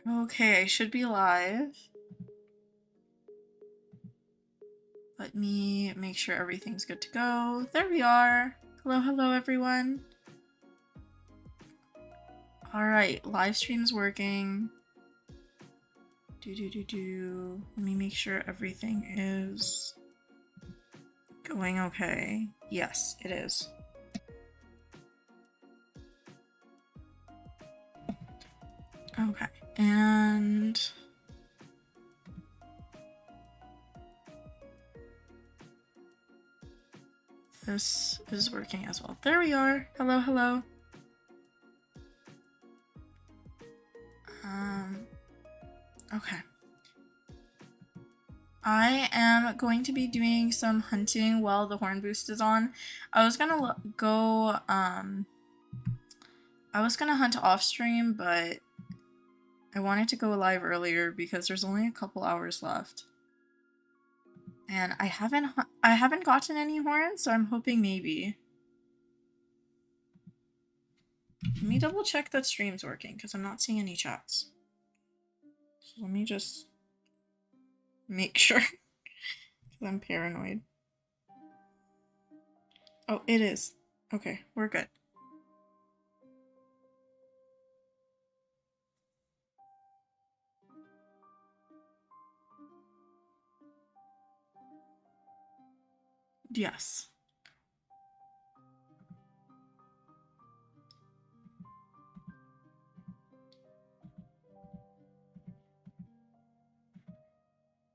Okay, I should be live. Let me make sure everything's good to go. There we are. Hello, hello, everyone. All right, live stream's working. Let me make sure everything is going okay. Yes, it is. Okay, and this is working as well. There we are. Hello, hello. Okay. I am going to be doing some hunting while the horn boost is on. I was gonna go, I was gonna hunt off stream, but I wanted to go live earlier because there's only a couple hours left. And I haven't gotten any horns, so I'm hoping maybe. Let me double check that stream's working because I'm not seeing any chats. So let me just make sure because I'm paranoid. Oh, it is. Okay, we're good. Yes.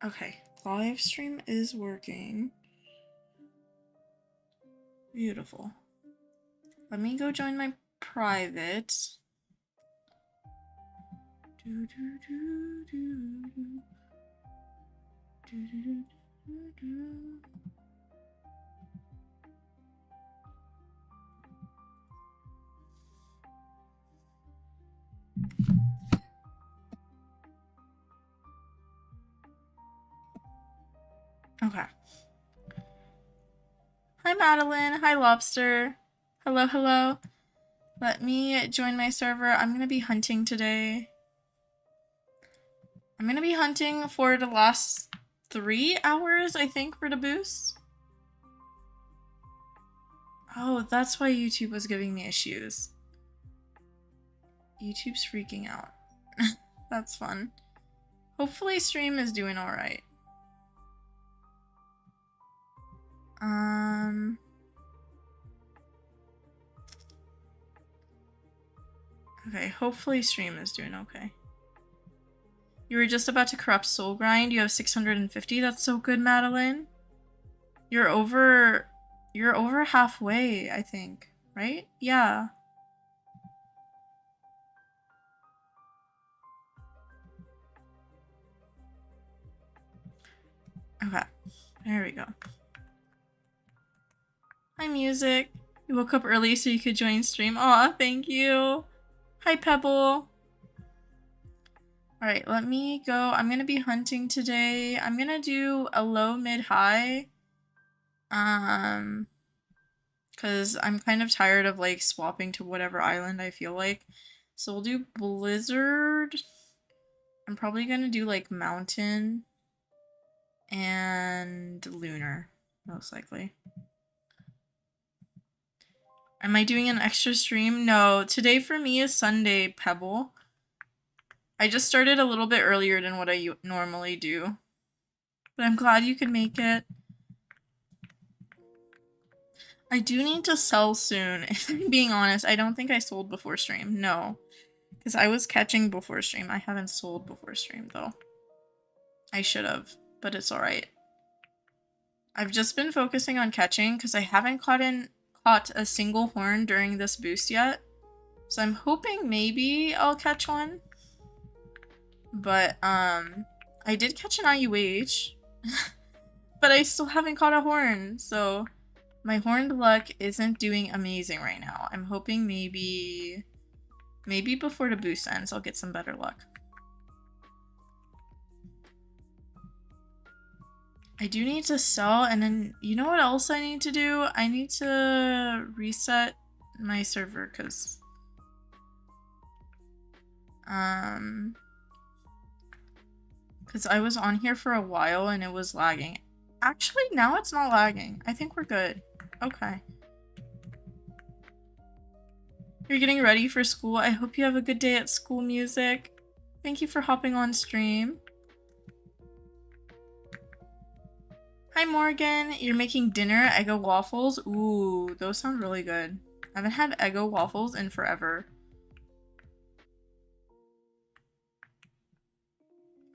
Okay, live stream is working. Beautiful. Let me go join my private. Okay. Hi, Madeline. Hi, Lobster. Hello, hello. Let me join my server. I'm gonna be hunting today. I'm gonna be hunting for the last 3 hours, I think, for the boost. Oh, that's why YouTube was giving me issues. YouTube's freaking out. That's fun. Hopefully stream is doing alright. Okay, hopefully stream is doing okay. You were just about to corrupt soul grind. You have 650. That's so good, Madeline. You're over halfway, I think, right? Yeah. Okay, there we go. Hi, Music. You woke up early so you could join stream. Aw, thank you. Hi, Pebble. Alright, let me go. I'm gonna be hunting today. I'm gonna do a low, mid, high. Because I'm kind of tired of, like, swapping to whatever island I feel like. So we'll do Blizzard. I'm probably gonna do, like, Mountain. And Lunar, most likely. Am I doing an extra stream? No, today for me is Sunday, Pebble. I just started a little bit earlier than what I normally do. But I'm glad you could make it. I do need to sell soon. If I'm being honest, I don't think I sold before stream. No. Because I was catching before stream. I haven't sold before stream, though. I should have, but it's alright. I've just been focusing on catching because I haven't caught a single horn during this boost yet. So I'm hoping maybe I'll catch one. But, I did catch an IUH. But I still haven't caught a horn, so my horned luck isn't doing amazing right now. I'm hoping maybe before the boost ends, I'll get some better luck. I do need to sell, and then you know what else I need to do? I need to reset my server, because Because I was on here for a while and it was lagging. Actually, now it's not lagging. I think we're good. Okay. You're getting ready for school. I hope you have a good day at school, Music. Thank you for hopping on stream. Hi, Morgan. You're making dinner, Eggo waffles. Ooh, those sound really good. I haven't had Eggo waffles in forever.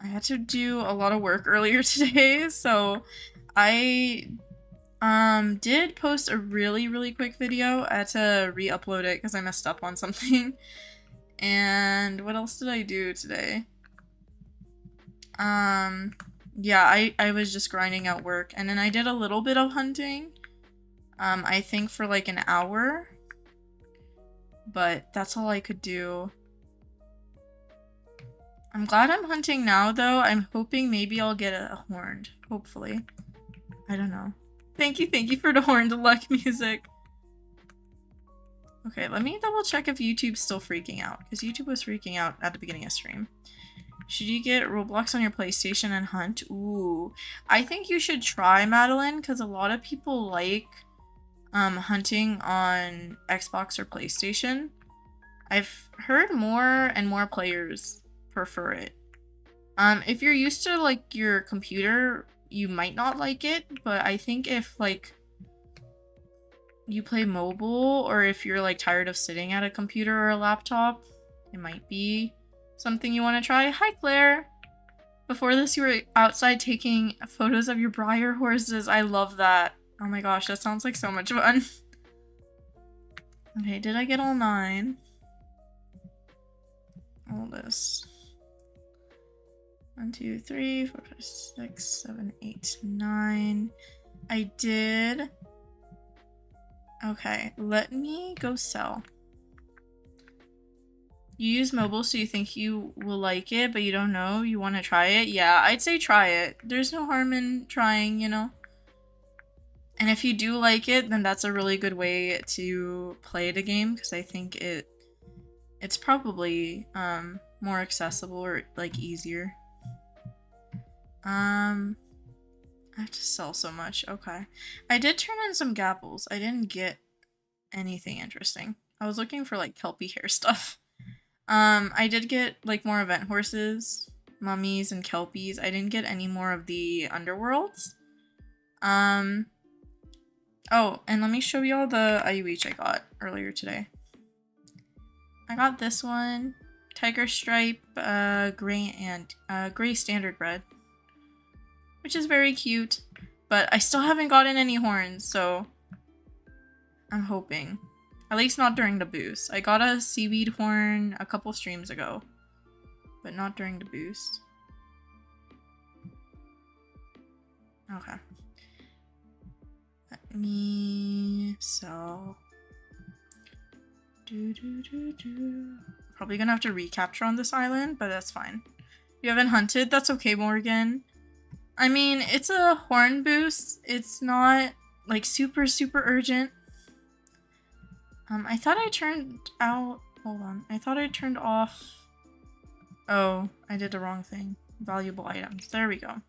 I had to do a lot of work earlier today, so I did post a really quick video. I had to re-upload it because I messed up on something. And what else did I do today? Yeah, I was just grinding out work, and then I did a little bit of hunting. I think for like an hour. But that's all I could do. I'm glad I'm hunting now, though. I'm hoping maybe I'll get a horned. Hopefully. I don't know. Thank you for the horned luck, Music. Okay, let me double check if YouTube's still freaking out, because YouTube was freaking out at the beginning of stream. Should you get Roblox on your PlayStation and hunt? Ooh. I think you should try, Madeline, because a lot of people like hunting on Xbox or PlayStation. I've heard more and more players prefer it. If you're used to like your computer, you might not like it, but I think if like you play mobile, or if you're like tired of sitting at a computer or a laptop, it might be something you want to try. Hi, Claire. Before this, you were outside taking photos of your Briar horses. I love that. Oh my gosh, that sounds like so much fun. Okay, did I get all 9? All this. 1, 2, 3, 4, 5, 6, 7, 8, 9. I did. Okay, let me go sell. You use mobile, so you think you will like it, but you don't know. You want to try it? Yeah, I'd say try it. There's no harm in trying, you know? And if you do like it, then that's a really good way to play the game, because I think it's probably more accessible or like easier. I have to sell so much. Okay. I did turn in some gapples. I didn't get anything interesting. I was looking for like kelpie hair stuff. I did get like more event horses, mummies, and kelpies. I didn't get any more of the underworlds. Oh, and let me show y'all the IUH I got earlier today. I got this one, tiger stripe, gray standard bred, which is very cute, but I still haven't gotten any horns, so I'm hoping. At least not during the boost. I got a seaweed horn a couple streams ago, but not during the boost. Okay. Let me sell. Probably gonna have to recapture on this island, but that's fine. You haven't hunted? That's okay, Morgan. I mean, it's a horn boost. It's not like super urgent. I thought I turned out. Hold on. I thought I turned off. Oh, I did the wrong thing. Valuable items. There we go.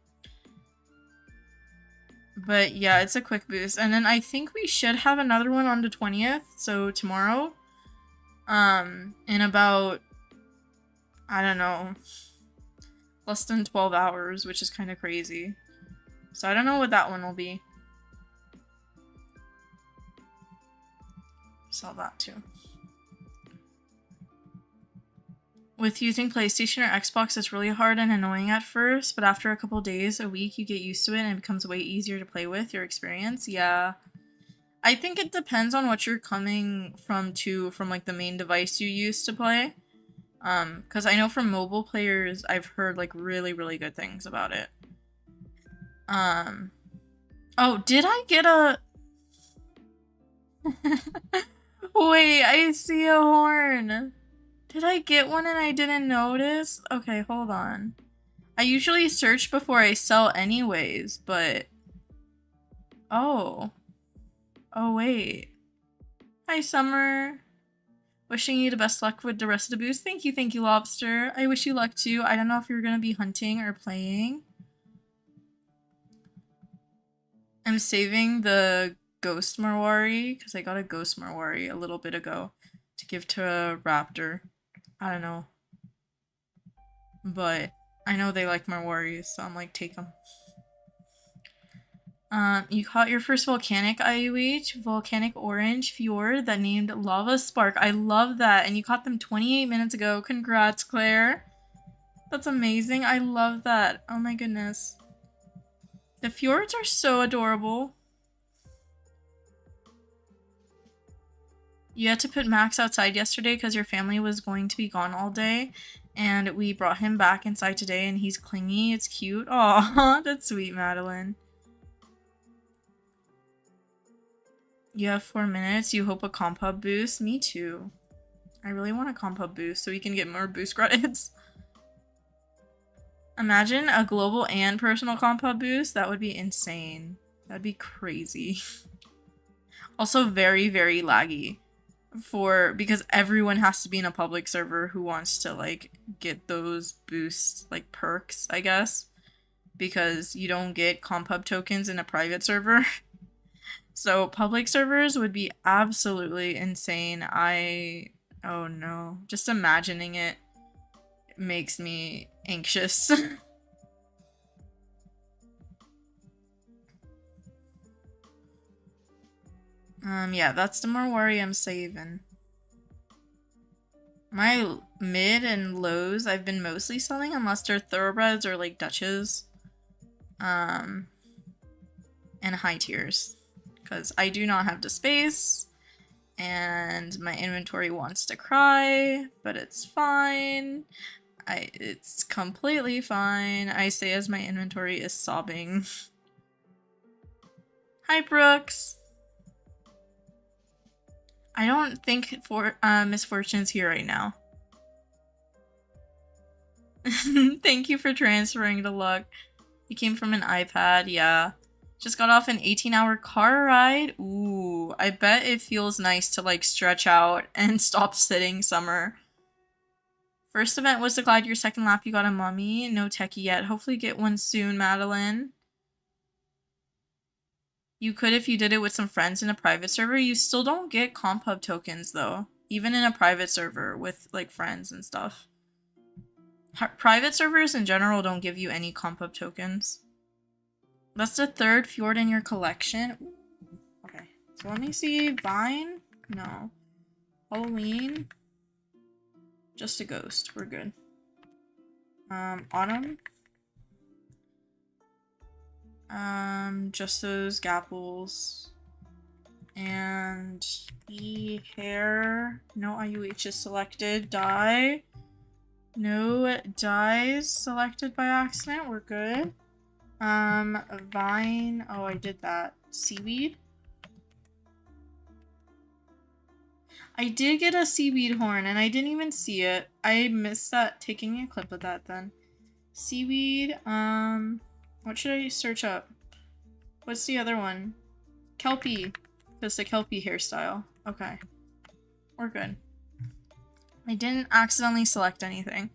But yeah, it's a quick boost. And then I think we should have another one on the 20th. So tomorrow. In about, I don't know, less than 12 hours, which is kind of crazy. So I don't know what that one will be. Sell that too. With using PlayStation or Xbox, it's really hard and annoying at first, but after a couple days, a week, you get used to it and it becomes way easier to play with. Your experience? Yeah. I think it depends on what you're coming from like the main device you use to play. Because I know from mobile players, I've heard like really good things about it. Oh, did I get a... Wait, I see a horn. Did I get one and I didn't notice? Okay, hold on. I usually search before I sell anyways, but... Oh. Oh, wait. Hi, Summer. Wishing you the best luck with the rest of the boost. Thank you, Lobster. I wish you luck too. I don't know if you're gonna be hunting or playing. I'm saving the Ghost Marwari because I got a Ghost Marwari a little bit ago to give to a raptor. I don't know. But I know they like Marwaris, so I'm like, take them. You caught your first volcanic IUH, volcanic orange fjord that named Lava Spark. I love that. And you caught them 28 minutes ago. Congrats, Claire. That's amazing. I love that. Oh my goodness. The fjords are so adorable. You had to put Max outside yesterday because your family was going to be gone all day. And we brought him back inside today and he's clingy. It's cute. Aw, that's sweet, Madeline. You have 4 minutes. You hope a comp hub boost? Me too. I really want a comp hub boost so we can get more boost credits. Imagine a global and personal comp hub boost. That would be insane. That'd be crazy. Also very, very laggy. Because everyone has to be in a public server who wants to like get those boost like perks, I guess. Because you don't get comp hub tokens in a private server. So public servers would be absolutely insane. Oh no. Just imagining it makes me anxious. Yeah, that's the Marwari I'm saving. My mid and lows I've been mostly selling unless they're thoroughbreds or like Dutches. And high tiers. Because I do not have the space. And my inventory wants to cry, but it's fine. It's completely fine. I say as my inventory is sobbing. Hi, Brooks. I don't think Misfortune's here right now. Thank you for transferring the luck. He came from an iPad, yeah. Just got off an 18-hour car ride. Ooh, I bet it feels nice to like stretch out and stop sitting summer. First event was to glide your second lap you got a mummy. No techie yet. Hopefully get one soon, Madeline. You could if you did it with some friends in a private server. You still don't get comp hub tokens though. Even in a private server with like friends and stuff. Private servers in general don't give you any comp hub tokens. That's the third fjord in your collection. Okay, so let me see. Vine? No. Halloween? Just a ghost. We're good. Autumn? Just those gapples. And hair. No IUH is selected. Dye. No dyes selected by accident. We're good. Vine. Oh, I did that. Seaweed. I did get a seaweed horn and I didn't even see it. I missed that, taking a clip of that then. Seaweed. What should I search up? What's the other one? KELPIE. That's the KELPIE hairstyle. Okay. We're good. I didn't accidentally select anything.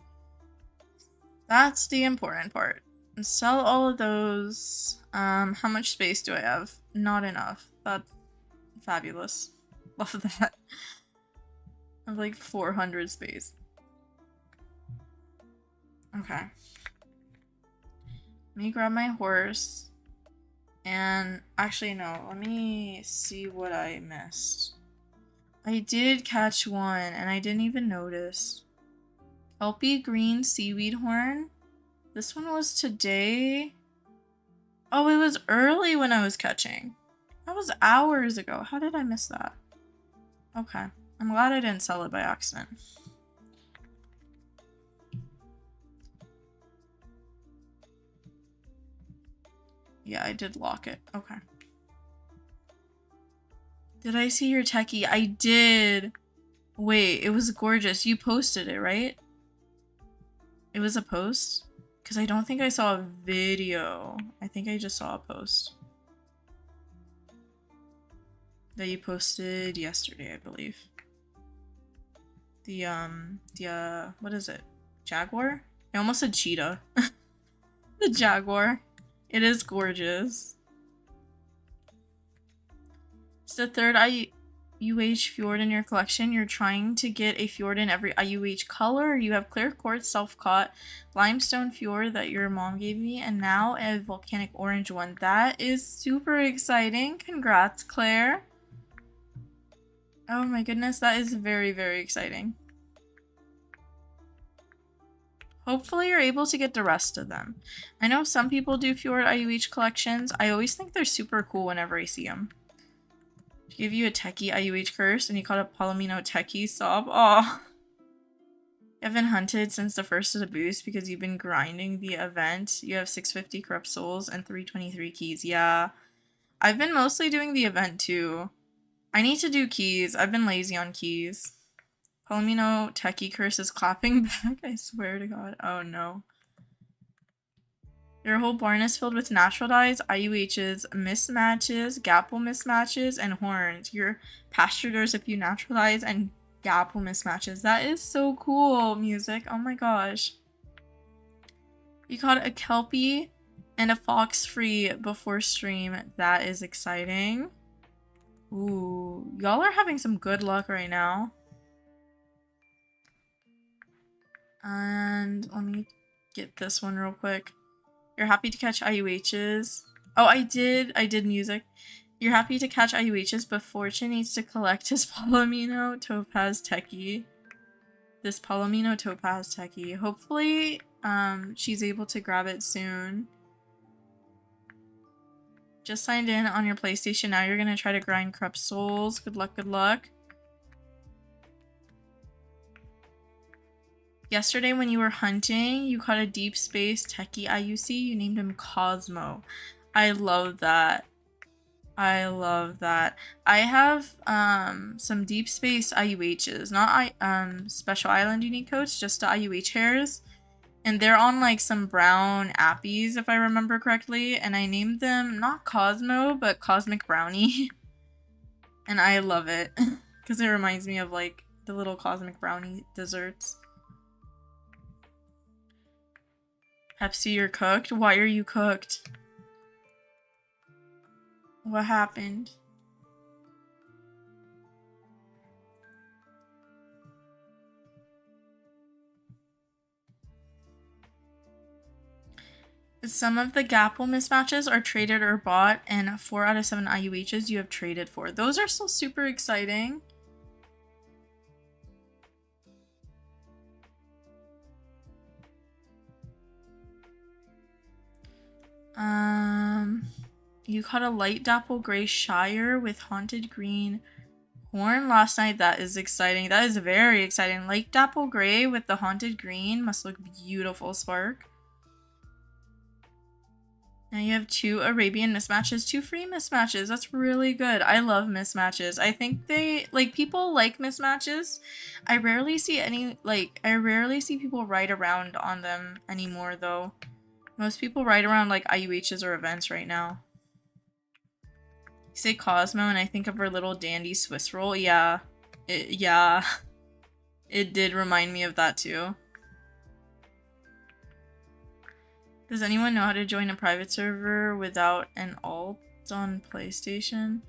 That's the important part. Sell all of those. How much space do I have? Not enough. That's fabulous. Love that. I have like 400 space. Okay. Let me grab my horse. And actually no, let me see what I missed. I did catch one and I didn't even notice. Kelpie green seaweed horn. This one was today. Oh, it was early when I was catching. That was hours ago. How did I miss that? Okay. I'm glad I didn't sell it by accident. Yeah, I did lock it. Okay. Did I see your techie? I did. Wait, it was gorgeous. You posted it, right? It was a post? Because I don't think I saw a video. I think I just saw a post. That you posted yesterday, I believe. what is it? Jaguar? I almost said cheetah. The jaguar. It is gorgeous. It's the third IUH fjord in your collection. You're trying to get a fjord in every IUH color. You have clear quartz self-caught limestone fjord that your mom gave me, and now a volcanic orange one. That is super exciting. Congrats, Claire. Oh my goodness, that is very, very exciting. Hopefully you're able to get the rest of them. I know some people do fjord IUH collections. I always think they're super cool whenever I see them. Give you a techie IUH curse and you caught a Palomino techie sob. Aw. You haven't hunted since the first of the boost because you've been grinding the event. You have 650 corrupt souls and 323 keys. Yeah. I've been mostly doing the event too. I need to do keys. I've been lazy on keys. Palomino techie curse is clapping back. I swear to God. Oh no. Your whole barn is filled with natural dyes, IUHs, mismatches, gapple mismatches, and horns. Your pasture there's a few natural dyes and gapple mismatches. That is so cool, music. Oh my gosh. You caught a kelpie and a fox free before stream. That is exciting. Ooh, y'all are having some good luck right now. And let me get this one real quick. You're happy to catch IUHs. Oh, I did music. You're happy to catch IUHs, but Fortune needs to collect his Palomino Topaz Techie. This Palomino Topaz Techie. Hopefully, she's able to grab it soon. Just signed in on your PlayStation. Now you're gonna try to grind corrupt souls. Good luck, good luck. Yesterday when you were hunting, you caught a deep space techie IUC. You named him Cosmo. I love that. I love that. I have some deep space IUHs, not special island unique codes, just the IUH hairs. And they're on like some brown appies, if I remember correctly. And I named them not Cosmo, but Cosmic Brownie. And I love it because it reminds me of like the little Cosmic Brownie desserts. Pepsi, you're cooked? Why are you cooked? What happened? Some of the gapple mismatches are traded or bought, and 4 out of 7 IUHs you have traded for. Those are still super exciting. You caught a light dapple gray Shire with haunted green horn last night. That is exciting. That is very exciting. Light dapple gray with the haunted green must look beautiful, Spark. Now you have 2 Arabian mismatches, 2 free mismatches. That's really good. I love mismatches. I think they, like, people like mismatches. I rarely see people ride around on them anymore, though. Most people ride around, like, IUHs or events right now. You say Cosmo, and I think of her little dandy Swiss roll. Yeah. Yeah. It did remind me of that, too. Does anyone know how to join a private server without an alt on PlayStation?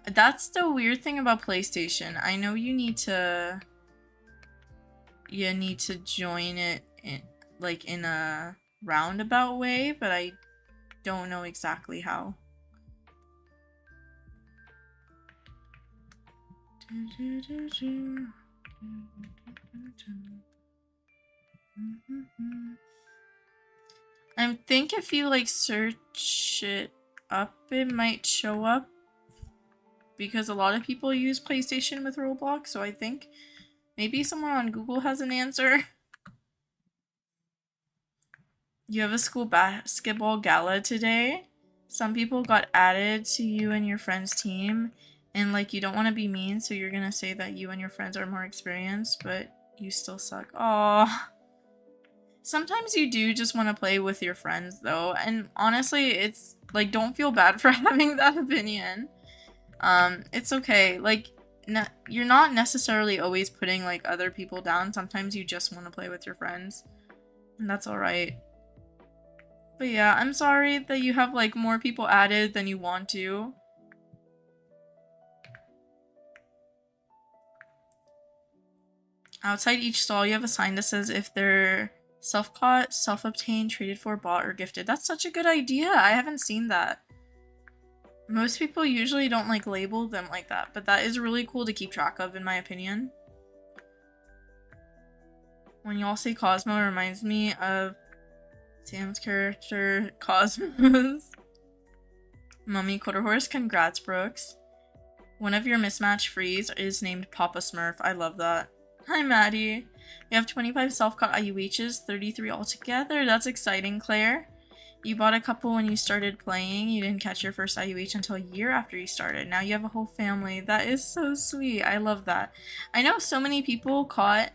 That's the weird thing about PlayStation. I know you need to join it in a roundabout way, but I don't know exactly how. I think if you like search it up, it might show up because a lot of people use PlayStation with Roblox, so I think maybe someone on Google has an answer. You have a school basketball gala today. Some people got added to you and your friend's team, and like you don't want to be mean, so you're gonna say that you and your friends are more experienced, but you still suck. Aww. Sometimes you do just want to play with your friends, though, and honestly, it's like, don't feel bad for having that opinion. It's okay. Like, you're not necessarily always putting like other people down. Sometimes you just want to play with your friends, and that's all right. But yeah, I'm sorry that you have like more people added than you want to. Outside each stall, you have a sign that says if they're self-caught, self-obtained, traded for, bought, or gifted. That's such a good idea. I haven't seen that. Most people usually don't like label them like that, but that is really cool to keep track of, in my opinion. When y'all say Cosmo, it reminds me of Sam's character, Cosmos. Mummy Quarter Horse, congrats, Brooks. One of your mismatched frees is named Papa Smurf. I love that. Hi, Maddie. You have 25 self-caught IUHs, 33 altogether. That's exciting, Claire. You bought a couple when you started playing. You didn't catch your first IUH until a year after you started. Now you have a whole family. That is so sweet. I love that. I know so many people caught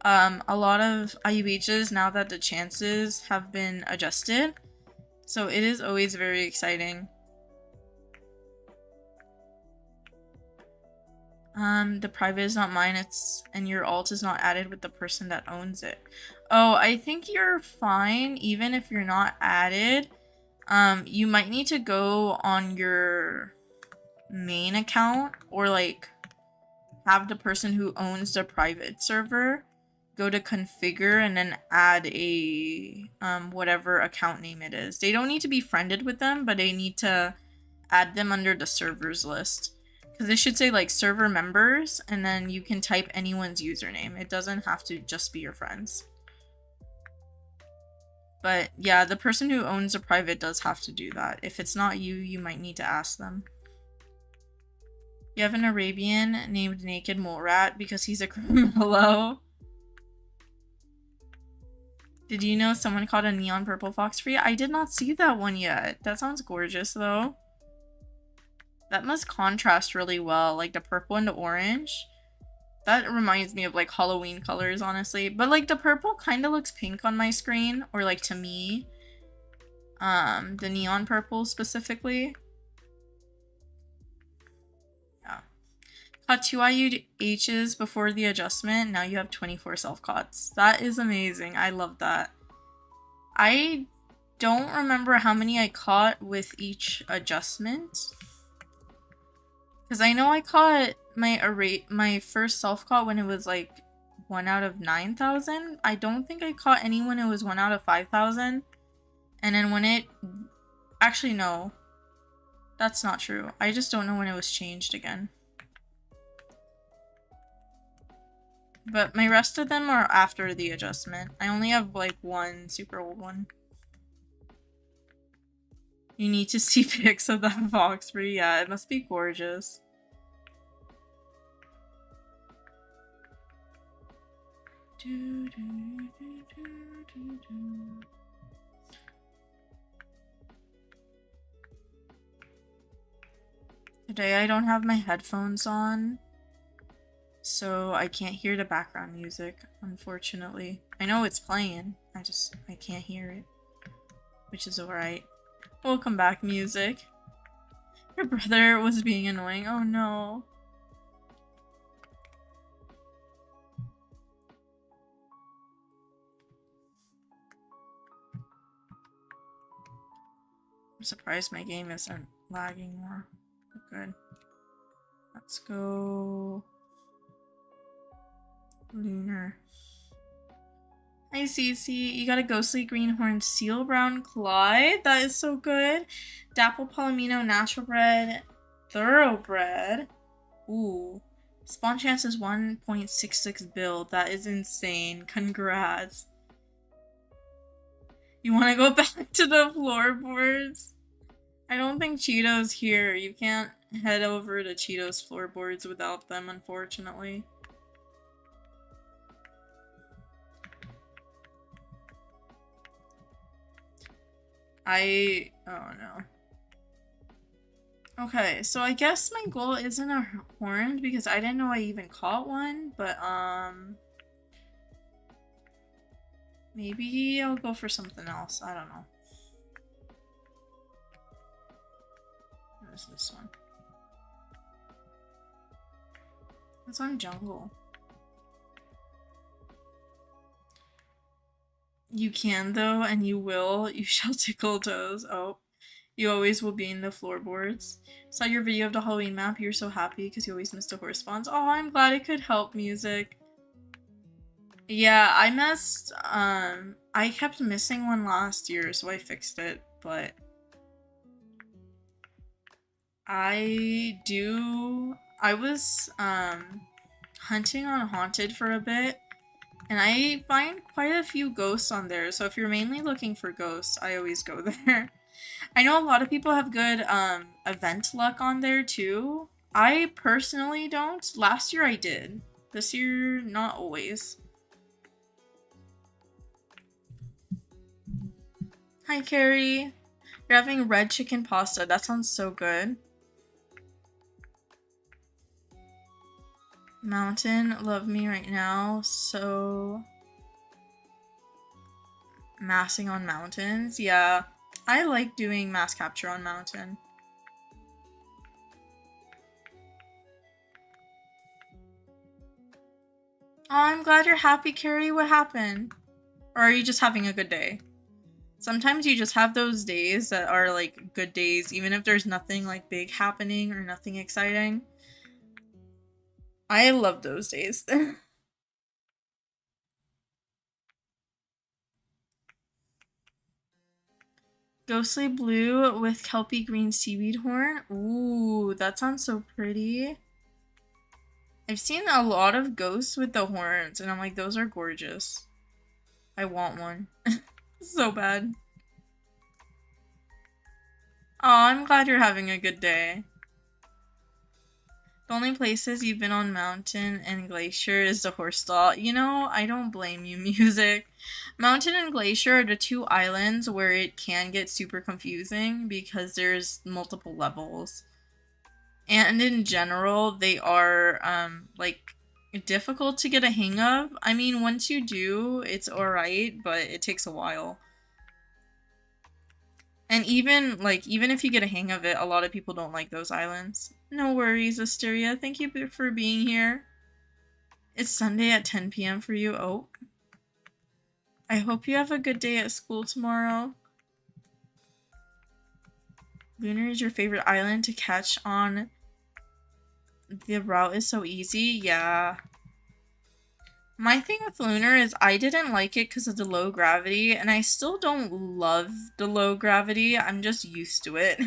a lot of IUHs now that the chances have been adjusted. So it is always very exciting. The private is not mine, and your alt is not added with the person that owns it. Oh, I think you're fine even if you're not added. You might need to go on your main account or like have the person who owns the private server go to configure and then add a whatever account name it is. They don't need to be friended with them, but they need to add them under the servers list. Because it should say like server members, and then you can type anyone's username. It doesn't have to just be your friends. But yeah, the person who owns a private does have to do that. If it's not you, you might need to ask them. You have an Arabian named Naked Mole Rat because he's a criminal. Did you know someone caught a neon purple fox free? I did not see that one yet. That sounds gorgeous though. That must contrast really well, like the purple and the orange. That reminds me of like Halloween colors, honestly. But like the purple kind of looks pink on my screen, or like to me. The neon purple specifically. Yeah. Caught 2 IUHs before the adjustment. Now you have 24 self-caughts. That is amazing. I love that. I don't remember how many I caught with each adjustment. Because I know I caught my first self-caught when it was like 1 out of 9,000. I don't think I caught any when it was 1 out of 5,000. And then when it... Actually, no. That's not true. I just don't know when it was changed again. But my rest of them are after the adjustment. I only have like one super old one. You need to see pics of that fox free. Yeah, it must be gorgeous. Today I don't have my headphones on, so I can't hear the background music, unfortunately. I know it's playing, I can't hear it, which is alright. Welcome back, music. Your brother was being annoying. Oh no. I'm surprised my game isn't lagging more. Good. Let's go... Lunar. Hi, Cece. You got a ghostly greenhorn seal brown Clyde. That is so good. Dapple Palomino natural bred thoroughbred. Ooh. Spawn chance is 1.66 build. That is insane. Congrats. You want to go back to the floorboards? I don't think Cheeto's here. You can't head over to Cheeto's floorboards without them, unfortunately. Oh no. Okay, so I guess my goal isn't a horned because I didn't know I even caught one, but maybe I'll go for something else. I don't know. What is this one? It's on jungle. You can though, and you will. You shall tickle toes. Oh. You always will be in the floorboards. Saw your video of the Halloween map. You're so happy because you always missed the horse spawns. Oh, I'm glad it could help, music. Yeah, I missed, I kept missing one last year, so I fixed it, but I was, hunting on Haunted for a bit, and I find quite a few ghosts on there, so if you're mainly looking for ghosts, I always go there. I know a lot of people have good, event luck on there too. I personally don't. Last year I did. This year, not always. Hi, Carrie. You're having red chicken pasta. That sounds so good. Mountain, love me right now. So... massing on mountains. Yeah, I like doing mass capture on mountain. Oh, I'm glad you're happy, Carrie. What happened? Or are you just having a good day? Sometimes you just have those days that are like good days, even if there's nothing like big happening or nothing exciting. I love those days. Ghostly blue with kelpie green seaweed horn. Ooh, that sounds so pretty. I've seen a lot of ghosts with the horns, and I'm like, those are gorgeous. I want one. So bad. Oh, I'm glad you're having a good day. The only places you've been on mountain and glacier is the horse stall. You know, I don't blame you, music. Mountain and glacier are the two islands where it can get super confusing because there's multiple levels. And in general, they are, like, difficult to get a hang of. I mean, once you do, it's alright, but it takes a while. And even if you get a hang of it, a lot of people don't like those islands. No worries, Asteria. Thank you for being here. It's Sunday at 10 p.m. for you. Oh. I hope you have a good day at school tomorrow. Lunar is your favorite island to catch on. The route is so easy. Yeah. My thing with Lunar is I didn't like it because of the low gravity, and I still don't love the low gravity. I'm just used to it.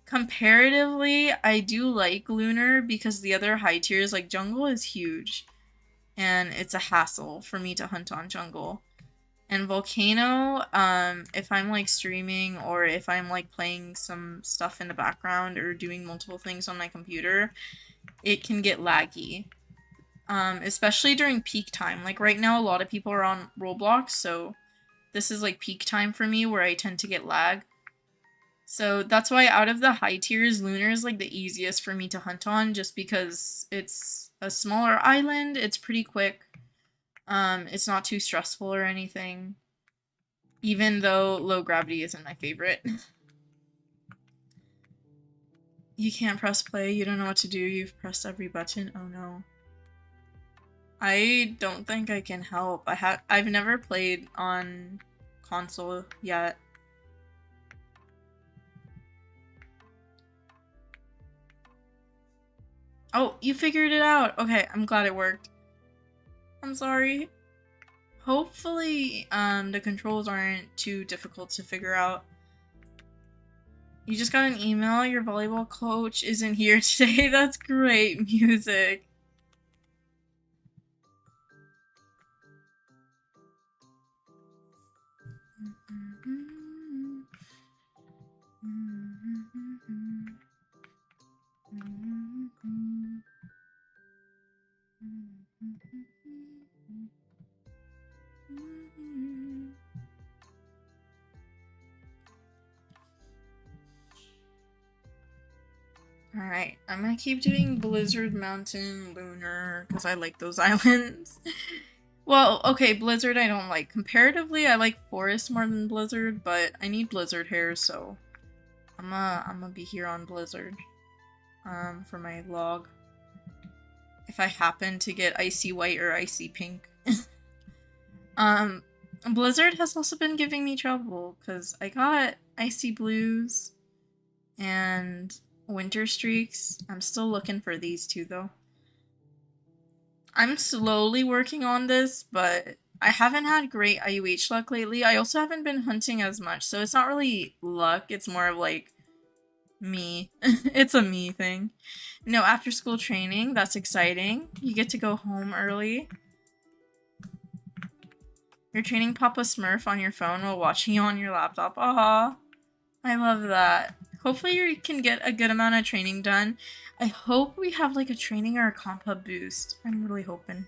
Comparatively, I do like Lunar because the other high tiers, like Jungle is huge, and it's a hassle for me to hunt on Jungle. And Volcano, if I'm like streaming or if I'm like playing some stuff in the background or doing multiple things on my computer, it can get laggy. Especially during peak time. Like right now, a lot of people are on Roblox, so this is like peak time for me where I tend to get lag. So that's why out of the high tiers, Lunar is like the easiest for me to hunt on just because it's a smaller island, it's pretty quick. It's not too stressful or anything. Even though low gravity isn't my favorite. You can't press play, you don't know what to do, you've pressed every button, oh no. I don't think I can help. I've never played on console yet. Oh, you figured it out. Okay, I'm glad it worked. I'm sorry. Hopefully, the controls aren't too difficult to figure out. You just got an email, your volleyball coach isn't here today. That's great, music. Alright, I'm gonna keep doing Blizzard, Mountain, Lunar, because I like those islands. Well, okay, Blizzard I don't like. Comparatively, I like Forest more than Blizzard, but I need Blizzard hair, so I'm gonna be here on Blizzard. for my log. If I happen to get icy white or icy pink. Blizzard has also been giving me trouble because I got icy blues and winter streaks. I'm still looking for these two though. I'm slowly working on this, but I haven't had great IUH luck lately. I also haven't been hunting as much, so it's not really luck. It's more of like me. It's a me thing. No after school training. That's exciting. You get to go home early. You're training Papa Smurf on your phone while watching you on your laptop. Aw, I love that. Hopefully you can get a good amount of training done. I hope we have like a training or a comp hub boost. I'm really hoping.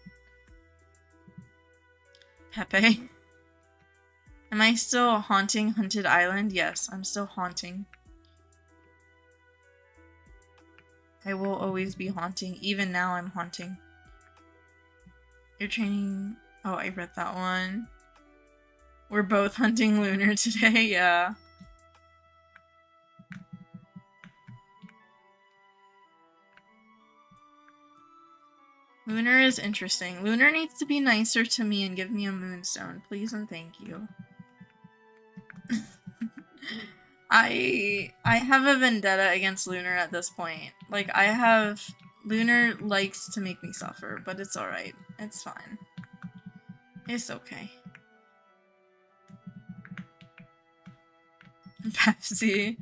Pepe. Am I still haunting Haunted Island? Yes, I'm still haunting. I will always be haunting. Even now I'm haunting. You're training... Oh, I read that one. We're both hunting Lunar today, yeah. Lunar is interesting. Lunar needs to be nicer to me and give me a moonstone, please and thank you. I have a vendetta against Lunar at this point. Like, Lunar likes to make me suffer, but it's alright. It's fine. It's okay. Pepsi.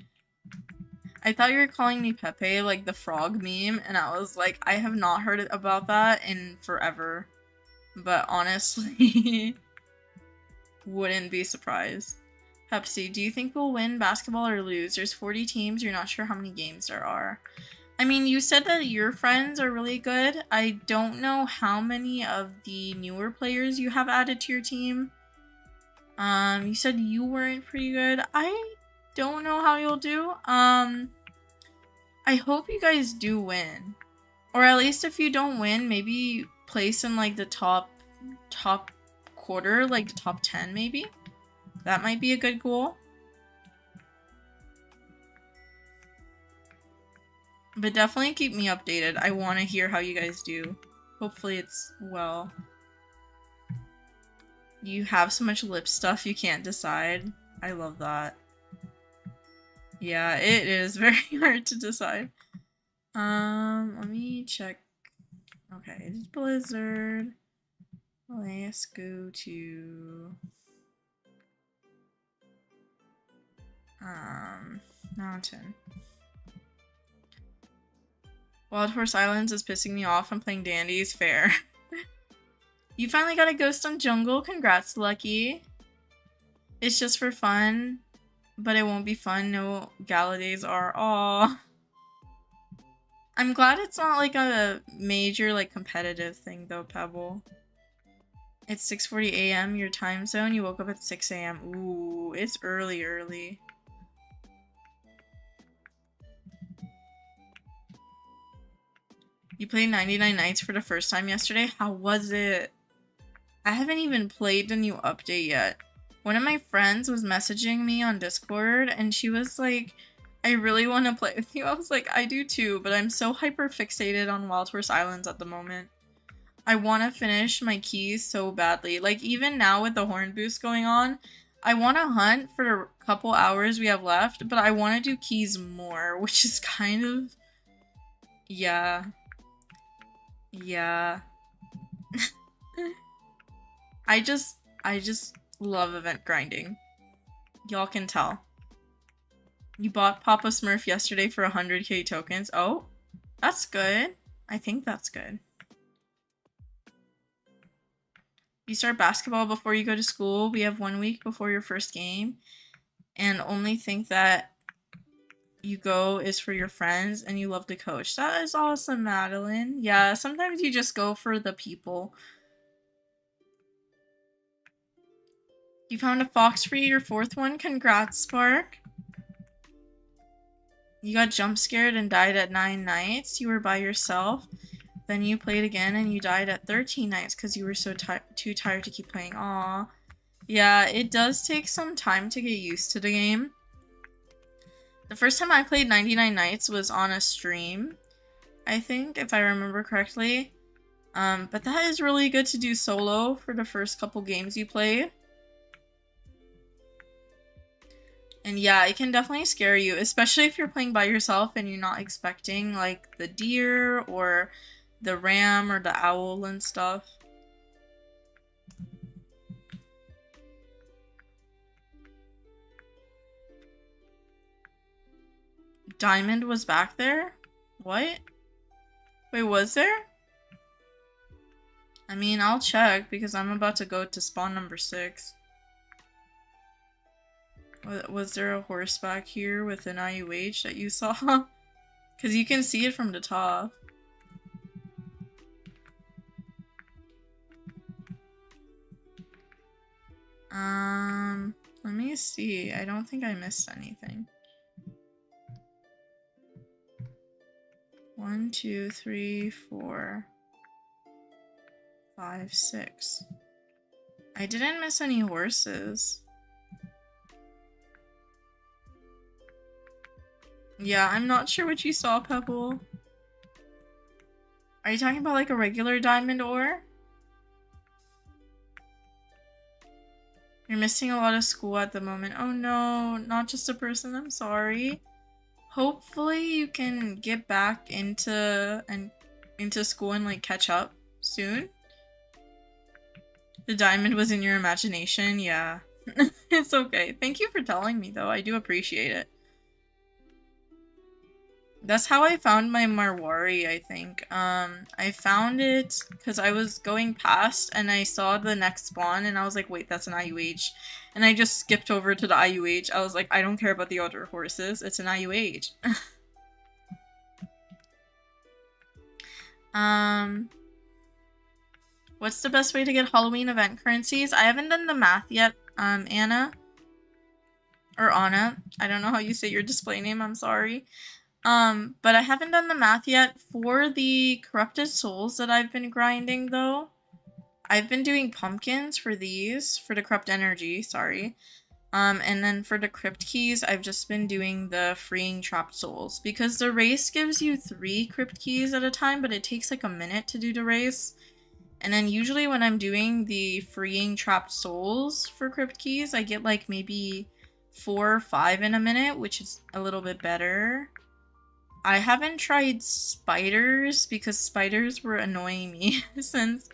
I thought you were calling me Pepe, like the frog meme, and I was like, I have not heard about that in forever. But honestly, wouldn't be surprised. Pepsi, do you think we'll win basketball or lose? There's 40 teams, you're not sure how many games there are. I mean, you said that your friends are really good. I don't know how many of the newer players you have added to your team. You said you weren't pretty good. I don't know how you'll do. I hope you guys do win. Or at least if you don't win, maybe place in like the top quarter, like the top 10 maybe. That might be a good goal. But definitely keep me updated. I want to hear how you guys do. Hopefully it's well. You have so much lip stuff you can't decide. I love that. Yeah, it is very hard to decide. Let me check. Okay, it's Blizzard. Let's go to Mountain. Wild Horse Islands is pissing me off. I'm playing Dandy's fair. You finally got a ghost on Jungle. Congrats, Lucky. It's just for fun, but it won't be fun. No gala days are. Aw. I'm glad it's not like a major like competitive thing though, Pebble. It's 6:40 a.m. your time zone. You woke up at 6 a.m. Ooh, it's early. You played 99 Nights for the first time yesterday? How was it? I haven't even played the new update yet. One of my friends was messaging me on Discord and she was like, I really want to play with you. I was like, I do too, but I'm so hyper fixated on Wild Horse Islands at the moment. I want to finish my keys so badly. Like even now with the horn boost going on, I want to hunt for the couple hours we have left, but I want to do keys more, which is kind of... Yeah. I just love event grinding. Y'all can tell. You bought Papa Smurf yesterday for 100k tokens. Oh, that's good. I think that's good. You start basketball before you go to school. We have 1 week before your first game. And only think that you go is for your friends and you love to coach. That is awesome, Madeline. Yeah, sometimes you just go for the people. You found a fox for your fourth one. Congrats, Spark. You got jump scared and died at 9 nights. You were by yourself. Then you played again and you died at 13 nights because you were so too tired to keep playing. Aw. Yeah, it does take some time to get used to the game. The first time I played 99 Nights was on a stream. I think, if I remember correctly. But that is really good to do solo for the first couple games you play. And yeah, it can definitely scare you, especially if you're playing by yourself and you're not expecting like the deer or the ram or the owl and stuff. Diamond was back there? What? Wait, was there? I mean, I'll check because I'm about to go to spawn number 6. Was there a horse back here with an IUH that you saw? Because you can see it from the top. Let me see. I don't think I missed anything. 1, 2, 3, 4, 5, 6. I didn't miss any horses. Yeah, I'm not sure what you saw, Pebble. Are you talking about like a regular diamond ore? You're missing a lot of school at the moment. Oh no, not just a person, I'm sorry. Hopefully you can get back into school and like catch up soon. The diamond was in your imagination, yeah. It's okay. Thank you for telling me though, I do appreciate it. That's how I found my Marwari, I think. I found it because I was going past and I saw the next spawn and I was like, wait, that's an IUH. And I just skipped over to the IUH. I was like, I don't care about the other horses. It's an IUH. What's the best way to get Halloween event currencies? I haven't done the math yet, Anna. Or Anna. I don't know how you say your display name, I'm sorry. But I haven't done the math yet for the corrupted souls that I've been grinding though. I've been doing pumpkins for these, for the corrupt energy, sorry. And then for the crypt keys, I've just been doing the freeing trapped souls because the race gives you 3 crypt keys at a time, but it takes like a minute to do the race. And then usually when I'm doing the freeing trapped souls for crypt keys, I get like maybe 4 or 5 in a minute, which is a little bit better. I haven't tried spiders because spiders were annoying me since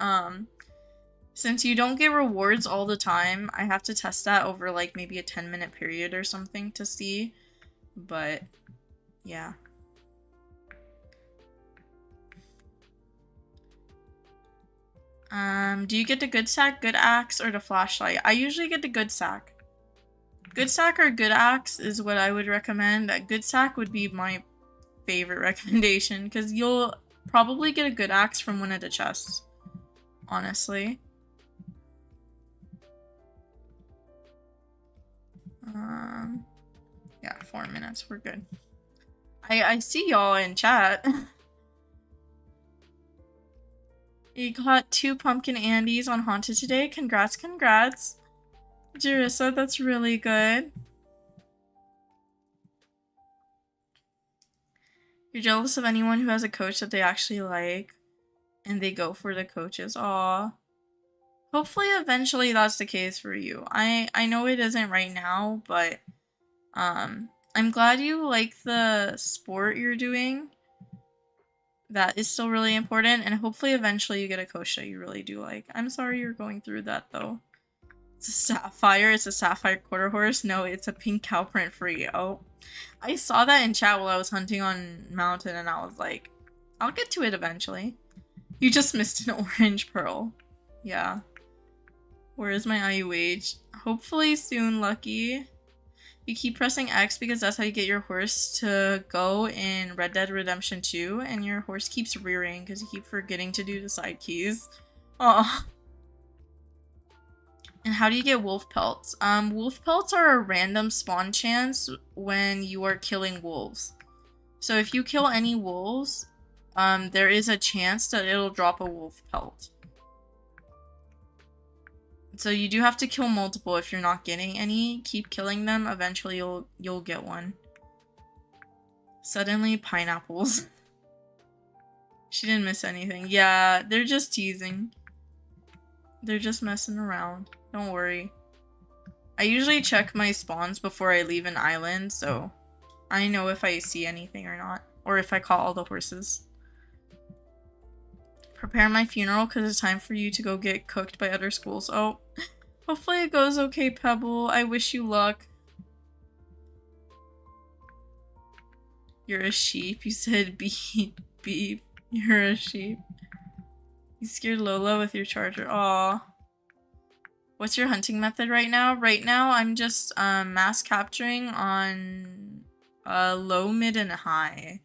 you don't get rewards all the time. I have to test that over like maybe a 10-minute period or something to see. But yeah. Do you get the good sack, good axe, or the flashlight? I usually get the good sack. Good sack or good axe is what I would recommend. That good sack would be my favorite recommendation because you'll probably get a good axe from one of the chests, honestly. Yeah, 4 minutes, we're good. I see y'all in chat. You got 2 pumpkin Andes on Haunted today. Congrats, congrats. Jerissa, that's really good. You're jealous of anyone who has a coach that they actually like and they go for the coaches. Aw. Hopefully eventually that's the case for you. I know it isn't right now, but I'm glad you like the sport you're doing. That is still really important, and hopefully eventually you get a coach that you really do like. I'm sorry you're going through that though. It's a sapphire. It's a sapphire quarter horse. No, it's a pink cow print free. Oh, I saw that in chat while I was hunting on Mountain, and I was like, I'll get to it eventually. You just missed an orange pearl. Yeah. Where is my IUH? Hopefully soon, Lucky. You keep pressing X because that's how you get your horse to go in Red Dead Redemption 2, and your horse keeps rearing because you keep forgetting to do the side keys. Aw. And how do you get wolf pelts? Wolf pelts are a random spawn chance when you are killing wolves. So if you kill any wolves, there is a chance that it'll drop a wolf pelt. So you do have to kill multiple if you're not getting any. Keep killing them. Eventually you'll get one. Suddenly pineapples. She didn't miss anything. Yeah, they're just teasing. They're just messing around. Don't worry. I usually check my spawns before I leave an island, so I know if I see anything or not. Or if I caught all the horses. Prepare my funeral because it's time for you to go get cooked by other schools. Oh, hopefully it goes okay, Pebble. I wish you luck. You're a sheep. You said beep, beep. You're a sheep. You scared Lola with your charger. Aw. What's your hunting method right now? Right now, I'm just mass capturing on low, mid, and high.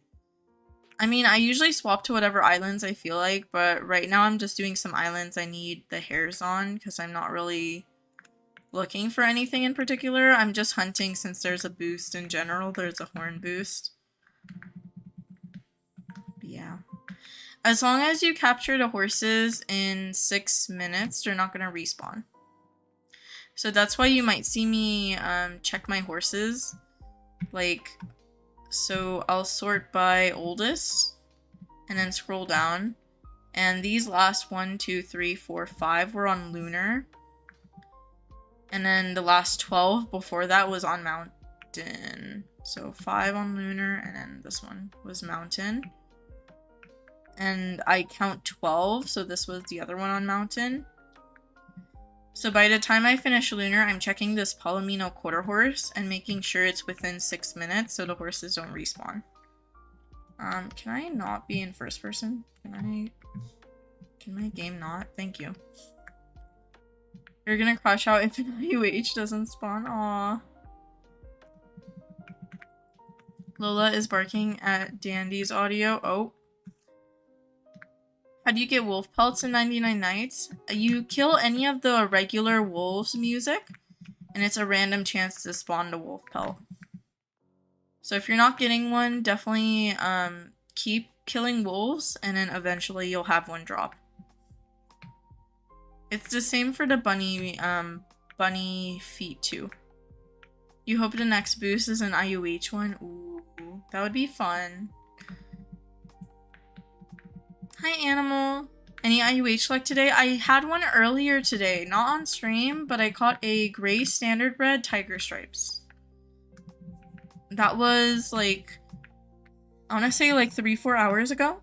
I mean, I usually swap to whatever islands I feel like, but right now I'm just doing some islands I need the hairs on because I'm not really looking for anything in particular. I'm just hunting since there's a boost in general. There's a horn boost. But yeah. As long as you capture the horses in 6 minutes, they're not going to respawn. So that's why you might see me check my horses. Like... So I'll sort by oldest and then scroll down. And these last 1, 2, 3, 4, 5 were on lunar. And then the last 12 before that was on mountain. So 5 on lunar and then this one was mountain. And I count 12, so this was the other one on mountain. So by the time I finish lunar, I'm checking this Palomino quarter horse and making sure it's within 6 minutes so the horses don't respawn. Can I not be in first person? Can my game not? Thank you. You're gonna crash out if an IUH doesn't spawn. Aww. Lola is barking at Dandy's audio. Oh. How do you get wolf pelts in 99 Nights? You kill any of the regular wolves music, and it's a random chance to spawn the wolf pelt. So if you're not getting one, definitely keep killing wolves, and then eventually you'll have one drop. It's the same for the bunny feet too. You hope the next boost is an IUH one? Ooh, that would be fun. Hi, Animal. Any IUH luck today? I had one earlier today. Not on stream, but I caught a gray standard bred tiger stripes. That was like, I want to say like 3-4 hours ago.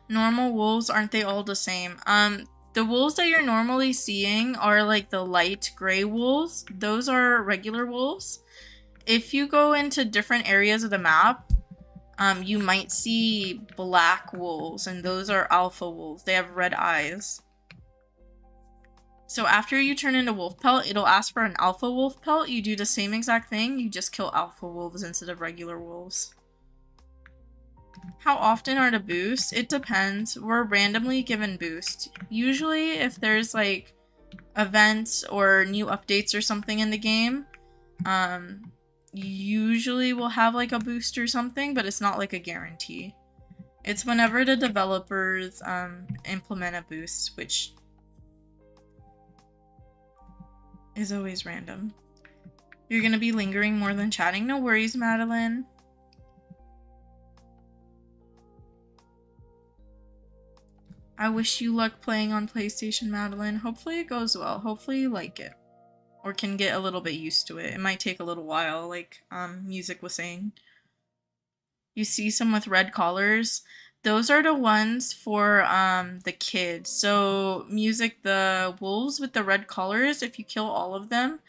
Normal wolves, aren't they all the same? The wolves that you're normally seeing are like the light gray wolves. Those are regular wolves. If you go into different areas of the map, you might see black wolves, and those are alpha wolves. They have red eyes. So after you turn into wolf pelt, it'll ask for an alpha wolf pelt. You do the same exact thing. You just kill alpha wolves instead of regular wolves. How often are the boosts? It depends. We're randomly given boosts. Usually if there's like events or new updates or something in the game, usually we'll have like a boost or something, but it's not like a guarantee. It's whenever the developers implement a boost, which is always random. You're gonna be lingering more than chatting. No worries, Madeline. I wish you luck playing on PlayStation, Madeline. Hopefully it goes well. Hopefully you like it. Or can get a little bit used to it. It might take a little while, like Music was saying. You see some with red collars. Those are the ones for the kids. So Music, the wolves with the red collars, if you kill all of them,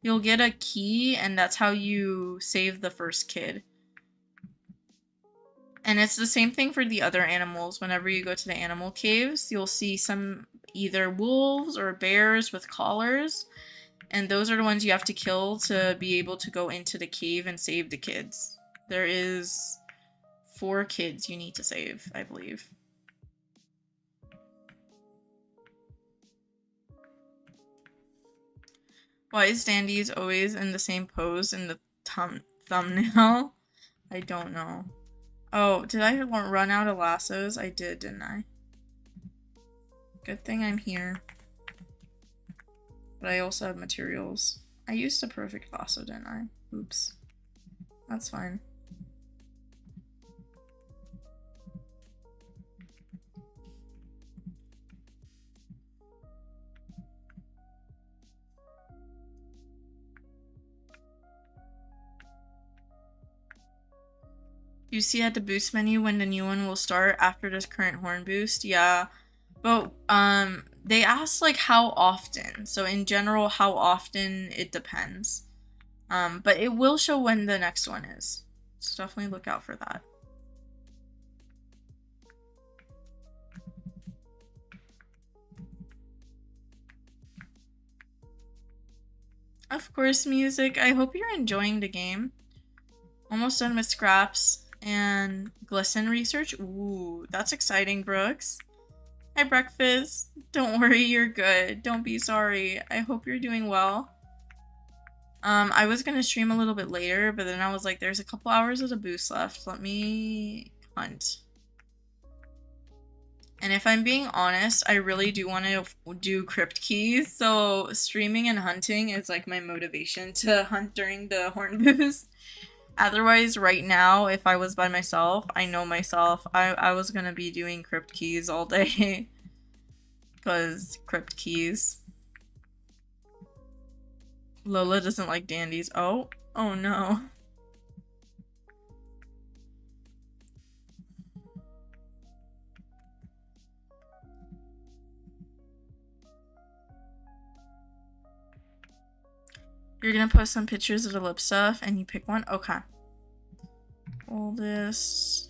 you'll get a key, and that's how you save the first kid. And it's the same thing for the other animals. Whenever you go to the animal caves, you'll see some either wolves or bears with collars. And those are the ones you have to kill to be able to go into the cave and save the kids. There is 4 kids you need to save, I believe. Why is Dandy's always in the same pose in the thumbnail? I don't know. Oh, did I run out of lassos? I did, didn't I? Good thing I'm here. But I also have materials. I used a perfect lasso, didn't I? Oops. That's fine. You see at the boost menu when the new one will start after this current horn boost? Yeah. But they ask like how often. So in general, how often it depends. But it will show when the next one is. So definitely look out for that. Of course, music. I hope you're enjoying the game. Almost done with scraps and glisten research. Ooh, that's exciting, Brooks. Hi, breakfast. Don't worry, you're good. Don't be sorry. I hope you're doing well. I was gonna stream a little bit later, but then I was like, there's a couple hours of the boost left. Let me hunt. And if I'm being honest, I really do want to do crypt keys, so streaming and hunting is like my motivation to hunt during the horn boost. Otherwise, right now, if I was by myself, I know myself, I was gonna be doing crypt keys all day. Because crypt keys. Lola doesn't like dandies. Oh no. You're gonna post some pictures of the lip stuff and you pick one? Okay. All this.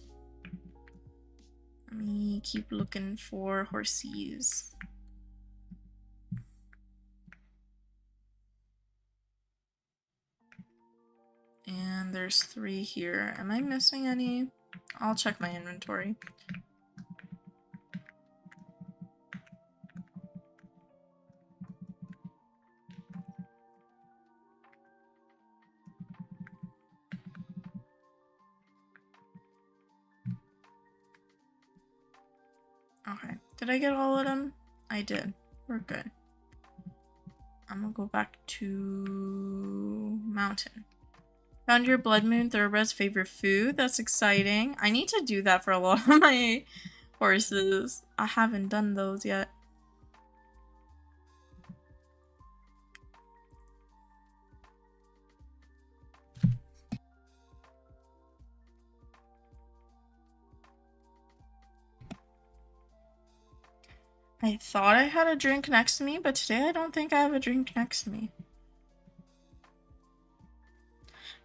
Let me keep looking for horsies. And there's 3 here. Am I missing any? I'll check my inventory. Okay. Did I get all of them? I did. We're good. I'm gonna go back to mountain. Found your blood moon thoroughbred's favorite food. That's exciting. I need to do that for a lot of my horses. I haven't done those yet. I thought I had a drink next to me, but today I don't think I have a drink next to me.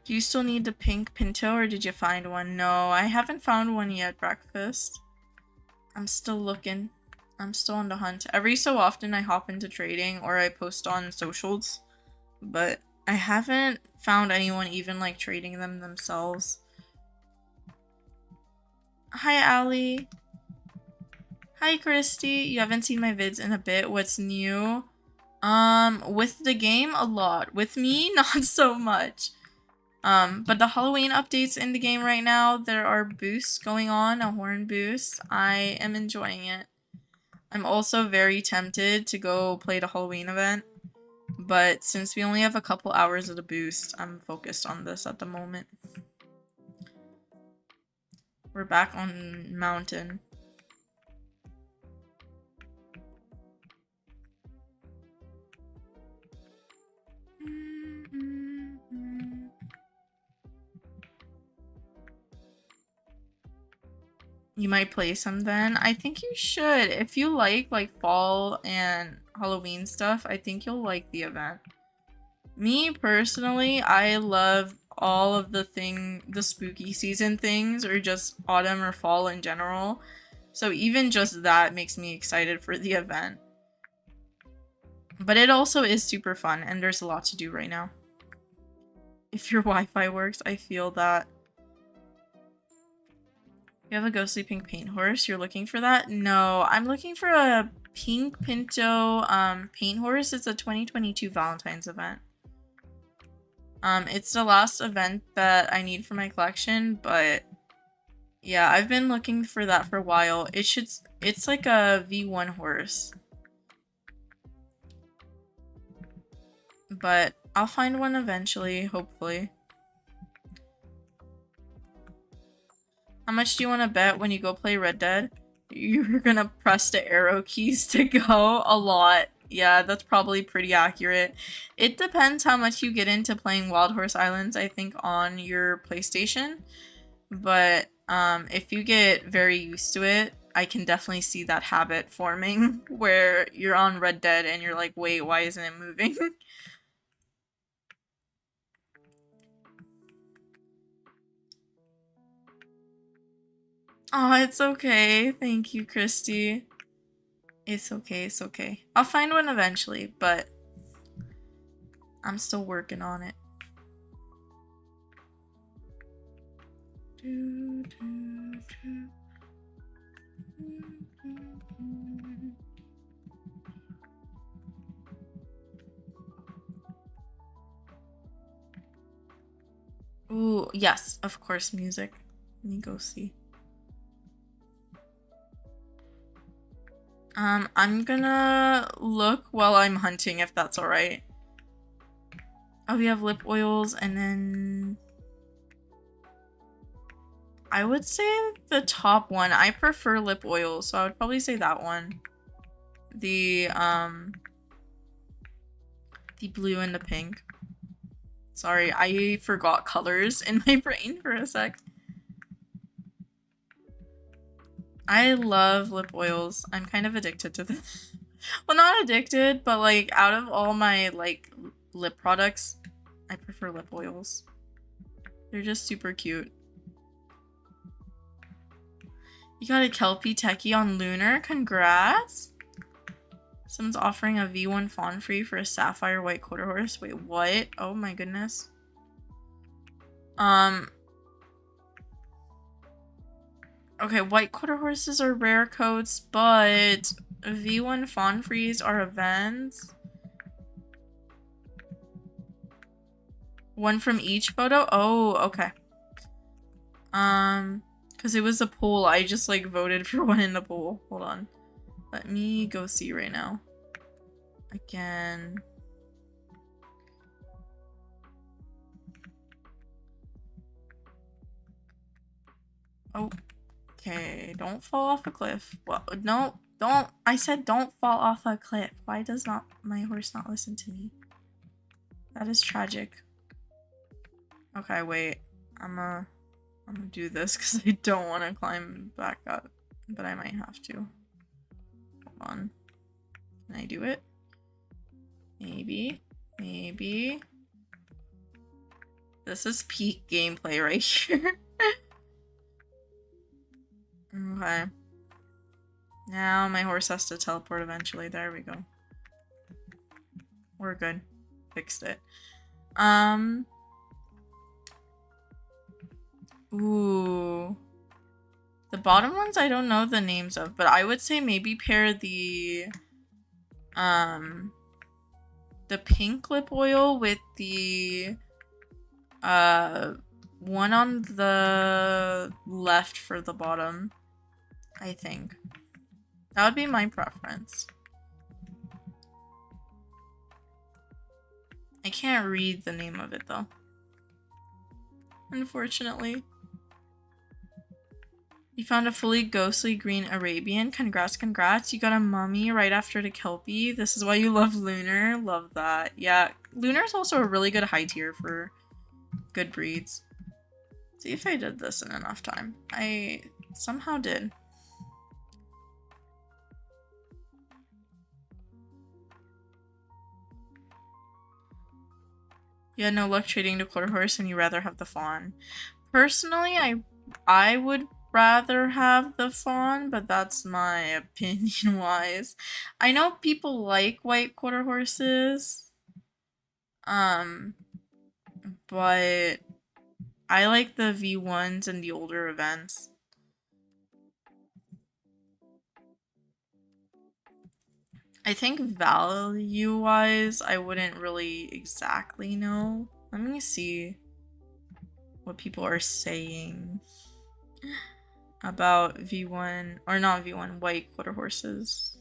Do you still need the pink pinto or did you find one? No, I haven't found one yet, breakfast. I'm still looking. I'm still on the hunt. Every so often I hop into trading or I post on socials, but I haven't found anyone even like trading them themselves. Hi, Allie. Hi, Christy. You haven't seen my vids in a bit. What's new? With the game, a lot. With me, not so much. But the Halloween updates in the game right now, there are boosts going on, a horn boost. I am enjoying it. I'm also very tempted to go play the Halloween event, but since we only have a couple hours of the boost, I'm focused on this at the moment. We're back on mountain. You might play some then. I think you should. If you like fall and Halloween stuff, I think you'll like the event. Me personally, I love all of the spooky season things, or just autumn or fall in general. So even just that makes me excited for the event. But it also is super fun and there's a lot to do right now. If your Wi-Fi works, I feel that. You have a ghostly pink paint horse. You're looking for that? No, I'm looking for a pink pinto paint horse. It's a 2022 Valentine's event. It's the last event that I need for my collection, but yeah, I've been looking for that for a while. It's like a V1 horse. But I'll find one eventually, hopefully. How much do you want to bet when you go play Red Dead? You're gonna press the arrow keys to go? A lot. Yeah, that's probably pretty accurate. It depends how much you get into playing Wild Horse Islands, I think, on your PlayStation. but if you get very used to it, I can definitely see that habit forming where you're on Red Dead and you're like, wait, why isn't it moving? Oh, it's okay. Thank you, Christy. It's okay, it's okay. I'll find one eventually, but I'm still working on it. Ooh, yes, of course, music. Let me go see. I'm gonna look while I'm hunting if that's alright. Oh, we have lip oils and then I would say the top one. I prefer lip oils, so I would probably say that one. The blue and the pink. Sorry, I forgot colors in my brain for a sec. I love lip oils. I'm kind of addicted to them. Well, not addicted, but like out of all my like lip products, I prefer lip oils. They're just super cute. You got a Kelpie techie on Lunar. Congrats! Someone's offering a V1 fawn free for a sapphire white quarter horse. Wait, what? Oh my goodness. Okay, white quarter horses are rare codes, but V1 fawn frees are events. One from each photo? Oh, okay. Because it was a poll. I just like voted for one in the poll. Hold on. Let me go see right now. Again. Okay, don't fall off a cliff. Well, no, don't. I said don't fall off a cliff. Why does not my horse not listen to me? That is tragic. Okay, wait. I'm gonna do this because I don't want to climb back up, but I might have to. Hold on. Can I do it? Maybe. Maybe. This is peak gameplay right here. Okay. Now my horse has to teleport eventually. There we go. We're good. Fixed it. Ooh. The bottom ones I don't know the names of, but I would say maybe pair the pink lip oil with the one on the left for the bottom. I think. That would be my preference. I can't read the name of it though. Unfortunately. You found a fully ghostly green Arabian. Congrats, congrats. You got a mummy right after the Kelpie. This is why you love Lunar. Love that. Yeah, Lunar's also a really good high tier for good breeds. See if I did this in enough time. I somehow did. You had no luck trading the quarter horse and you rather have the fawn. Personally, I would rather have the fawn, but that's my opinion wise. I know people like white quarter horses. But I like the V1s and the older events. I think value-wise, I wouldn't really exactly know. Let me see what people are saying about V1, or not V1, white quarter horses.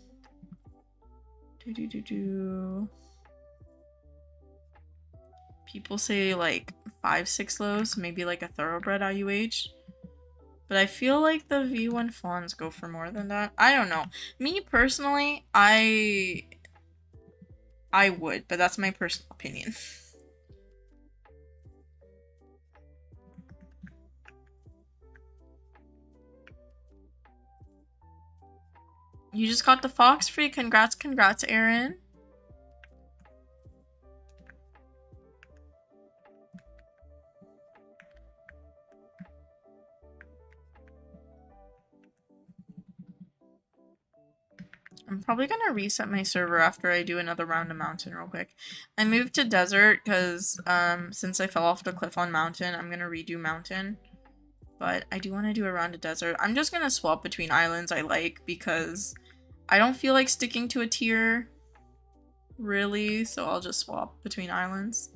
People say like 5-6 lows, maybe like a thoroughbred IUH. But I feel like the V1 fawns go for more than that. I don't know. Me personally, I would, but that's my personal opinion. You just got the fox free. Congrats, Aaron. I'm probably gonna reset my server after I do another round of mountain real quick. I moved to desert because since I fell off the cliff on mountain, I'm gonna redo mountain. But I do want to do a round of desert. I'm just gonna swap between islands I like because I don't feel like sticking to a tier really, so I'll just swap between islands.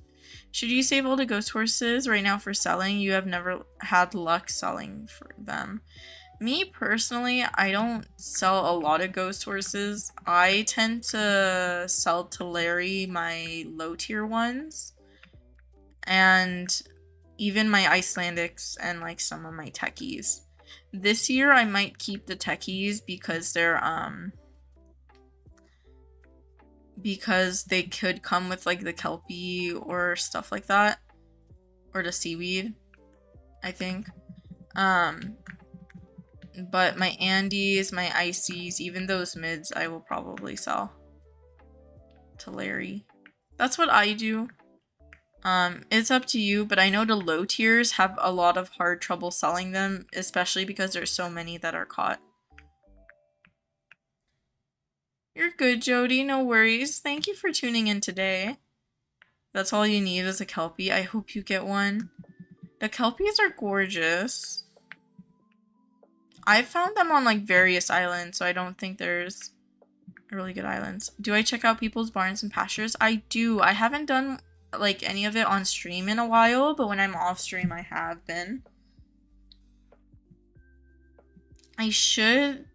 Should you save all the ghost horses right now for selling? You have never had luck selling for them. Me personally, I don't sell a lot of ghost horses. I tend to sell to Larry my low tier ones. And even my Icelandics and like some of my techies. This year I might keep the techies because they could come with like the kelpie or stuff like that. Or the seaweed, I think. But my Andes, my Ices, even those mids, I will probably sell to Larry. That's what I do. It's up to you, but I know the low tiers have a lot of hard trouble selling them, especially because there's so many that are caught. You're good, Jody. No worries. Thank you for tuning in today. That's all you need is a kelpie. I hope you get one. The kelpies are gorgeous. I've found them on like various islands, so I don't think there's really good islands. Do I check out people's barns and pastures? I do. I haven't done like any of it on stream in a while, but when I'm off stream I have been. I should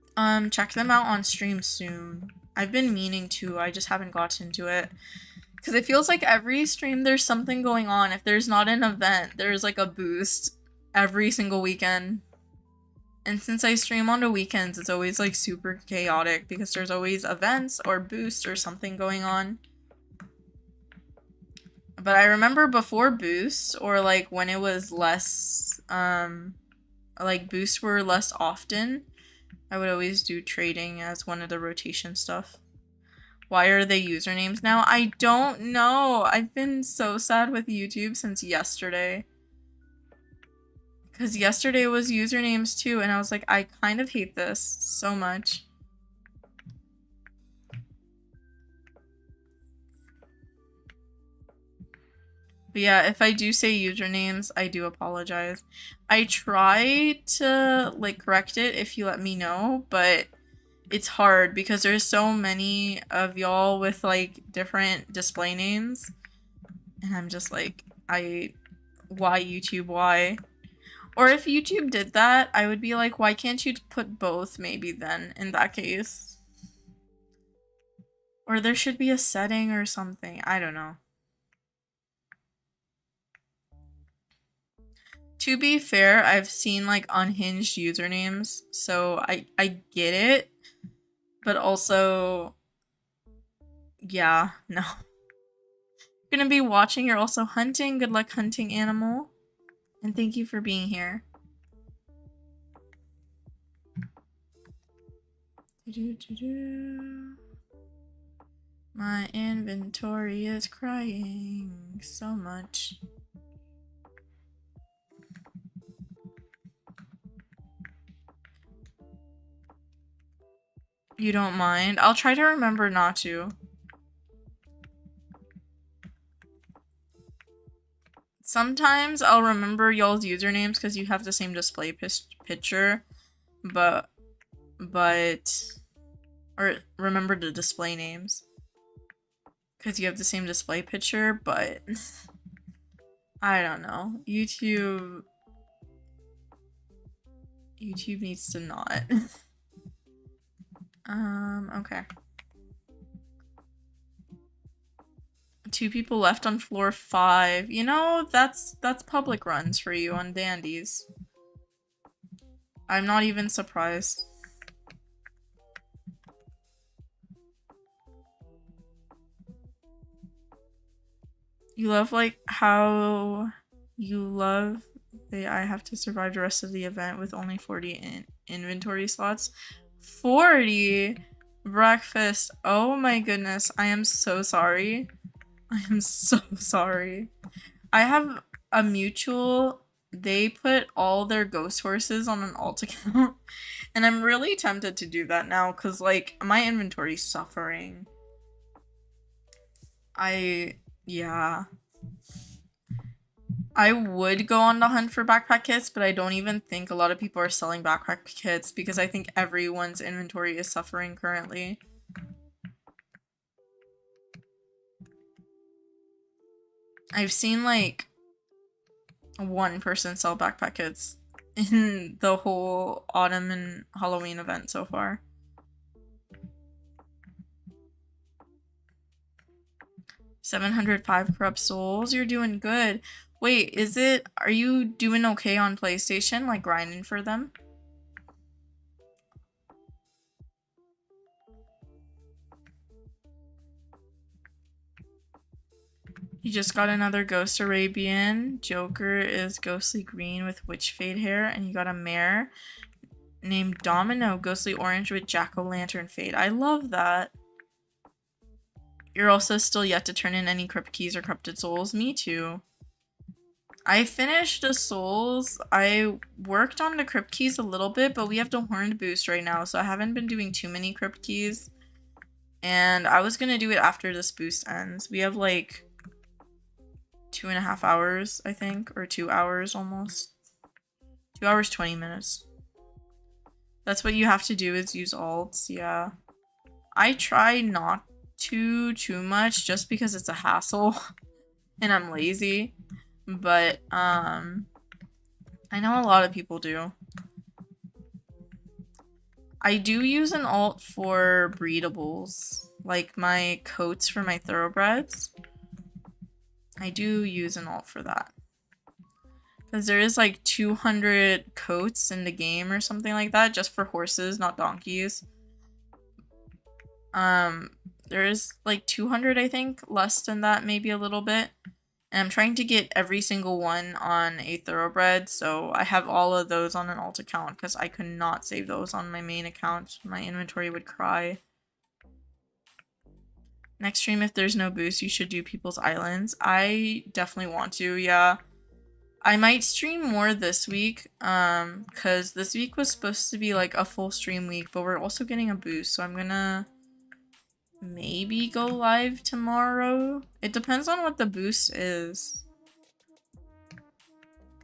check them out on stream soon. I've been meaning to, I just haven't gotten to it. Because it feels like every stream there's something going on. If there's not an event, there's like a boost every single weekend. And since I stream on the weekends, it's always like super chaotic because there's always events or boosts or something going on. But I remember before boosts or like when it was less, like boosts were less often, I would always do trading as one of the rotation stuff. Why are they usernames now? I don't know. I've been so sad with YouTube since yesterday. Because yesterday was usernames too, and I was like, I kind of hate this so much. But yeah, if I do say usernames, I do apologize. I try to like correct it if you let me know, but it's hard because there's so many of y'all with like different display names. And I'm just like, why YouTube, why? Or if YouTube did that, I would be like, why can't you put both maybe then in that case? Or there should be a setting or something. I don't know. To be fair, I've seen like unhinged usernames, so I get it. But also, yeah, no. You're gonna be watching, you're also hunting. Good luck hunting, animal. And thank you for being here. My inventory is crying so much. You don't mind? I'll try to remember not to. Sometimes I'll remember y'all's usernames because you have the same display picture, but or remember the display names because you have the same display picture, but I don't know. YouTube needs to not. Okay. 2 people left on floor 5. You know, that's public runs for you on Dandies. I'm not even surprised. You love like how you love that I have to survive the rest of the event with only 40 inventory slots. 40? Breakfast. Oh my goodness. I am so sorry. I am so sorry. I have a mutual. They put all their ghost horses on an alt account. And I'm really tempted to do that now because, like, my inventory's suffering. Yeah. I would go on the hunt for backpack kits, but I don't even think a lot of people are selling backpack kits because I think everyone's inventory is suffering currently. I've seen like one person sell backpack kits in the whole autumn and Halloween event so far. 705 corrupt souls. You're doing good. Wait, are you doing okay on PlayStation, like grinding for them? You just got another Ghost Arabian. Joker is ghostly green with witch fade hair, and you got a mare named Domino, ghostly orange with jack-o'-lantern fade. I love that. You're also still yet to turn in any crypt keys or corrupted souls. Me too. I finished the souls. I worked on the crypt keys a little bit, but we have the horned boost right now, so I haven't been doing too many crypt keys. And I was gonna do it after this boost ends. We have like 2.5 hours, I think, or 2 hours almost. 2 hours, 20 minutes. That's what you have to do is use alts, yeah. I try not to too much just because it's a hassle and I'm lazy. But, I know a lot of people do. I do use an alt for breedables, like my coats for my thoroughbreds. I do use an alt for that. Because there is like 200 coats in the game or something like that, just for horses, not donkeys. There is like 200, I think, less than that, maybe a little bit. And I'm trying to get every single one on a thoroughbred, so I have all of those on an alt account because I could not save those on my main account. My inventory would cry. Next stream, if there's no boost, you should do People's Islands. I definitely want to, yeah. I might stream more this week, because this week was supposed to be like a full stream week, but we're also getting a boost, so I'm gonna maybe go live tomorrow. It depends on what the boost is,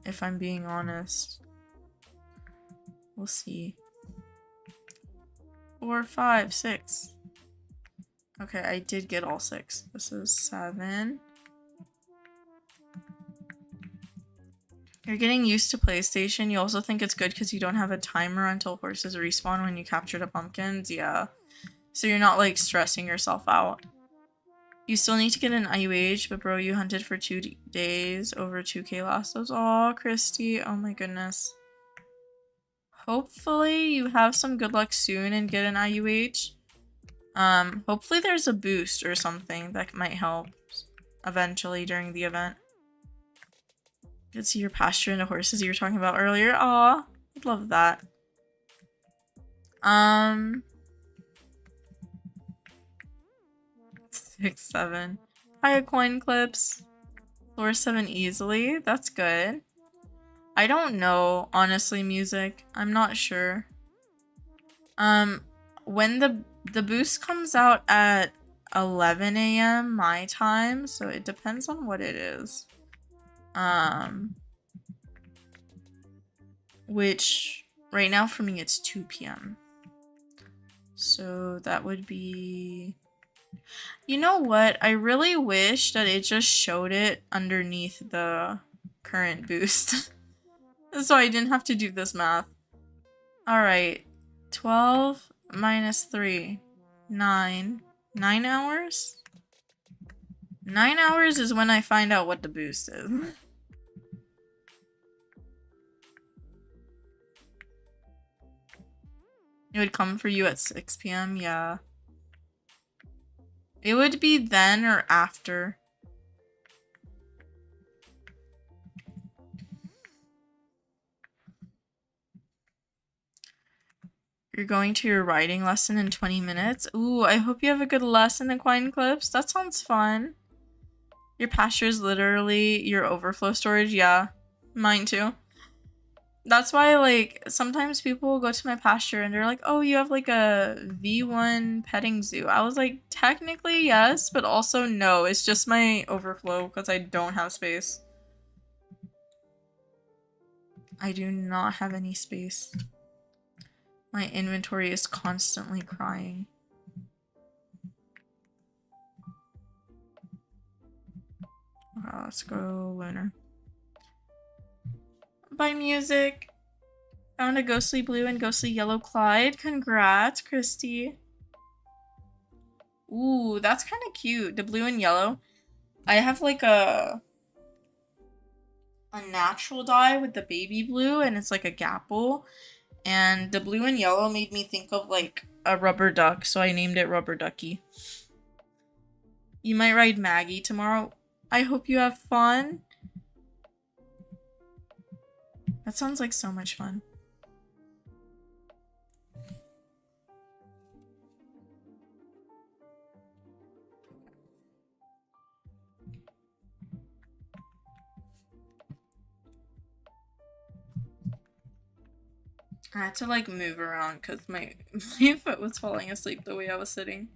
if I'm being honest. We'll see. 4, 5, 6. Okay, I did get all 6. This is 7. You're getting used to PlayStation. You also think it's good because you don't have a timer until horses respawn when you capture the pumpkins. Yeah. So you're not like stressing yourself out. You still need to get an IUH, but bro, you hunted for 2 days, over 2k lassos. Aw, Christy. Oh my goodness. Hopefully you have some good luck soon and get an IUH. Hopefully there's a boost or something that might help eventually during the event. Good to see your pasture and the horses you were talking about earlier. Aw, I'd love that. 6, 7. Hi, coin clips. Floor 7 easily. That's good. I don't know, honestly, music. I'm not sure. When the boost comes out at 11 a.m. my time, so it depends on what it is. Which right now for me it's 2 p.m. So that would be... You know what? I really wish that it just showed it underneath the current boost. So I didn't have to do this math. Alright. 12 minus 3. 9. 9 hours? 9 hours is when I find out what the boost is. It would come for you at 6 p.m. Yeah. It would be then or after. You're going to your writing lesson in 20 minutes? Ooh, I hope you have a good lesson in coin clips. That sounds fun. Your pasture is literally your overflow storage. Yeah, mine too. That's why, like, sometimes people go to my pasture and they're like, oh, you have like a V1 petting zoo. I was like, technically yes, but also no. It's just my overflow because I don't have space. I do not have any space. My inventory is constantly crying. Okay, let's go lunar. Bye, music. Found a ghostly blue and ghostly yellow Clyde. Congrats, Christy. Ooh, that's kind of cute. The blue and yellow. I have like a natural dye with the baby blue, and it's like a gapple. And the blue and yellow made me think of like a rubber duck, so I named it Rubber Ducky. You might ride Maggie tomorrow. I hope you have fun. That sounds like so much fun. I had to like move around because my foot was falling asleep the way I was sitting.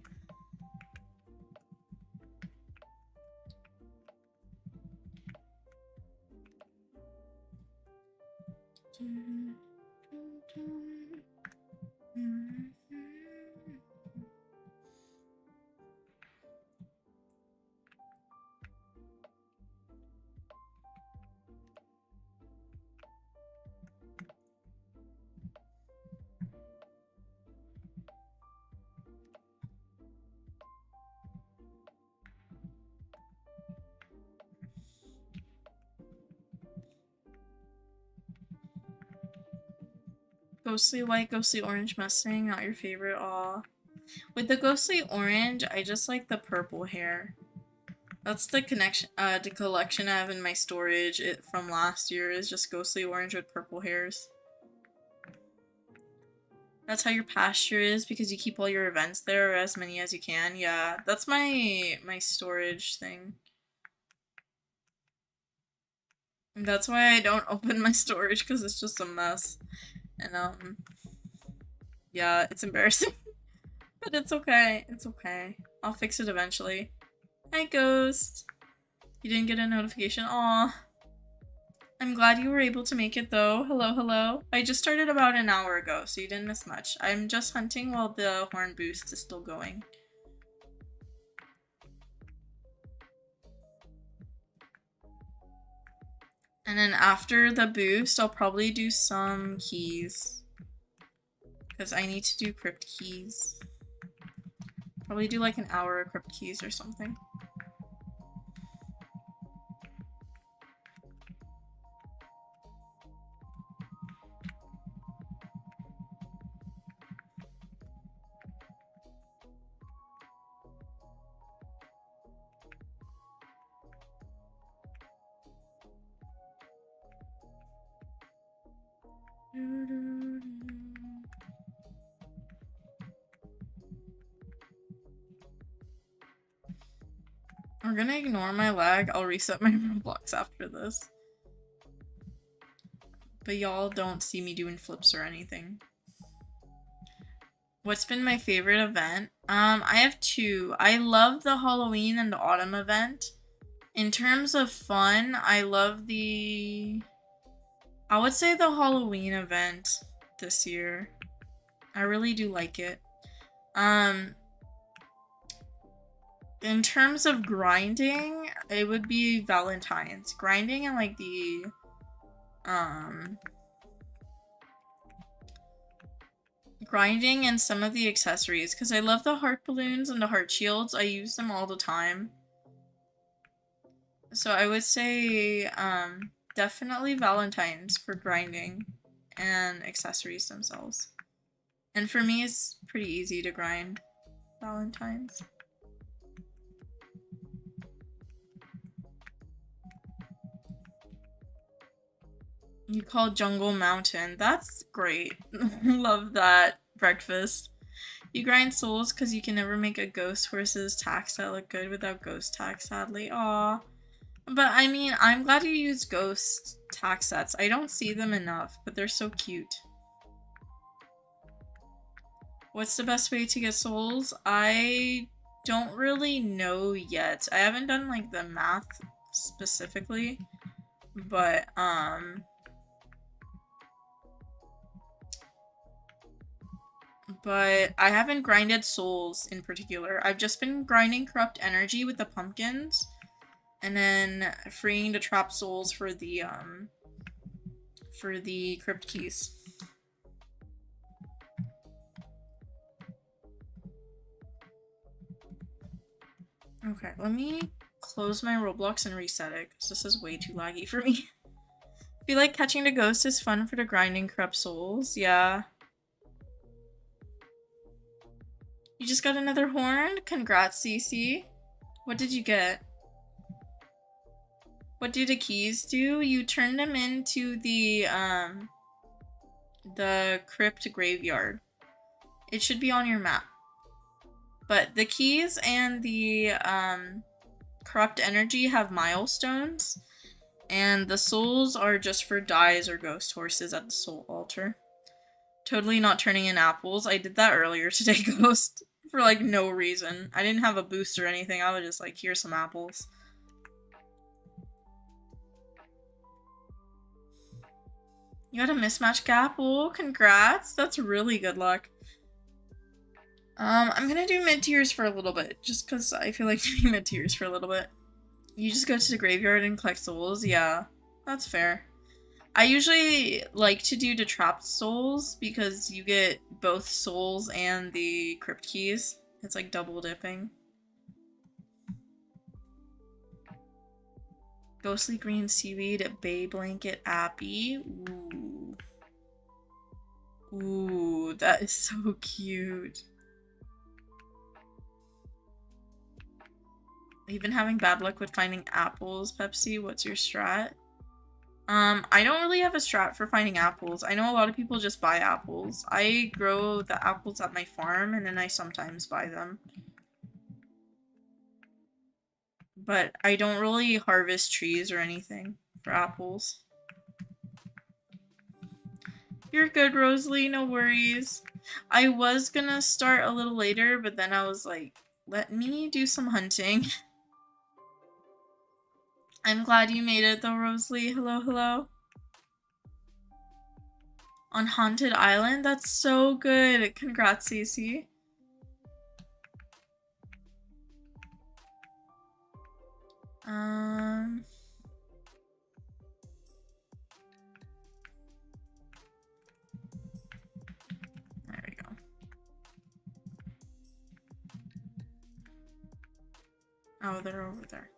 Ghostly white, ghostly orange Mustang, not your favorite. Aw. With the ghostly orange, I just like the purple hair. That's the collection I have in my storage from last year is just ghostly orange with purple hairs. That's how your pasture is because you keep all your events there, or as many as you can. Yeah, that's my storage thing. And that's why I don't open my storage because it's just a mess. And yeah, it's embarrassing. But it's okay. It's okay. I'll fix it eventually. Hi, Ghost. You didn't get a notification. Aw. I'm glad you were able to make it though. Hello, hello. I just started about an hour ago, so you didn't miss much. I'm just hunting while the horn boost is still going. And then after the boost, I'll probably do some keys. Because I need to do crypt keys. Probably do like an hour of crypt keys or something. We're gonna ignore my lag. I'll reset my Roblox after this. But y'all don't see me doing flips or anything. What's been my favorite event? I have two. I love the Halloween and the autumn event. In terms of fun, I love I would say the Halloween event this year. I really do like it. In terms of grinding, it would be Valentine's. Grinding and like the grinding and some of the accessories because I love the heart balloons and the heart shields. I use them all the time. So I would say definitely Valentine's for grinding and accessories themselves. And for me, it's pretty easy to grind Valentine's. You call Jungle Mountain. That's great. Love that breakfast. You grind souls because you can never make a ghost horse's tax that look good without ghost tax, sadly. Aw. But I mean, I'm glad you use ghost tax sets. I don't see them enough, but they're so cute. What's the best way to get souls? I don't really know yet. I haven't done like the math specifically, but I haven't grinded souls in particular. I've just been grinding corrupt energy with the pumpkins and then freeing the trap souls for the crypt keys. Okay, let me close my Roblox and reset it because this is way too laggy for me. I feel like catching the ghost is fun for the grinding corrupt souls. Yeah. You just got another horn? Congrats, CC. What did you get? What do the keys do? You turn them into the crypt graveyard. It should be on your map. But the keys and the corrupt energy have milestones, and the souls are just for dyes or ghost horses at the soul altar. Totally not turning in apples. I did that earlier today, Ghost, for like no reason. I didn't have a boost or anything. I was just like, here's some apples. You got a mismatch apple. Congrats. That's really good luck. I'm gonna do mid-tiers for a little bit, just because I feel like doing mid-tiers for a little bit. You just go to the graveyard and collect souls? Yeah, that's fair. I usually like to do the trapped souls because you get both souls and the crypt keys. It's like double dipping. Ghostly green seaweed, bay blanket, appy. Ooh. Ooh, that is so cute. You've been having bad luck with finding apples, Pepsi. What's your strat? I don't really have a strat for finding apples. I know a lot of people just buy apples. I grow the apples at my farm and then I sometimes buy them. But I don't really harvest trees or anything for apples. You're good, Rosalie. No worries. I was gonna start a little later, but then I was like, let me do some hunting. I'm glad you made it though, Rosalie. Hello, hello. On Haunted Island? That's so good. Congrats, Cece. There we go. Oh, they're over there.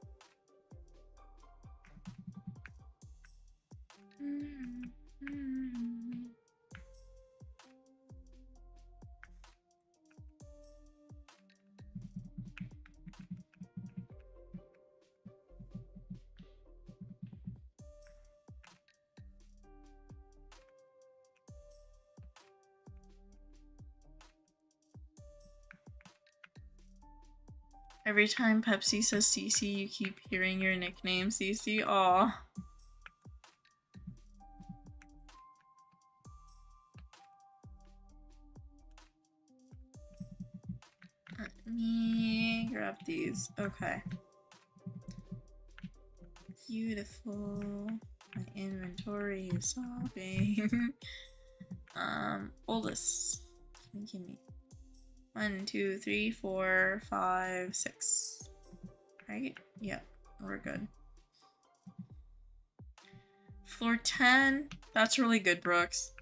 Every time Pepsi says Cece, you keep hearing your nickname, Cece. Aw. Let me grab these. Okay. Beautiful. My inventory is sobbing. Oldest. Give me 1, 2, 3, 4, 5, 6. Right? Yep, we're good. Floor 10. That's really good, Brooks.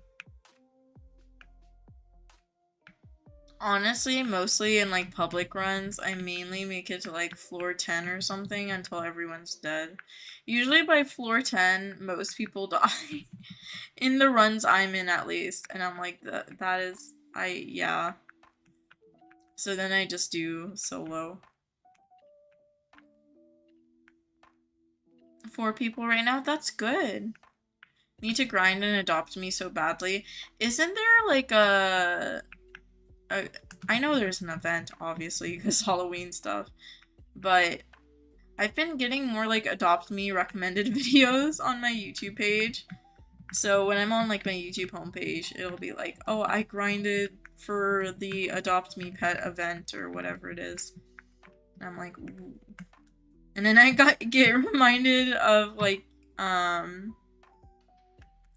Honestly, mostly in like public runs, I mainly make it to like floor 10 or something until everyone's dead. Usually by floor 10, most people die. In the runs I'm in, at least. And I'm like, that is, yeah. So then I just do solo. 4 people right now? That's good. Need to grind and adopt me so badly. Isn't there like a I know there's an event, obviously, because Halloween stuff, but I've been getting more like Adopt Me recommended videos on my YouTube page. So when I'm on like my YouTube homepage, it'll be like, oh, I grinded for the Adopt Me Pet event or whatever it is. And I'm like, ooh. And then I get reminded of like,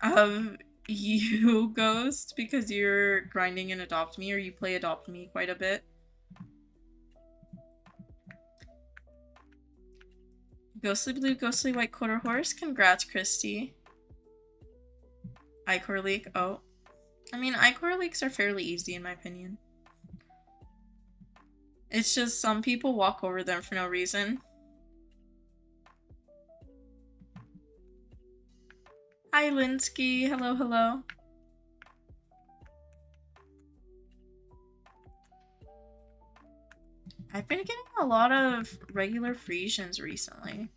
of you, Ghost, because you're grinding in Adopt Me, or you play Adopt Me quite a bit. Ghostly Blue, Ghostly White Quarter Horse, congrats, Christy. Ichor Leak, oh. I mean, Ichor Leaks are fairly easy in my opinion. It's just some people walk over them for no reason. Hi, Linsky. Hello, hello. I've been getting a lot of regular Frisians recently.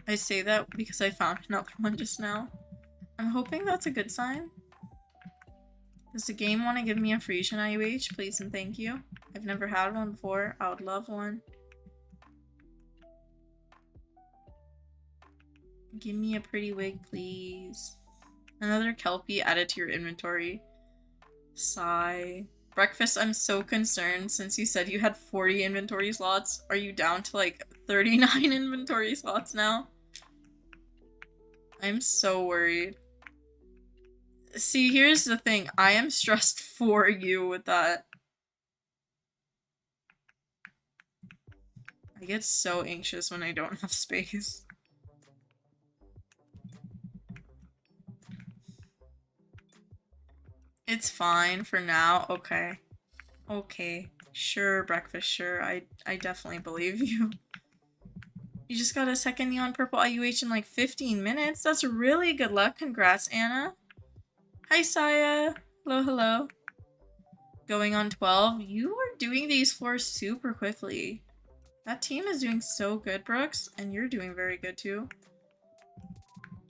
I say that because I found another one just now. I'm hoping that's a good sign. Does the game want to give me a Frisian IUH? Please and thank you. I've never had one before. I would love one. Give me a pretty wig, please. Another Kelpie added to your inventory. Sigh. Breakfast, I'm so concerned since you said you had 40 inventory slots. Are you down to like 39 inventory slots now? I'm so worried. See, here's the thing. I am stressed for you with that. I get so anxious when I don't have space. It's fine for now. Okay. Okay. Sure, breakfast, sure. I definitely believe you. You just got a second neon purple IUH in like 15 minutes? That's really good luck. Congrats, Anna. Hi, Saya. Hello, hello. Going on 12. You are doing these floors super quickly. That team is doing so good, Brooks, and you're doing very good too.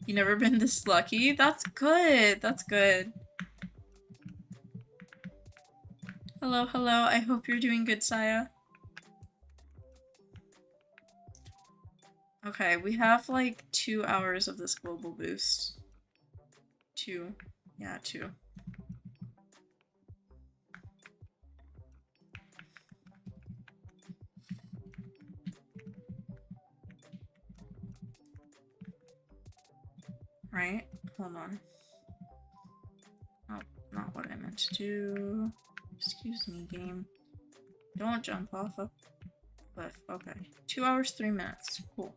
You never been this lucky? That's good. That's good. Hello, hello. I hope you're doing good, Saya. Okay, we have like 2 hours of this global boost. 2. Yeah, 2. Right? Hold on. Oh, not what I meant to do. Excuse me, game. Don't jump off a cliff. Okay. 2 hours, 3 minutes. Cool.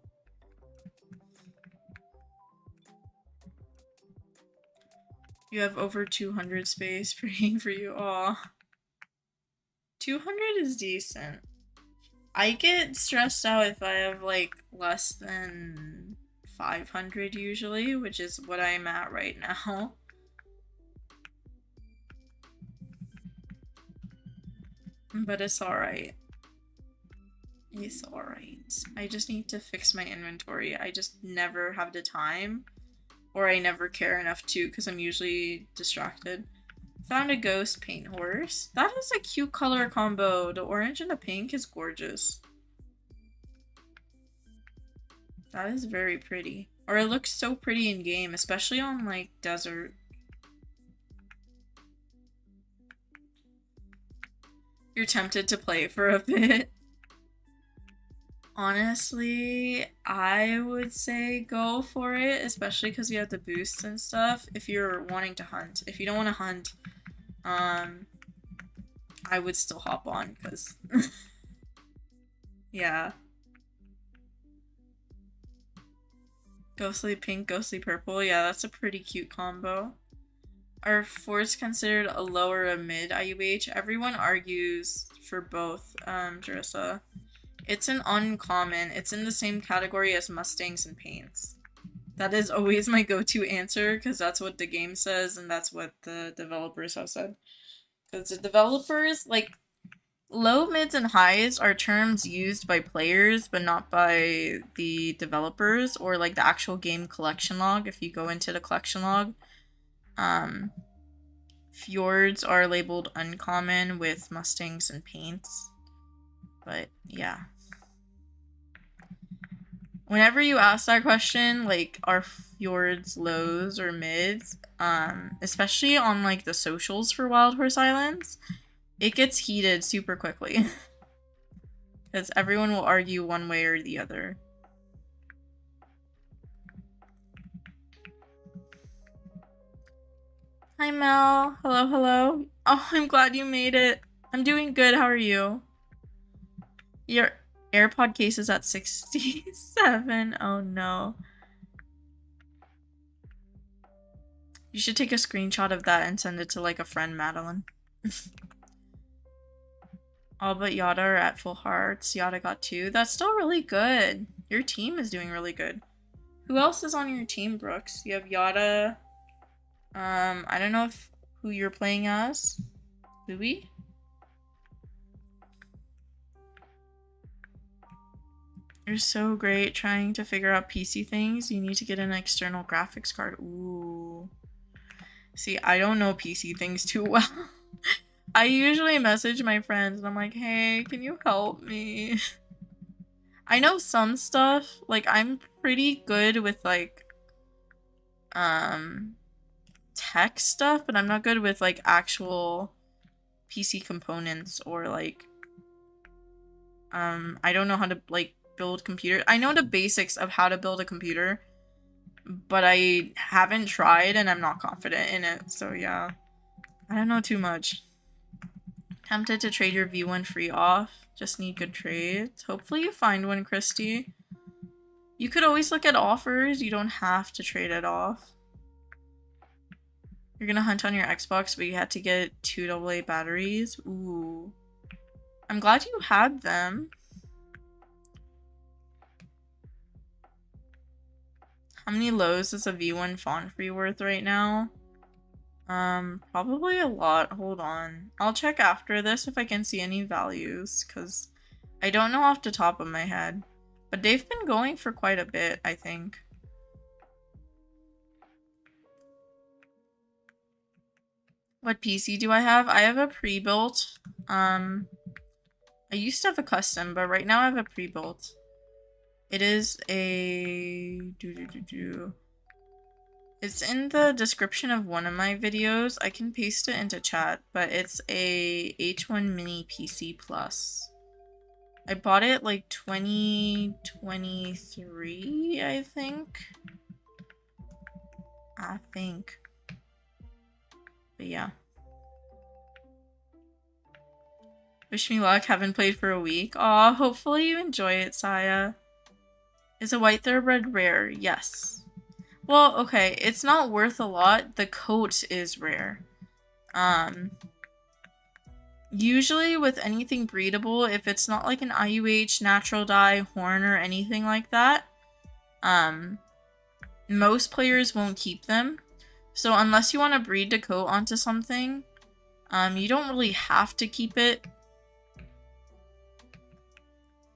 You have over 200 space praying for you. Aw. 200 is decent. I get stressed out if I have like less than 500 usually, which is what I'm at right now. But it's alright. It's alright. I just need to fix my inventory. I just never have the time. Or I never care enough to, because I'm usually distracted. Found a ghost paint horse. That is a cute color combo. The orange and the pink is gorgeous. That is very pretty. Or it looks so pretty in game, especially on like desert. You're tempted to play for a bit. Honestly, I would say go for it, especially because you have the boosts and stuff if you're wanting to hunt. If you don't want to hunt, I would still hop on because yeah. Ghostly pink, ghostly purple. Yeah, that's a pretty cute combo. Are forts considered a lower or a mid IUH? Everyone argues for both, Jerissa. It's an uncommon. It's in the same category as Mustangs and Paints. That is always my go-to answer because that's what the game says and that's what the developers have said. Because the developers, like, low, mids, and highs are terms used by players but not by the developers or like the actual game collection log. If you go into the collection log, Fjords are labeled uncommon with mustangs and paints. But yeah. Whenever you ask that question, like, are fjords lows or mids, especially on like the socials for Wild Horse Islands, it gets heated super quickly. Because everyone will argue one way or the other. Hi Mel. Hello, hello. Oh, I'm glad you made it. I'm doing good. How are you? Your AirPod case is at 67. Oh no. You should take a screenshot of that and send it to like a friend, Madeline. All but Yada are at full hearts. Yada got 2. That's still really good. Your team is doing really good. Who else is on your team, Brooks? You have Yada. I don't know who you're playing as. Louis? You're so great trying to figure out PC things. You need to get an external graphics card. Ooh. See, I don't know PC things too well. I usually message my friends and I'm like, hey, can you help me? I know some stuff. Like, I'm pretty good with, like, tech stuff, but I'm not good with, like, actual PC components or, like, I don't know how to, like, build computers. I know the basics of how to build a computer, but I haven't tried and I'm not confident in it. So yeah, I don't know too much. Tempted to trade your V1 free off. Just need good trades. Hopefully you find one, Christy. You could always look at offers. You don't have to trade it off. You're gonna hunt on your Xbox, but you had to get 2 AA batteries. Ooh. I'm glad you had them. How many lows is a V1 font free worth right now? Probably a lot. Hold on. I'll check after this if I can see any values, because I don't know off the top of my head. But they've been going for quite a bit, I think. What PC do I have? I have a pre-built. I used to have a custom, but right now I have a pre-built. It is a... It's in the description of one of my videos. I can paste it into chat, but it's a H1 Mini PC Plus. I bought it like 2023, I think. But yeah. Wish me luck. Haven't played for a week. Aw, hopefully you enjoy it, Saya. Is a white thoroughbred rare? Yes. Well, okay, it's not worth a lot. The coat is rare. Usually with anything breedable, if it's not like an IUH, natural dye, horn, or anything like that, most players won't keep them. So unless you want to breed the coat onto something, you don't really have to keep it.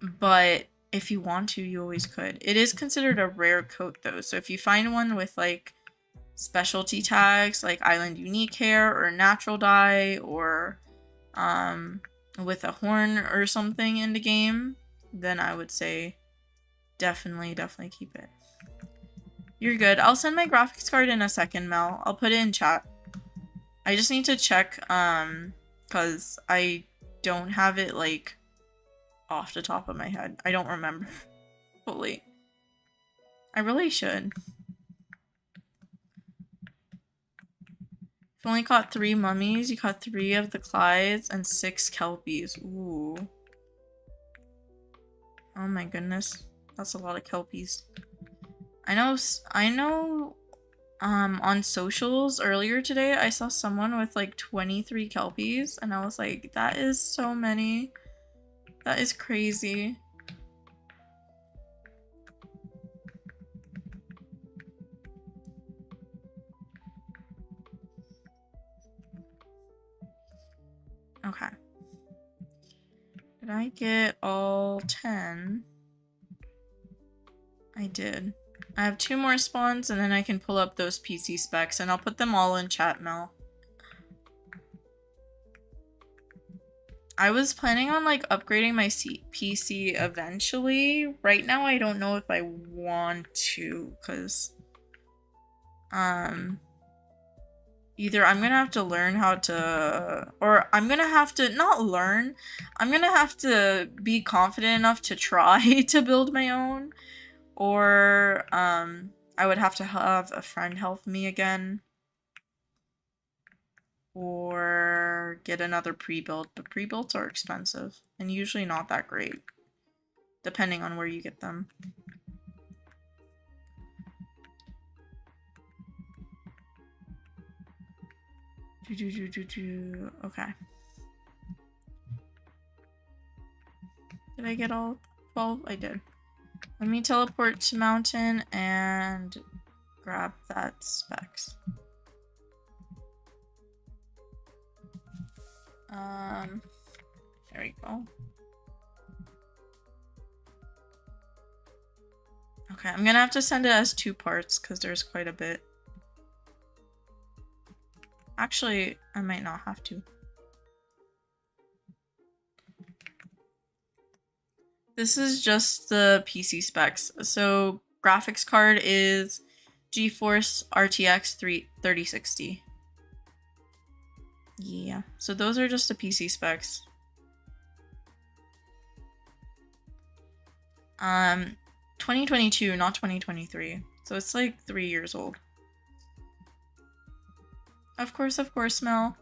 But if you want to, you always could. It is considered a rare coat though, so if you find one with like specialty tags like island unique hair or natural dye or with a horn or something in the game, then I would say definitely keep it. You're good. I'll send my graphics card in a second, Mel. I'll put it in chat. I just need to check because I don't have it like off the top of my head. I don't remember fully. I really should. You've only caught 3 mummies. You caught 3 of the Clydes and 6 Kelpies. Ooh. Oh my goodness. That's a lot of Kelpies. I know on socials earlier today I saw someone with like 23 Kelpies and I was like, that is so many. That is crazy. Okay. Did I get all 10? I did. I have 2 more spawns and then I can pull up those PC specs and I'll put them all in chat, Mel. I was planning on like upgrading my PC eventually. Right now I don't know if I want to, because either I'm gonna have to learn how to, or I'm gonna have to not learn, I'm gonna have to be confident enough to try to build my own, or I would have to have a friend help me again, or get another pre-built, but pre-builts are expensive and usually not that great, depending on where you get them. Okay. Did I get all 12? I did. Let me teleport to mountain and grab that specs. There we go. Okay, I'm gonna have to send it as 2 parts because there's quite a bit. Actually, I might not have to. This is just the PC specs. So graphics card is GeForce RTX 3060. Yeah, so those are just the PC specs. 2022, not 2023. So it's like 3 years old. Of course, Mel.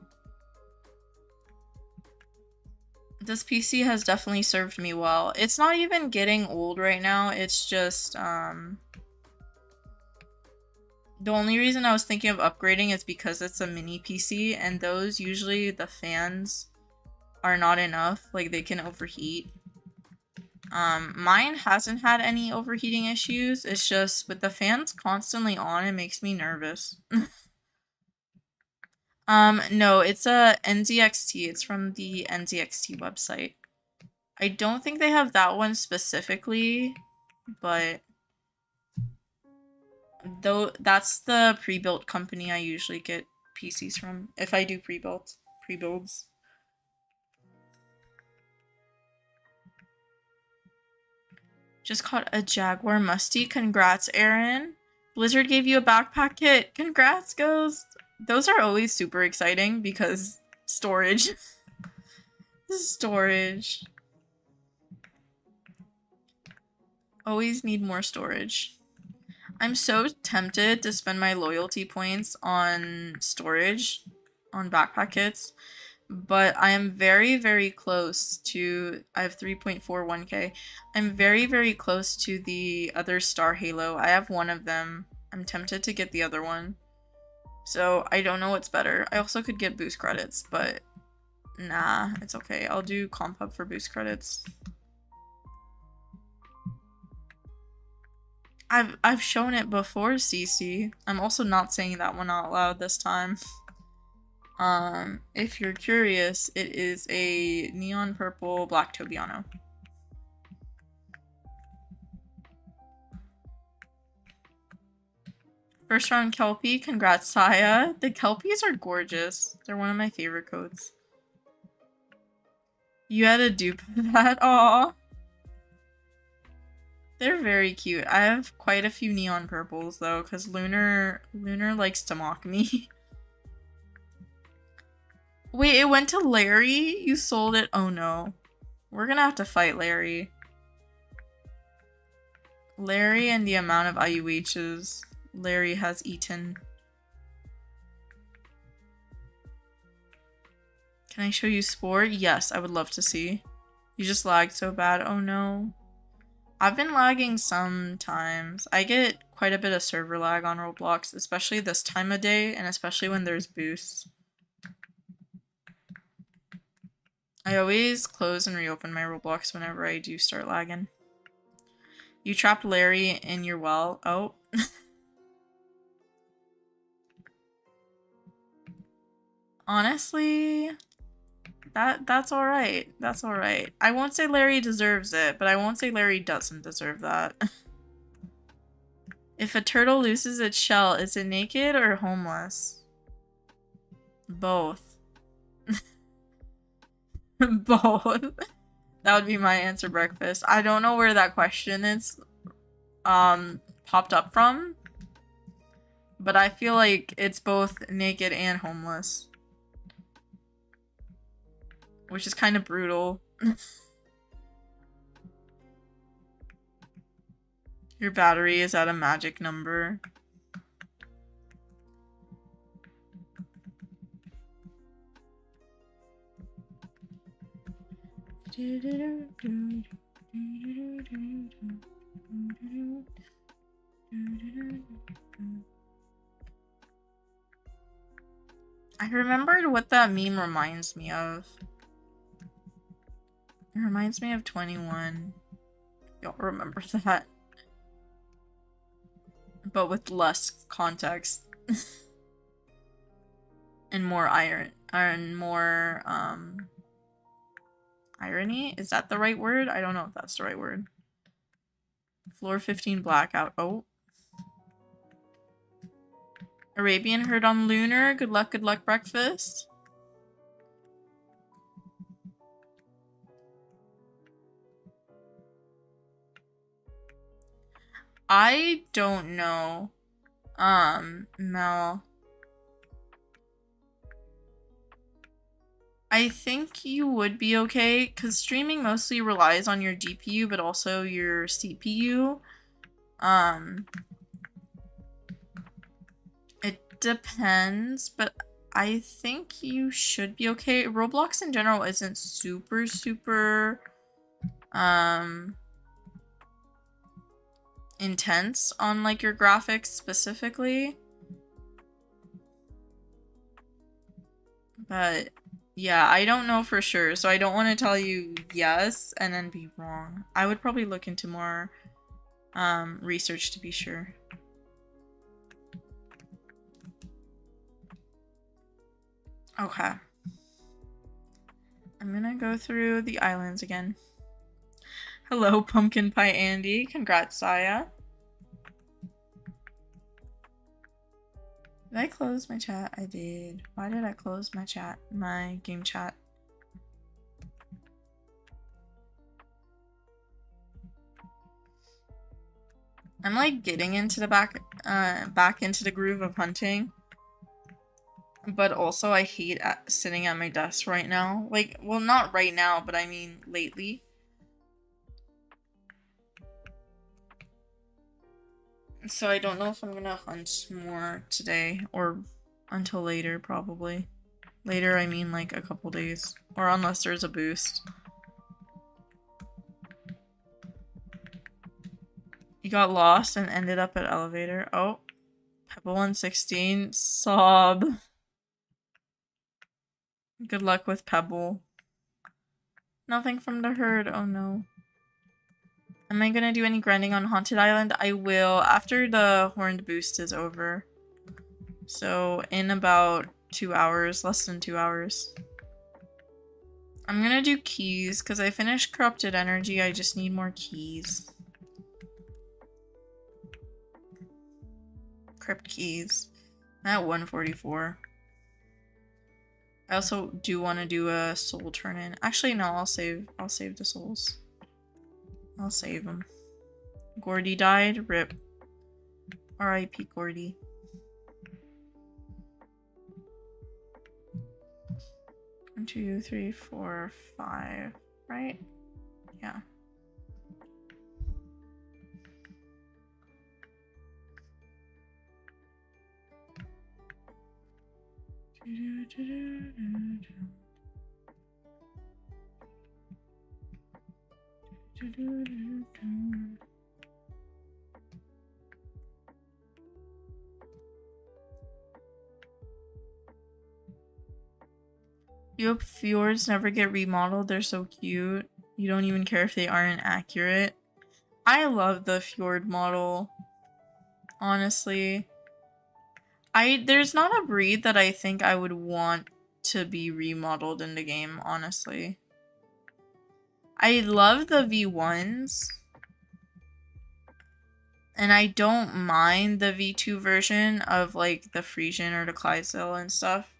This PC has definitely served me well. It's not even getting old right now. It's just, the only reason I was thinking of upgrading is because it's a mini PC, and those usually the fans are not enough. Like, they can overheat. Mine hasn't had any overheating issues. It's just with the fans constantly on, it makes me nervous. No, it's a NZXT. It's from the NZXT website. I don't think they have that one specifically, but though that's the pre-built company I usually get PCs from if I do pre-builds. Just caught a Jaguar Musty. Congrats, Aaron. Blizzard gave you a backpack kit. Congrats, Ghost. Those are always super exciting because storage. Storage. Always need more storage. I'm so tempted to spend my loyalty points on storage, on backpack kits, but I am very, very close to, I have 3.41k. I'm very, very close to the other Star Halo. I have one of them. I'm tempted to get the other one. So I don't know what's better. I also could get boost credits, but nah, it's okay. I'll do comp hub for boost credits. I've shown it before, CC. I'm also not saying that one out loud this time. If you're curious, it is a neon purple black Tobiano. First round Kelpie, congrats Saya. The Kelpies are gorgeous. They're one of my favorite coats. You had a dupe of that? Aww. They're very cute. I have quite a few neon purples though, because Lunar likes to mock me. Wait, it went to Larry? You sold it? Oh no. We're gonna have to fight Larry. Larry and the amount of IUHs Larry has eaten. Can I show you Sport? Yes, I would love to see. You just lagged so bad. Oh no. I've been lagging sometimes. I get quite a bit of server lag on Roblox, especially this time of day, and especially when there's boosts. I always close and reopen my Roblox whenever I do start lagging. You trapped Larry in your well. Oh. Honestly, that's alright. That's alright. I won't say Larry deserves it, but I won't say Larry doesn't deserve that. If a turtle loses its shell, is it naked or homeless? Both. Both. That would be my answer, breakfast. I don't know where that question is popped up from, but I feel like it's both naked and homeless, which is kind of brutal. Your battery is at a magic number. I remembered what that meme reminds me of. It reminds me of 21. Y'all remember that. But with less context. And more irony? Is that the right word? I don't know if that's the right word. Floor 15 blackout. Oh. Arabian heard on lunar. Good luck, breakfast. I don't know. Mel. I think you would be okay, because streaming mostly relies on your GPU, but also your CPU. It depends, but I think you should be okay. Roblox in general isn't super, intense on, like, your graphics specifically. But yeah, I don't know for sure, so I don't want to tell you yes and then be wrong. I would probably look into more research to be sure. Okay. I'm gonna go through the islands again. Hello, Pumpkin Pie Andy. Congrats, Saya. Did I close my chat? I did. Why did I close my chat? My game chat. I'm like getting into the back into the groove of hunting. But also I hate sitting at my desk right now. Like, well, not right now, but I mean lately. So I don't know if I'm gonna hunt more today or until later, probably. Later, I mean like a couple days. Or unless there's a boost. You got lost and ended up at elevator. Oh. Pebble 116. Sob. Good luck with Pebble. Nothing from the herd. Oh no. Am I gonna do any grinding on Haunted Island? I will after the horned boost is over. So in about 2 hours, less than 2 hours. I'm gonna do keys because I finished corrupted energy. I just need more keys. Crypt keys. I'm at 144. I also do want to do a soul turn in. Actually, no, I'll save the souls. I'll save them. Gordy died. Rip. R.I.P. Gordy. One, 2, 3, 4, 5. Right? Yeah. You hope fjords never get remodeled. They're so cute. You don't even care if they aren't accurate. I love the fjord model. Honestly. There's not a breed that I think I would want to be remodeled in the game, honestly. I love the V1s. And I don't mind the V2 version of like the Frisian or the Clydesdale and stuff.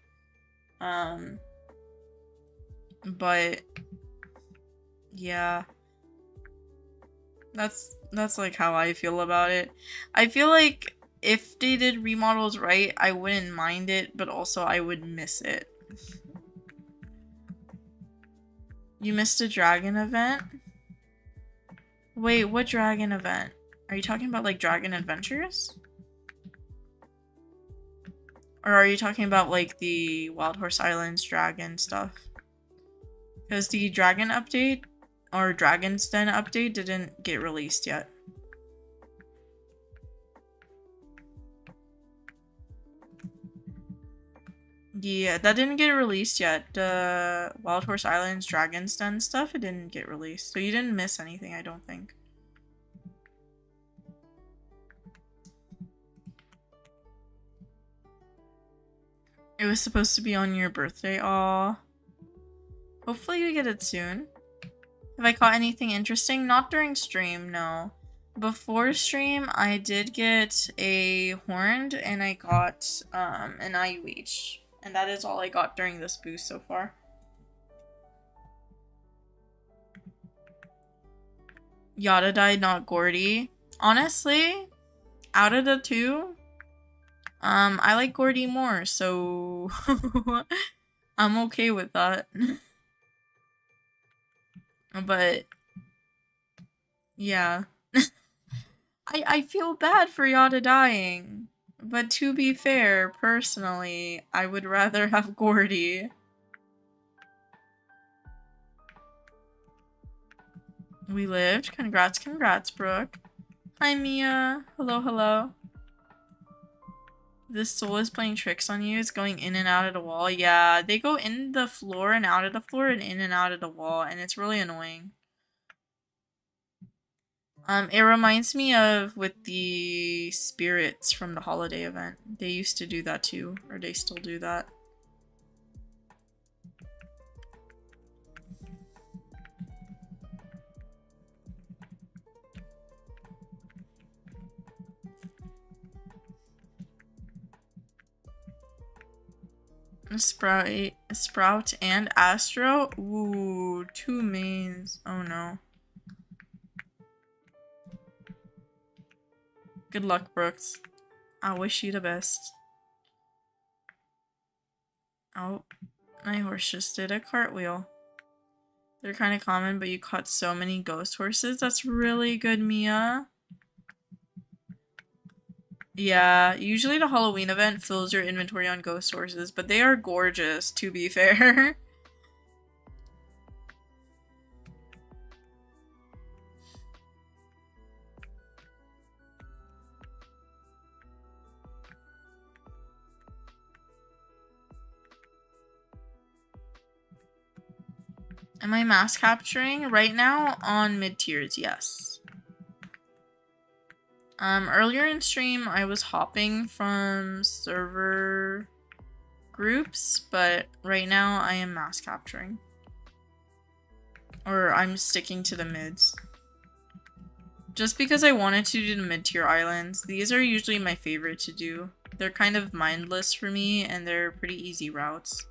But yeah, that's like how I feel about it. I feel like if they did remodels right, I wouldn't mind it, but also I would miss it. You missed a dragon event? Wait, what dragon event? Are you talking about like Dragon Adventures? Or are you talking about like the Wild Horse Islands dragon stuff? Because the dragon update or Dragon's Den update didn't get released yet. Yeah, that didn't get released yet. The Wild Horse Islands Dragon's Den stuff, it didn't get released. So you didn't miss anything, I don't think. It was supposed to be on your birthday. Aw. Hopefully you get it soon. Have I caught anything interesting? Not during stream, no. Before stream, I did get a horned and I got an IUH. And that is all I got during this boost so far. Yada died, not Gordy. Honestly, out of the two, I like Gordy more, so I'm okay with that. But yeah. I feel bad for Yada dying. But to be fair, personally, I would rather have Gordy. We lived. Congrats, congrats, Brooke. Hi, Mia. Hello, hello. This soul is playing tricks on you. It's going in and out of the wall. Yeah, they go in the floor and out of the floor and in and out of the wall, and it's really annoying. It reminds me of with the spirits from the holiday event. They used to do that too, or they still do that. Sprout and Astro? Ooh, two mains. Oh no. Good luck, Brooks. I wish you the best. Oh, my horse just did a cartwheel. They're kind of common, but you caught so many ghost horses. That's really good, Mia. Yeah, usually the Halloween event fills your inventory on ghost horses, but they are gorgeous, to be fair. Am I mass capturing? Right now, on mid-tiers, yes. Earlier in stream, I was hopping from server groups, but right now I am mass capturing. Or I'm sticking to the mids. Just because I wanted to do the mid-tier islands. These are usually my favorite to do. They're kind of mindless for me, and they're pretty easy routes.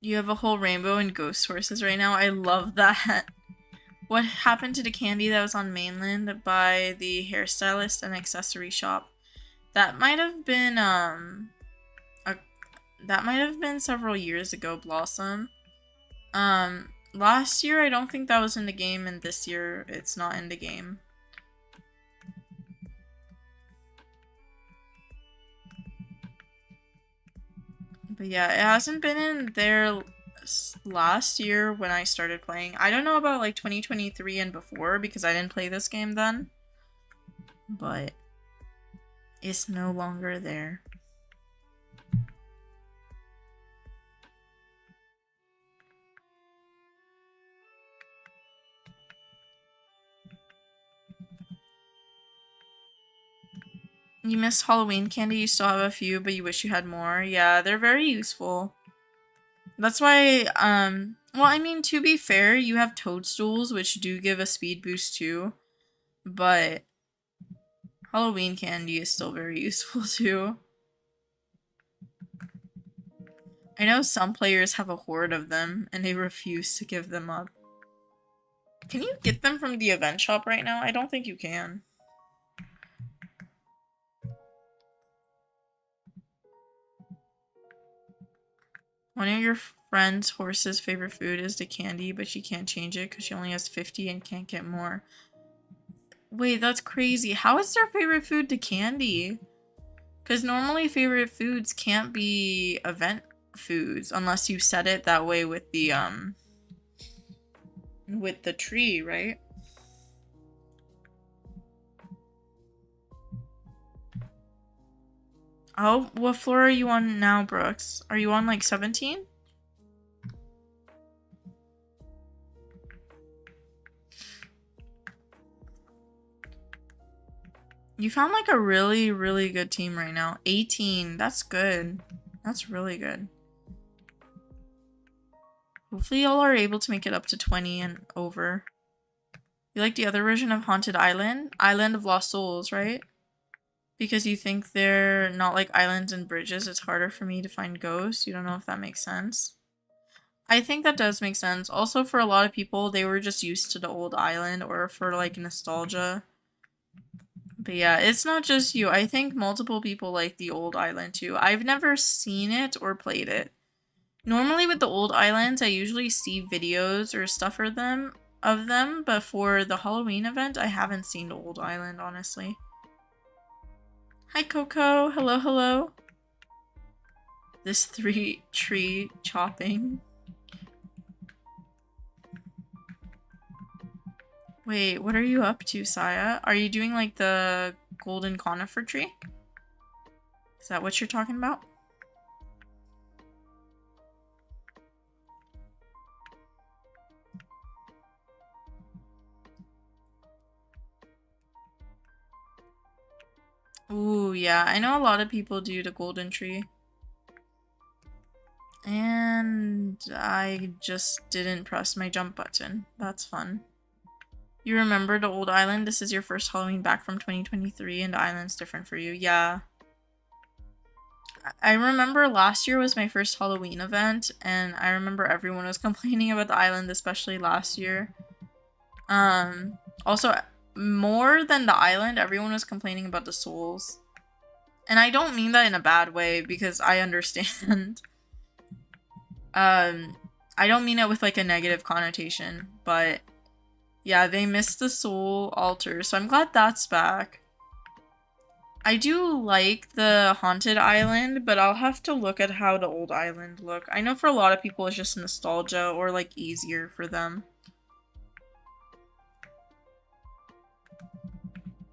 You have a whole rainbow and ghost horses right now. I love that. What happened to the candy that was on mainland by the hairstylist and accessory shop? That might have been that might have been several years ago, Blossom. Last year I don't think that was in the game, and this year it's not in the game. But yeah, it hasn't been in there last year when I started playing. I don't know about like 2023 and before because I didn't play this game then. But it's no longer there. You missed Halloween candy, you still have a few, but you wish you had more. Yeah, they're very useful. That's why, Well, I mean, to be fair, you have toadstools, which do give a speed boost too, but Halloween candy is still very useful too. I know some players have a horde of them, and they refuse to give them up. Can you get them from the event shop right now? I don't think you can. One of your friend's horse's favorite food is the candy, but she can't change it because she only has 50 and can't get more. Wait, that's crazy. How is their favorite food the candy? Because normally favorite foods can't be event foods unless you set it that way with the tree, right? Oh, what floor are you on now, Brooks? Are you on like 17? You found like a really, really good team right now. 18, that's good. That's really good. Hopefully y'all are able to make it up to 20 and over. You like the other version of Haunted Island? Island of Lost Souls, right? Because you think they're not like islands and bridges, it's harder for me to find ghosts. You don't know if that makes sense. I think that does make sense. Also, for a lot of people, they were just used to the old island or for like nostalgia. But yeah, it's not just you. I think multiple people like the old island too. I've never seen it or played it. Normally with the old islands, I usually see videos or stuff for them of them, but for the Halloween event, I haven't seen the old island, honestly. Hi, Coco. Hello, hello. This tree chopping. Wait, what are you up to, Saya? Are you doing like the golden conifer tree? Is that what you're talking about? Ooh, yeah. I know a lot of people do the golden tree. And I just didn't press my jump button. That's fun. You remember the old island? This is your first Halloween back from 2023 and the island's different for you. Yeah. I remember last year was my first Halloween event, and I remember everyone was complaining about the island, especially last year. Also, more than the island, everyone was complaining about the souls. And I don't mean that in a bad way, because I understand. I don't mean it with like a negative connotation, but yeah, they missed the soul altar, so I'm glad that's back. I do like the haunted island, but I'll have to look at how the old island look. I know for a lot of people it's just nostalgia or like easier for them.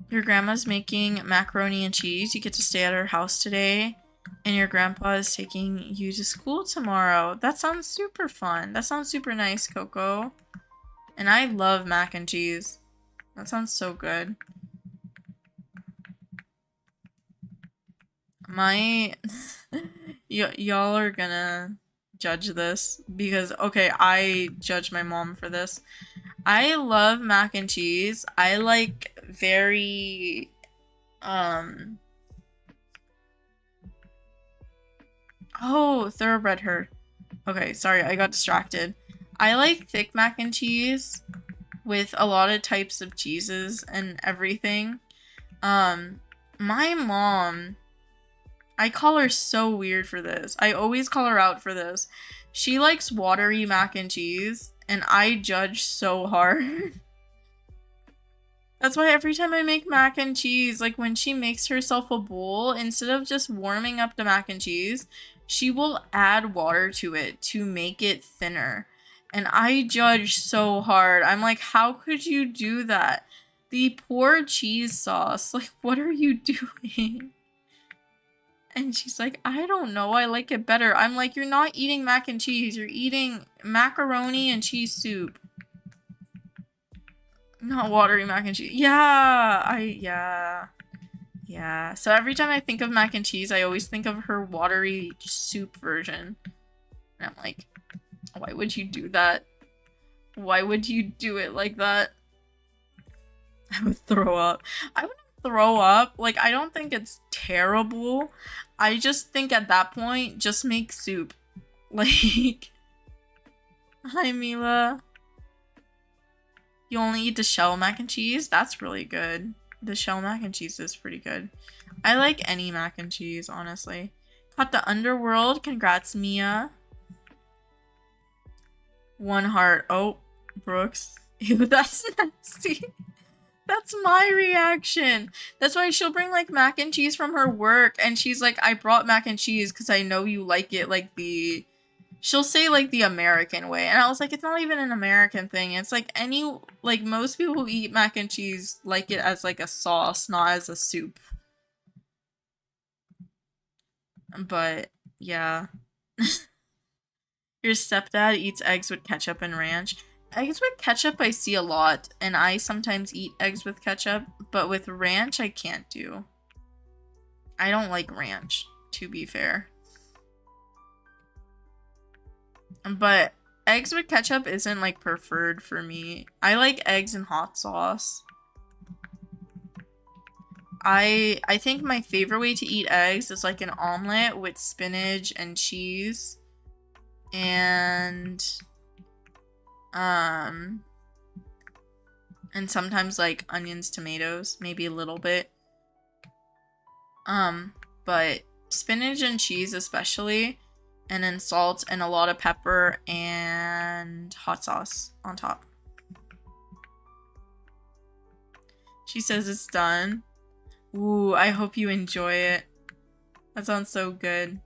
Your grandma's making macaroni and cheese. You get to stay at her house today. And your grandpa is taking you to school tomorrow. That sounds super fun. That sounds super nice, Coco. And I love mac and cheese. That sounds so good. Y'all are gonna judge this because, okay, I judge my mom for this. I love mac and cheese. I like very, oh, thoroughbred herd. Okay, sorry, I got distracted. I like thick mac and cheese with a lot of types of cheeses and everything. My mom, I call her so weird for this. I always call her out for this. She likes watery mac and cheese, and I judge so hard. That's why every time I make mac and cheese, like when she makes herself a bowl, instead of just warming up the mac and cheese, she will add water to it to make it thinner. And I judge so hard. I'm like, how could you do that? The poor cheese sauce. Like, what are you doing? And she's like, I don't know. I like it better. I'm like, you're not eating mac and cheese. You're eating macaroni and cheese soup. Not watery mac and cheese. Yeah. Yeah. So every time I think of mac and cheese, I always think of her watery soup version. And I'm like, Why would you do that? Why would you do it like that? I would throw up. I wouldn't throw up. Like, I don't think it's terrible. I just think at that point, just make soup. Like, hi Mila. You only eat the shell mac and cheese? That's really good. The shell mac and cheese is pretty good. I like any mac and cheese, honestly. Caught the underworld. Congrats, Mia. 1 heart. Oh, Brooks. Ew, that's nasty. That's my reaction. That's why she'll bring like mac and cheese from her work and she's like, I brought mac and cheese because I know you like it like the... She'll say like the American way. And I was like, it's not even an American thing. It's like like most people who eat mac and cheese like it as like a sauce, not as a soup. But yeah. Your stepdad eats eggs with ketchup and ranch. Eggs with ketchup I see a lot, and I sometimes eat eggs with ketchup, but with ranch I can't do. I don't like ranch, to be fair. But eggs with ketchup isn't like preferred for me. I like eggs in hot sauce. I think my favorite way to eat eggs is like an omelet with spinach and cheese. And sometimes like onions, tomatoes, maybe a little bit. But spinach and cheese especially, and then salt and a lot of pepper and hot sauce on top. She says it's done. Ooh, I hope you enjoy it. That sounds so good.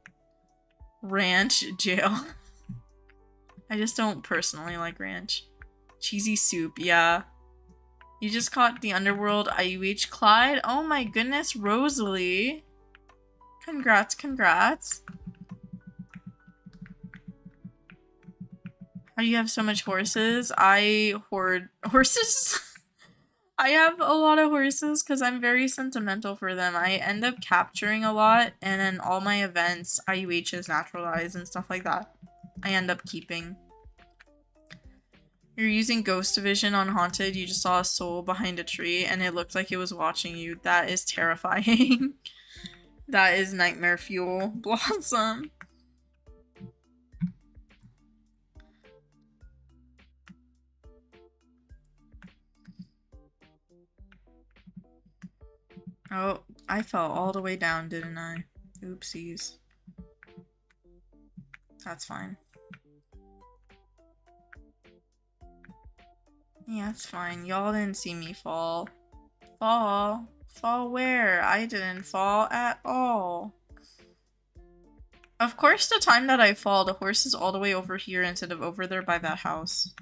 Ranch jail. I just don't personally like ranch. Cheesy soup, yeah. You just caught the underworld IUH Clyde. Oh my goodness, Rosalie. Congrats, congrats. How do you have so much horses? I hoard horses. I have a lot of horses because I'm very sentimental for them. I end up capturing a lot, and then all my events, IUHs, naturalized, and stuff like that, I end up keeping. You're using Ghost Vision on Haunted. You just saw a soul behind a tree, and it looked like it was watching you. That is terrifying. That is nightmare fuel. Blossom. Oh, I fell all the way down, didn't I? Oopsies. That's fine. Yeah, it's fine. Y'all didn't see me fall. Fall? Fall where? I didn't fall at all. Of course, the time that I fall, the horse is all the way over here instead of over there by that house.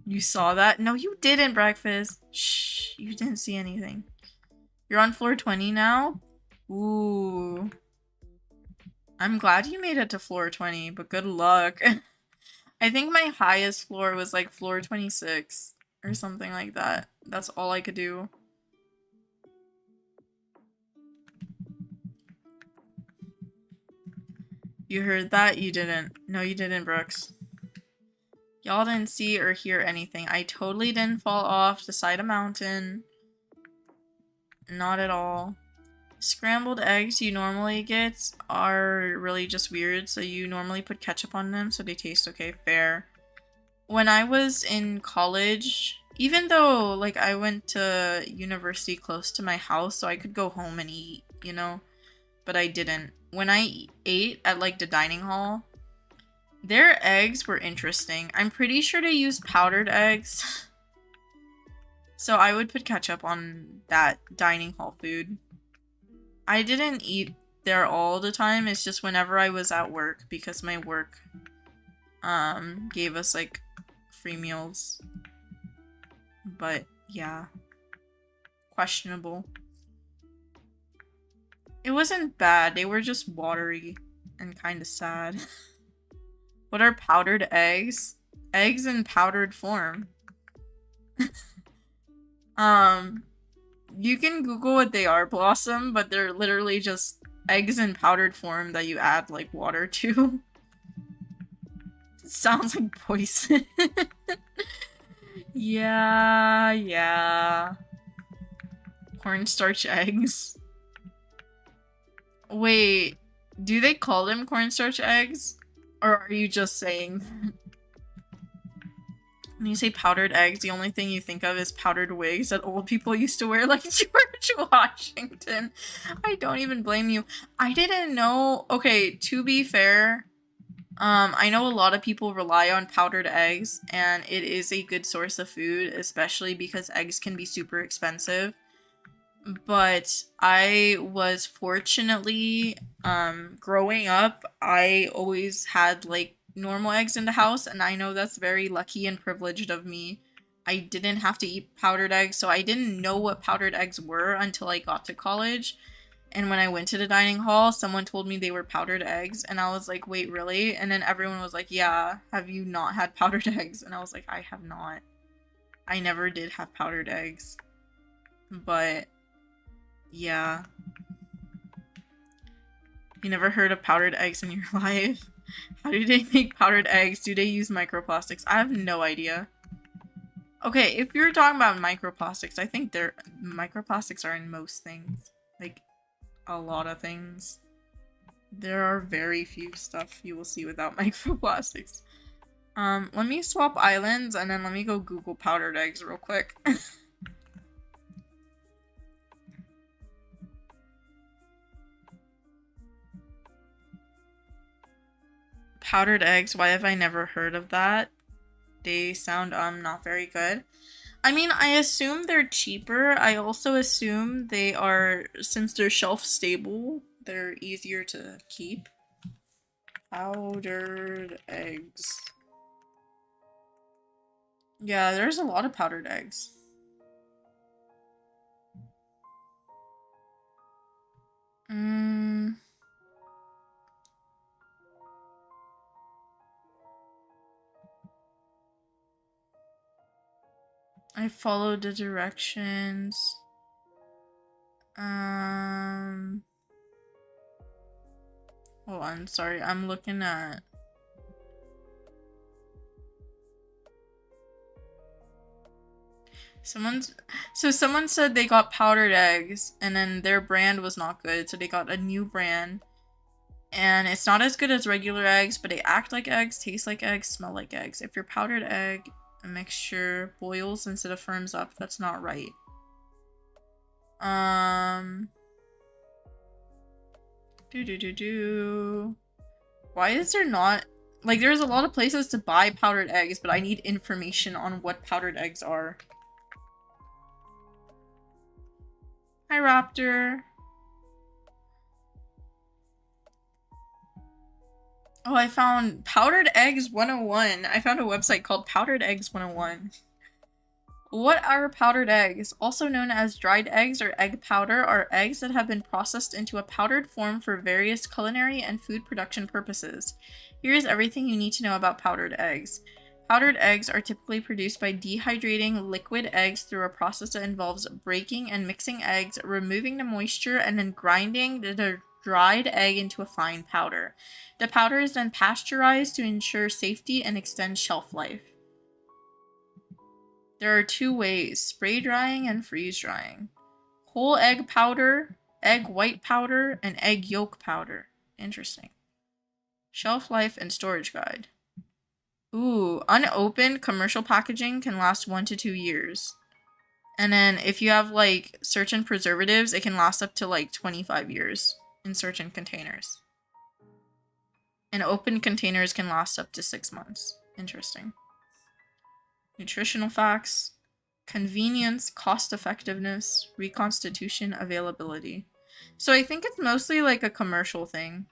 You saw that? No, you didn't, Breakfast. Shh, you didn't see anything. You're on floor 20 now? Ooh. I'm glad you made it to floor 20, but good luck. I think my highest floor was like floor 26 or something like that. That's all I could do. You heard that? You didn't. No, you didn't, Brooks. Y'all didn't see or hear anything. I totally didn't fall off the side of a mountain. Not at all. Scrambled eggs you normally get are really just weird, so you normally put ketchup on them so they taste okay. Fair. When I was in college, even though like I went to university close to my house so I could go home and eat, you know, but I didn't. When I ate at like the dining hall, their eggs were interesting. I'm pretty sure they used powdered eggs. So I would put ketchup on that dining hall food. I didn't eat there all the time. It's just whenever I was at work because my work gave us like free meals. But yeah. Questionable. It wasn't bad. They were just watery and kind of sad. What are powdered eggs? Eggs in powdered form. You can Google what they are, Blossom, but they're literally just eggs in powdered form that you add like water to. It sounds like poison. Yeah. Cornstarch eggs. Wait, do they call them cornstarch eggs? Or are you just saying that? When you say powdered eggs, the only thing you think of is powdered wigs that old people used to wear, like George Washington. I don't even blame you. I didn't know. Okay, to be fair, I know a lot of people rely on powdered eggs, and it is a good source of food, especially because eggs can be super expensive. But I was fortunately, growing up, I always had like normal eggs in the house, and I know that's very lucky and privileged of me. I didn't have to eat powdered eggs, so I didn't know what powdered eggs were until I got to college. And when I went to the dining hall, someone told me they were powdered eggs, and I was like, wait, really? And then everyone was like, yeah, have you not had powdered eggs? And I was like, I have not. I never did have powdered eggs. But yeah. You never heard of powdered eggs in your life? How do they make powdered eggs? Do they use microplastics? I have no idea. Okay, if you're talking about microplastics, I think microplastics are in most things. Like, a lot of things. There are very few stuff you will see without microplastics. Let me swap islands and then let me go Google powdered eggs real quick. Powdered eggs, why have I never heard of that? They sound not very good. I mean, I assume they're cheaper. I also assume they are, since they're shelf stable, they're easier to keep. Powdered eggs. Yeah, there's a lot of powdered eggs. I followed the directions. Hold on, sorry, I'm looking at... Someone said they got powdered eggs, and then their brand was not good, so they got a new brand. And it's not as good as regular eggs, but they act like eggs, taste like eggs, smell like eggs. If your powdered egg mixture boils instead of firms up, that's not right. Why is there not... Like, there's a lot of places to buy powdered eggs, but I need information on what powdered eggs are. Hi, Raptor. Oh, I found Powdered Eggs 101. I found a website called Powdered Eggs 101. What are powdered eggs? Also known as dried eggs or egg powder, are eggs that have been processed into a powdered form for various culinary and food production purposes. Here is everything you need to know about powdered eggs. Powdered eggs are typically produced by dehydrating liquid eggs through a process that involves breaking and mixing eggs, removing the moisture, and then grinding the dried egg into a fine powder. The powder is then pasteurized to ensure safety and extend shelf life. There are two ways: spray drying and freeze drying. Whole egg powder, egg white powder, and egg yolk powder. Interesting. Shelf life and storage guide. Ooh, unopened commercial packaging can last 1 to 2 years. And then if you have like certain preservatives, it can last up to like 25 years in certain containers. And open containers can last up to 6 months. Interesting. Nutritional facts, convenience, cost effectiveness, reconstitution, availability. So I think it's mostly like a commercial thing.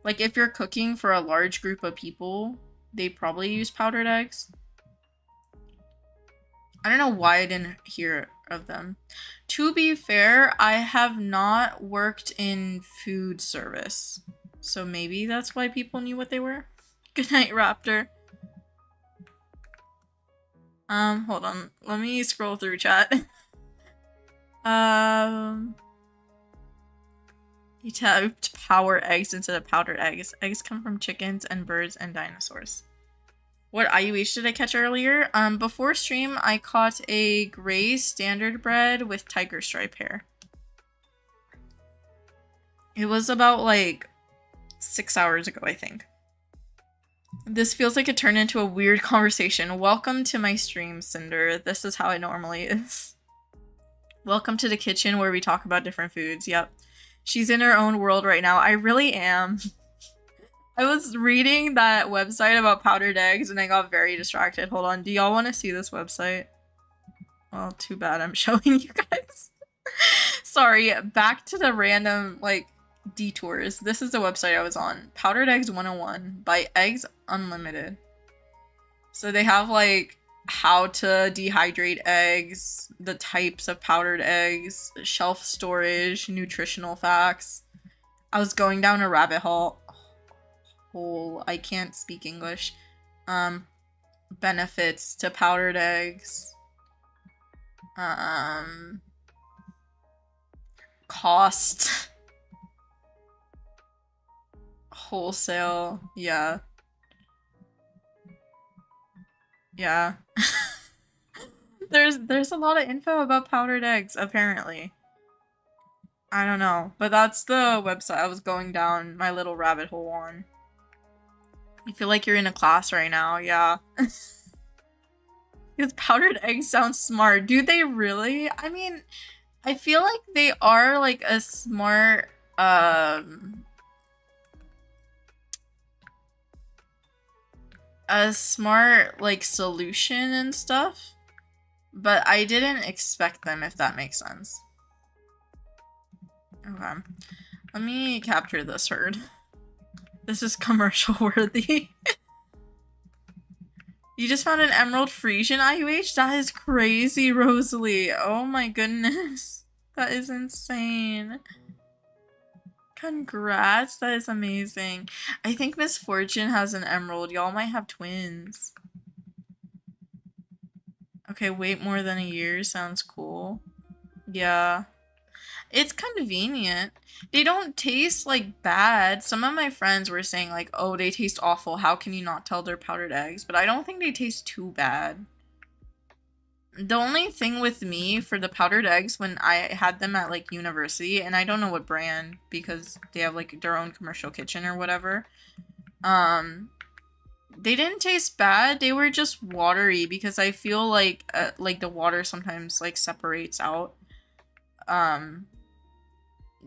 Like if you're cooking for a large group of people, they probably use powdered eggs. I don't know why I didn't hear of them. To be fair, I have not worked in food service. So maybe that's why people knew what they were. Good night, Raptor. Hold on. Let me scroll through chat. You typed power eggs instead of powdered eggs. Eggs come from chickens and birds and dinosaurs. What IUH did I catch earlier? Before stream, I caught a gray standard bred with tiger stripe hair. It was about like 6 hours ago, I think. This feels like it turned into a weird conversation. Welcome to my stream, Cinder. This is how it normally is. Welcome to the kitchen where we talk about different foods. Yep. She's in her own world right now. I really am. I was reading that website about powdered eggs and I got very distracted. Hold on. Do y'all want to see this website? Well, too bad I'm showing you guys. Sorry. Back to the random, like, detours. This is the website I was on. Powdered Eggs 101 by Eggs Unlimited. So they have, like, how to dehydrate eggs, the types of powdered eggs, shelf storage, nutritional facts. I was going down a rabbit hole. I can't speak English. Benefits to powdered eggs. Cost. Wholesale. Yeah. Yeah. There's a lot of info about powdered eggs, apparently. I don't know, but that's the website I was going down my little rabbit hole on. I feel like you're in a class right now, yeah. Because powdered eggs sound smart. Do they really? I mean, I feel like they are like a smart, like solution and stuff. But I didn't expect them, if that makes sense. Okay. Let me capture this herd. This is commercial worthy. You just found an Emerald Frisian IUH? That is crazy, Rosalie. Oh my goodness. That is insane. Congrats. That is amazing. I think Miss Fortune has an emerald. Y'all might have twins. Okay, wait more than a year. Sounds cool. Yeah. It's convenient. They don't taste, like, bad. Some of my friends were saying, like, oh, they taste awful. How can you not tell they're powdered eggs? But I don't think they taste too bad. The only thing with me for the powdered eggs when I had them at, like, university, and I don't know what brand because they have, like, their own commercial kitchen or whatever, they didn't taste bad. They were just watery because I feel like the water sometimes, like, separates out.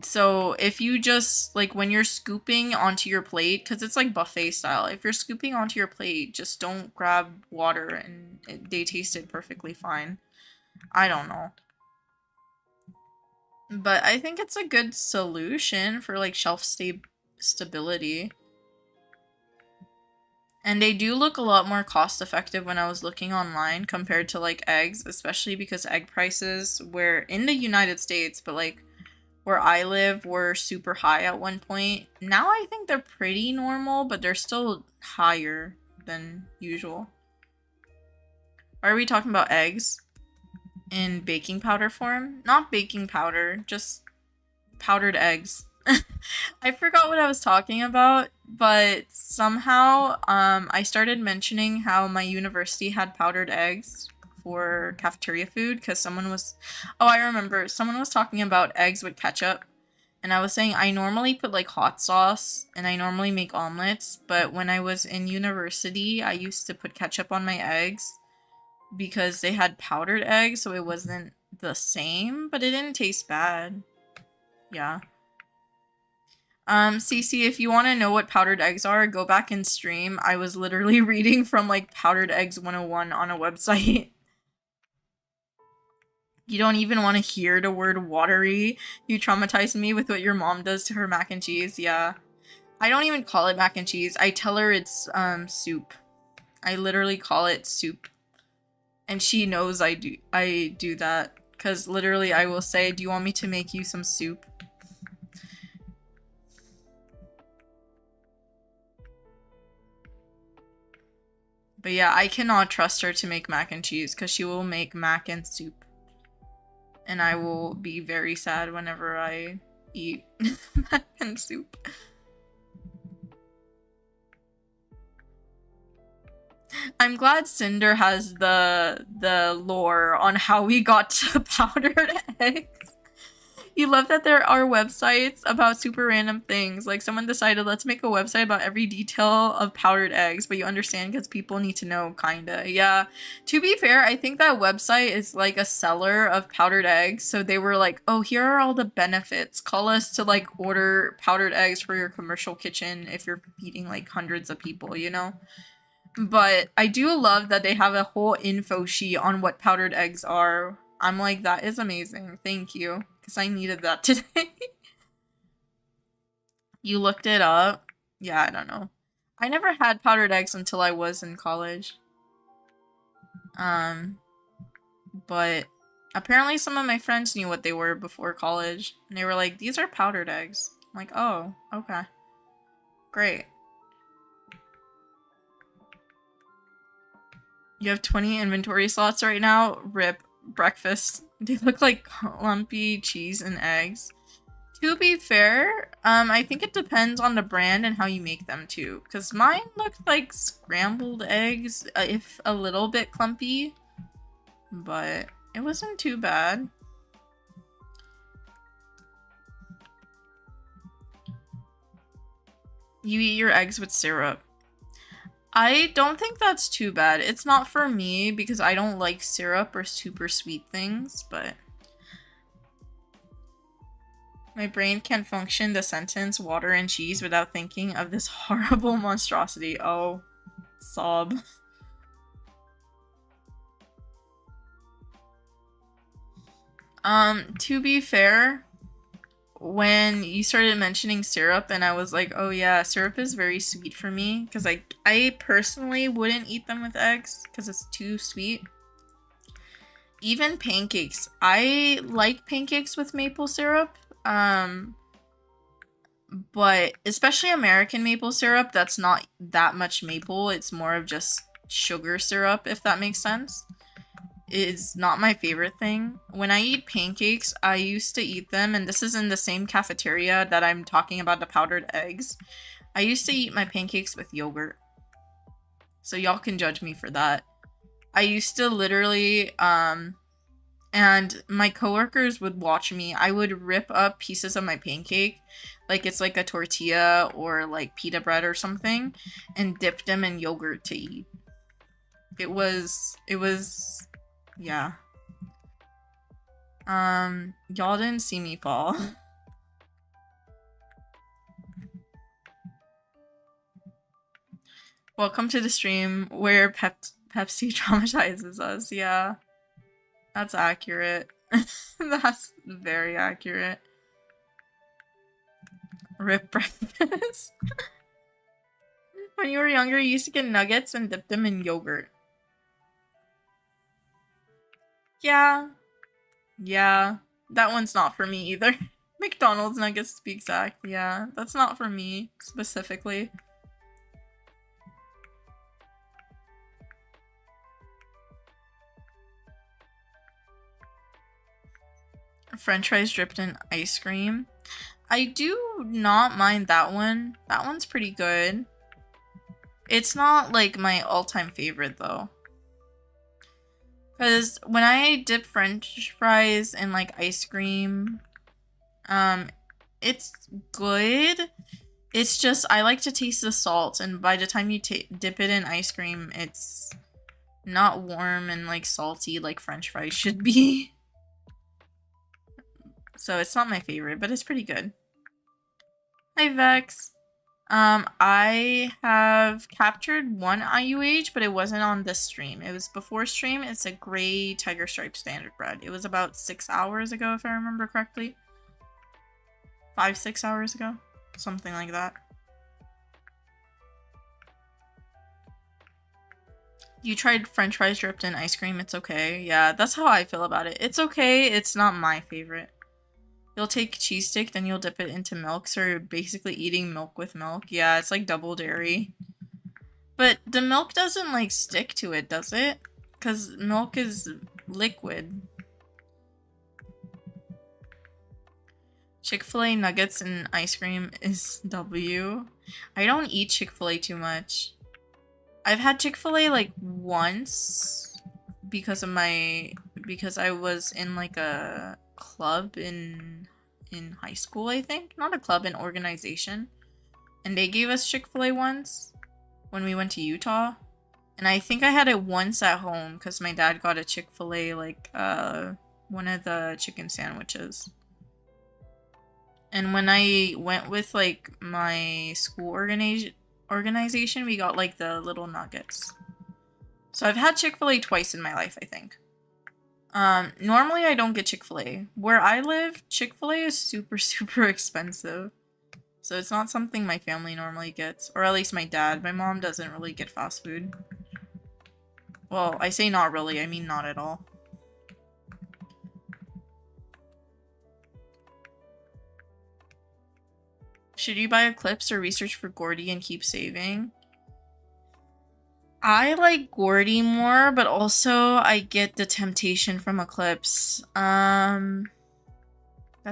So if you just, like, when you're scooping onto your plate, because it's like buffet style, if you're scooping onto your plate, just don't grab water and they tasted perfectly fine. I don't know. But I think it's a good solution for, like, shelf stability. And they do look a lot more cost effective when I was looking online compared to, like, eggs, especially because egg prices were in the United States, but, like, where I live were super high at one point. Now I think they're pretty normal, but they're still higher than usual. Why are we talking about eggs? In baking powder form? Not baking powder, just powdered eggs. I forgot what I was talking about, but somehow I started mentioning how my university had powdered eggs for cafeteria food because someone was, oh, I remember, someone was talking about eggs with ketchup, and I was saying I normally put, like, hot sauce and I normally make omelets, but when I was in university I used to put ketchup on my eggs because they had powdered eggs, so it wasn't the same, but it didn't taste bad. Yeah. Cece, if you want to know what powdered eggs are, go back and stream. I was literally reading from, like, Powdered Eggs 101 on a website. You don't even want to hear the word watery. You traumatized me with what your mom does to her mac and cheese. Yeah. I don't even call it mac and cheese. I tell her it's, soup. I literally call it soup. And she knows I do that. Because literally I will say, do you want me to make you some soup? But yeah, I cannot trust her to make mac and cheese because she will make mac and soup. And I will be very sad whenever I eat mac and soup. I'm glad Cinder has the lore on how we got to powdered eggs. You love that there are websites about super random things. Like someone decided, let's make a website about every detail of powdered eggs, but you understand because people need to know, kinda. Yeah. To be fair, I think that website is like a seller of powdered eggs. So they were like, oh, here are all the benefits. Call us to like order powdered eggs for your commercial kitchen if you're feeding like hundreds of people, you know? But I do love that they have a whole info sheet on what powdered eggs are. I'm like, that is amazing. Thank you. Because I needed that today. You looked it up? Yeah, I don't know. I never had powdered eggs until I was in college. But apparently some of my friends knew what they were before college. And they were like, these are powdered eggs. I'm like, oh, okay. Great. You have 20 inventory slots right now? Rip. Breakfast. They look like lumpy cheese and eggs. To be fair, I think it depends on the brand and how you make them too. Because mine looked like scrambled eggs, if a little bit clumpy. But it wasn't too bad. You eat your eggs with syrup. I don't think that's too bad. It's not for me because I don't like syrup or super sweet things, but my brain can't function the sentence water and cheese without thinking of this horrible monstrosity. Oh, sob. To be fair, when you started mentioning syrup and I was like, oh yeah, syrup is very sweet for me because I personally wouldn't eat them with eggs because it's too sweet. Even pancakes. I like pancakes with maple syrup. But especially American maple syrup, that's not that much maple. It's more of just sugar syrup, if that makes sense. Is not my favorite thing. When I eat pancakes, I used to eat them, and this is in the same cafeteria that I'm talking about the powdered eggs. I used to eat my pancakes with yogurt. So y'all can judge me for that. I used to literally, and my coworkers would watch me. I would rip up pieces of my pancake, like it's like a tortilla or like pita bread or something, and dip them in yogurt to eat. It was, yeah. Y'all didn't see me fall. Welcome to the stream where Pepsi traumatizes us. Yeah. That's accurate. That's very accurate. Rip breakfast. When you were younger, you used to get nuggets and dip them in yogurt. Yeah. Yeah. That one's not for me either. McDonald's nuggets to be exact. Yeah. That's not for me, specifically. French fries dripped in ice cream. I do not mind that one. That one's pretty good. It's not like my all-time favorite though. Because when I dip French fries in like ice cream, it's good. It's just I like to taste the salt, and by the time you dip it in ice cream, it's not warm and like salty like French fries should be. So it's not my favorite, but it's pretty good. Hi Vex. I have captured one IUH, but it wasn't on this stream. It was before stream. It's a gray tiger stripe standard bread. It was about 6 hours ago, if I remember correctly. 5-6 hours ago. Something like that. You tried French fries dripped in ice cream. It's okay. Yeah, that's how I feel about it. It's okay. It's not my favorite. You'll take cheese stick, then you'll dip it into milk, so you're basically eating milk with milk. Yeah, it's like double dairy. But the milk doesn't, like, stick to it, does it? Because milk is liquid. Chick-fil-A nuggets and ice cream is W. I don't eat Chick-fil-A too much. I've had Chick-fil-A like once because I was in like a club in high school, I think. Not a club, an organization. And they gave us Chick-fil-A once when we went to Utah. And I think I had it once at home because my dad got a Chick-fil-A, like, one of the chicken sandwiches. And when I went with, like, my school organization, we got, like, the little nuggets. So I've had Chick-fil-A twice in my life, I think. Normally I don't get Chick-fil-A. Where I live, Chick-fil-A is super, super expensive. So it's not something my family normally gets. Or at least my dad. My mom doesn't really get fast food. Well, I say not really, I mean not at all. Should you buy Eclipse or research for Gordy and keep saving? I like Gordy more, but also I get the temptation from Eclipse. That's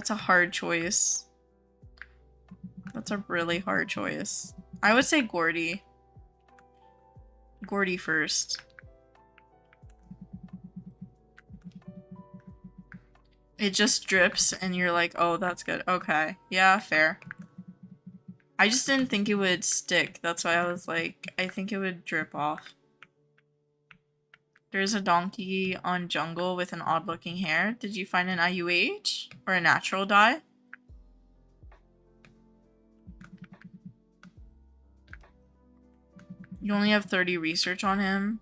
a hard choice. That's a really hard choice. I would say Gordy. Gordy first. It just drips and you're like, oh, that's good. Okay. Yeah, fair. I just didn't think it would stick. That's why I was like, I think it would drip off. There's a donkey on jungle with an odd looking hair. Did you find an IUH or a natural dye? You only have 30 research on him.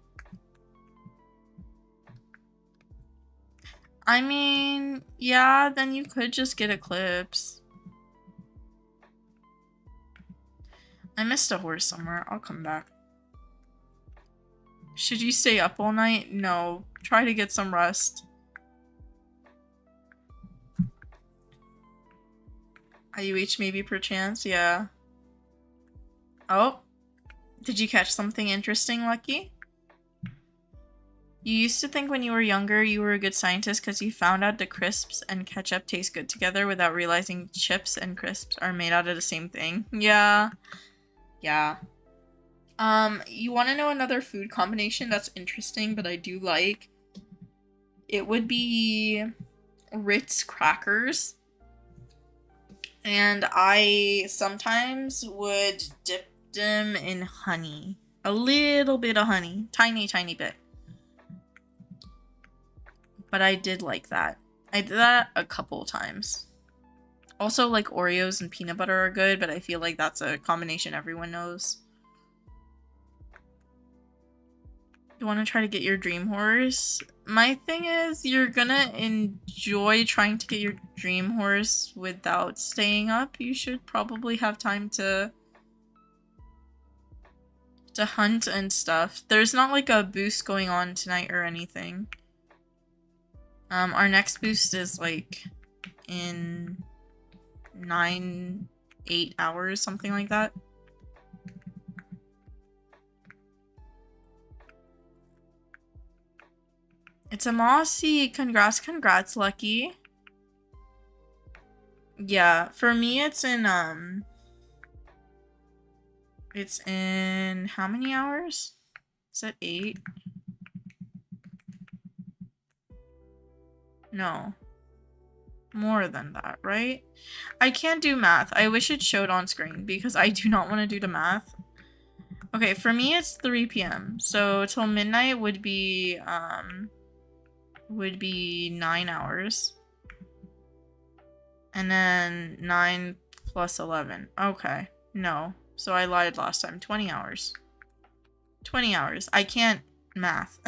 I mean, yeah, then you could just get Eclipse. I missed a horse somewhere. I'll come back. Should you stay up all night? No. Try to get some rest. IUH maybe perchance? Yeah. Oh. Did you catch something interesting, Lucky? You used to think when you were younger you were a good scientist because you found out the crisps and ketchup taste good together without realizing chips and crisps are made out of the same thing. Yeah. Yeah. You want to know another food combination that's interesting but I do like? It would be Ritz crackers. And I sometimes would dip them in honey. A little bit of honey. Tiny, tiny bit. But I did like that. I did that a couple times. Also, like, Oreos and peanut butter are good, but I feel like that's a combination everyone knows. You want to try to get your dream horse? My thing is, you're gonna enjoy trying to get your dream horse without staying up. You should probably have time to hunt and stuff. There's not like a boost going on tonight or anything. Our next boost is like in 8 hours, something like that. It's a mossy. Congrats, Lucky. Yeah, for me it's in how many hours? Is it 8? No. More than that, right? I can't do math. I wish it showed on screen because I do not want to do the math. Okay, for me it's 3 p.m. So till midnight would be 9 hours. And then 9 plus 11. Okay. No. So I lied last time. 20 hours. 20 hours. I can't math.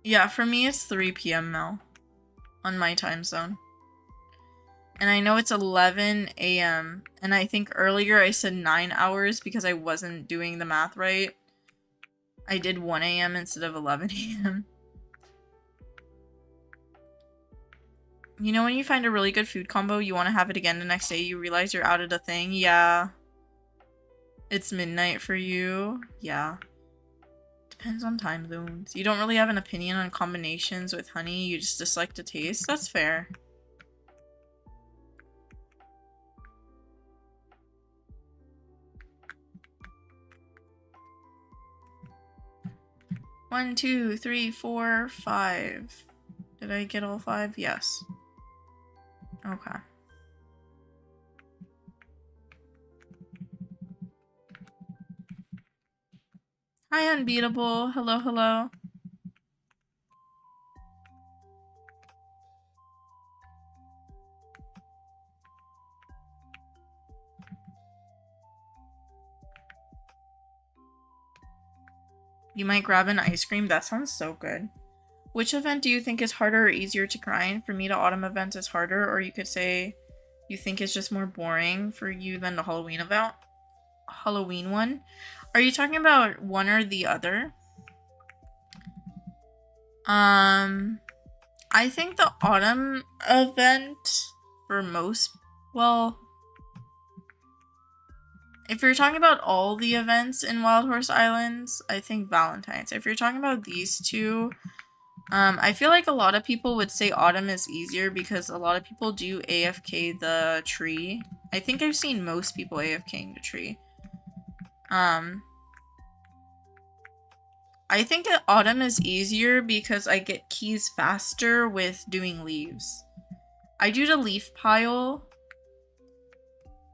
Yeah, for me it's 3 p.m. now. On my time zone. And I know it's 11 a.m. And I think earlier I said 9 hours because I wasn't doing the math right. I did 1 a.m. instead of 11 a.m. You know when you find a really good food combo, you want to have it again the next day, you realize you're out of the thing? Yeah. It's midnight for you? Yeah. Depends on time zones. You don't really have an opinion on combinations with honey, you just dislike the taste? That's fair. One, two, three, four, five. Did I get all five? Yes. Okay. Hi, Unbeatable. Hello, hello. You might grab an ice cream. That sounds so good. Which event do you think is harder or easier to grind? For me, the autumn event is harder, or you could say you think it's just more boring for you than the Halloween event. Halloween one. Are you talking about one or the other? I think the autumn event for most, well, if you're talking about all the events in Wild Horse Islands, I think Valentine's. If you're talking about these two, I feel like a lot of people would say autumn is easier because a lot of people do AFK the tree. I think I've seen most people AFKing the tree. I think that autumn is easier because I get keys faster with doing leaves. I do the leaf pile,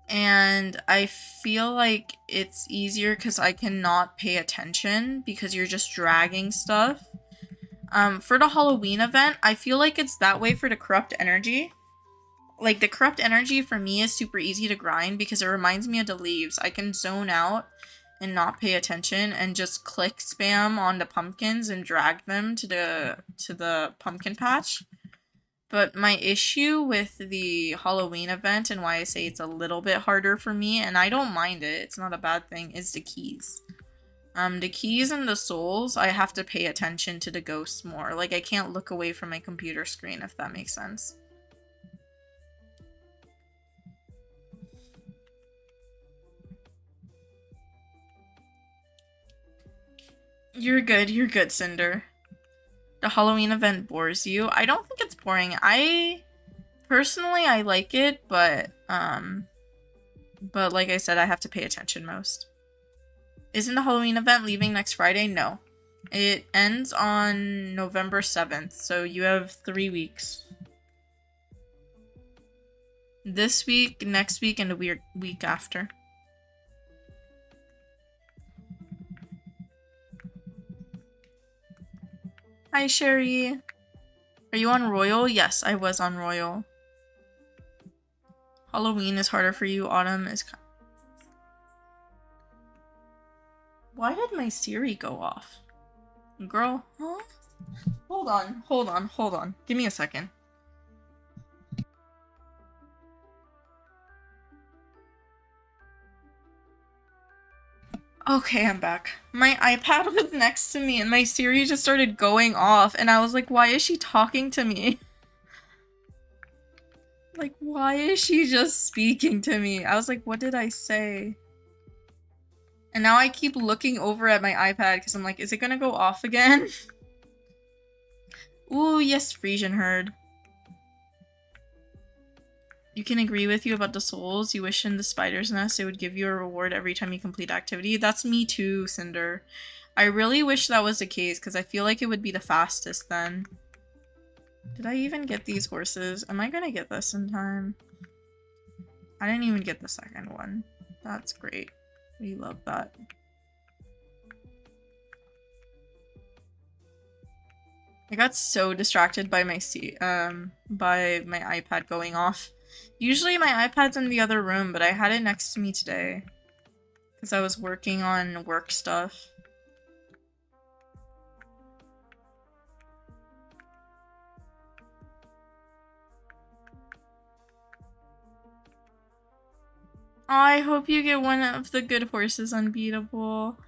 and I feel like it's easier because I cannot pay attention because you're just dragging stuff. For the Halloween event, I feel like it's that way for the corrupt energy. Like, the corrupt energy for me is super easy to grind because it reminds me of the leaves. I can zone out and not pay attention and just click spam on the pumpkins and drag them to the pumpkin patch. But my issue with the Halloween event and why I say it's a little bit harder for me, and I don't mind it, it's not a bad thing, is the keys. The keys and the souls, I have to pay attention to the ghosts more. Like, I can't look away from my computer screen, if that makes sense. You're good, Cinder. The Halloween event bores you. I don't think it's boring. Personally, I like it, but like I said, I have to pay attention most. Isn't the Halloween event leaving next Friday? No. It ends on November 7th, so you have 3 weeks. This week, next week, and the week after. Hi, Sherry. Are you on Royal? Yes, I was on Royal. Halloween is harder for you. Autumn is... Why did my Siri go off? Girl, huh? Hold on. Give me a second. Okay, I'm back. My iPad was next to me and my Siri just started going off and I was like, why is she talking to me? Like, why is she just speaking to me? I was like, what did I say? And now I keep looking over at my iPad because I'm like, is it gonna go off again? Ooh, yes, Frisian Herd. You can agree with you about the souls. You wish in the spider's nest it would give you a reward every time you complete activity. That's me too, Cinder. I really wish that was the case because I feel like it would be the fastest then. Did I even get these horses? Am I gonna get this in time? I didn't even get the second one. That's great. We love that. I got so distracted by my iPad going off. Usually my iPad's in the other room, but I had it next to me today because I was working on work stuff. I hope you get one of the good horses, Unbeatable.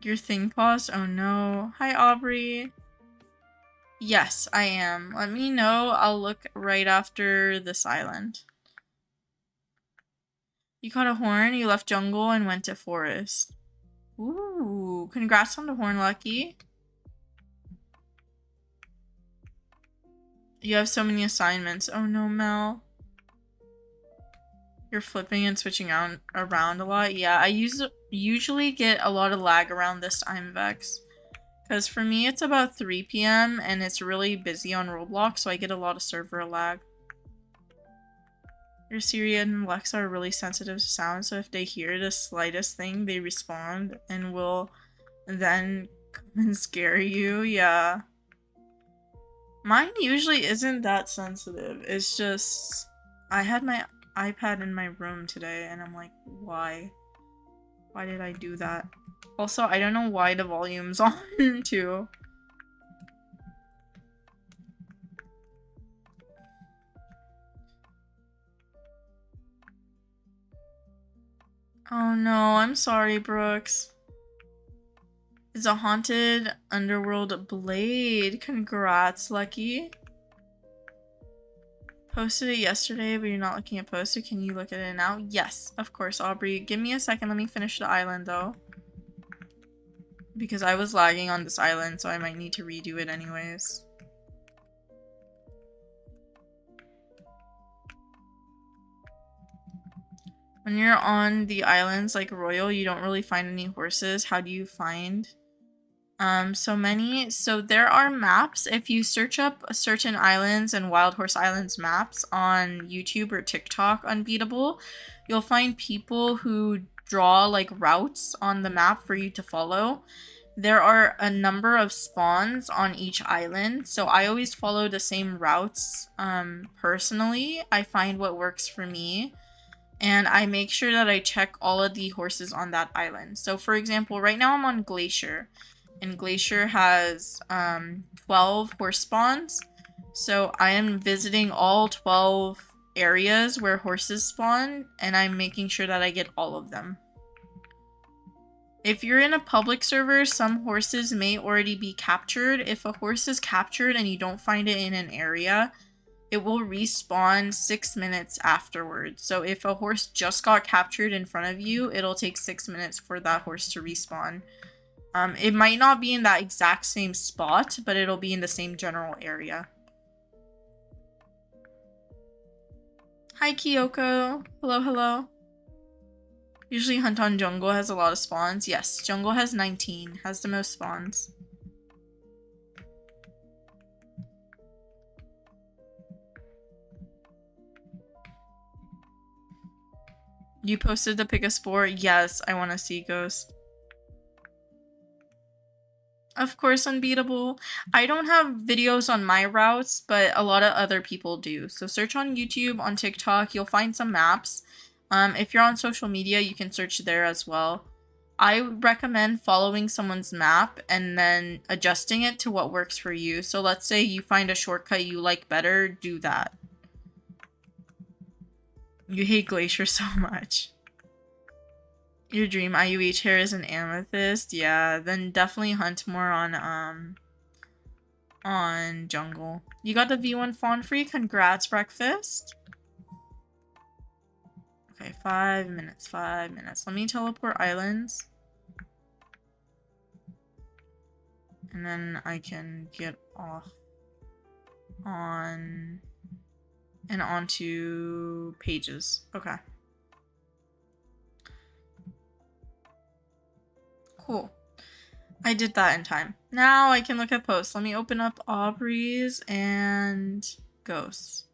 Your thing paused? Oh no. Hi, Aubrey. Yes, I am. Let me know. I'll look right after this island. You caught a horn, you left jungle and went to forest. Ooh, congrats on the horn, Lucky. You have so many assignments. Oh no, Mel. You're flipping and switching around a lot. Yeah, I usually get a lot of lag around this time, Vex. Because for me, it's about 3 p.m. and it's really busy on Roblox, so I get a lot of server lag. Your Siri and Alexa are really sensitive to sound, so if they hear the slightest thing, they respond and will then come and scare you. Yeah. Mine usually isn't that sensitive. It's just, I had my iPad in my room today and I'm like, why? Why did I do that? Also, I don't know why the volume's on too. Oh no, I'm sorry, Brooks. It's a haunted underworld blade. Congrats, Lucky. Posted it yesterday, but you're not looking at posted. Can you look at it now? Yes, of course, Aubrey. Give me a second. Let me finish the island, though. Because I was lagging on this island, so I might need to redo it anyways. When you're on the islands like Royal, you don't really find any horses. How do you find so many? So there are maps. If you search up certain islands and Wild Horse Islands maps on YouTube or TikTok, Unbeatable, you'll find people who draw like routes on the map for you to follow. There are a number of spawns on each island, so I always follow the same routes. Personally, I find what works for me, and I make sure that I check all of the horses on that island. So for example, right now I'm on Glacier, and Glacier has 12 horse spawns, so I am visiting all 12 areas where horses spawn, and I'm making sure that I get all of them. If you're in a public server, some horses may already be captured. If a horse is captured and you don't find it in an area, it will respawn 6 minutes afterwards. So if a horse just got captured in front of you, it'll take 6 minutes for that horse to respawn. It might not be in that exact same spot, but it'll be in the same general area. Hi, Kyoko. Hello, hello. Usually Hunt on Jungle has a lot of spawns. Yes, Jungle has 19, has the most spawns. You posted the pick a sport? Yes, I want to see Ghost. Of course, Unbeatable. I don't have videos on my routes, but a lot of other people do. So search on YouTube, on TikTok, you'll find some maps. If you're on social media, you can search there as well. I recommend following someone's map and then adjusting it to what works for you. So let's say you find a shortcut you like better, do that. You hate Glacier so much. Your dream IUH hair is an amethyst? Yeah, then definitely hunt more on Jungle. You got the V1 Fawn free? Congrats, Breakfast. Okay, 5 minutes, 5 minutes. Let me teleport islands. And then I can get off on and onto pages. Okay. Cool. I did that in time. Now I can look at posts. Let me open up Aubrey's and Ghosts.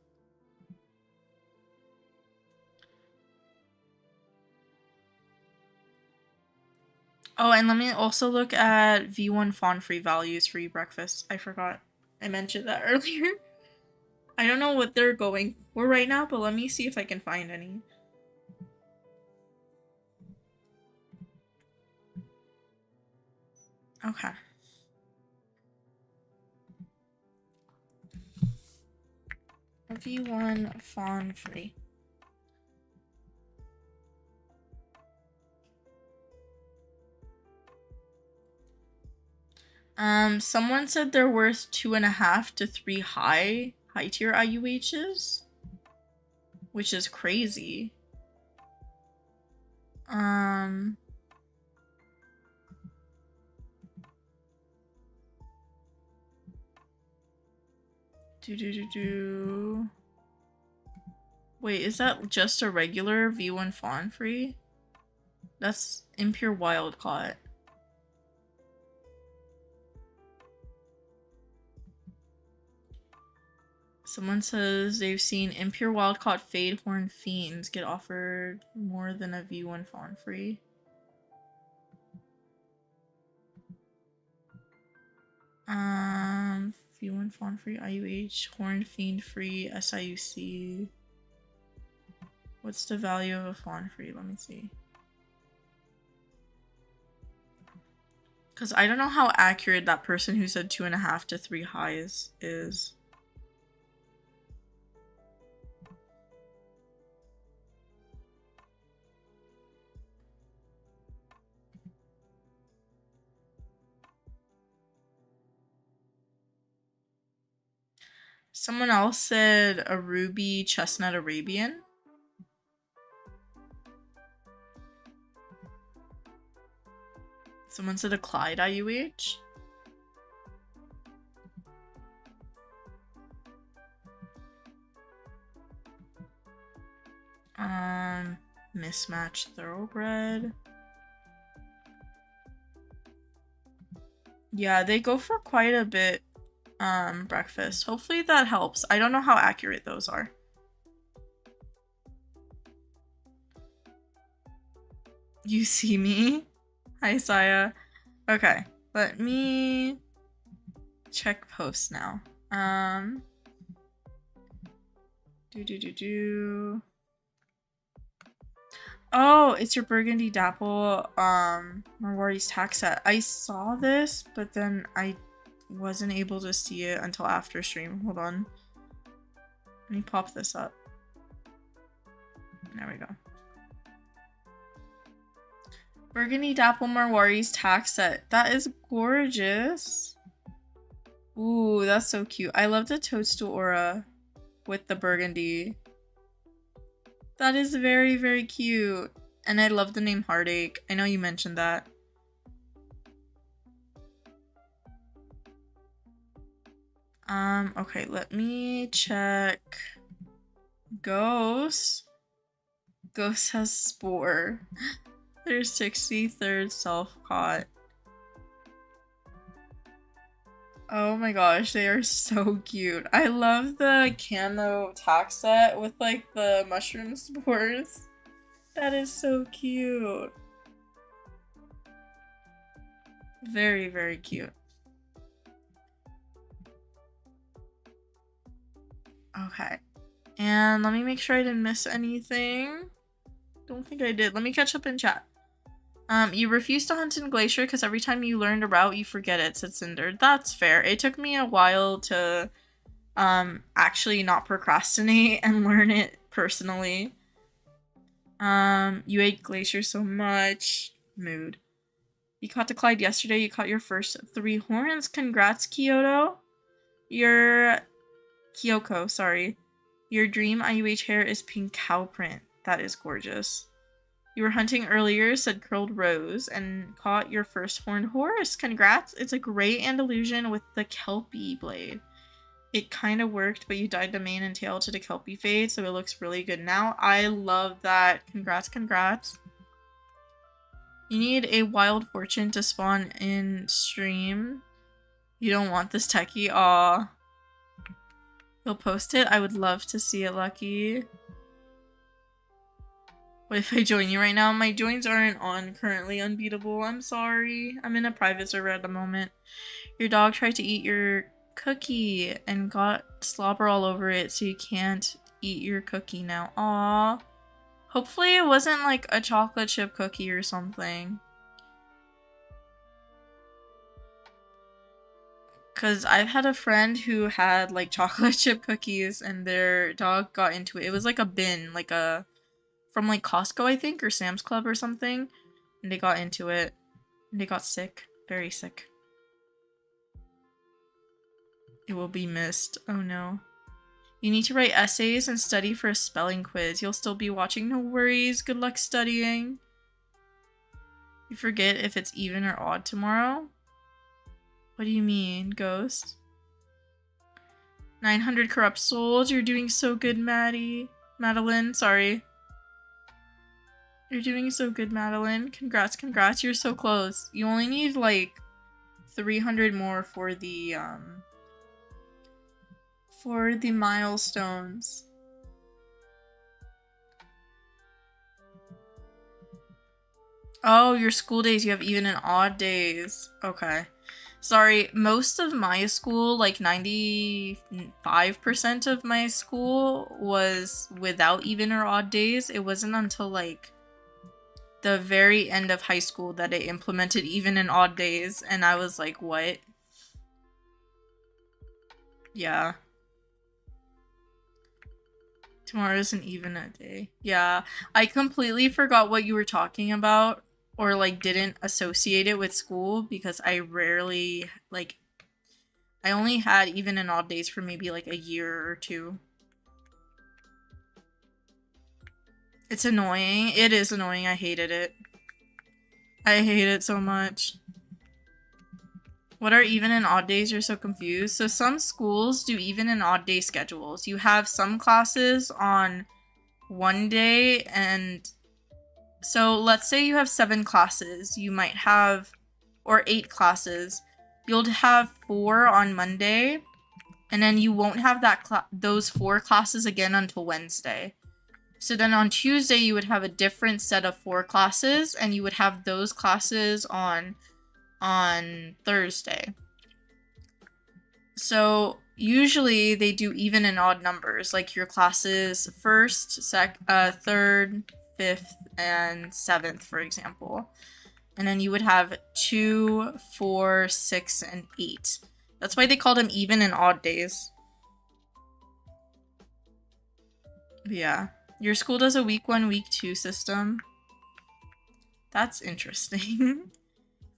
Oh, and let me also look at V1 Fawn free values for you, Breakfast. I forgot. I mentioned that earlier. I don't know what they're going for right now, but let me see if I can find any. Okay. V1 Fawn free. Someone said they're worth 2.5 to 3 high tier IUHs, which is crazy. Wait, is that just a regular V1 fawn free? That's impure wild caught. Someone says they've seen impure wild caught fade horn fiends get offered more than a V1 fawn free. V1 fawn free, IUH, horn fiend free, SIUC. What's the value of a fawn free? Let me see. Because I don't know how accurate that person who said 2.5 to 3 highs is. Someone else said a ruby chestnut Arabian. Someone said a Clyde IUH. Mismatched thoroughbred. Yeah, they go for quite a bit. Breakfast. Hopefully that helps. I don't know how accurate those are. You see me? Hi, Saya. Okay, let me check posts now. Oh, it's your Burgundy Dapple, Marwari's tax set. I saw this, but then I wasn't able to see it until after stream. Hold on. Let me pop this up. There we go. Burgundy Dapple Marwari's tax set. That is gorgeous. Ooh, that's so cute. I love the toadstool aura with the burgundy. That is very, very cute. And I love the name Heartache. I know you mentioned that. Okay, let me check. Ghost. Ghost has Spore. Their 63rd self-caught. Oh my gosh, they are so cute. I love the camo tax set with like the mushroom spores. That is so cute. Very, very cute. Okay. And let me make sure I didn't miss anything. Don't think I did. Let me catch up in chat. You refuse to hunt in Glacier because every time you learn a route, you forget it, said Cinder. That's fair. It took me a while to actually not procrastinate and learn it personally. You ate Glacier so much. Mood. You caught the Clyde yesterday. You caught your first 3 horns. Congrats, Kyoko, sorry. Your dream IUH hair is pink cow print. That is gorgeous. You were hunting earlier, said Curled Rose, and caught your first horned horse. Congrats. It's a gray Andalusian with the Kelpie blade. It kind of worked, but you dyed the mane and tail to the Kelpie fade, so it looks really good now. I love that. Congrats, congrats. You need a Wild Fortune to spawn in stream. You don't want this techie? Aw. You'll post it? I would love to see it, Lucky. What if I join you right now? My joins aren't on currently, Unbeatable. I'm sorry. I'm in a private server at the moment. Your dog tried to eat your cookie and got slobber all over it, so you can't eat your cookie now. Aww. Hopefully it wasn't like a chocolate chip cookie or something. Because I've had a friend who had like chocolate chip cookies and their dog got into it. It was like a bin, like a... from like Costco, I think, or Sam's Club or something. And they got into it. And they got sick. Very sick. It will be missed. Oh no. You need to write essays and study for a spelling quiz. You'll still be watching. No worries. Good luck studying. You forget if it's even or odd tomorrow? What do you mean, Ghost? 900 corrupt souls. You're doing so good, Maddie. Madeline, sorry. You're doing so good, Madeline. Congrats, congrats. You're so close. You only need like 300 more for the milestones. Oh, your school days, you have even and odd days. Okay. Sorry, most of my school, like 95% of my school was without even or odd days. It wasn't until like the very end of high school that it implemented even and odd days, and I was like, what? Yeah. Tomorrow isn't even a day. Yeah, I completely forgot what you were talking about, or like didn't associate it with school, because I rarely, like, I only had even and odd days for maybe like a year or two. It's annoying. It is annoying. I hated it. I hate it so much. What are even and odd days? You're so confused. So some schools do even and odd day schedules. You have some classes on one day, and so let's say you have 7 classes. You might have, or 8 classes. You'll have 4 on Monday, and then you won't have those 4 classes again until Wednesday. So then on Tuesday, you would have a different set of 4 classes, and you would have those classes on Thursday. So usually they do even and odd numbers, like your classes 1st, 3rd, 5th, and 7th, for example. And then you would have 2, 4, 6, and 8. That's why they call them even and odd days. But yeah. Your school does a week 1, week 2 system. That's interesting.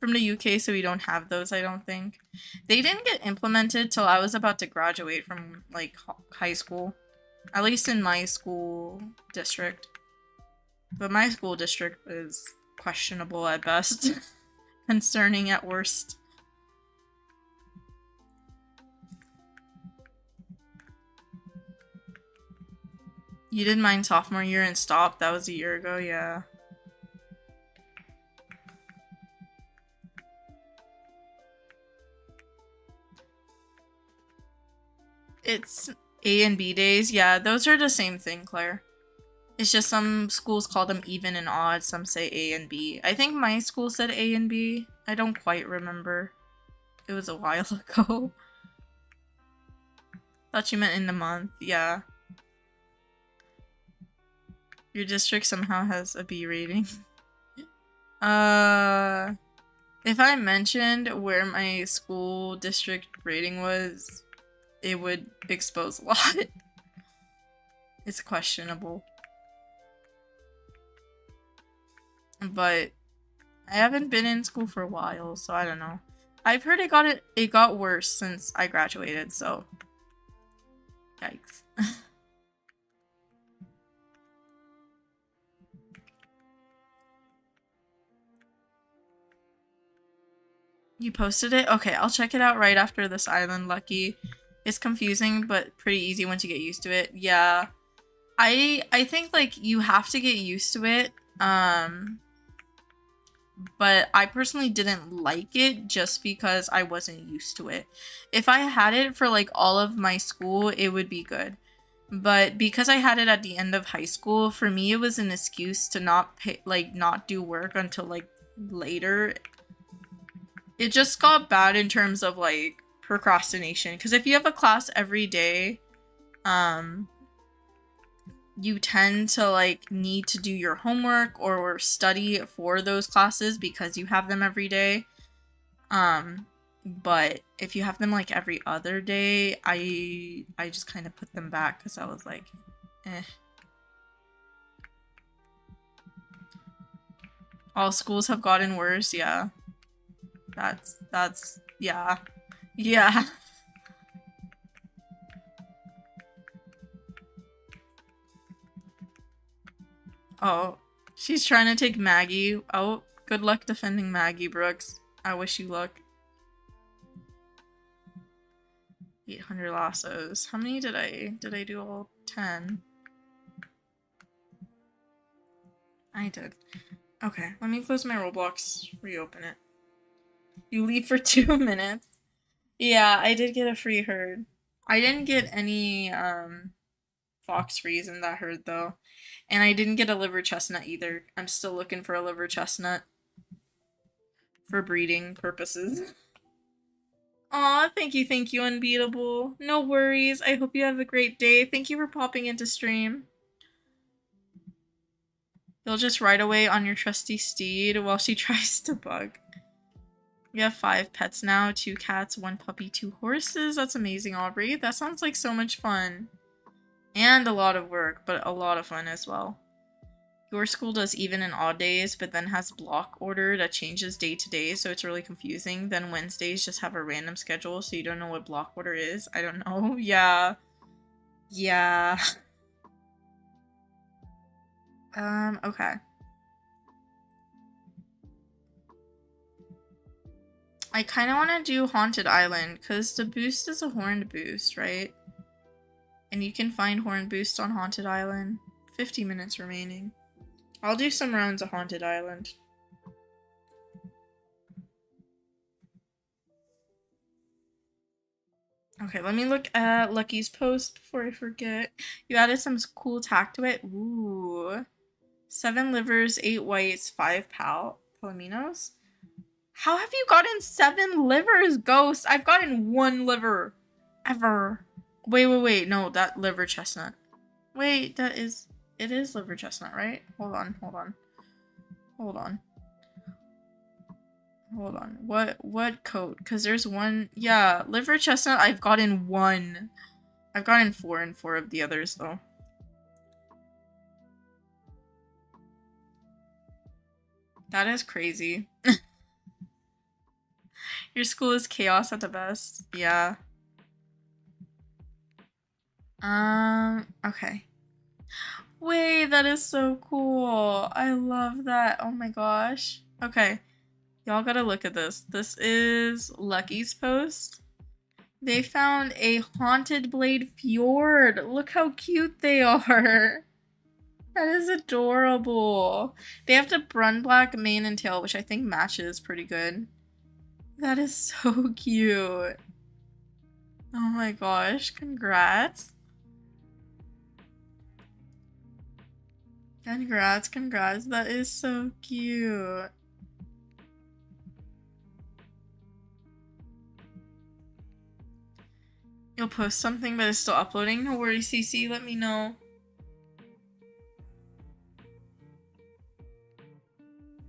From the UK, so we don't have those, I don't think. They didn't get implemented till I was about to graduate from, like, high school. At least in my school district. But my school district is questionable at best. Concerning at worst. You did mine sophomore year and stopped. That was a year ago, yeah. It's A and B days. Yeah, those are the same thing, Claire. It's just some schools call them even and odd. Some say A and B. I think my school said A and B. I don't quite remember. It was a while ago. Thought you meant in the month. Yeah. Your district somehow has a B rating. If I mentioned where my school district rating was, it would expose a lot. It's questionable. But I haven't been in school for a while, so I don't know. I've heard it got worse since I graduated, so yikes. You posted it? Okay, I'll check it out right after this island, Lucky. It's confusing, but pretty easy once you get used to it. Yeah. I think, like, you have to get used to it. But I personally didn't like it just because I wasn't used to it. If I had it for, like, all of my school, it would be good. But because I had it at the end of high school, for me, it was an excuse to not do work until, like, later. It just got bad in terms of, like, procrastination. Because if you have a class every day, you tend to, like, need to do your homework or study for those classes because you have them every day. But if you have them, like, every other day, I just kind of put them back because I was like, eh. All schools have gotten worse, yeah. That's, yeah. Yeah. Oh, she's trying to take Maggie out. Good luck defending Maggie Brooks. I wish you luck. 800 lassos. How many did I do? All 10? I did. Okay, let me close my Roblox, reopen it. You leave for 2 minutes. Yeah, I did get a free herd. I didn't get any fox freeze in that herd though. And I didn't get a liver chestnut either. I'm still looking for a liver chestnut for breeding purposes. Aw, thank you, Unbeatable. No worries. I hope you have a great day. Thank you for popping into stream. You'll just ride away on your trusty steed while she tries to bug. We have 5 pets now, 2 cats, 1 puppy, 2 horses. That's amazing, Aubrey. That sounds like so much fun. And a lot of work, but a lot of fun as well. Your school does even and odd days, but then has block order that changes day to day, so it's really confusing. Then Wednesdays just have a random schedule, so you don't know what block order is. I don't know. Yeah. Yeah. Okay. I kind of want to do Haunted Island, because the boost is a horned boost, right? And you can find horned boost on Haunted Island. 50 minutes remaining. I'll do some rounds of Haunted Island. Okay, let me look at Lucky's post before I forget. You added some cool tack to it. Ooh. 7 livers, 8 whites, 5 palominos. How have you gotten 7 livers, Ghost? I've gotten 1 liver. Ever. Wait. No, that liver chestnut. Wait, it is liver chestnut, right? Hold on. What coat? Because there's 1. Yeah, liver chestnut, I've gotten 1. I've gotten 4 and 4 of the others, though. That is crazy. Your school is chaos at the best. Yeah. Okay. Wait, that is so cool. I love that. Oh my gosh. Okay. Y'all gotta look at this. This is Lucky's post. They found a Haunted Blade Fjord. Look how cute they are. That is adorable. They have the Brun Black mane and tail, which I think matches pretty good. That is so cute. Oh my gosh, congrats. Congrats. That is so cute. You'll post something but it's still uploading? No worries, CC, let me know.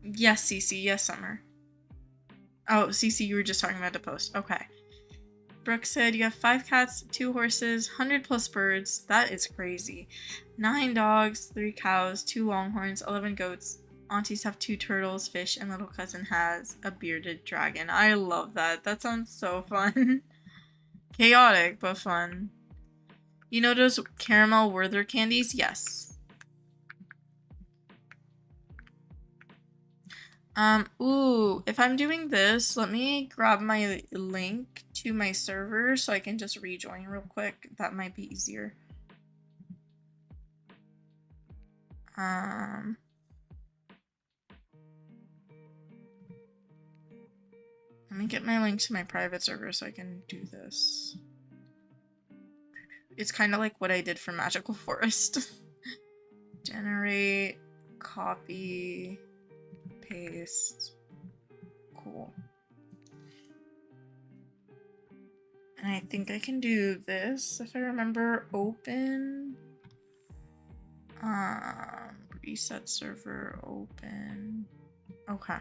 Yes, CC, yes, Summer. Oh, CC, you were just talking about the post. Okay. Brooke said you have 5 cats, 2 horses, 100 plus birds. That is crazy. 9 dogs, 3 cows, 2 longhorns, 11 goats. Aunties have 2 turtles, fish, and little cousin has a bearded dragon. I love that. That sounds so fun. Chaotic, but fun. You know those caramel Werther candies? Yes. Ooh, if I'm doing this, let me grab my link to my server so I can just rejoin real quick. That might be easier. Let me get my link to my private server so I can do this. It's kind of like what I did for Magical Forest. Generate, copy, paste. Cool. And I think I can do this if I remember. Open. Reset server, open. Okay.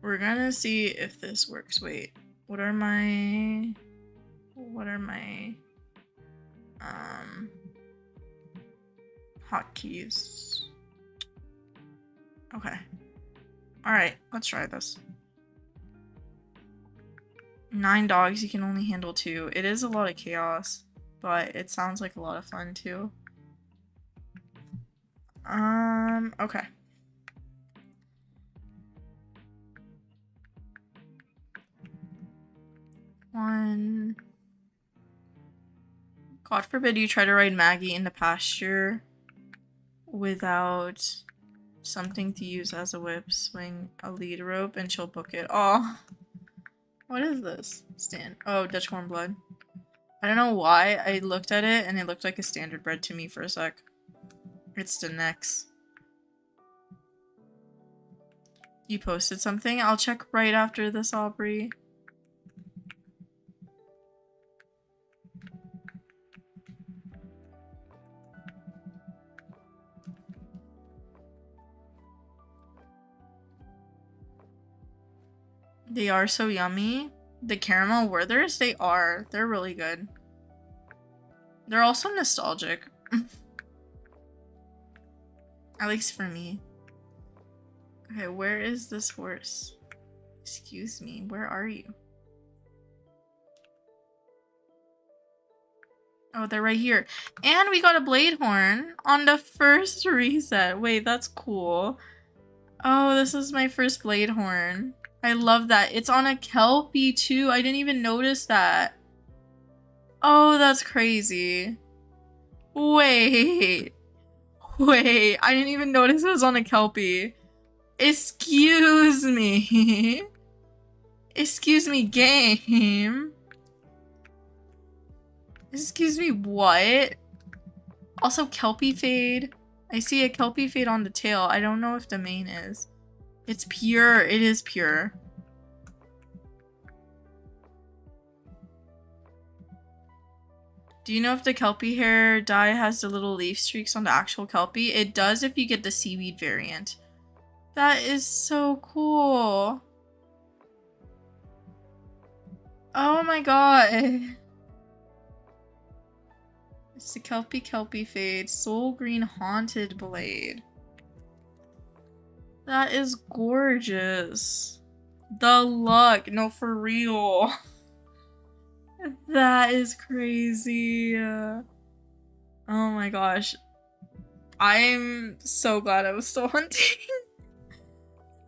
We're gonna see if this works. Wait, what are my hotkeys? Okay. Alright, let's try this. 9 dogs, you can only handle 2. It is a lot of chaos, but it sounds like a lot of fun too. Okay. God forbid you try to ride Maggie into pasture without something to use as a whip. Swing a lead rope and she'll book it. Oh, what is this? Stand. Oh, Dutch warm blood. I don't know why I looked at it and it looked like a standard bread to me for a sec. It's the next. You posted something? I'll check right after this, Aubrey. They are so yummy. The caramel Werthers, they are. They're really good. They're also nostalgic. At least for me. Okay, where is this horse? Excuse me, where are you? Oh, they're right here. And we got a blade horn on the first reset. Wait, that's cool. Oh, this is my first blade horn. I love that. It's on a Kelpie too. I didn't even notice that. Oh, that's crazy. Wait. Wait, I didn't even notice it was on a Kelpie. Excuse me. Excuse me, game. Excuse me, what? Also, Kelpie fade. I see a Kelpie fade on the tail. I don't know if the mane is. It's pure. It is pure. Do you know if the Kelpie hair dye has the little leaf streaks on the actual Kelpie? It does if you get the seaweed variant. That is so cool. Oh my god. It's the Kelpie fade. Soul green haunted blade. That is gorgeous. The luck. No, for real. That is crazy. Oh my gosh. I'm so glad I was still hunting.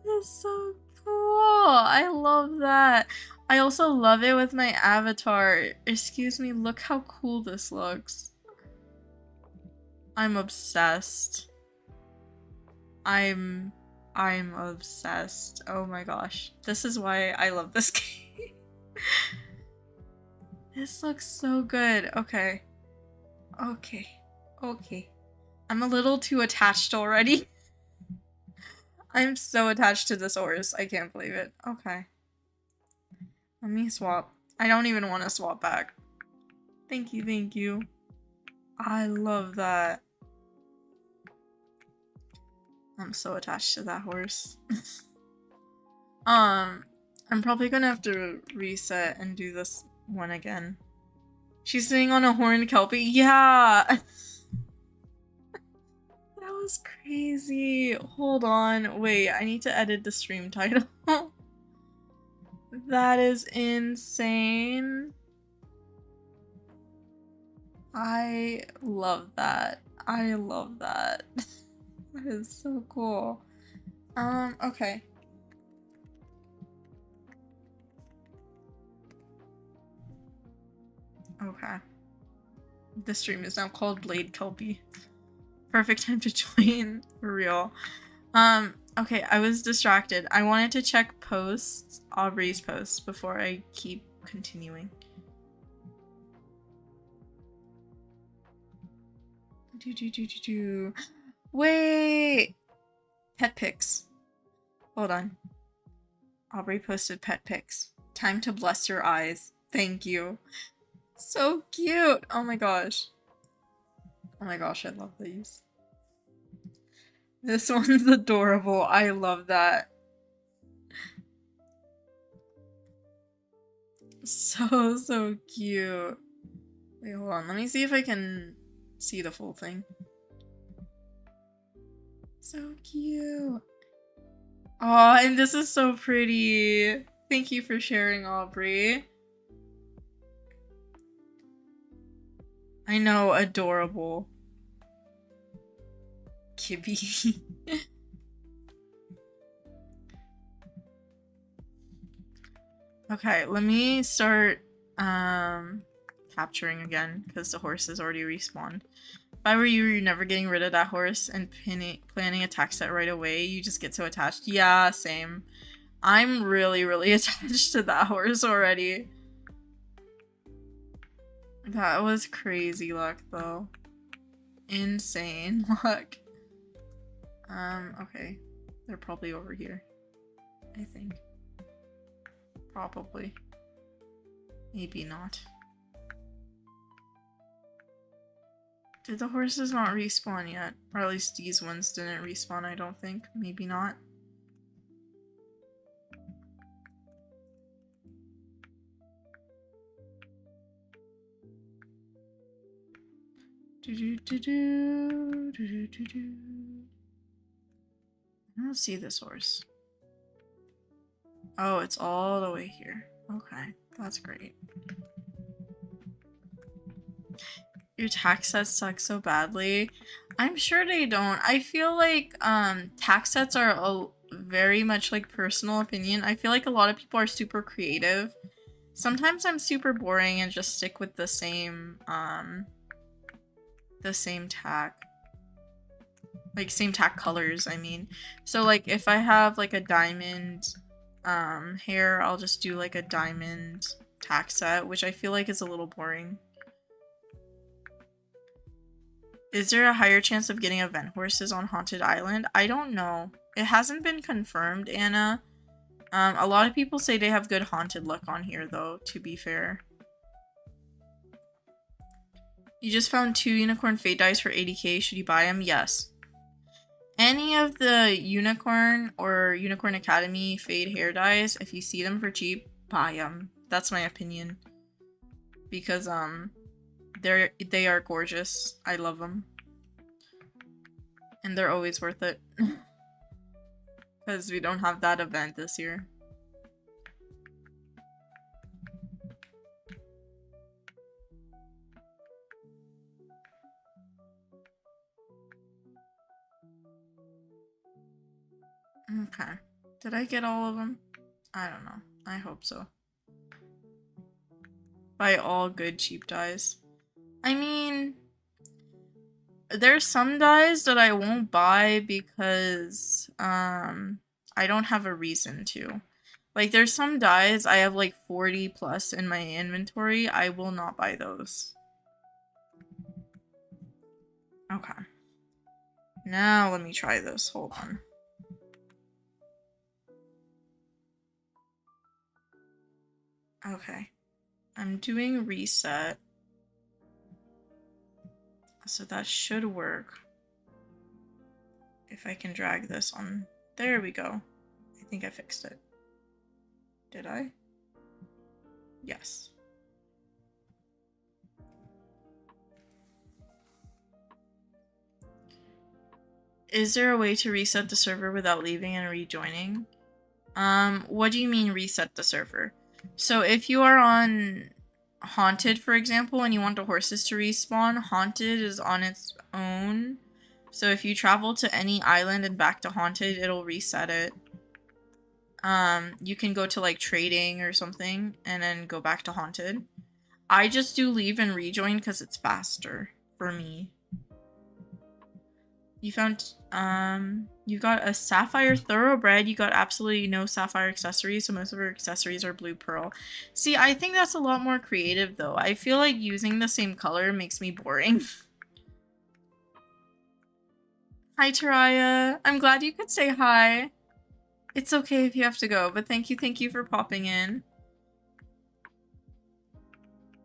That's so cool. I love that. I also love it with my avatar. Excuse me, look how cool this looks. I'm obsessed. I'm obsessed. Oh my gosh. This is why I love this game. This looks so good. Okay. Okay. Okay. I'm a little too attached already. I'm so attached to this horse. I can't believe it. Okay. Let me swap. I don't even want to swap back. Thank you, thank you. I love that. I'm so attached to that horse. I'm probably gonna have to reset and do this one again. She's sitting on a horned Kelpie? Yeah! That was crazy. Hold on. Wait, I need to edit the stream title. That is insane. I love that. I love that. That is so cool. Okay. Okay. The stream is now called Blade Kelpie. Perfect time to join, for real. Okay, I was distracted. I wanted to check posts, Aubrey's posts, before I keep continuing. Wait! Pet pics. Hold on. Aubrey posted pet pics. Time to bless your eyes. Thank you. So cute! Oh my gosh. Oh my gosh, I love these. This one's adorable. I love that. So cute. Wait, hold on. Let me see if I can see the full thing. So cute. Oh, and this is so pretty. Thank you for sharing, Aubrey. I know, adorable. Kibby. Okay, let me start capturing again because the horse has already respawned. If I were you, you're never getting rid of that horse and planning a tack set right away. You just get so attached. Yeah, same. I'm really, really attached to that horse already. That was crazy luck, though. Insane luck. Okay. They're probably over here. I think. Probably. Maybe not. Did the horses not respawn yet? Or at least these ones didn't respawn, I don't think. Maybe not. I don't see this horse. Oh, it's all the way here. Okay, that's great. Your tax sets suck so badly. I'm sure they don't. I feel like tax sets are very much like personal opinion. I feel like a lot of people are super creative. Sometimes I'm super boring and just stick with the same tack. Like same tack colors, I mean. So like if I have like a diamond hair, I'll just do like a diamond tack set, which I feel like is a little boring. Is there a higher chance of getting event horses on Haunted Island? I don't know. It hasn't been confirmed, Anna. A lot of people say they have good haunted luck on here, though, to be fair. You just found 2 unicorn fate dice for 80k. Should you buy them? Yes. Any of the unicorn or Unicorn Academy fade hair dyes, if you see them for cheap, buy them. That's my opinion. Because, they are gorgeous. I love them. And they're always worth it. Because we don't have that event this year. Okay. Did I get all of them? I don't know. I hope so. Buy all good cheap dyes. I mean, there's some dyes that I won't buy because I don't have a reason to. Like there's some dyes I have like 40 plus in my inventory. I will not buy those. Okay. Now let me try this. Hold on. Okay. I'm doing reset. So that should work. If I can drag this on. There we go. I think I fixed it. Did I? Yes. Is there a way to reset the server without leaving and rejoining? What do you mean reset the server? So if you are on Haunted, for example, and you want the horses to respawn, Haunted is on its own. So if you travel to any island and back to Haunted, it'll reset it. You can go to like trading or something and then go back to Haunted. I just do leave and rejoin because it's faster for me. You found, you got a Sapphire Thoroughbred. You got absolutely no Sapphire accessories, so most of her accessories are Blue Pearl. See, I think that's a lot more creative, though. I feel like using the same color makes me boring. Hi, Taraya. I'm glad you could say hi. It's okay if you have to go, but thank you for popping in.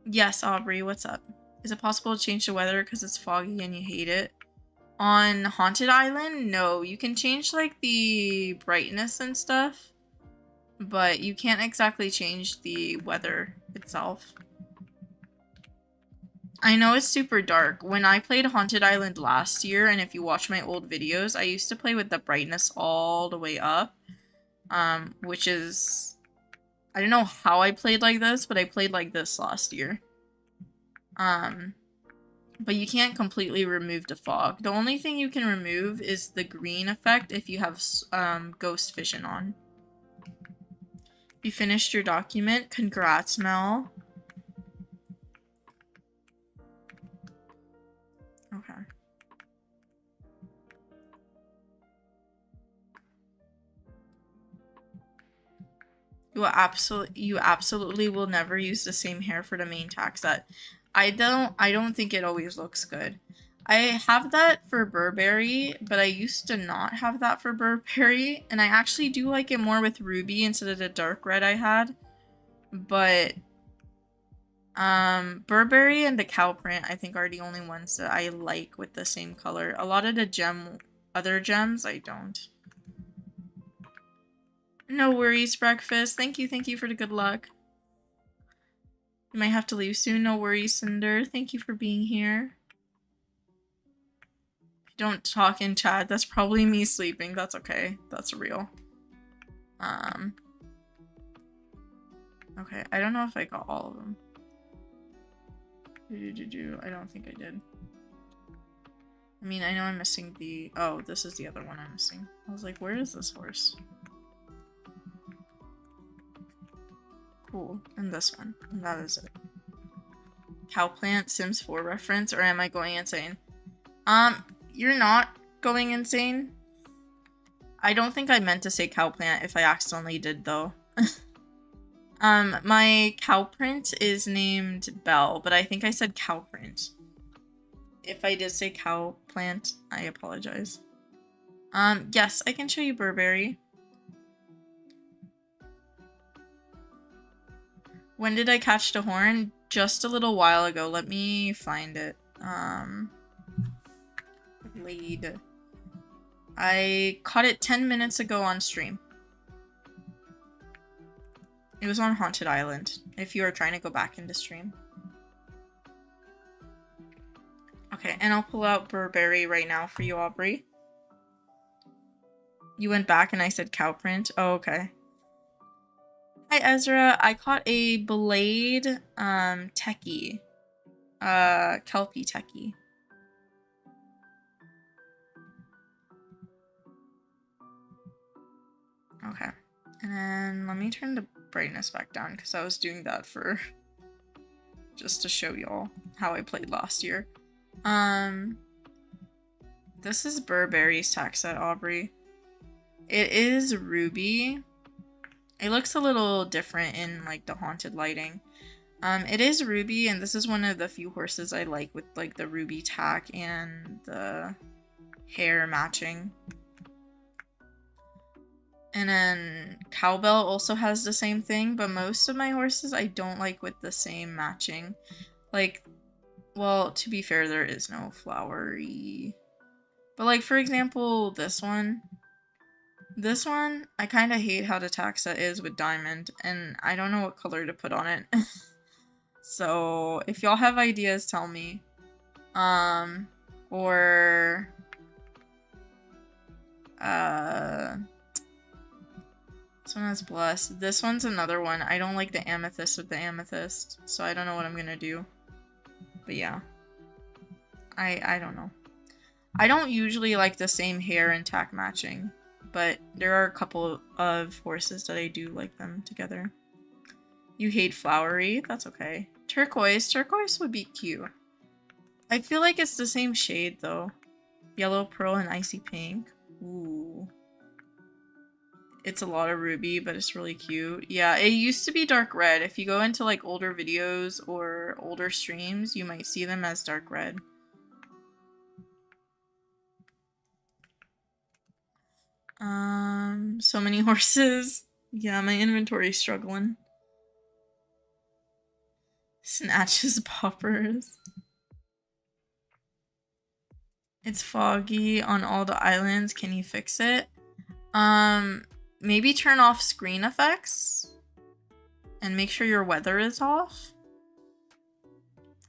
Yes, Aubrey, what's up? Is it possible to change the weather because it's foggy and you hate it? On Haunted Island, no. You can change like the brightness and stuff, but you can't exactly change the weather itself. I know it's super dark. When I played Haunted Island last year, and if you watch my old videos, I used to play with the brightness all the way up, which is, I don't know how I played like this, but I played like this last year. But you can't completely remove the fog. The only thing you can remove is the green effect if you have ghost vision on. You finished your document. Congrats, Mel. You absolutely will never use the same hair for the main tack set. I don't think it always looks good. I have that for Burberry, but I used to not have that for Burberry, and I actually do like it more with ruby instead of the dark red I had. But Burberry and the cow print I think are the only ones that I like with the same color. A lot of the other gems I don't. No worries, breakfast. Thank you for the good luck. You might have to leave soon. No worries, Cinder. Thank you for being here. Don't talk in chat. That's probably me sleeping. That's okay. That's real. Okay, I don't know if I got all of them. I don't think I did. I mean, I know I'm missing the... Oh, this is the other one I'm missing. I was like, where is this horse? Cool. And this one. And that is it. Cowplant Sims 4 reference, or am I going insane? You're not going insane. I don't think I meant to say cowplant if I accidentally did, though. My cow print is named Belle, but I think I said cow print. If I did say cow plant, I apologize. Yes, I can show you Burberry. When did I catch the horn? Just a little while ago. Let me find it. Blade. I caught it 10 minutes ago on stream. It was on Haunted Island, if you are trying to go back into stream. Okay, and I'll pull out Burberry right now for you, Aubrey. You went back and I said cow print? Oh, okay. Hi, Ezra. I caught a Blade, techie. KELPIE techie. Okay. And then let me turn the brightness back down because I was doing that for just to show y'all how I played last year. This is Burberry's tack set, Aubrey. It is ruby. It looks a little different in like the haunted lighting. It is ruby, and this is one of the few horses I like with like the ruby tack and the hair matching. And then Cowbell also has the same thing, but most of my horses I don't like with the same matching. Like, well, to be fair, there is no flowery. But like, for example, this one, I kind of hate how the tack set is with diamond, and I don't know what color to put on it. So, if y'all have ideas, tell me. Or... This one has blessed. This one's another one. I don't like the amethyst with the amethyst, so I don't know what I'm gonna do. But yeah. I don't know. I don't usually like the same hair and tack matching, but there are a couple of horses that I do like them together. You hate flowery? That's okay. Turquoise? Turquoise would be cute. I feel like it's the same shade though. Yellow, pearl, and icy pink. Ooh. It's a lot of ruby, but it's really cute. Yeah, it used to be dark red. If you go into like older videos or older streams, you might see them as dark red. So many horses. Yeah, my inventory's struggling. Snatches poppers. It's foggy on all the islands. Can you fix it? Maybe turn off screen effects and make sure your weather is off.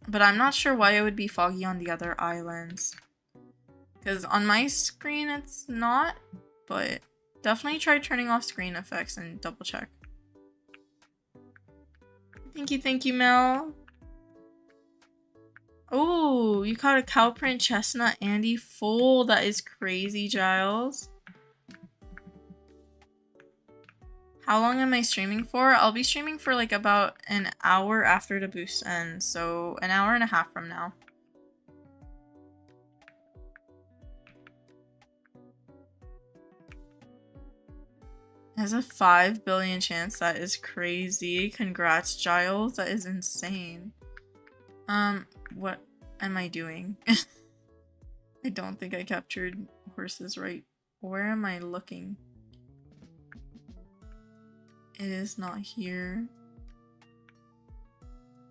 But I'm not sure why it would be foggy on the other islands. Because on my screen it's not, but definitely try turning off screen effects and double check. Thank you, Mel. Oh, you caught a cow print chestnut Andy full. That is crazy, Giles. How long am I streaming for? I'll be streaming for like about an hour after the boost ends, so an hour and a half from now. Has a 5 billion chance. That is crazy. Congrats, Giles. That is insane. What am I doing? I don't think I captured horses right. Where am I looking? It is not here.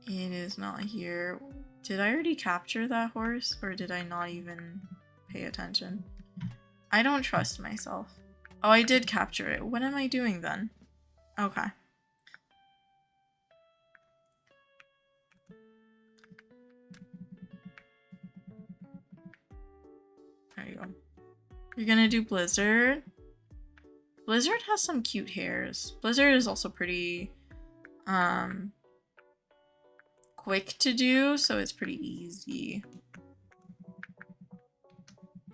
It is not here. Did I already capture that horse, or did I not even pay attention? I don't trust myself. Oh, I did capture it. What am I doing then? Okay. There you go. You're gonna do Blizzard? Blizzard has some cute hairs. Blizzard is also pretty, quick to do, so it's pretty easy.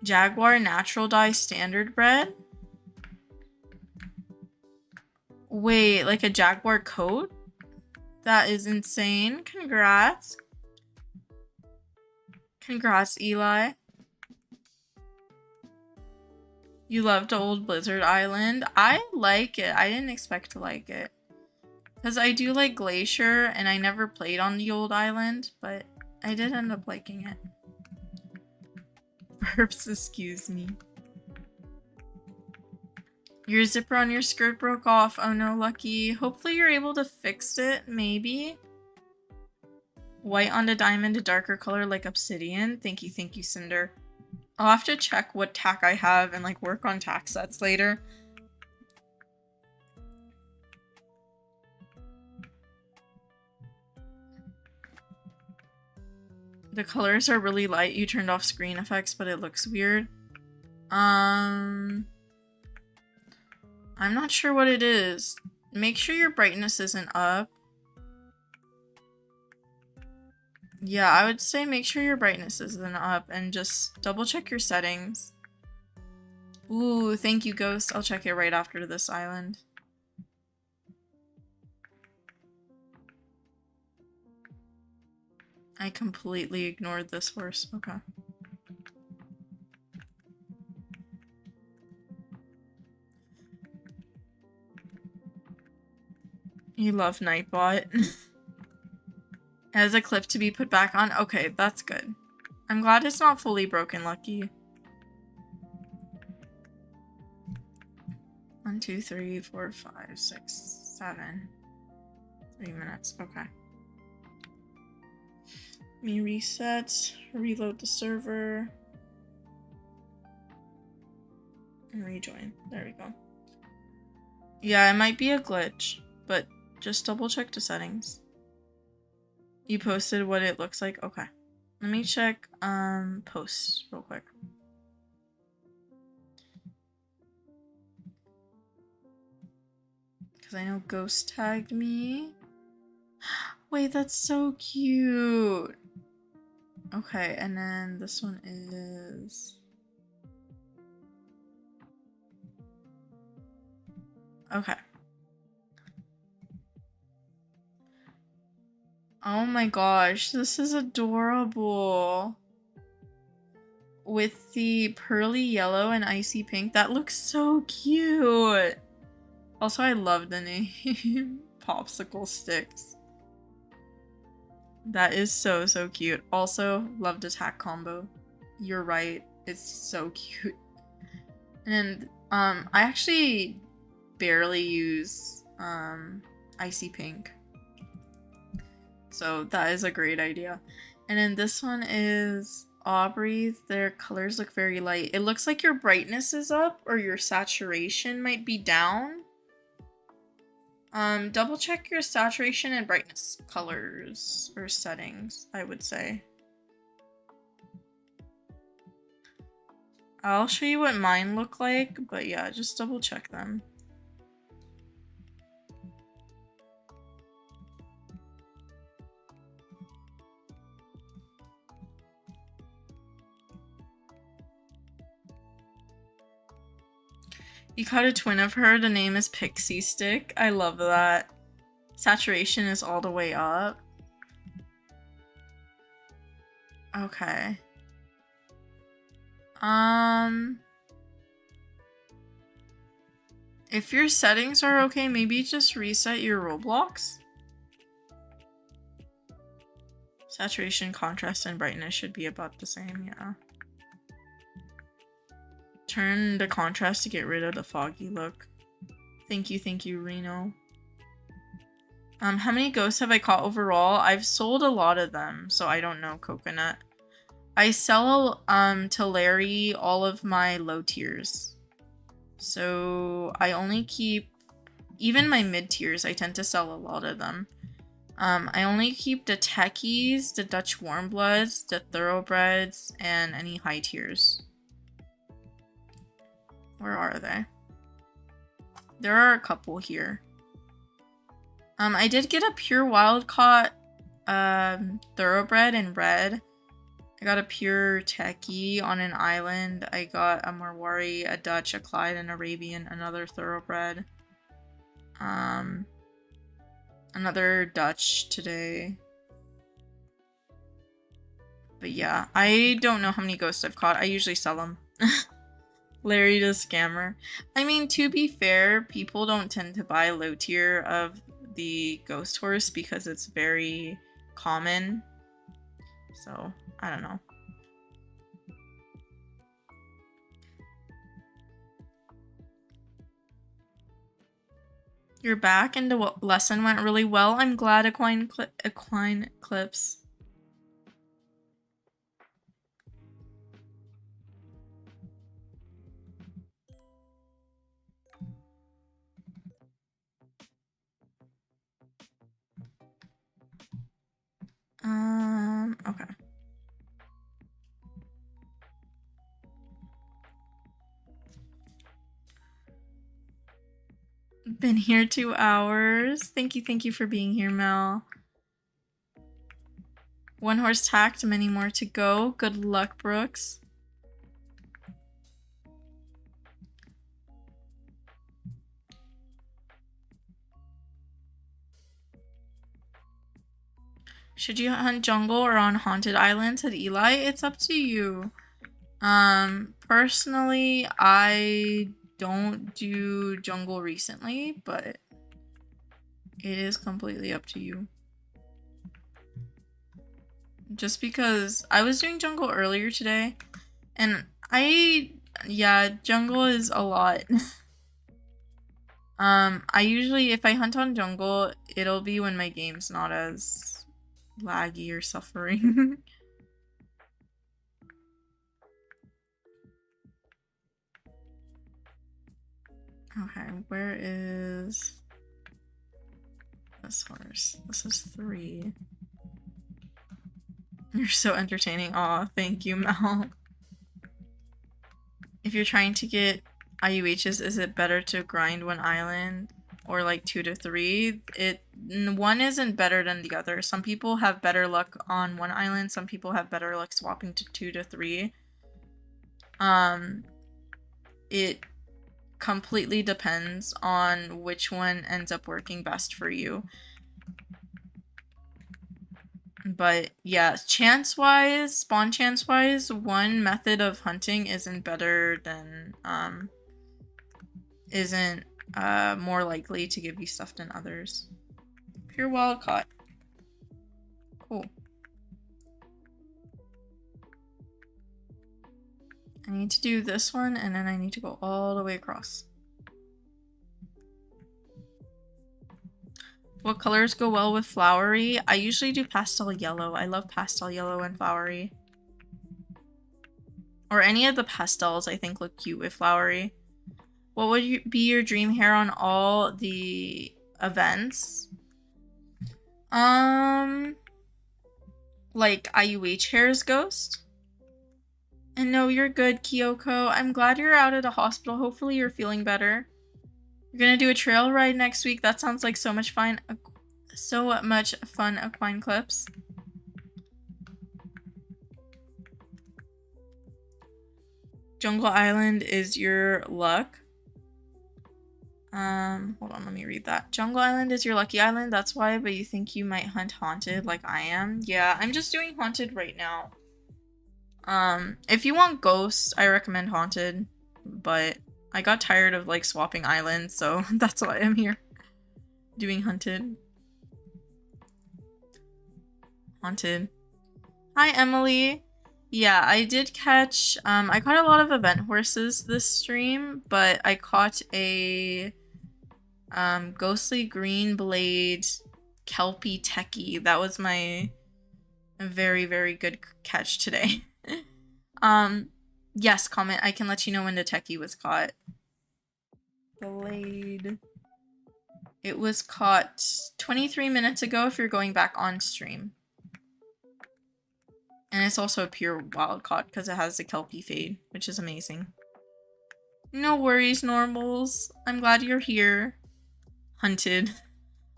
Jaguar natural dye standard bred? Wait, like a jaguar coat? That is insane. Congrats. Congrats, Eli. You loved Old Blizzard Island? I like it. I didn't expect to like it. Because I do like Glacier, and I never played on the old island, but I did end up liking it. Burps, excuse me. Your zipper on your skirt broke off. Oh no, Lucky. Hopefully you're able to fix it, maybe. White on the diamond, a darker color like obsidian. Thank you, Cinder. I'll have to check what tack I have and like work on tack sets later. The colors are really light. You turned off screen effects, but it looks weird. I'm not sure what it is. Make sure your brightness isn't up. Yeah, I would say make sure your brightness isn't up and just double check your settings. Ooh, thank you, Ghost. I'll check it right after this island. I completely ignored this horse. Okay. You love Nightbot. As a clip to be put back on? Okay, that's good. I'm glad it's not fully broken, Lucky. 1, 2, 3, 4, 5, 6, 7. 3 minutes. Okay. Let me reset, reload the server, and rejoin. There we go. Yeah, it might be a glitch, but just double check the settings. You posted what it looks like? Okay. Let me check posts real quick. Because I know Ghost tagged me. Wait, that's so cute. Okay, and then this one is... Okay. Oh my gosh, this is adorable. With the pearly yellow and icy pink. That looks so cute. Also, I love the name. Popsicle Sticks. That is so, so cute. Also, loved attack combo. You're right. It's so cute. And I actually barely use icy pink. So that is a great idea. And then this one is Aubrey. Their colors look very light. It looks like your brightness is up or your saturation might be down. Double check your saturation and brightness colors or settings, I would say. I'll show you what mine look like, but yeah, just double check them. You caught a twin of her. The name is Pixie Stick. I love that. Saturation is all the way up. Okay. If your settings are okay, maybe just reset your Roblox. Saturation, contrast, and brightness should be about the same, yeah. Turn the contrast to get rid of the foggy look. Thank you, Reno. How many ghosts have I caught overall? I've sold a lot of them, so I don't know, Coconut. I sell to Larry all of my low tiers. So I only keep, even my mid tiers, I tend to sell a lot of them. I only keep the techies, the Dutch warmbloods, the thoroughbreds, and any high tiers. Where are they? There are a couple here. I did get a pure wild caught thoroughbred in red. I got a pure techie on an island. I got a Marwari, a Dutch, a Clyde, an Arabian, another thoroughbred. Another Dutch today. But yeah, I don't know how many ghosts I've caught. I usually sell them. Larry the scammer. I mean, to be fair, people don't tend to buy low tier of the ghost horse because it's very common. So, I don't know. You're back and the lesson went really well. I'm glad, Equine Clips. Okay. Been here 2 hours. Thank you for being here, Mel. 1 horse tacked, many more to go. Good luck, Brooks. Should you hunt jungle or on haunted island? Said Eli. It's up to you. Personally, I don't do jungle recently, but it is completely up to you. Just because I was doing jungle earlier today, and yeah, jungle is a lot. I usually, if I hunt on jungle, it'll be when my game's not as laggy or suffering. Okay, where is this horse? This is 3. You're so entertaining. Aw, thank you, Mel. If you're trying to get IUHs, is it better to grind 1 island or like 2 to 3? One isn't better than the other. Some people have better luck on 1 island. Some people have better luck swapping to 2 to 3. It completely depends on which one ends up working best for you. But yeah, chance-wise, spawn chance-wise, one method of hunting isn't better than, isn't more likely to give you stuff than others. Pure wild caught. Cool. I need to do this one, and then I need to go all the way across. What colors go well with flowery? I usually do pastel yellow. I love pastel yellow and flowery. Or any of the pastels I think look cute with flowery. What would be your dream hair on all the events? Like IUH hairs ghost? And no, you're good, Kyoko. I'm glad you're out of the hospital. Hopefully you're feeling better. You're gonna do a trail ride next week. That sounds like so much fun. So much fun, Equine Clips. Jungle Island is your luck. Hold on, let me read that. Jungle Island is your lucky island, that's why, but you think you might hunt haunted like I am? Yeah, I'm just doing haunted right now. If you want ghosts, I recommend haunted, but I got tired of like swapping islands, so that's why I'm here. Doing hunted. Haunted. Hi, Emily. Yeah, I did catch, I caught a lot of event horses this stream, but I caught a, ghostly green blade kelpie techie. That was my very, very good catch today. Yes, comment. I can let you know when the techie was caught. Blade. It was caught 23 minutes ago if you're going back on stream. And it's also a pure wild caught because it has the kelpie fade, which is amazing. No worries, normals. I'm glad you're here. Hunted.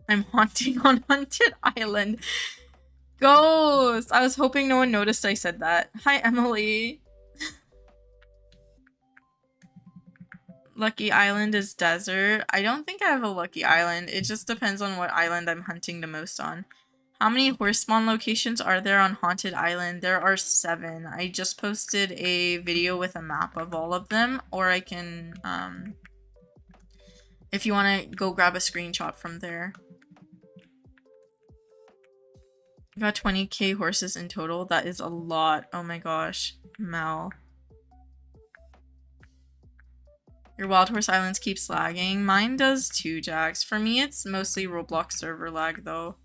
I'm haunting on Hunted Island. Ghost! I was hoping no one noticed I said that. Hi, Emily. Lucky Island is desert. I don't think I have a lucky island. It just depends on what island I'm hunting the most on. How many horse spawn locations are there on Haunted Island? There are 7. I just posted a video with a map of all of them, or I can, if you want to go grab a screenshot from there. I got 20k horses in total. That is a lot. Oh my gosh. Mel. Your Wild Horse Islands keeps lagging. Mine does too, Jax. For me, it's mostly Roblox server lag, though.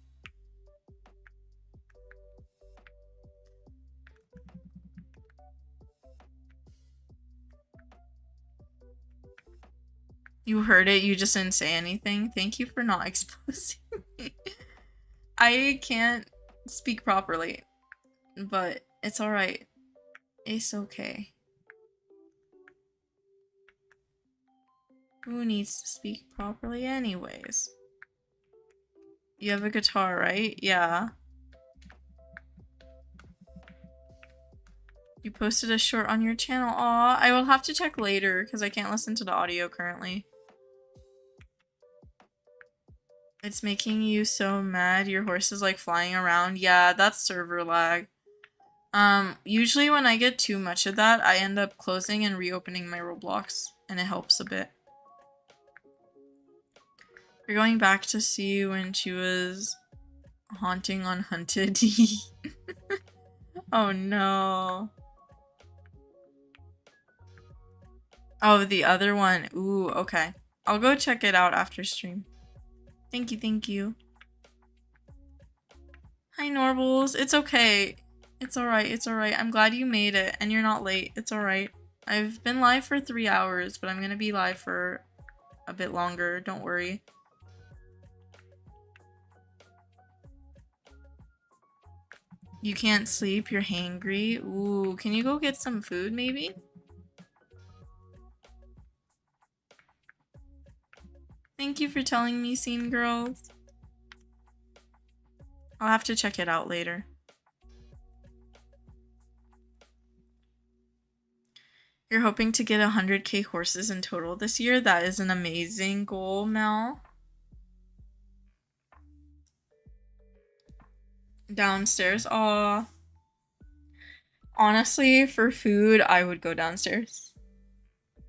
You heard it, you just didn't say anything. Thank you for not exposing me. I can't speak properly, but it's alright. It's okay. Who needs to speak properly anyways? You have a guitar, right? Yeah. You posted a short on your channel. Aw, I will have to check later because I can't listen to the audio currently. It's making you so mad. Your horse is like flying around. Yeah, that's server lag. Usually when I get too much of that, I end up closing and reopening my Roblox, and it helps a bit. We're going back to see when she was haunting on Hunted. Oh no. Oh, the other one. Ooh, okay. I'll go check it out after stream. Thank you, thank you. Hi, Norbles. It's okay. It's alright, it's alright. I'm glad you made it, and you're not late. It's alright. I've been live for 3 hours, but I'm gonna be live for a bit longer. Don't worry. You can't sleep? You're hangry? Ooh, can you go get some food, maybe? Thank you for telling me, Scene Girls. I'll have to check it out later. You're hoping to get 100k horses in total this year? That is an amazing goal, Mel. Downstairs. Aw. Honestly, for food, I would go downstairs.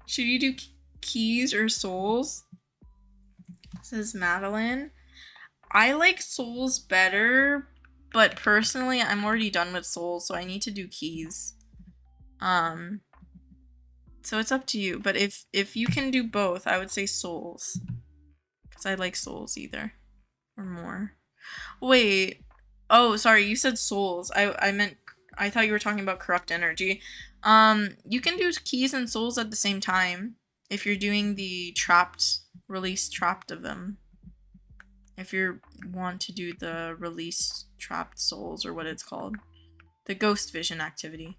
Should you do keys or souls? Says Madeline. I like souls better, but personally, I'm already done with souls, so I need to do keys. So it's up to you, but if you can do both, I would say souls. Because I like souls either. Or more. Wait. Oh, sorry, you said souls. I thought you were talking about corrupt energy. You can do keys and souls at the same time. If you're doing the release trapped of them. If you want to do the release trapped souls or what it's called. The ghost vision activity.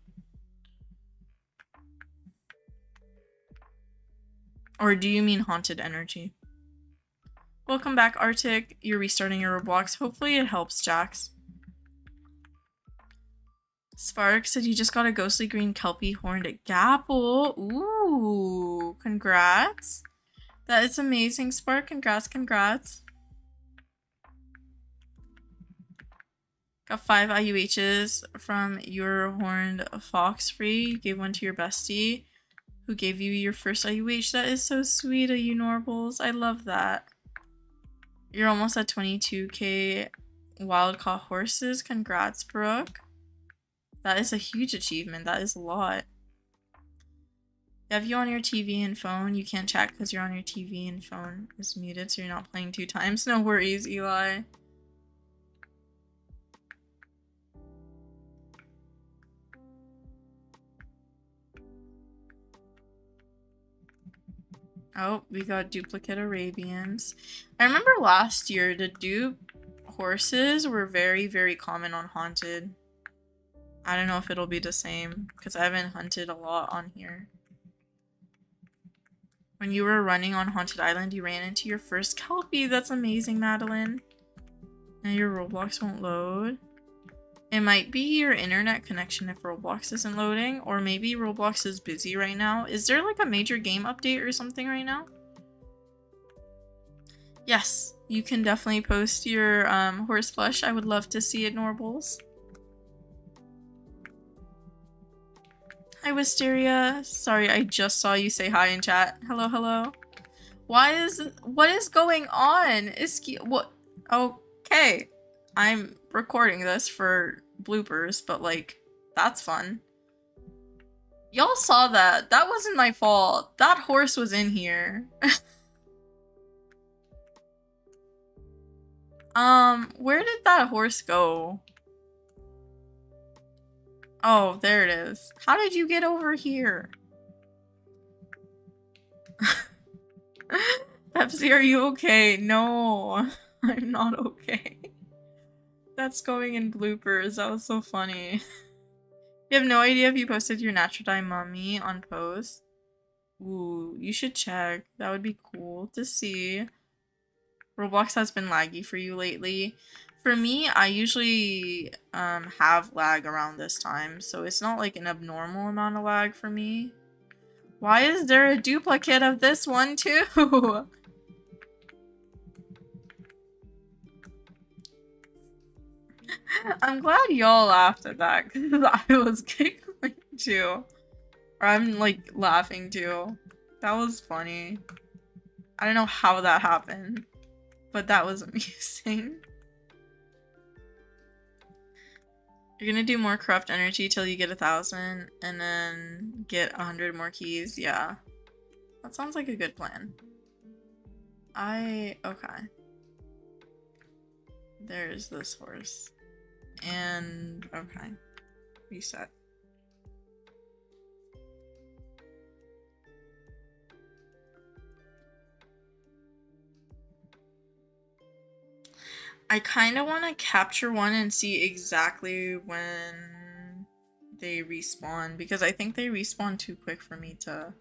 Or do you mean haunted energy? Welcome back, Arctic. You're restarting your Roblox. Hopefully it helps, Jax. Spark said you just got a ghostly green kelpie horned gapple. Ooh, congrats. That is amazing, Spark. Congrats, congrats. Got 5 IUHs from your horned fox free. You gave one to your bestie. Who gave you your first IUH? That is so sweet of you, Norbles. I love that. You're almost at 22k wild caught horses. Congrats, Brooke. That is a huge achievement. That is a lot. Have you on your TV and phone? You can't chat because you're on your TV and phone is muted, so you're not playing 2 times. No worries, Eli. Oh, we got duplicate Arabians. I remember last year the dupe horses were very, very common on Haunted. I don't know if it'll be the same because I haven't hunted a lot on here. When you were running on Haunted Island, you ran into your first Kelpie. That's amazing, Madeline. Now your Roblox won't load. It might be your internet connection if Roblox isn't loading, or maybe Roblox is busy right now. Is there like a major game update or something right now? Yes, you can definitely post your horse plush. I would love to see it, Norbles. Hi, Wisteria. Sorry, I just saw you say hi in chat. Hello, hello. What is going on? What? Okay. I'm recording this for bloopers, but like, that's fun. Y'all saw that. That wasn't my fault. That horse was in here. Where did that horse go? Oh, there it is. How did you get over here? Pepsi, are you okay? No, I'm not okay. That's going in bloopers. That was so funny. You have no idea if you posted your natural dye mummy on post? Ooh, you should check. That would be cool to see. Roblox has been laggy for you lately. For me, I usually have lag around this time, so it's not like an abnormal amount of lag for me. Why is there a duplicate of this one too? I'm glad y'all laughed at that because I was giggling too. Or I'm like laughing too. That was funny. I don't know how that happened, but that was amusing. You're gonna do more corrupt energy till you get 1,000 and then get 100 more keys. Yeah. That sounds like a good plan. Okay. There's this horse. And okay. Reset. I kind of want to capture one and see exactly when they respawn, because I think they respawn too quick for me to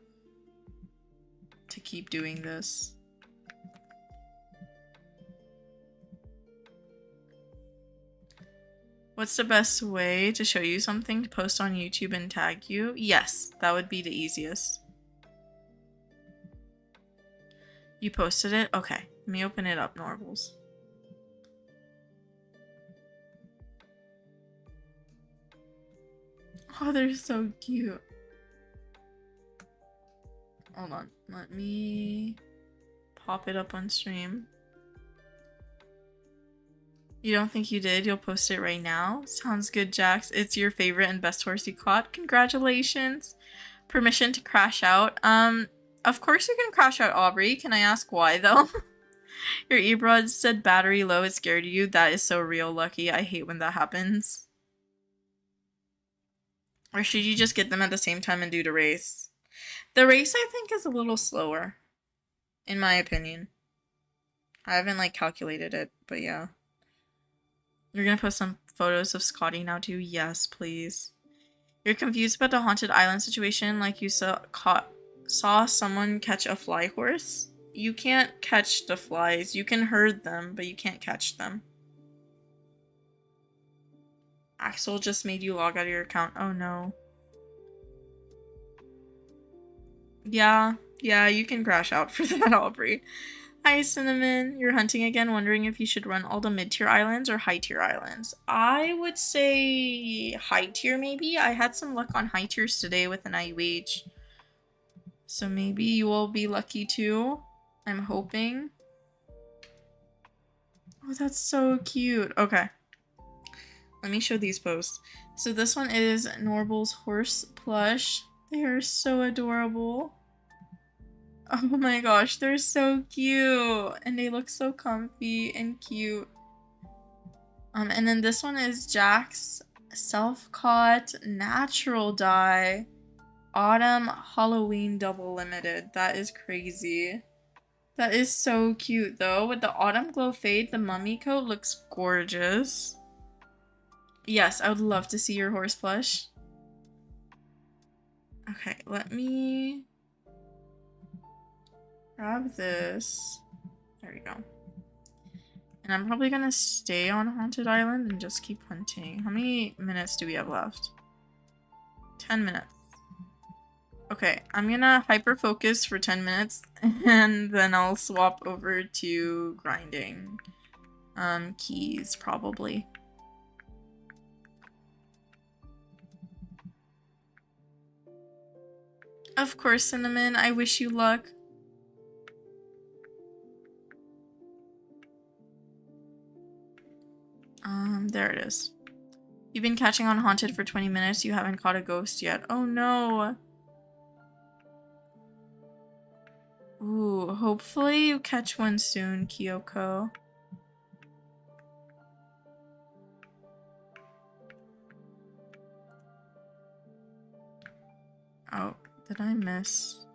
keep doing this. What's the best way to show you something to post on YouTube and tag you? Yes, that would be the easiest. You posted it? Okay, let me open it up, Norbles. Oh, they're so cute. Hold on, let me pop it up on stream. You don't think you did? You'll post it right now? Sounds good, Jax. It's your favorite and best horse you caught. Congratulations. Permission to crash out. Of course you can crash out, Aubrey. Can I ask why, though? Your earbuds said battery low. It scared you. That is so real, Lucky. I hate when that happens. Or should you just get them at the same time and do the race? The race, I think, is a little slower. In my opinion. I haven't, like, calculated it, but yeah. You're gonna post some photos of Scotty now too? Yes, please. You're confused about the haunted island situation, like you saw someone catch a fly horse? You can't catch the flies. You can herd them, but you can't catch them. Axel just made you log out of your account. Oh no. Yeah, you can crash out for that, Aubrey. Hi, Cinnamon. You're hunting again, wondering if you should run all the mid-tier islands or high-tier islands. I would say high-tier, maybe. I had some luck on high tiers today with an IUH. So maybe you will be lucky too. I'm hoping. Oh, that's so cute. Okay. Let me show these posts. So this one is Norble's horse plush. They are so adorable. Oh my gosh, they're so cute. And they look so comfy and cute. And then this one is Jack's self-caught natural dye autumn Halloween double limited. That is crazy. That is so cute though. With the autumn glow fade, the mummy coat looks gorgeous. Yes, I would love to see your horse plush. Okay, let me grab this. There we go. And I'm probably gonna stay on Haunted Island and just keep hunting. How many minutes do we have left? 10 minutes. Okay, I'm gonna hyper focus for 10 minutes and then I'll swap over to grinding keys probably. Of course, Cinnamon, I wish you luck. There it is. You've been catching on Haunted for 20 minutes. You haven't caught a ghost yet. Oh no. Ooh, hopefully you catch one soon, Kyoko. Oh, did I miss?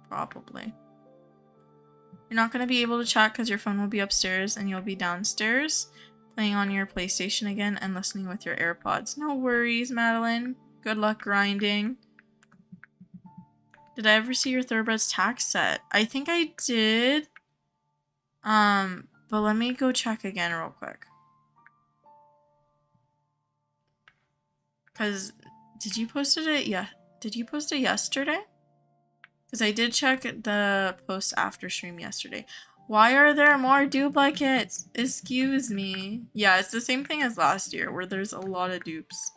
Probably. You're not going to be able to chat because your phone will be upstairs and you'll be downstairs playing on your PlayStation again and listening with your AirPods. No worries, Madeline. Good luck grinding. Did I ever see your Thoroughbreds tax set? I think I did. But let me go check again real quick. Because, did you post it? Yeah. Did you post it yesterday? Because I did check the post after stream yesterday. Why are there more duplicates? Excuse me. Yeah, it's the same thing as last year, where there's a lot of dupes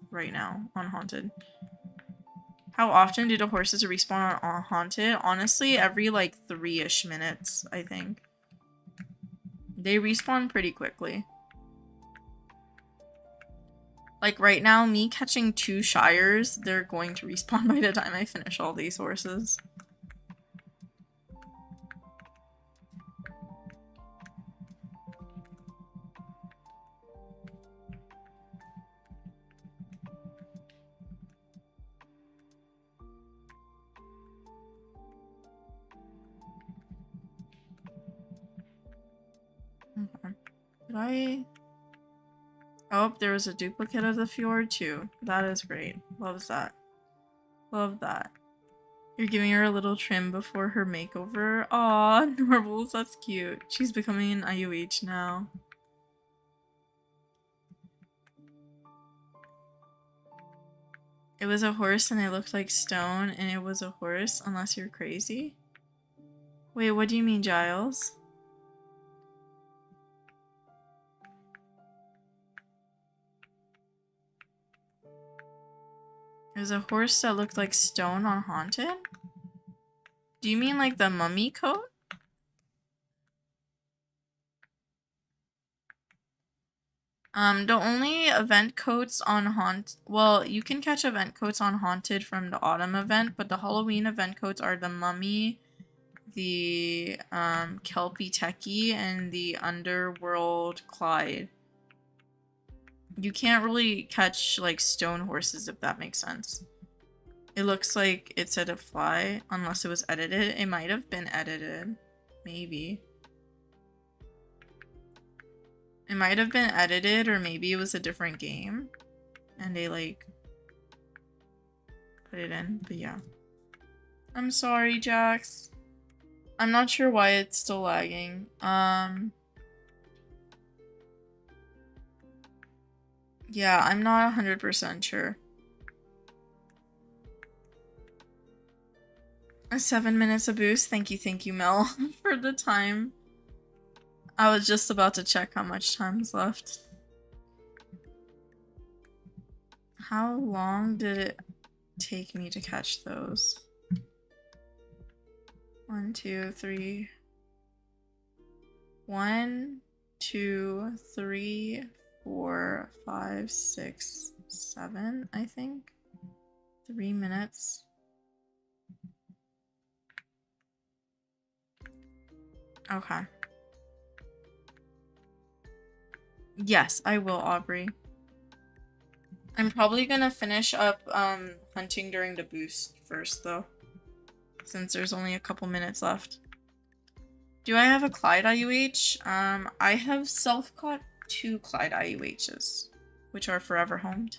right now on Haunted. How often do the horses respawn on Haunted? Honestly, every like 3-ish minutes, I think. They respawn pretty quickly. Like right now, me catching 2 Shires, they're going to respawn by the time I finish all these horses. Okay. Did I... Oh, there was a duplicate of the fjord too. That is great. Loves that. Love that. You're giving her a little trim before her makeover. Aw, Norbles, that's cute. She's becoming an IUH now. It was a horse and it looked like stone and it was a horse unless you're crazy. Wait, what do you mean, Giles? It was a horse that looked like stone on Haunted? Do you mean like the mummy coat? The only event coats on well, you can catch event coats on Haunted from the autumn event, but the Halloween event coats are the mummy, the Kelpie Techie, and the Underworld Clyde. You can't really catch like stone horses, if that makes sense. It looks like it said a fly, unless it was edited. It might have been edited. Maybe. It might have been edited, or maybe it was a different game. And they like put it in, but yeah. I'm sorry, Jax. I'm not sure why it's still lagging. Yeah, I'm not 100% sure. 7 minutes of boost. Thank you, Mel, for the time. I was just about to check how much time's left. How long did it take me to catch those? 1, 2, 3. 1, 2, 3, 4, 5, 6, 7, I think. 3 minutes. Okay. Yes, I will, Aubrey. I'm probably gonna finish up hunting during the boost first though, since there's only a couple minutes left. Do I have a Clyde IUH? I have self-caught 2 Clyde IUHs, which are forever homed.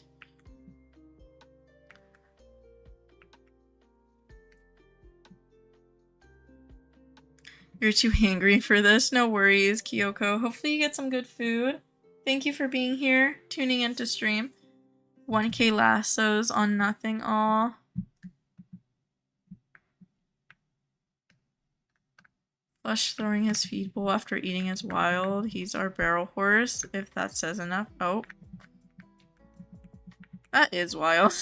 You're too hangry for this. No worries, Kyoko. Hopefully you get some good food. Thank you for being here, tuning into stream. 1K lassos on nothing. Aw. Flush throwing his feed bowl after eating is wild. He's our barrel horse, if that says enough. Oh. That is wild.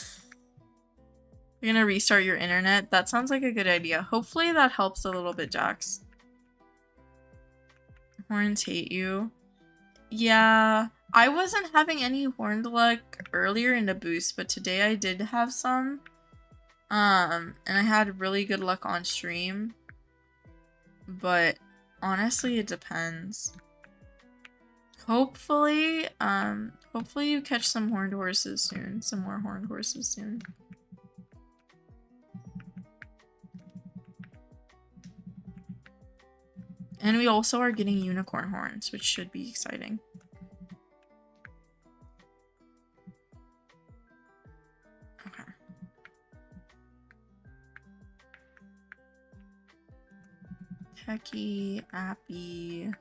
You're gonna restart your internet? That sounds like a good idea. Hopefully that helps a little bit, Jax. Horns hate you. Yeah, I wasn't having any horned luck earlier in the boost, but today I did have some. And I had really good luck on stream. But honestly, it depends. Hopefully you catch some horned horses soon. Some more horned horses soon. And we also are getting unicorn horns, which should be exciting. Okay. Techie, Appy.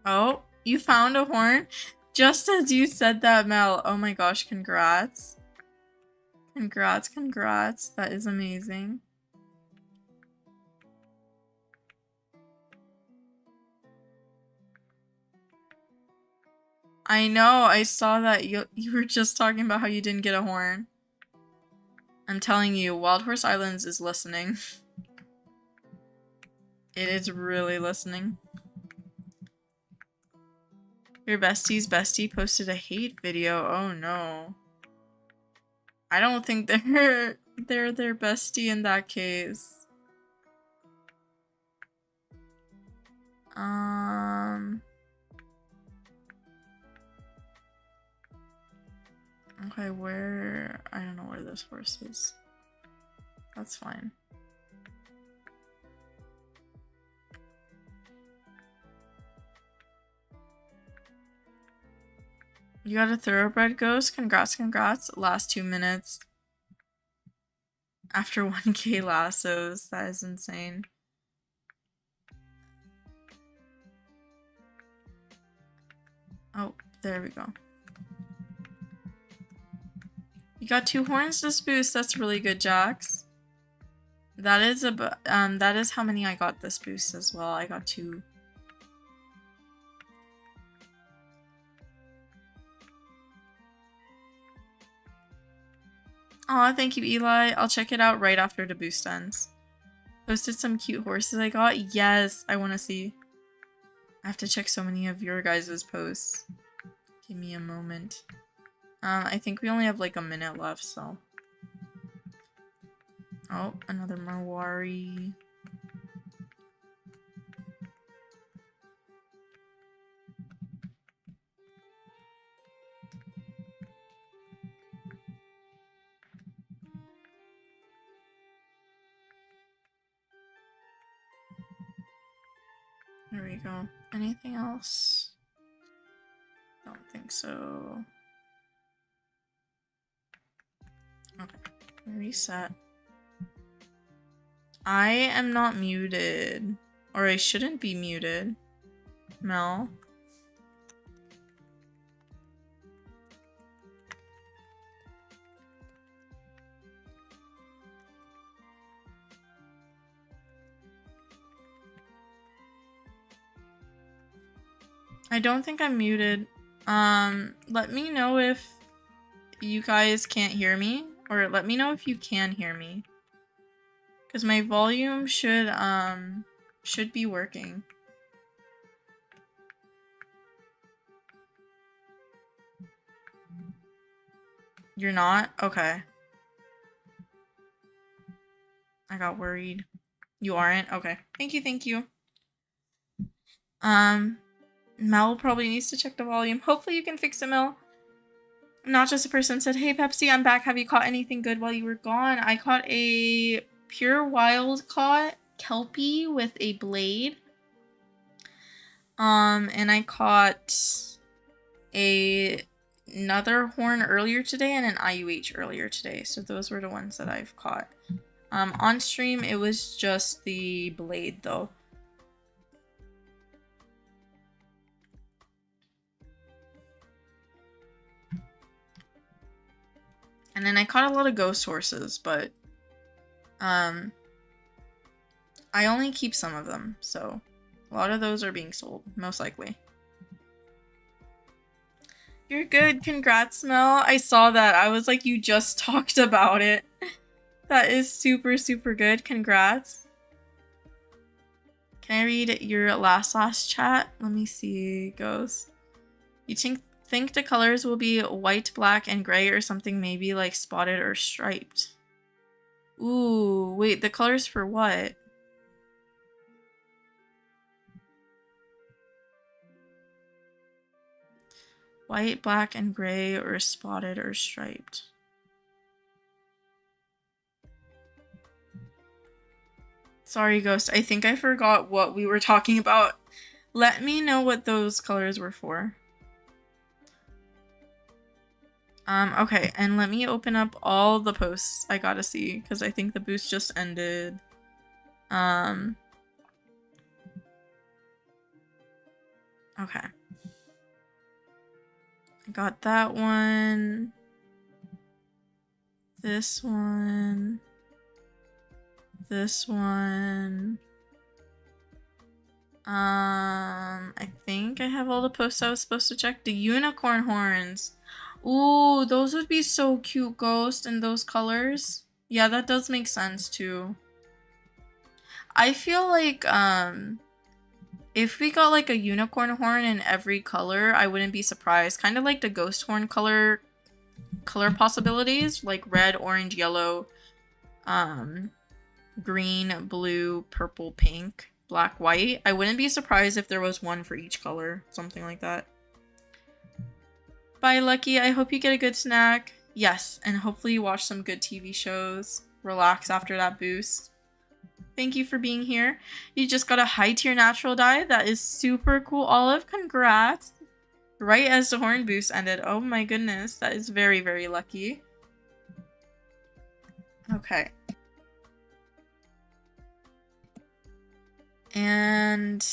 Oh, you found a horn? Just as you said that, Mel. Oh my gosh, congrats. Congrats, congrats. That is amazing. I know, I saw that you were just talking about how you didn't get a horn. I'm telling you, Wild Horse Islands is listening. It is really listening. Your bestie's bestie posted a hate video. Oh no. I don't think they're their bestie in that case. Okay, where... I don't know where this horse is. That's fine. You got a thoroughbred ghost? Congrats, congrats. Last 2 minutes. After 1K lassos. That is insane. Oh, there we go. You got 2 horns this boost. That's really good, Jax. That is that is how many I got this boost as well. I got 2. Aw, thank you, Eli. I'll check it out right after the boost ends. Posted some cute horses I got. Yes, I want to see. I have to check so many of your guys' posts. Give me a moment. I think we only have like a minute left, so. Oh, another Marwari. There we go. Anything else? Don't think so. Okay, reset. I am not muted. Or I shouldn't be muted. Mel. I don't think I'm muted. Let me know if you guys can't hear me, or let me know if you can hear me. Because my volume should be working. You're not? Okay. I got worried. You aren't? Okay. Thank you, thank you. Mel probably needs to check the volume. Hopefully you can fix it, Mel. Not Just a Person said, hey Pepsi, I'm back. Have you caught anything good while you were gone? I caught a pure wild caught kelpie with a blade. And I caught another horn earlier today and an IUH earlier today. So those were the ones that I've caught. On stream, it was just the blade though. And then I caught a lot of ghost horses, but I only keep some of them, so a lot of those are being sold, most likely. You're good, congrats, Mel. I saw that. I was like, you just talked about it. That is super, super good. Congrats. Can I read your last chat? Let me see, Ghost. You think the colors will be white, black, and gray, or something maybe like spotted or striped? Ooh, wait, the colors for what? White, black, and gray, or spotted or striped? Sorry, Ghost. I think I forgot what we were talking about. Let me know what those colors were for. Okay, and let me open up all the posts I gotta see, because I think the boost just ended. Okay. I got that one. This one. This one. I think I have all the posts I was supposed to check. The unicorn horns. Ooh, those would be so cute, Ghost, in those colors. Yeah, that does make sense too. I feel like if we got like a unicorn horn in every color, I wouldn't be surprised. Kind of like the ghost horn color possibilities, like red, orange, yellow, green, blue, purple, pink, black, white. I wouldn't be surprised if there was one for each color, something like that. Bye, Lucky. I hope you get a good snack. Yes, and hopefully you watch some good TV shows. Relax after that boost. Thank you for being here. You just got a high tier natural dye. That is super cool, Olive. Congrats. Right as the horn boost ended. Oh my goodness. That is very, very lucky. Okay. And...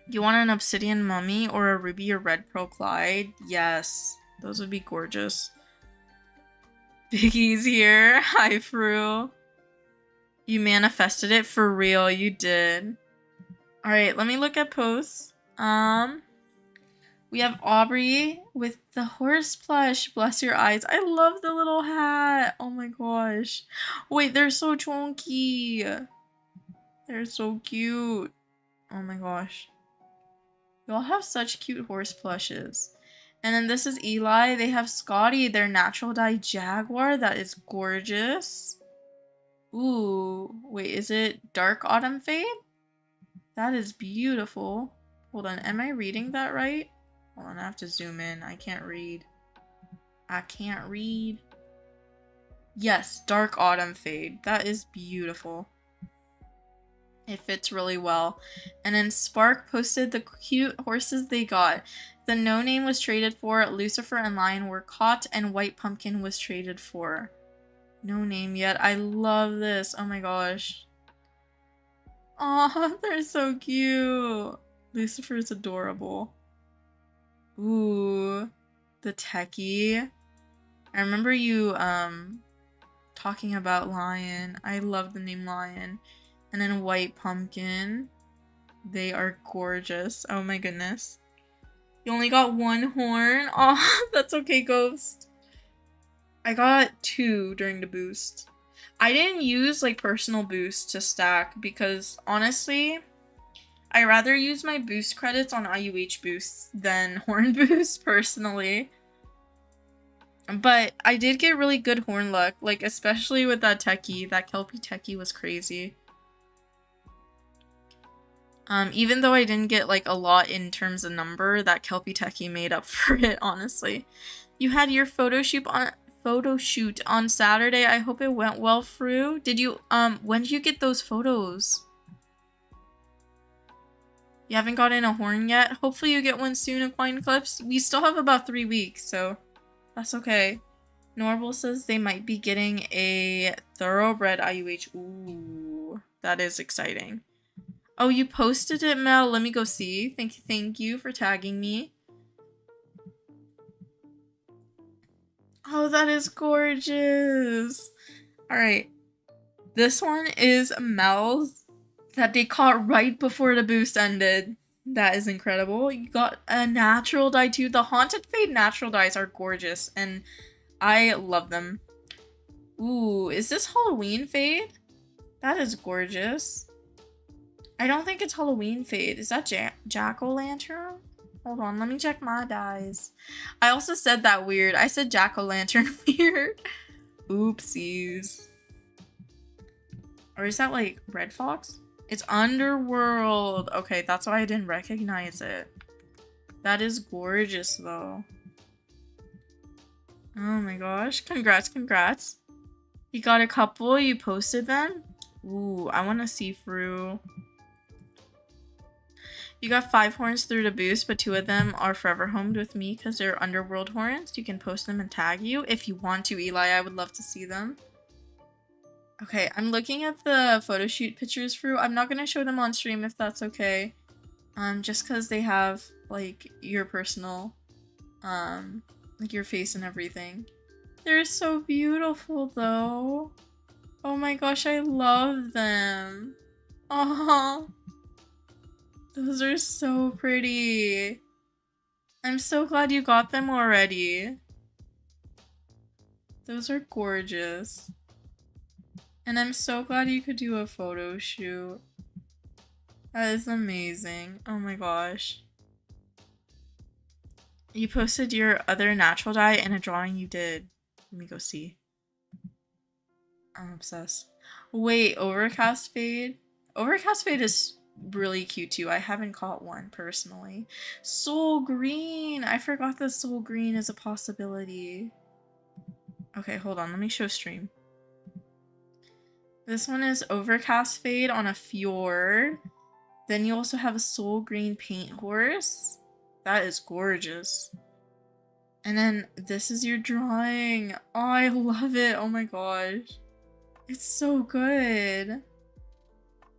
You want an obsidian mummy or a ruby or red pearl Clyde? Yes. Those would be gorgeous. Biggie's here. Hi, Fru. You manifested it for real. You did. Alright, let me look at posts. We have Aubrey with the horse plush. Bless your eyes. I love the little hat. Oh my gosh. Wait, they're so chunky. They're so cute. Oh my gosh. Y'all have such cute horse plushes. And then this is Eli. They have Scotty, their natural dye jaguar. That is gorgeous. Ooh. Wait, is it Dark Autumn Fade? That is beautiful. Hold on. Am I reading that right? Hold on. I have to zoom in. I can't read. I can't read. Yes. Dark Autumn Fade. That is beautiful. It fits really well. And then Spark posted the cute horses they got. The No Name was traded for, Lucifer and Lion were caught, and White Pumpkin was traded for. No name yet. I love this. Oh my gosh. Aw, they're so cute. Lucifer's adorable. Ooh. The techie. I remember you talking about lion. I love the name lion. And then white pumpkin. They are gorgeous. Oh my goodness. You only got one horn? Oh, that's okay, Ghost. I got 2 during the boost. I didn't use like personal boost to stack because honestly, I rather use my boost credits on IUH boosts than horn boosts personally. But I did get really good horn luck, like especially with that techie. That KELPIE techie was crazy. Even though I didn't get like a lot in terms of number, that KELPIE techie made up for it, honestly. You had your photo shoot on Saturday. I hope it went well, Fru. Did you when did you get those photos? You haven't gotten a horn yet? Hopefully you get one soon, Aquine Clips. We still have about 3 weeks, so that's okay. Norval says they might be getting a thoroughbred IUH. Ooh, that is exciting. Oh, you posted it, Mel. Let me go see. Thank you for tagging me. Oh, that is gorgeous. All right. This one is Mel's that they caught right before the boost ended. That is incredible. You got a natural dye too. The Haunted Fade natural dyes are gorgeous and I love them. Ooh, is this Halloween Fade? That is gorgeous. I don't think it's Halloween Fade. Is that Jack-o'-lantern? Hold on, let me check my dyes. I also said that weird. I said jack-o'-lantern weird. Oopsies. Or is that like Red Fox? It's Underworld. Okay, that's why I didn't recognize it. That is gorgeous though. Oh my gosh. Congrats. You got a couple? You posted them? Ooh, I want to see Fru. You got 5 horns through the boost, but 2 of them are forever homed with me because they're Underworld horns. You can post them and tag you if you want to, Eli. I would love to see them. Okay, I'm looking at the photo shoot pictures, Fru. I'm not going to show them on stream if that's okay. Just because they have, like, your personal, like, your face and everything. They're so beautiful, though. Oh my gosh, I love them. Aww. Those are so pretty. I'm so glad you got them already. Those are gorgeous. And I'm so glad you could do a photo shoot. That is amazing. Oh my gosh. You posted your other natural dye in a drawing you did. Let me go see. I'm obsessed. Wait, Overcast Fade? Overcast Fade is really cute too. I haven't caught one personally. Soul Green! I forgot that Soul Green is a possibility. Okay, hold on. Let me show stream. This one is Overcast Fade on a fjord. Then you also have a Soul Green paint horse. That is gorgeous. And then this is your drawing. Oh, I love it. Oh my gosh. It's so good.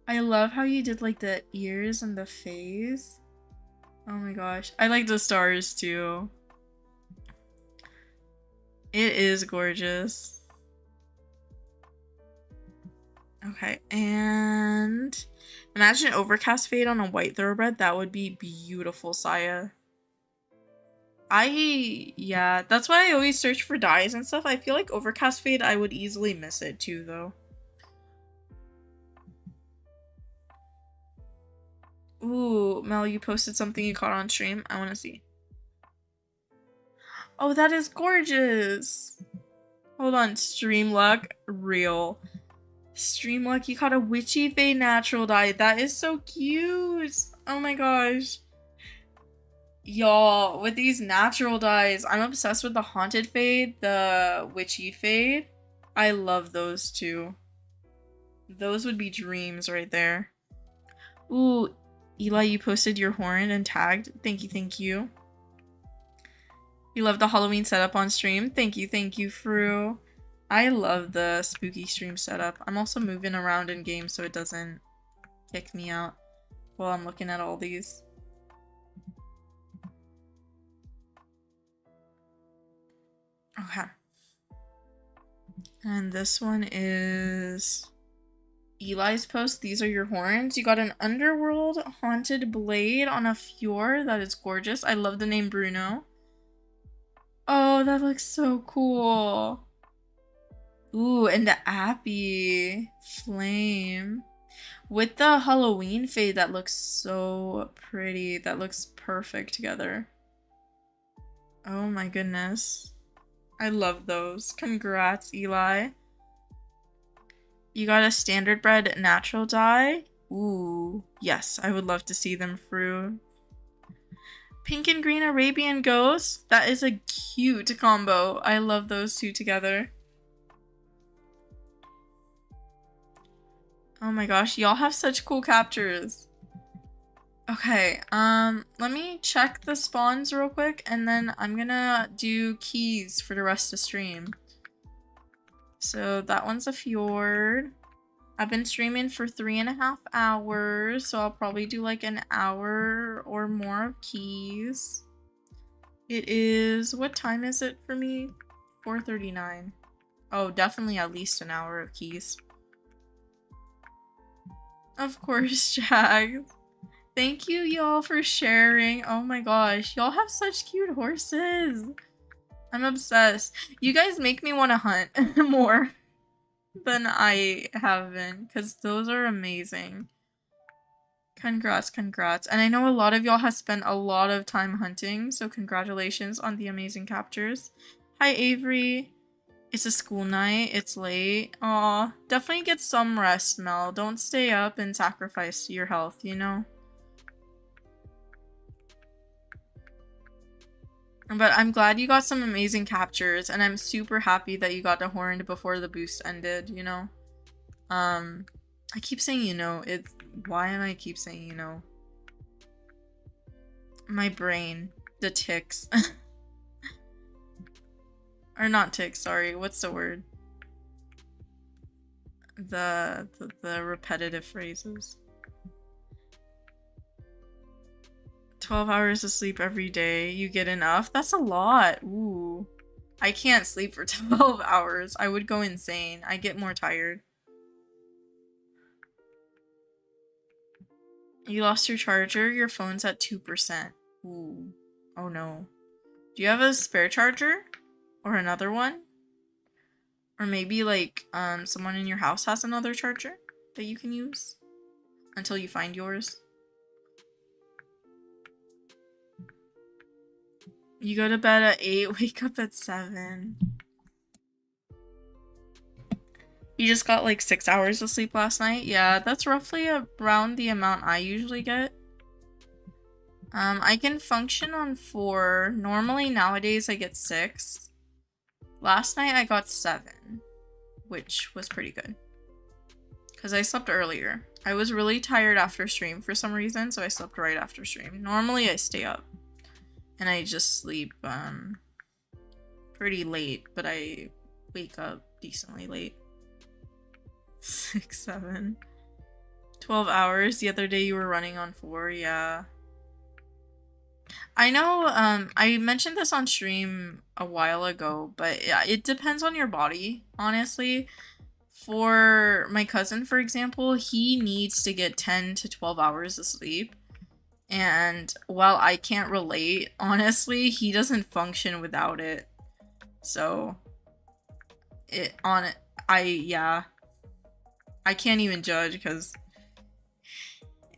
I love how you did like the ears and the face. Oh my gosh. I like the stars too. It is gorgeous. Okay, and imagine Overcast Fade on a white thoroughbred. That would be beautiful, Saya. Yeah, that's why I always search for dyes and stuff. I feel like Overcast Fade, I would easily miss it too, though. Ooh, Mel, you posted something you caught on stream. I want to see. Oh, that is gorgeous. Hold on, Stream Luck, real. Stream Luck, you caught a Witchy Fade natural dye. That is so cute. Oh my gosh. Y'all, with these natural dyes, I'm obsessed with the Haunted Fade, the Witchy Fade. I love those two. Those would be dreams right there. Ooh, Eli, you posted your horn and tagged. Thank you. You love the Halloween setup on stream. Thank you, Fru. I love the spooky stream setup. I'm also moving around in game so it doesn't kick me out while I'm looking at all these. Okay. And this one is Eli's post. These are your horns. You got an underworld haunted blade on a fjord. That is gorgeous. I love the name Bruno. Oh, that looks so cool. Ooh, and the Appy flame. With the Halloween fade, that looks so pretty. That looks perfect together. Oh my goodness. I love those. Congrats, Eli. You got a standard bred natural dye. Ooh, yes, I would love to see them through. Pink and green Arabian ghost. That is a cute combo. I love those two together. Oh my gosh, y'all have such cool captures. Okay, let me check the spawns real quick, and then I'm gonna do keys for the rest of stream. So that one's a fjord. I've been streaming for 3.5 hours, so I'll probably do like an hour or more of keys. It is, what time is it for me? 4:39. Oh, definitely at least an hour of keys. Of course, Jag. Thank you, y'all, for sharing. Oh my gosh, y'all have such cute horses. I'm obsessed. You guys make me want to hunt more than I have been, because those are amazing. Congrats, congrats. And I know a lot of y'all have spent a lot of time hunting, so congratulations on the amazing captures. Hi, Avery. It's a school night. It's late. Aw, definitely get some rest, Mel. Don't stay up and sacrifice your health, you know? But I'm glad you got some amazing captures, and I'm super happy that you got the horned before the boost ended, you know? I keep saying you know. Why am I keep saying you know? My brain. The ticks. Or not ticks, sorry. What's the word? The repetitive phrases. 12 hours of sleep every day. You get enough? That's a lot. Ooh. I can't sleep for 12 hours. I would go insane. I get more tired. You lost your charger? Your phone's at 2%. Ooh. Oh no. Do you have a spare charger? Or another one? Or maybe like someone in your house has another charger that you can use until you find yours? You go to bed at 8, wake up at 7. You just got like 6 hours of sleep last night? Yeah, that's roughly around the amount I usually get. I can function on 4. Normally nowadays I get 6. Last night I got 7, which was pretty good. Because I slept earlier. I was really tired after stream for some reason, so I slept right after stream. Normally I stay up. And I just sleep pretty late, but I wake up decently late. 6, 7. 12 hours. The other day you were running on 4, yeah. I know, I mentioned this on stream a while ago, but yeah, it depends on your body, honestly. For my cousin, for example, he needs to get 10 to 12 hours of sleep. And while I can't relate, honestly, he doesn't function without it. So, I can't even judge because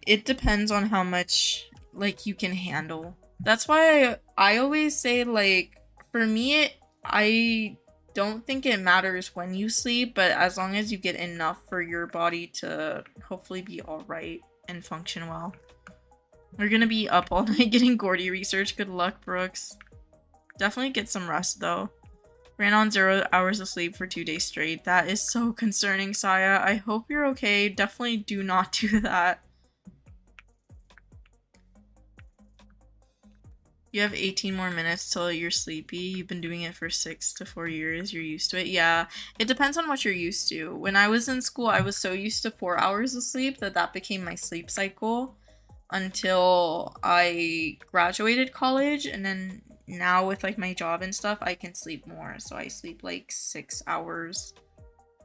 it depends on how much, like, you can handle. That's why I always say, like, for me, I don't think it matters when you sleep, but as long as you get enough for your body to hopefully be alright and function well. We're gonna be up all night getting Gordy research. Good luck, Brooks. Definitely get some rest, though. Ran on 0 hours of sleep for 2 days straight. That is so concerning, Saya. I hope you're okay. Definitely do not do that. You have 18 more minutes till you're sleepy. You've been doing it for 6 to 4 years. You're used to it. Yeah, it depends on what you're used to. When I was in school, I was so used to 4 hours of sleep that became my sleep cycle until I graduated college. And then now with like my job and stuff, I can sleep more. So I sleep like 6 hours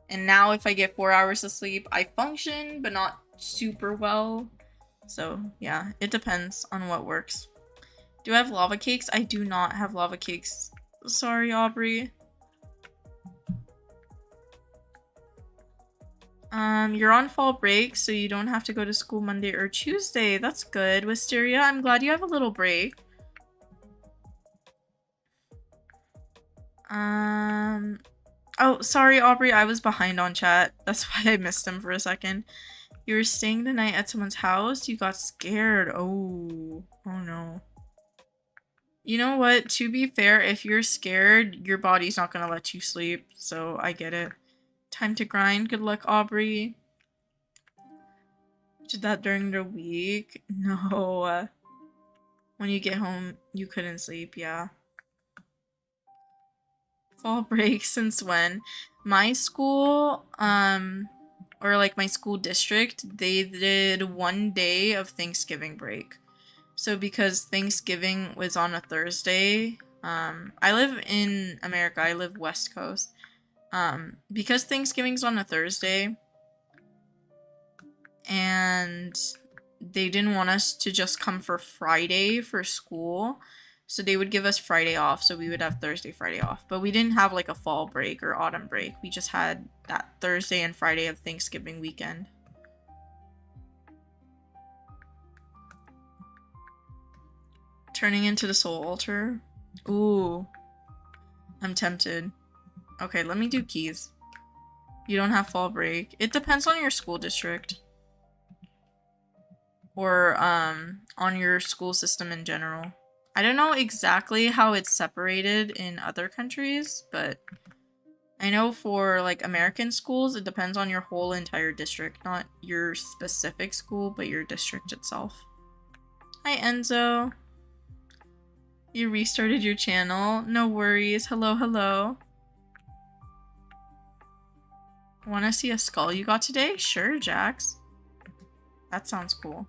And now if I get 4 hours of sleep, I function, but not super well. So yeah, it depends on what works. Do I have lava cakes? I do not have lava cakes. Sorry, Aubrey. You're on fall break, so you don't have to go to school Monday or Tuesday. That's good. Wisteria, I'm glad you have a little break. Oh, sorry, Aubrey, I was behind on chat. That's why I missed him for a second. You were staying the night at someone's house? You got scared. Oh no. You know what? To be fair, if you're scared, your body's not gonna let you sleep, so I get it. Time to grind. Good luck, Aubrey. Did that during the week? No. When you get home, you couldn't sleep, yeah. Fall break since when? My school, or like my school district, they did 1 day of Thanksgiving break. So because Thanksgiving was on a Thursday, I live in America, I live West Coast. Because Thanksgiving's on a Thursday, and they didn't want us to just come for Friday for school, so they would give us Friday off, so we would have Thursday, Friday off. But we didn't have like a fall break or autumn break. We just had that Thursday and Friday of Thanksgiving weekend. Turning into the soul altar? Ooh. I'm tempted. Okay, let me do keys. You don't have fall break. It depends on your school district. Or on your school system in general. I don't know exactly how it's separated in other countries, but I know for like American schools, it depends on your whole entire district, not your specific school, but your district itself. Hi, Enzo. You restarted your channel. No worries. Hello, hello. Want to see a skull you got today? Sure, Jax. That sounds cool.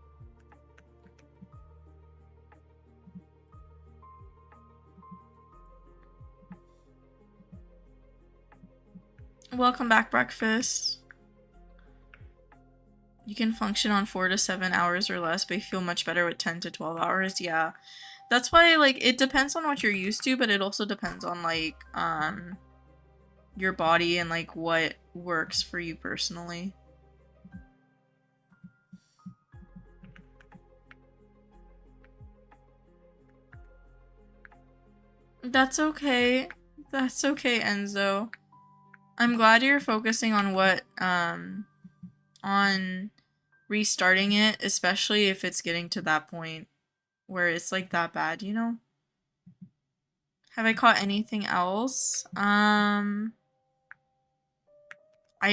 Welcome back, breakfast. You can function on 4 to 7 hours or less, but you feel much better with 10 to 12 hours. Yeah. That's why, like, it depends on what you're used to, but it also depends on, like, your body and, like, what works for you personally. That's okay. That's okay, Enzo. I'm glad you're focusing on what, on restarting it, especially if it's getting to that point where it's, like, that bad, you know? Have I caught anything else? I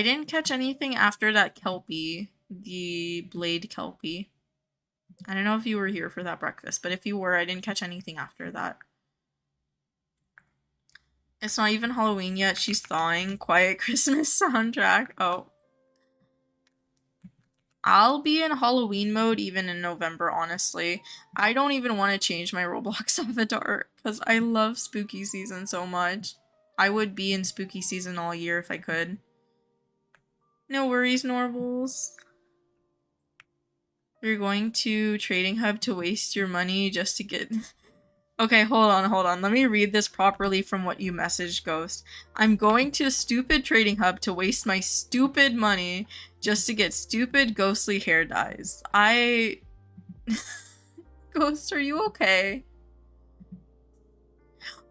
didn't catch anything after that KELPIE, the blade KELPIE. I don't know if you were here for that breakfast, but if you were, I didn't catch anything after that. It's not even Halloween yet. She's thawing. Quiet Christmas soundtrack. Oh. I'll be in Halloween mode even in November, honestly. I don't even want to change my Roblox avatar because I love spooky season so much. I would be in spooky season all year if I could. No worries, Norbles. You're going to Trading Hub to waste your money just to get... Okay, hold on. Let me read this properly from what you messaged, Ghost. I'm going to stupid Trading Hub to waste my stupid money just to get stupid ghostly hair dyes. Ghost, are you okay?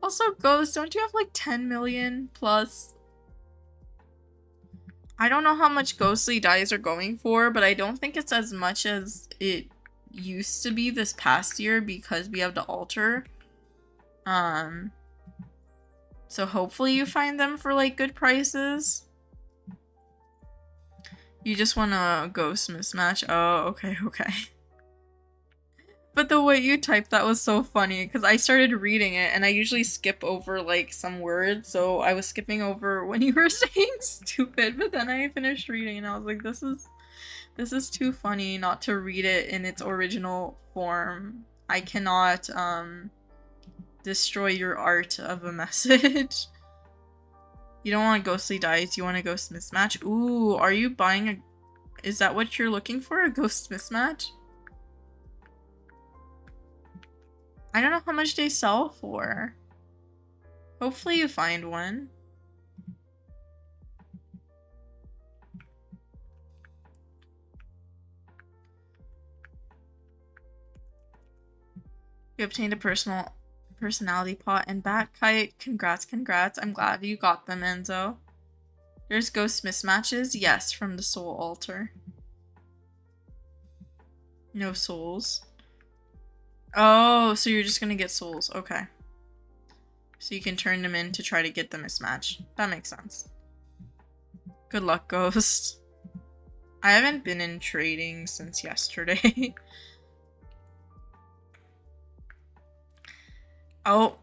Also, Ghost, don't you have like 10 million plus? I don't know how much ghostly dyes are going for, but I don't think it's as much as it used to be this past year because we have the altar. So hopefully you find them for like good prices. You just want a ghost mismatch? Oh, okay. But the way you typed that was so funny because I started reading it and I usually skip over like some words, so I was skipping over when you were saying stupid, but then I finished reading and I was like, this is too funny not to read it in its original form. I cannot destroy your art of a message. You don't want ghostly dice, you want a ghost mismatch? Ooh, are you buying a... Is that what you're looking for? A ghost mismatch? I don't know how much they sell for. Hopefully you find one. You obtained a personality pot and bat kite. Congrats, congrats. I'm glad you got them, Enzo. There's ghost mismatches? Yes, from the soul altar. No souls. Oh, so you're just gonna get souls. Okay. So you can turn them in to try to get the mismatch. That makes sense. Good luck, Ghost. I haven't been in trading since yesterday. Oh,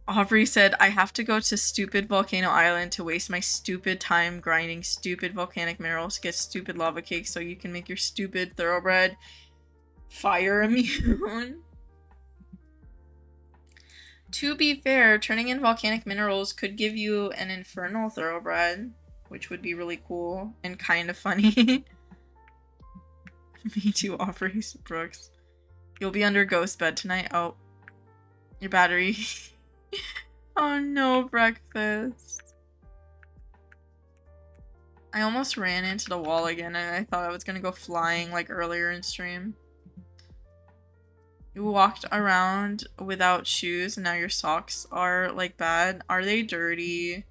Aubrey said, I have to go to stupid Volcano Island to waste my stupid time grinding stupid volcanic minerals to get stupid lava cakes so you can make your stupid thoroughbred fire immune. To be fair, turning in volcanic minerals could give you an infernal thoroughbred, which would be really cool and kind of funny. Me too, Aubrey Brooks. You'll be under ghost bed tonight. Oh. Your battery. Oh no, breakfast. I almost ran into the wall again and I thought I was gonna go flying like earlier in stream. You walked around without shoes and now your socks are like bad. Are they dirty?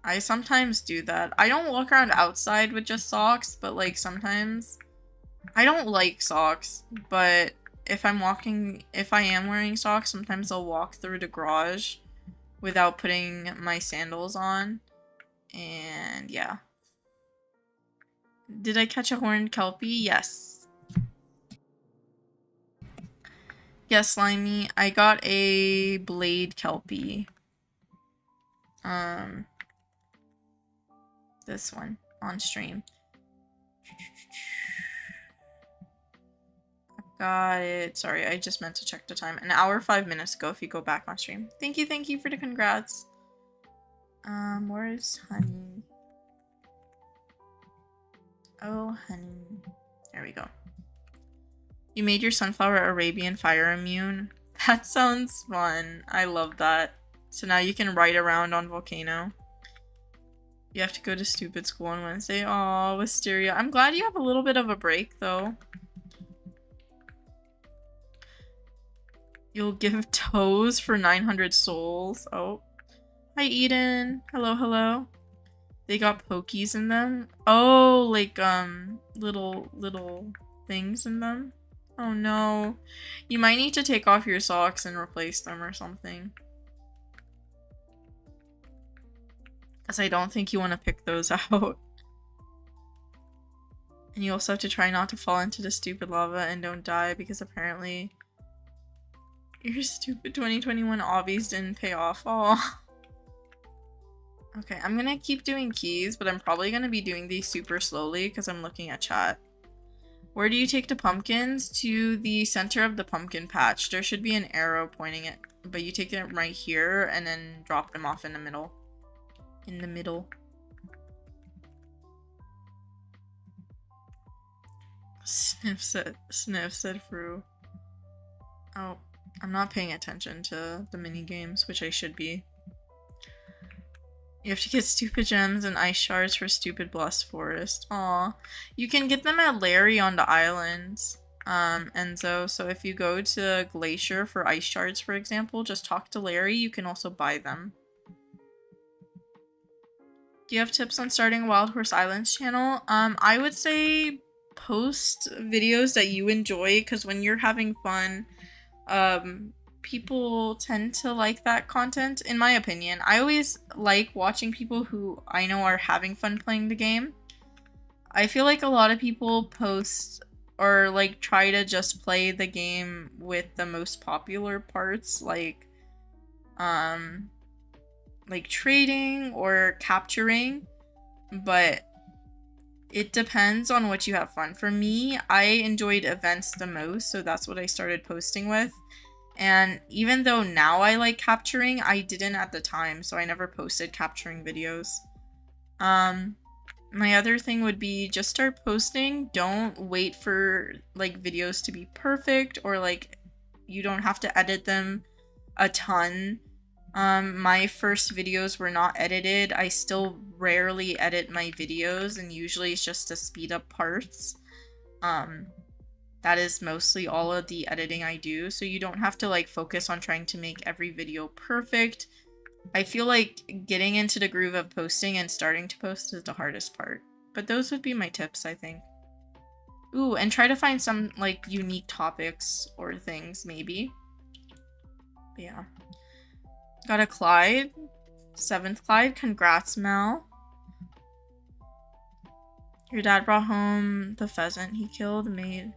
I sometimes do that. I don't walk around outside with just socks, but like sometimes I don't like socks, but if I am wearing socks, sometimes I'll walk through the garage without putting my sandals on. And yeah. Did I catch a horned kelpie? Yes. Yes, Slimy. I got a blade kelpie. This one on stream. Got it. Sorry, I just meant to check the time. An hour, 5 minutes ago if you go back on stream. Thank you for the congrats. Where is Honey? Oh, Honey. There we go. You made your sunflower Arabian fire immune. That sounds fun. I love that. So now you can ride around on Volcano. You have to go to stupid school on Wednesday. Aw, Wisteria. I'm glad you have a little bit of a break, though. You'll give toes for 900 souls. Oh. Hi, Eden. Hello, hello. They got pokies in them. Oh, like, little things in them. Oh, no. You might need to take off your socks and replace them or something. Because I don't think you want to pick those out. And you also have to try not to fall into the stupid lava and don't die because apparently your stupid 2021 obbies didn't pay off. Aw. Okay, I'm gonna keep doing keys, but I'm probably gonna be doing these super slowly because I'm looking at chat. Where do you take the pumpkins? To the center of the pumpkin patch. There should be an arrow pointing it, but you take it right here and then drop them off in the middle. In the middle. Sniff said Fru. Oh, I'm not paying attention to the mini games, which I should be. You have to get stupid gems and ice shards for stupid blessed forest. Aw. You can get them at Larry on the islands, Enzo. So if you go to Glacier for ice shards, for example, just talk to Larry. You can also buy them. Do you have tips on starting a Wild Horse Islands channel? I would say post videos that you enjoy, because when you're having fun, people tend to like that content, in my opinion. I always like watching people who I know are having fun playing the game. I feel like a lot of people post or like try to just play the game with the most popular parts, like trading or capturing, but it depends on what you have fun. For me, I enjoyed events the most, so that's what I started posting with. And even though now I like capturing, I didn't at the time, so I never posted capturing videos. My other thing would be just start posting. Don't wait for like videos to be perfect, or like you don't have to edit them a ton. My first videos were not edited. I still rarely edit my videos, and usually it's just to speed up parts. That is mostly all of the editing I do, so you don't have to like focus on trying to make every video perfect. I feel like getting into the groove of posting and starting to post is the hardest part. But those would be my tips, I think. Ooh, and try to find some like unique topics or things, maybe. But yeah. Got a Clyde. 7th Clyde. Congrats, Mel. Your dad brought home the pheasant he killed, made,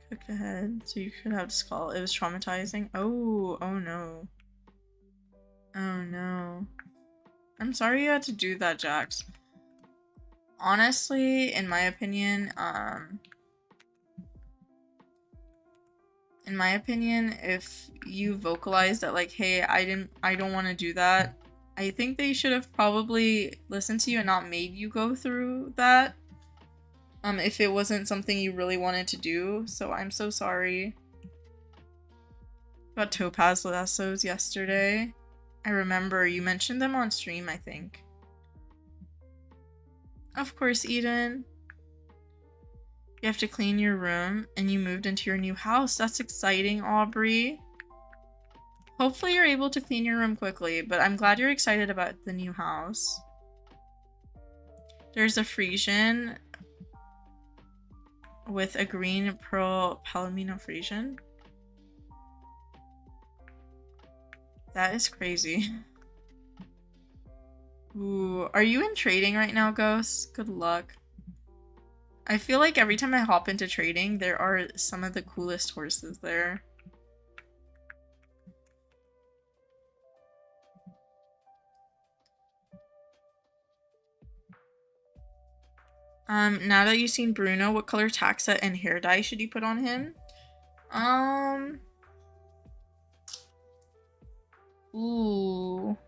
cooked ahead, so you could have skull. It was traumatizing. Oh no. Oh no. I'm sorry you had to do that, Jax. Honestly, in my opinion, if you vocalize that like, hey, I don't want to do that, I think they should have probably listened to you and not made you go through that. If it wasn't something you really wanted to do. So I'm so sorry. Got topaz lassos yesterday. I remember you mentioned them on stream, I think. Of course, Eden. You have to clean your room and you moved into your new house. That's exciting, Aubrey. Hopefully you're able to clean your room quickly, but I'm glad you're excited about the new house. There's a Frisian with a green pearl palomino Frisian. That is crazy. Ooh, are you in trading right now, Ghost? Good luck. I feel like every time I hop into trading, there are some of the coolest horses there. Now that you've seen Bruno, what color tack set and hair dye should you put on him? Ooh.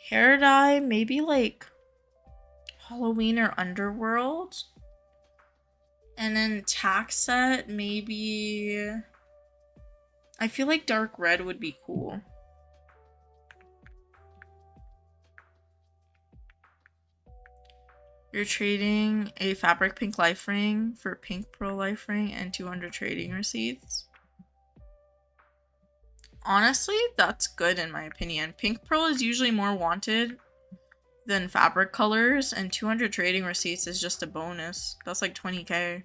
Hair dye, maybe like Halloween or Underworld. And then tack set, maybe... I feel like dark red would be cool. You're trading a fabric pink life ring for pink pearl life ring and 200 trading receipts. Honestly, that's good in my opinion. Pink pearl is usually more wanted than fabric colors, and 200 trading receipts is just a bonus. That's like 20k.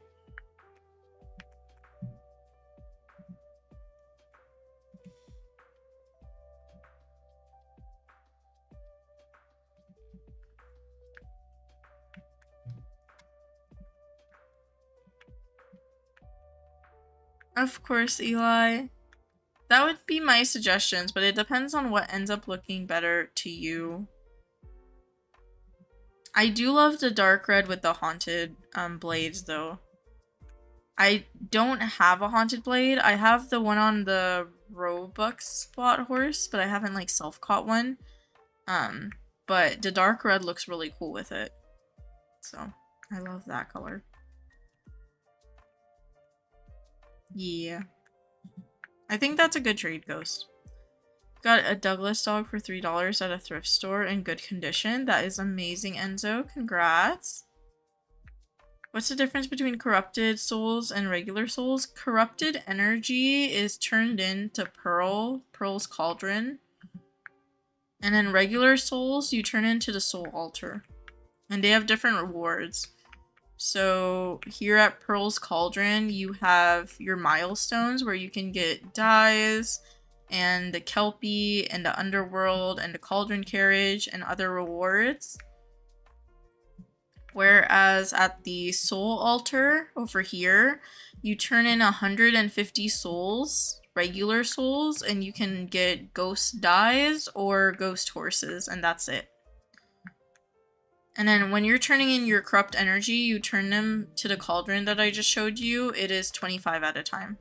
Of course, Eli. That would be my suggestions, but it depends on what ends up looking better to you. I do love the dark red with the haunted blades, though. I don't have a haunted blade. I have the one on the Robux spot horse, but I haven't like self-caught one. But the dark red looks really cool with it. So, I love that color. Yeah. I think that's a good trade, Ghost. Got a Douglas dog for $3 at a thrift store in good condition. That is amazing, Enzo. Congrats. What's the difference between corrupted souls and regular souls? Corrupted energy is turned into Pearl's cauldron. And then regular souls, you turn into the soul altar. And they have different rewards. So here at Pearl's Cauldron, you have your milestones where you can get dyes and the KELPIE and the underworld and the cauldron carriage and other rewards. Whereas at the soul altar over here, you turn in 150 souls, regular souls, and you can get ghost dyes or ghost horses, and that's it. And then when you're turning in your corrupt energy, you turn them to the cauldron that I just showed you. It is 25 at a time.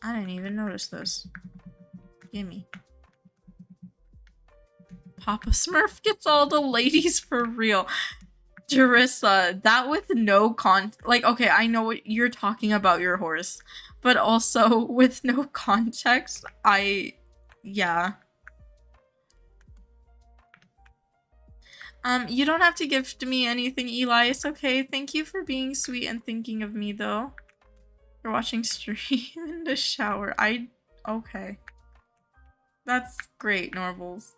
I didn't even notice this. Gimme. Papa Smurf gets all the ladies for real. Jarissa, that with no like, okay, I know what you're talking about your horse, but also with no context, yeah. You don't have to gift me anything, Eli. It's okay. Thank you for being sweet and thinking of me, though. You're watching stream in the shower. Okay. That's great, Norvals.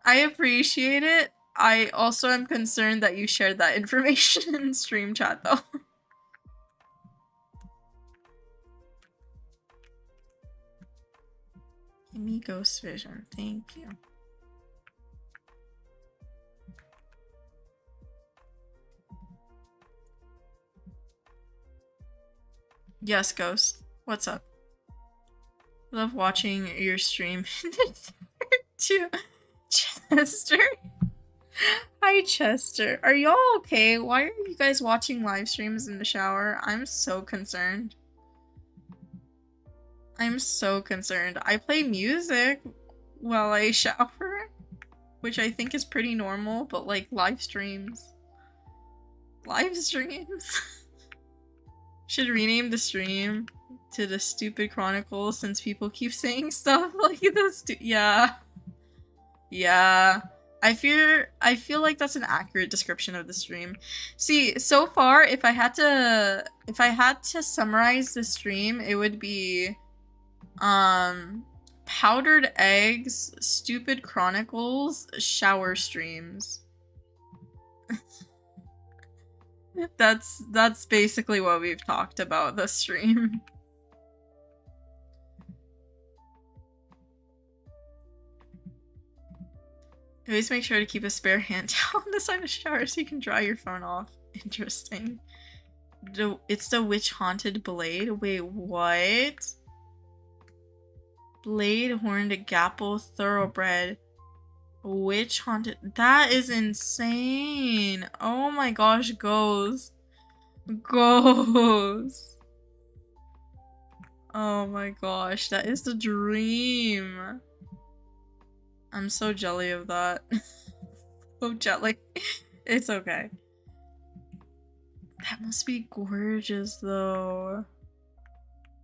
I appreciate it. I also am concerned that you shared that information in stream chat, though. Give me ghost vision. Thank you. Yes, Ghost. What's up? Love watching your stream. To Chester. Hi, Chester. Are y'all okay? Why are you guys watching live streams in the shower? I'm so concerned. I'm so concerned. I play music while I shower, which I think is pretty normal, but like live streams. Live streams? Should rename the stream to the Stupid Chronicles since people keep saying stuff like this. Yeah. Yeah. I feel like that's an accurate description of the stream. See, so far, if I had to summarize the stream, it would be powdered eggs, stupid chronicles, shower streams. That's basically what we've talked about the stream. Always make sure to keep a spare hand towel on the side of the shower so you can dry your phone off. Interesting. It's the witch haunted blade? Wait, what? Blade horned gapple thoroughbred. Witch haunted. That is insane. Oh my gosh, Ghost. Ghost. Oh my gosh, that is the dream. I'm so jelly of that. So jelly. It's okay. That must be gorgeous though.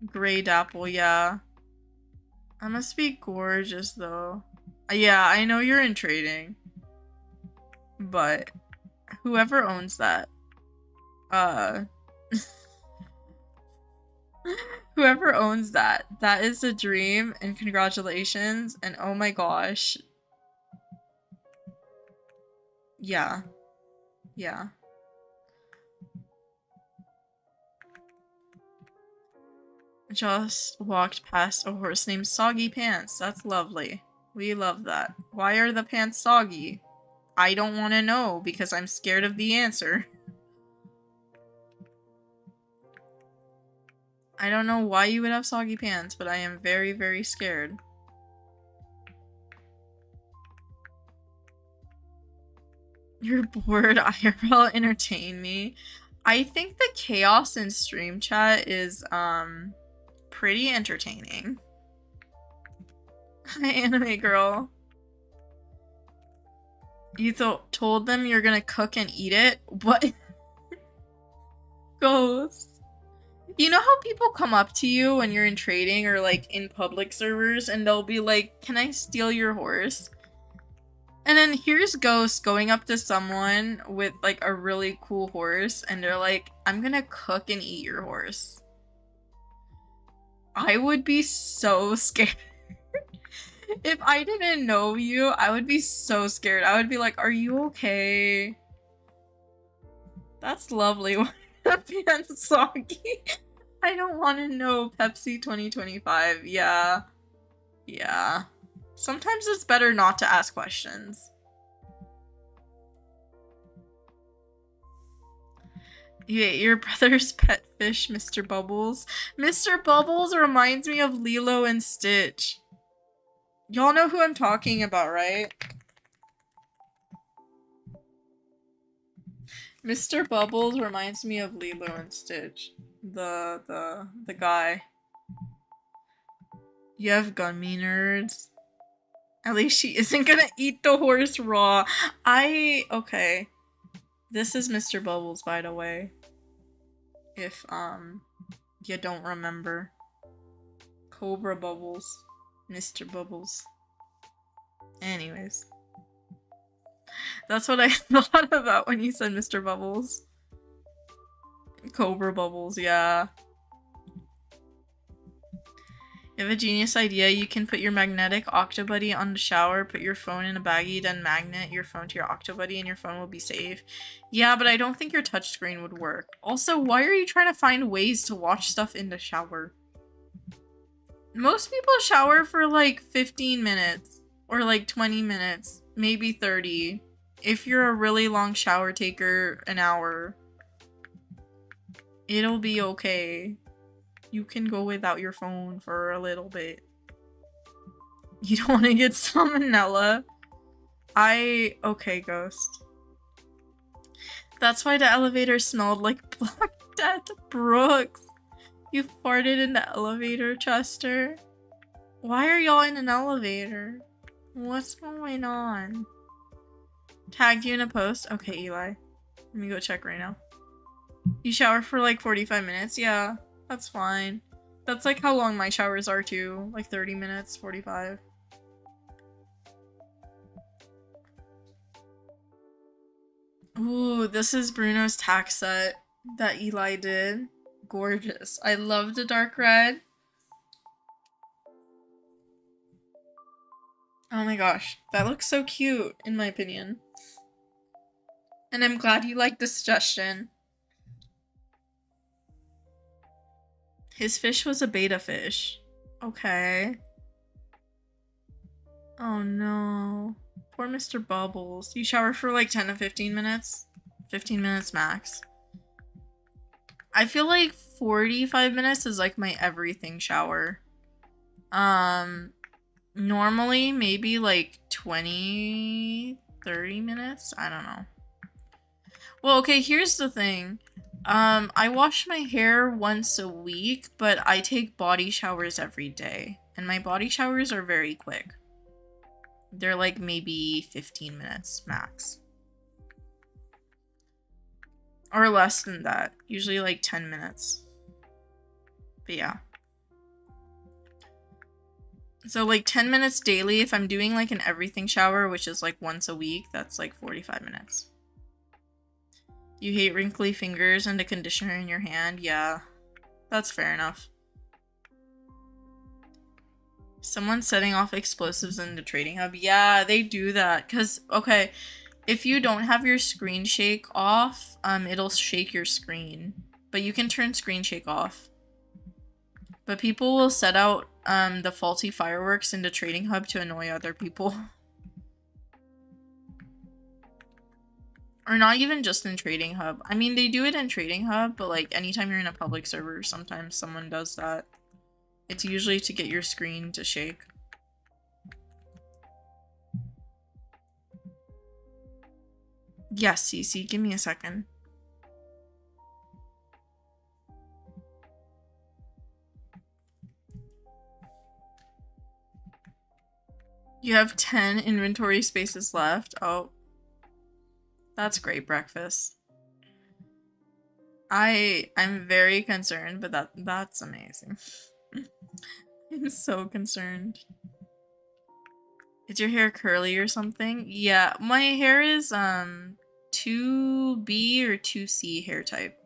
Gray dapple, yeah. That must be gorgeous though. Yeah, I know you're in trading. But whoever owns that, whoever owns that is a dream and congratulations and oh my gosh. Yeah. Yeah. Just walked past a horse named Soggy Pants. That's lovely. We love that. Why are the pants soggy? I don't want to know because I'm scared of the answer. I don't know why you would have soggy pants, but I am very, very scared. You're bored, IRL, entertain me. I think the chaos in stream chat is, pretty entertaining. Hi, anime girl. You told them you're gonna cook and eat it? What? Ghost. You know how people come up to you when you're in trading or like in public servers and they'll be like, can I steal your horse? And then here's Ghost going up to someone with like a really cool horse and they're like, I'm gonna cook and eat your horse. I would be so scared. If I didn't know you, I would be so scared. I would be like, are you okay? That's lovely. Pants soggy. I don't want to know. Pepsi 2025. Yeah. Yeah. Sometimes it's better not to ask questions. You ate your brother's pet fish, Mr. Bubbles. Mr. Bubbles reminds me of Lilo and Stitch. Y'all know who I'm talking about, right? Mr. Bubbles reminds me of Lilo and Stitch. the guy. You have gummy nerds. At least she isn't gonna eat the horse raw. Okay. This is Mr. Bubbles, by the way. If, you don't remember. Cobra Bubbles. Mr. Bubbles. Anyways. That's what I thought about when you said Mr. Bubbles. Cobra Bubbles, yeah. You have a genius idea. You can put your magnetic Octobuddy on the shower, put your phone in a baggie, then magnet your phone to your Octobuddy and your phone will be safe. Yeah, but I don't think your touchscreen would work. Also, why are you trying to find ways to watch stuff in the shower? Most people shower for like 15 minutes or like 20 minutes, maybe 30. If you're a really long shower taker, an hour. It'll be okay. You can go without your phone for a little bit. You don't want to get salmonella? Okay, Ghost. That's why the elevator smelled like Black Death. Brooks, you farted in the elevator, Chester. Why are y'all in an elevator? What's going on? Tagged you in a post? Okay, Eli. Let me go check right now. You shower for like 45 minutes? Yeah. That's fine. That's like how long my showers are too. Like 30 minutes, 45. Ooh, this is Bruno's tax set that Eli did. Gorgeous. I love the dark red. Oh my gosh. That looks so cute, in my opinion. And I'm glad you liked the suggestion. His fish was a beta fish. Okay. Oh no. Poor Mr. Bubbles. You shower for like 10 to 15 minutes? 15 minutes max. I feel like 45 minutes is like my everything shower. Normally maybe like 20, 30 minutes? I don't know. Well, okay, here's the thing. I wash my hair once a week, but I take body showers every day. And my body showers are very quick. They're like maybe 15 minutes max. Or less than that. Usually like 10 minutes. But yeah. So like 10 minutes daily. If I'm doing like an everything shower, which is like once a week, that's like 45 minutes. You hate wrinkly fingers and the conditioner in your hand? Yeah, that's fair enough. Someone's setting off explosives in the trading hub. Yeah, they do that. Because, okay, if you don't have your screen shake off, it'll shake your screen. But you can turn screen shake off. But people will set out the faulty fireworks in the trading hub to annoy other people. Or not even just in Trading Hub. I mean, they do it in Trading Hub, but like anytime you're in a public server, sometimes someone does that. It's usually to get your screen to shake. Yes, Cece, give me a second. You have 10 inventory spaces left. Oh. That's great, breakfast. I'm very concerned, but that's amazing. I'm so concerned. Is your hair curly or something? Yeah, my hair is 2B or 2C hair type.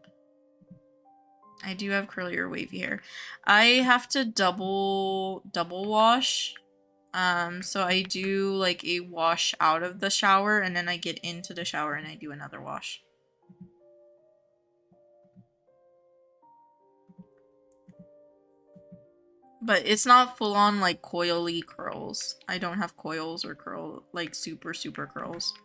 I do have curly or wavy hair. I have to double wash. So I do like a wash out of the shower and then I get into the shower and I do another wash. But it's not full on like coily curls. I don't have coils or curl, like super curls.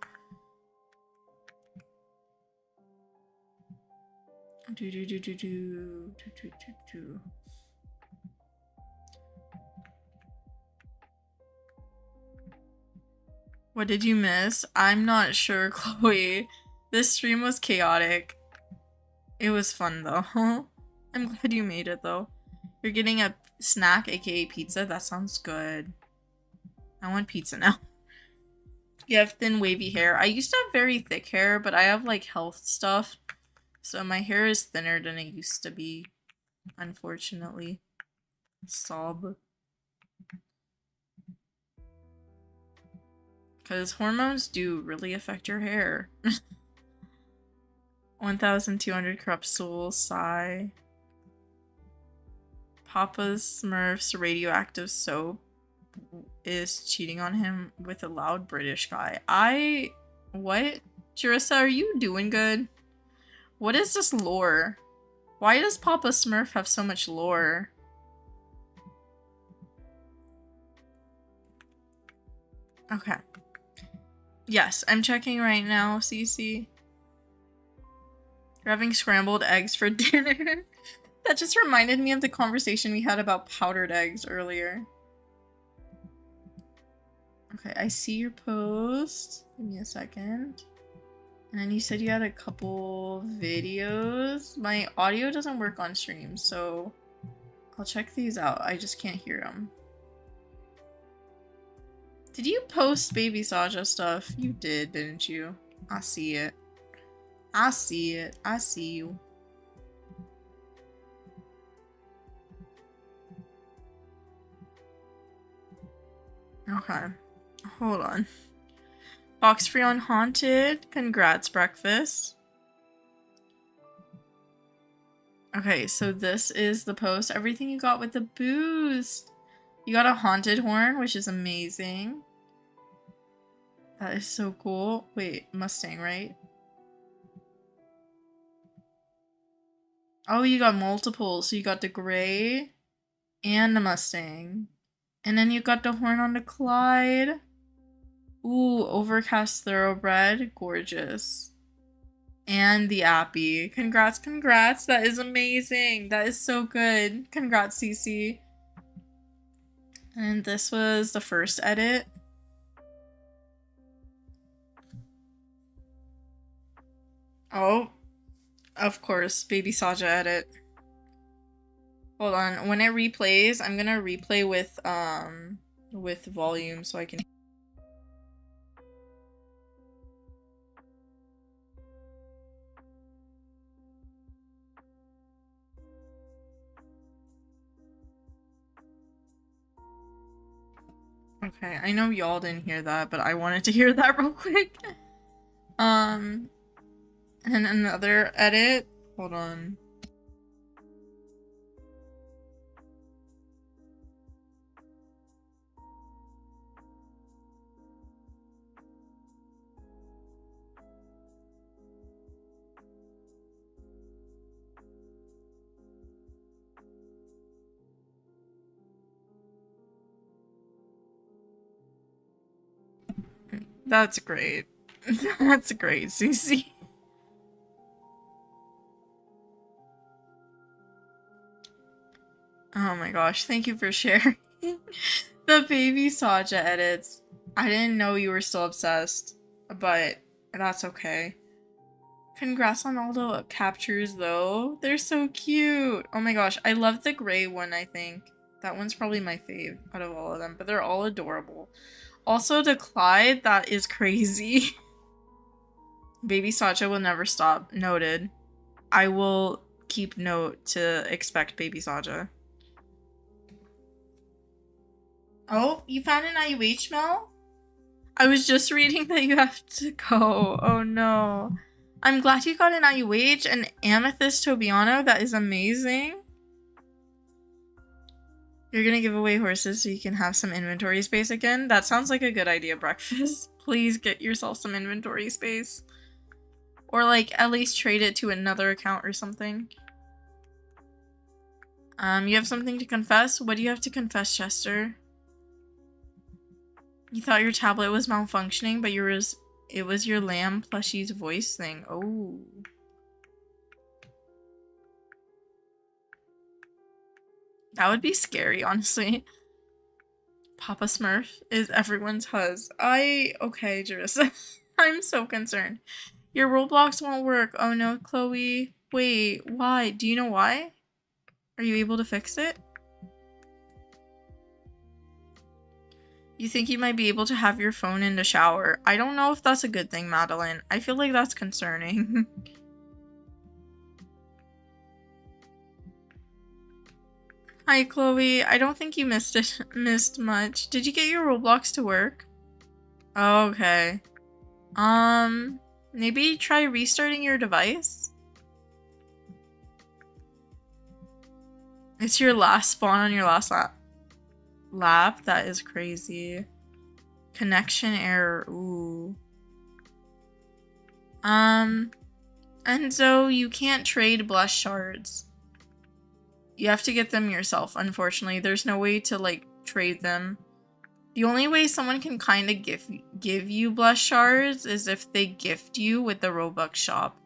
What did you miss? I'm not sure, Chloe. This stream was chaotic. It was fun though. I'm glad you made it though. You're getting a snack, aka pizza? That sounds good. I want pizza now. You have thin wavy hair. I used to have very thick hair, but I have like health stuff. So my hair is thinner than it used to be, unfortunately. Sob. Because hormones do really affect your hair. 1,200 corrupt souls, sigh. Papa's Smurf's radioactive soap is cheating on him with a loud British guy. What? Jarissa, are you doing good? What is this lore? Why does Papa Smurf have so much lore? Okay. Yes, I'm checking right now, Cece. You're having scrambled eggs for dinner. That just reminded me of the conversation we had about powdered eggs earlier. Okay, I see your post. Give me a second. And then you said you had a couple videos. My audio doesn't work on stream, so I'll check these out. I just can't hear them. Did you post Baby Saja stuff? You did, didn't you? I see it. I see it. I see you. Okay. Hold on. Box free on Haunted. Congrats, breakfast. Okay, so this is the post. Everything you got with the boost. You got a haunted horn, which is amazing. That is so cool. Wait, Mustang, right? Oh, you got multiple. So you got the gray and the Mustang. And then you got the horn on the Clyde. Ooh, overcast thoroughbred. Gorgeous. And the Appy. Congrats, congrats. That is amazing. That is so good. Congrats, Cece. And this was the first edit. Oh, of course, Baby Saja edit. Hold on, when it replays, I'm gonna replay with volume so I can. Okay, I know y'all didn't hear that, but I wanted to hear that real quick. And another edit. Hold on. That's great. That's great, Cece. Oh my gosh, thank you for sharing the Baby Saja edits. I didn't know you were still obsessed, but that's okay. Congrats on all the captures though. They're so cute. Oh my gosh, I love the gray one, I think. That one's probably my fave out of all of them, but they're all adorable. Also, the Clyde, that is crazy. Baby Sacha will never stop. Noted. I will keep note to expect Baby Saja. Oh, you found an IUH mail? I was just reading that you have to go. Oh no. I'm glad you got an IUH and Amethyst Tobiano. That is amazing. You're gonna give away horses so you can have some inventory space again? That sounds like a good idea, breakfast. Please get yourself some inventory space. Or like at least trade it to another account or something. You have something to confess? What do you have to confess, Chester? You thought your tablet was malfunctioning, but it was your lamb plushie's voice thing. Oh. That would be scary, honestly. Papa Smurf is everyone's huzz. Okay, Jarissa. I'm so concerned. Your Roblox won't work. Oh no, Chloe. Wait, why? Do you know why? Are you able to fix it? You think you might be able to have your phone in the shower. I don't know if that's a good thing, Madeline. I feel like that's concerning. Hi, Chloe. I don't think you missed much. Did you get your Roblox to work? Okay. Maybe try restarting your device? It's your last spawn on your last lap? That is crazy. Connection error. Ooh. Enzo, you can't trade blush shards. You have to get them yourself, unfortunately. There's no way to, like, trade them. The only way someone can kind of give you blush shards is if they gift you with the Robux shop.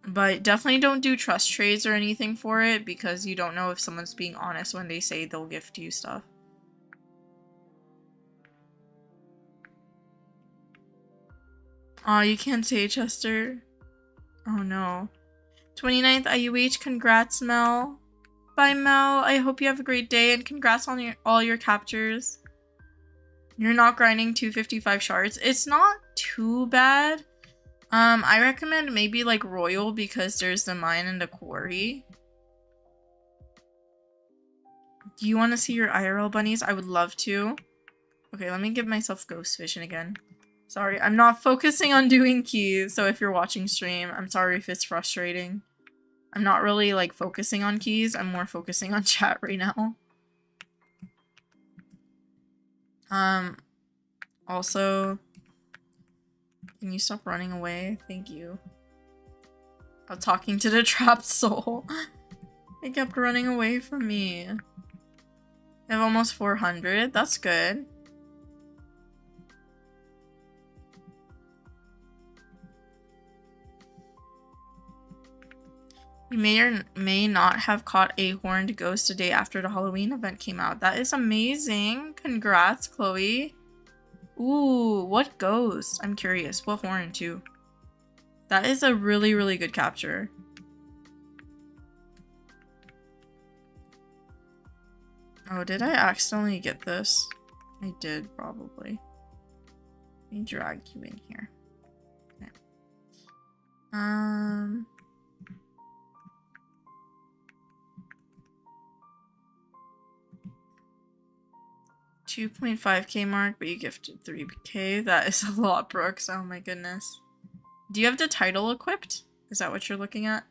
But definitely don't do trust trades or anything for it because you don't know if someone's being honest when they say they'll gift you stuff. Aw, you can't say Chester. Oh no. 29th IUH, congrats Mel. Bye Mel, I hope you have a great day and congrats on all your captures. You're not grinding 255 shards. It's not too bad. I recommend maybe like Royal because there's the mine and the quarry. Do you want to see your IRL bunnies? I would love to. Okay, let me give myself ghost vision again. Sorry, I'm not focusing on doing keys, so if you're watching stream, I'm sorry if it's frustrating. I'm not really like focusing on keys, I'm more focusing on chat right now. Also, can you stop running away? Thank you. I'm talking to the trapped soul. It kept running away from me. I have almost 400. That's good. You may or may not have caught a horned ghost a day after the Halloween event came out. That is amazing. Congrats, Chloe. Ooh, what ghost? I'm curious. What horn too? That is a really, really good capture. Oh, did I accidentally get this? I did, probably. Let me drag you in here. Okay. 2.5k mark, but you gifted 3k. That is a lot, Brooks. Oh my goodness. Do you have the title equipped? Is that what you're looking at?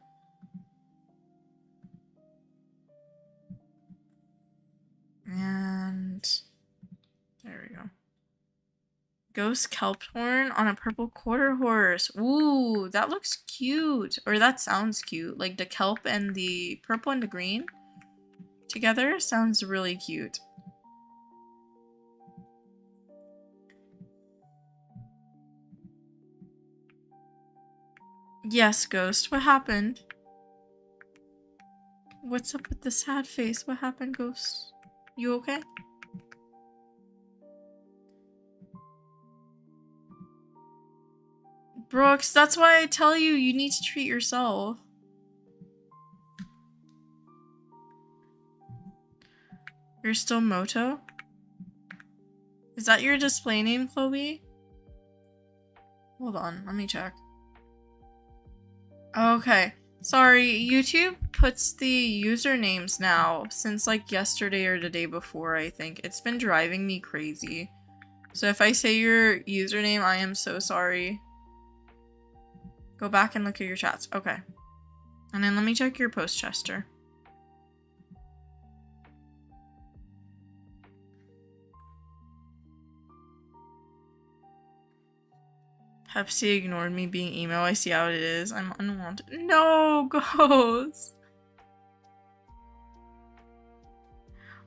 And there we go. Ghost kelp horn on a purple quarter horse. Ooh, that looks cute. Or that sounds cute. Like the kelp and the purple and the green together sounds really cute. Yes, Ghost. What happened? What's up with the sad face? What happened, Ghost? You okay? Brooks, that's why I tell you, you need to treat yourself. You're still Moto? Is that your display name, Chloe? Hold on, let me check. Okay. Sorry, YouTube puts the usernames now since like yesterday or the day before, I think. It's been driving me crazy. So if I say your username, I am so sorry. Go back and look at your chats. Okay. And then let me check your post, Chester. Pepsi ignored me being emo. I see how it is. I'm unwanted. No, Ghost.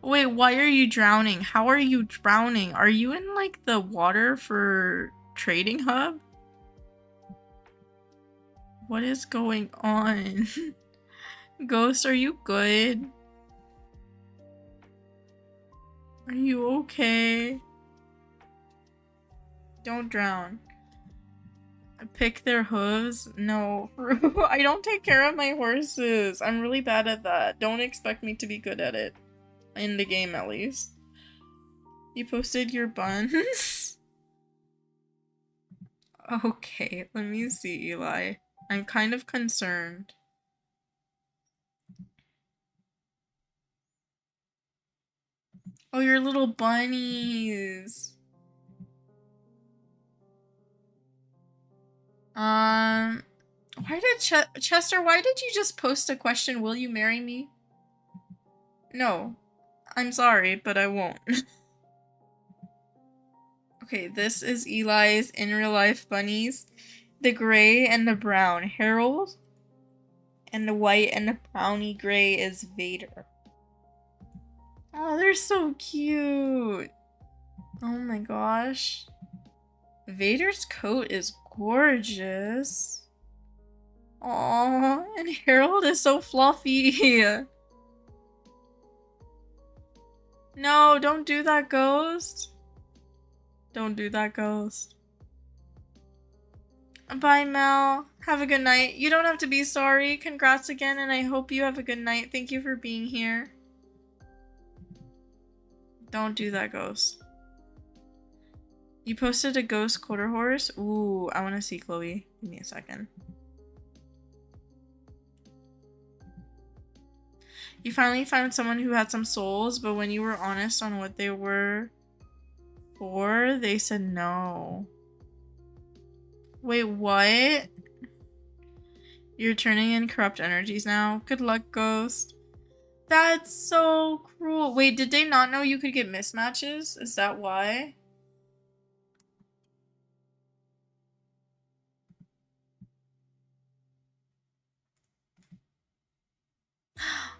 Wait, why are you drowning? How are you drowning? Are you in like the water for Trading Hub? What is going on? Ghost, are you good? Are you okay? Don't drown. Pick their hooves? No. I don't take care of my horses. I'm really bad at that. Don't expect me to be good at it. In the game, at least. You posted your buns? Okay, let me see, Eli. I'm kind of concerned. Oh, your little bunnies. Why did Chester, why did you just post a question, will you marry me? No. I'm sorry, but I won't. Okay, this is Eli's in real life bunnies. The gray and the brown, Harold. And the white and the browny gray is Vader. Oh, they're so cute. Oh my gosh. Vader's coat is gorgeous. Aww, and Harold is so fluffy. No, don't do that, Ghost. Don't do that, Ghost. Bye, Mel. Have a good night. You don't have to be sorry. Congrats again, and I hope you have a good night. Thank you for being here. Don't do that, Ghost. You posted a ghost quarter horse? Ooh, I want to see Chloe. Give me a second. You finally found someone who had some souls, but when you were honest on what they were for, they said no. Wait, what? You're turning in corrupt energies now? Good luck, Ghost. That's so cruel. Wait, did they not know you could get mismatches? Is that why?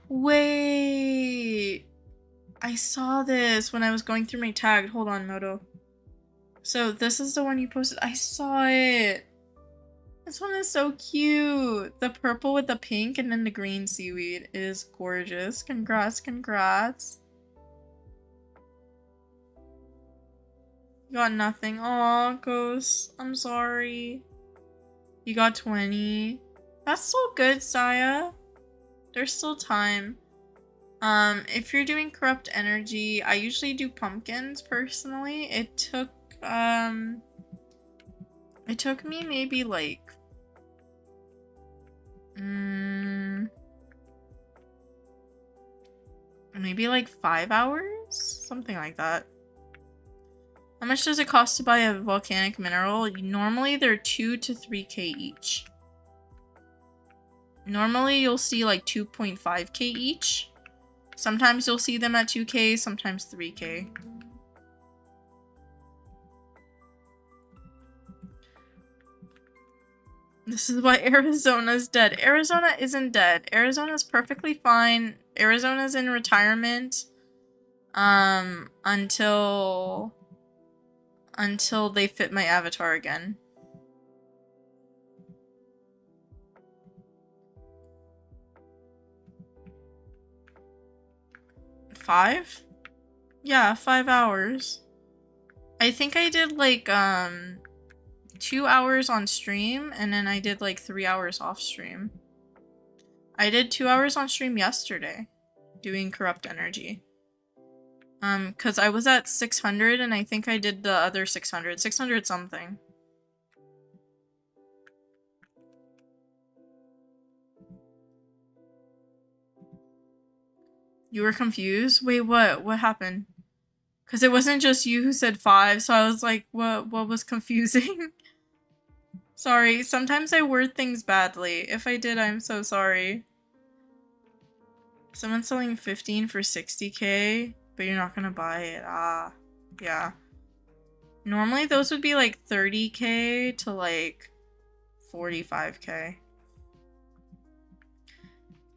Wait. I saw this when I was going through my tag. Hold on, Moto. So this is the one you posted. I saw it. This one is so cute. The purple with the pink and then the green seaweed is gorgeous. Congrats, congrats. You got nothing. Aw, Ghost. I'm sorry. You got 20. That's still good, Saya. There's still time. If you're doing corrupt energy, I usually do pumpkins personally. It took me maybe like maybe like 5 hours? Something like that. How much does it cost to buy a volcanic mineral? Normally they're 2 to 3k each. Normally you'll see like 2.5k each. Sometimes you'll see them at 2k, sometimes 3k. This is why Arizona's dead. Arizona isn't dead. Arizona's perfectly fine. Arizona's in retirement. Until they fit my avatar again. Five? Yeah, 5 hours. I think I did like 2 hours on stream and then I did like 3 hours off stream. I did 2 hours on stream yesterday doing corrupt energy. Cause I was at 600 and I think I did the other 600 something. You were confused? Wait, what? What happened? Cause it wasn't just you who said 5, so I was like, what was confusing? Sorry, sometimes I word things badly. If I did, I'm so sorry. Someone's selling 15 for 60k, but you're not gonna buy it. Ah, yeah. Normally those would be like 30k to like 45k.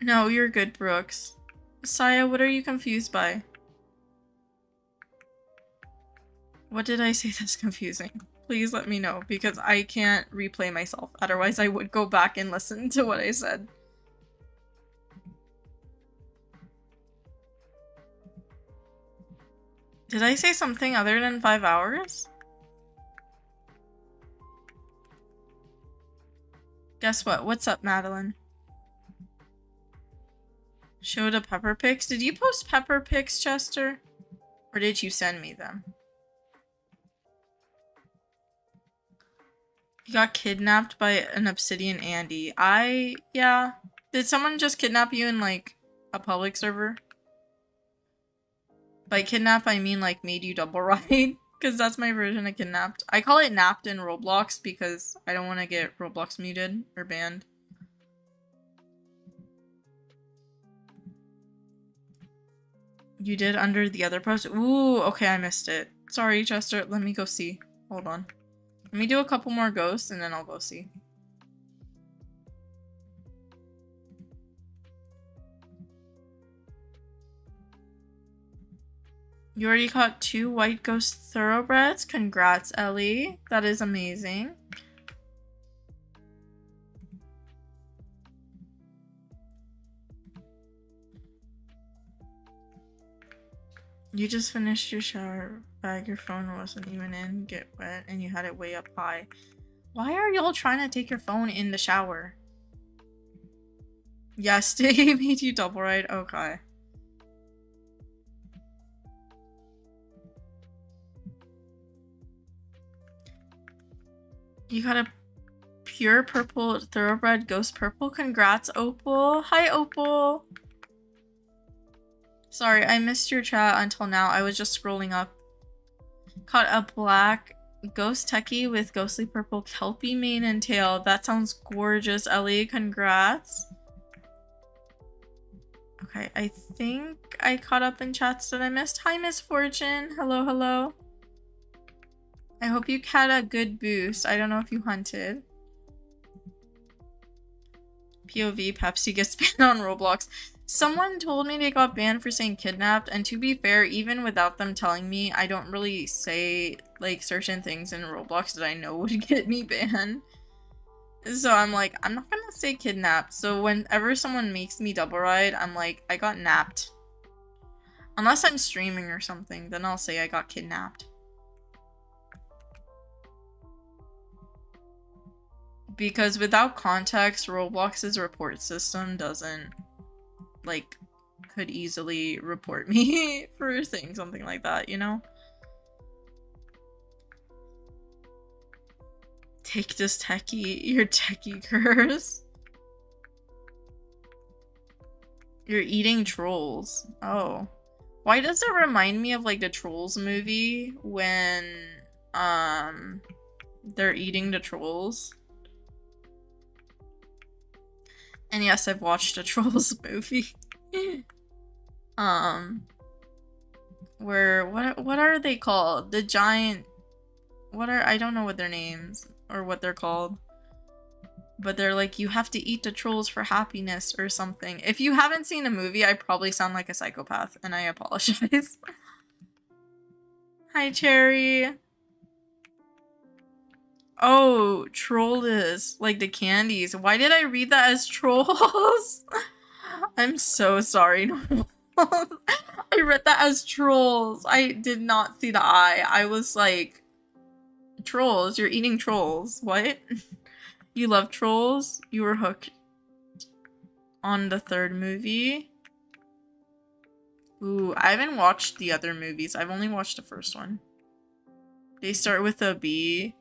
No, you're good, Brooks. Saya, what are you confused by? What did I say that's confusing? Please let me know, because I can't replay myself. Otherwise, I would go back and listen to what I said. Did I say something other than 5 hours? Guess what? What's up, Madeline? Show the pepper pics. Did you post pepper pics, Chester? Or did you send me them? You got kidnapped by an obsidian Andy. Yeah. Did someone just kidnap you in, like, a public server? By kidnap, I mean, like, made you double ride. Because that's my version of kidnapped. I call it napped in Roblox because I don't want to get Roblox muted or banned. You did under the other post? Ooh, okay, I missed it. Sorry, Chester. Let me go see. Hold on. Let me do a couple more ghosts and then I'll go see. You already caught 2 white ghost thoroughbreds? Congrats, Ellie. That is amazing. You just finished your shower bag, your phone wasn't even in, get wet, and you had it way up high. Why are y'all trying to take your phone in the shower? Yes, they made you double ride? Okay. You got a pure purple thoroughbred ghost purple? Congrats, Opal. Hi, Opal. Sorry, I missed your chat until now. I was just scrolling up. Caught a black ghost techie with ghostly purple kelpie mane and tail. That sounds gorgeous, Ellie. Congrats. Okay, I think I caught up in chats that I missed. Hi, Miss Fortune. Hello, hello. I hope you had a good boost. I don't know if you hunted. POV, Pepsi gets banned on Roblox. Someone told me they got banned for saying kidnapped, and to be fair, even without them telling me, I don't really say, like, certain things in Roblox that I know would get me banned. So I'm like, I'm not gonna say kidnapped. So whenever someone makes me double ride, I'm like, I got napped. Unless I'm streaming or something, then I'll say I got kidnapped. Because without context, Roblox's report system doesn't, like, could easily report me for saying something like that, you know? Take this techie, your techie curse. You're eating trolls. Oh. Why does it remind me of, like, the Trolls movie when, they're eating the trolls? And yes, I've watched a Trolls movie. Where, what are they called? The giant, I don't know what their names, or what they're called. But they're like, you have to eat the trolls for happiness or something. If you haven't seen the movie, I probably sound like a psychopath, and I apologize. Hi, Cherry. Oh, troll is like the candies. Why did I read that as trolls? I'm so sorry. I read that as trolls. I did not see the eye. I was like, trolls? You're eating trolls. What? You love trolls? You were hooked on the 3rd movie? Ooh, I haven't watched the other movies. I've only watched the 1st one. They start with a B.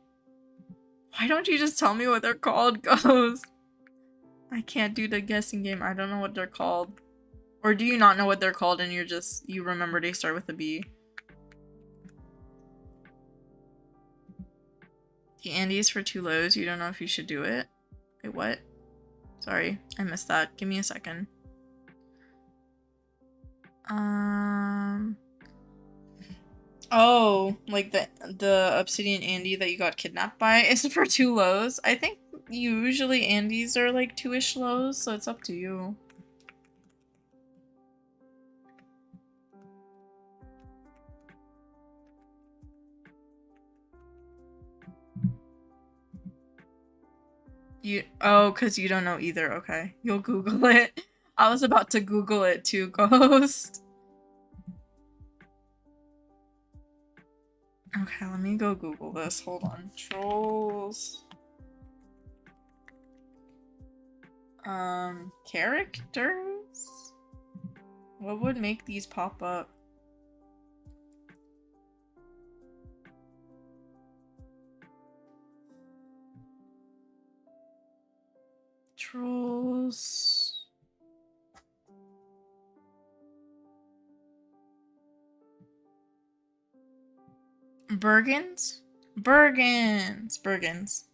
Why don't you just tell me what they're called, Ghost? I can't do the guessing game. I don't know what they're called. Or do you not know what they're called and you remember they start with a B? The Andes for 2 lows. You don't know if you should do it. Wait, what? Sorry, I missed that. Give me a second. Oh, like the obsidian Andy that you got kidnapped by is for 2 lows. I think usually Andys are like 2-ish lows, so it's up to you. Oh, because you don't know either. Okay, you'll Google it. I was about to Google it too, Ghost. Okay, let me go Google this. Hold on. Trolls. Characters? What would make these pop up? Trolls. Bergens? Bergens.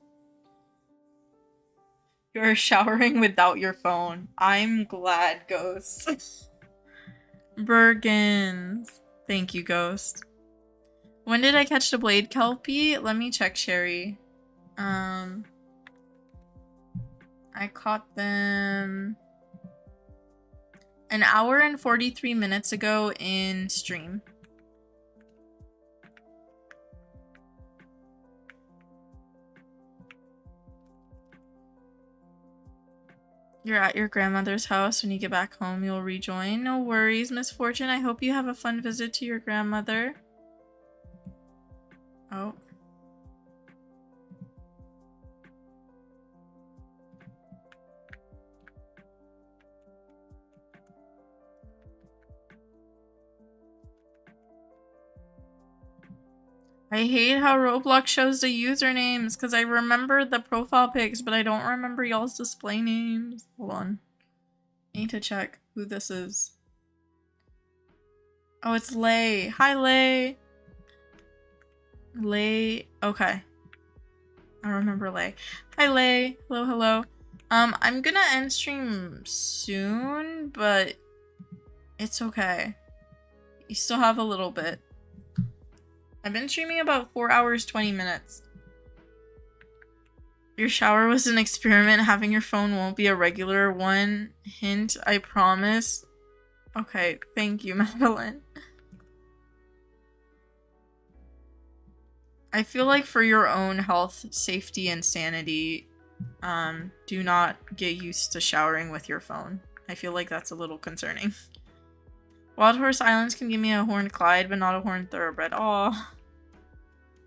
You're showering without your phone. I'm glad, Ghost. Bergens. Thank you, Ghost. When did I catch the blade kelpie? Let me check, Sherry. I caught them an hour and 43 minutes ago in stream. You're at your grandmother's house. When you get back home, you'll rejoin. No worries, Miss Fortune. I hope you have a fun visit to your grandmother. Oh. I hate how Roblox shows the usernames because I remember the profile pics, but I don't remember y'all's display names. Hold on. I need to check who this is. Oh, it's Lay. Hi, Lay. Lay. Okay. I remember Lay. Hi, Lay. Hello, hello. I'm gonna end stream soon, but it's okay. You still have a little bit. I've been streaming about 4 hours, 20 minutes. Your shower was an experiment. Having your phone won't be a regular one. Hint, I promise. Okay, thank you, Madeline. I feel like for your own health, safety, and sanity, do not get used to showering with your phone. I feel like that's a little concerning. Wild Horse Islands can give me a Horned Clyde, but not a Horned Thoroughbred. Aw.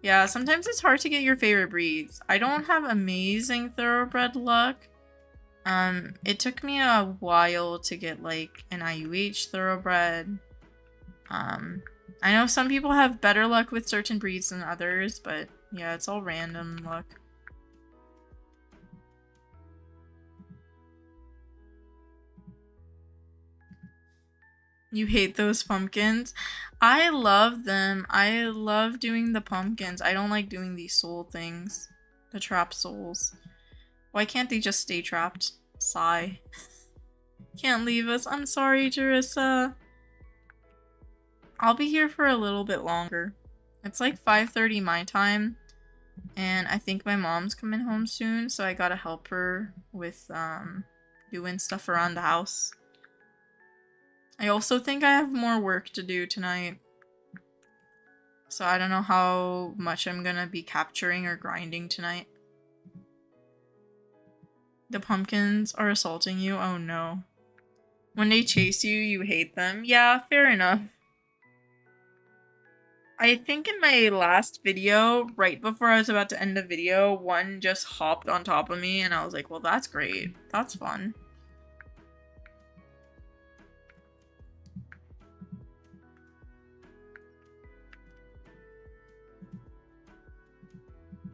Yeah, sometimes it's hard to get your favorite breeds. I don't have amazing thoroughbred luck. It took me a while to get like an IUH thoroughbred. I know some people have better luck with certain breeds than others, but yeah, it's all random luck. You hate those pumpkins? I love them. I love doing the pumpkins. I don't like doing these soul things. The trap souls. Why can't they just stay trapped? Sigh. Can't leave us. I'm sorry, Jerissa. I'll be here for a little bit longer. It's like 5:30 my time. And I think my mom's coming home soon, so I gotta help her with doing stuff around the house. I also think I have more work to do tonight. So I don't know how much I'm gonna be capturing or grinding tonight. The pumpkins are assaulting you? Oh no. When they chase you, you hate them? Yeah, fair enough. I think in my last video, right before I was about to end the video, one just hopped on top of me and I was like, well, that's great. That's fun.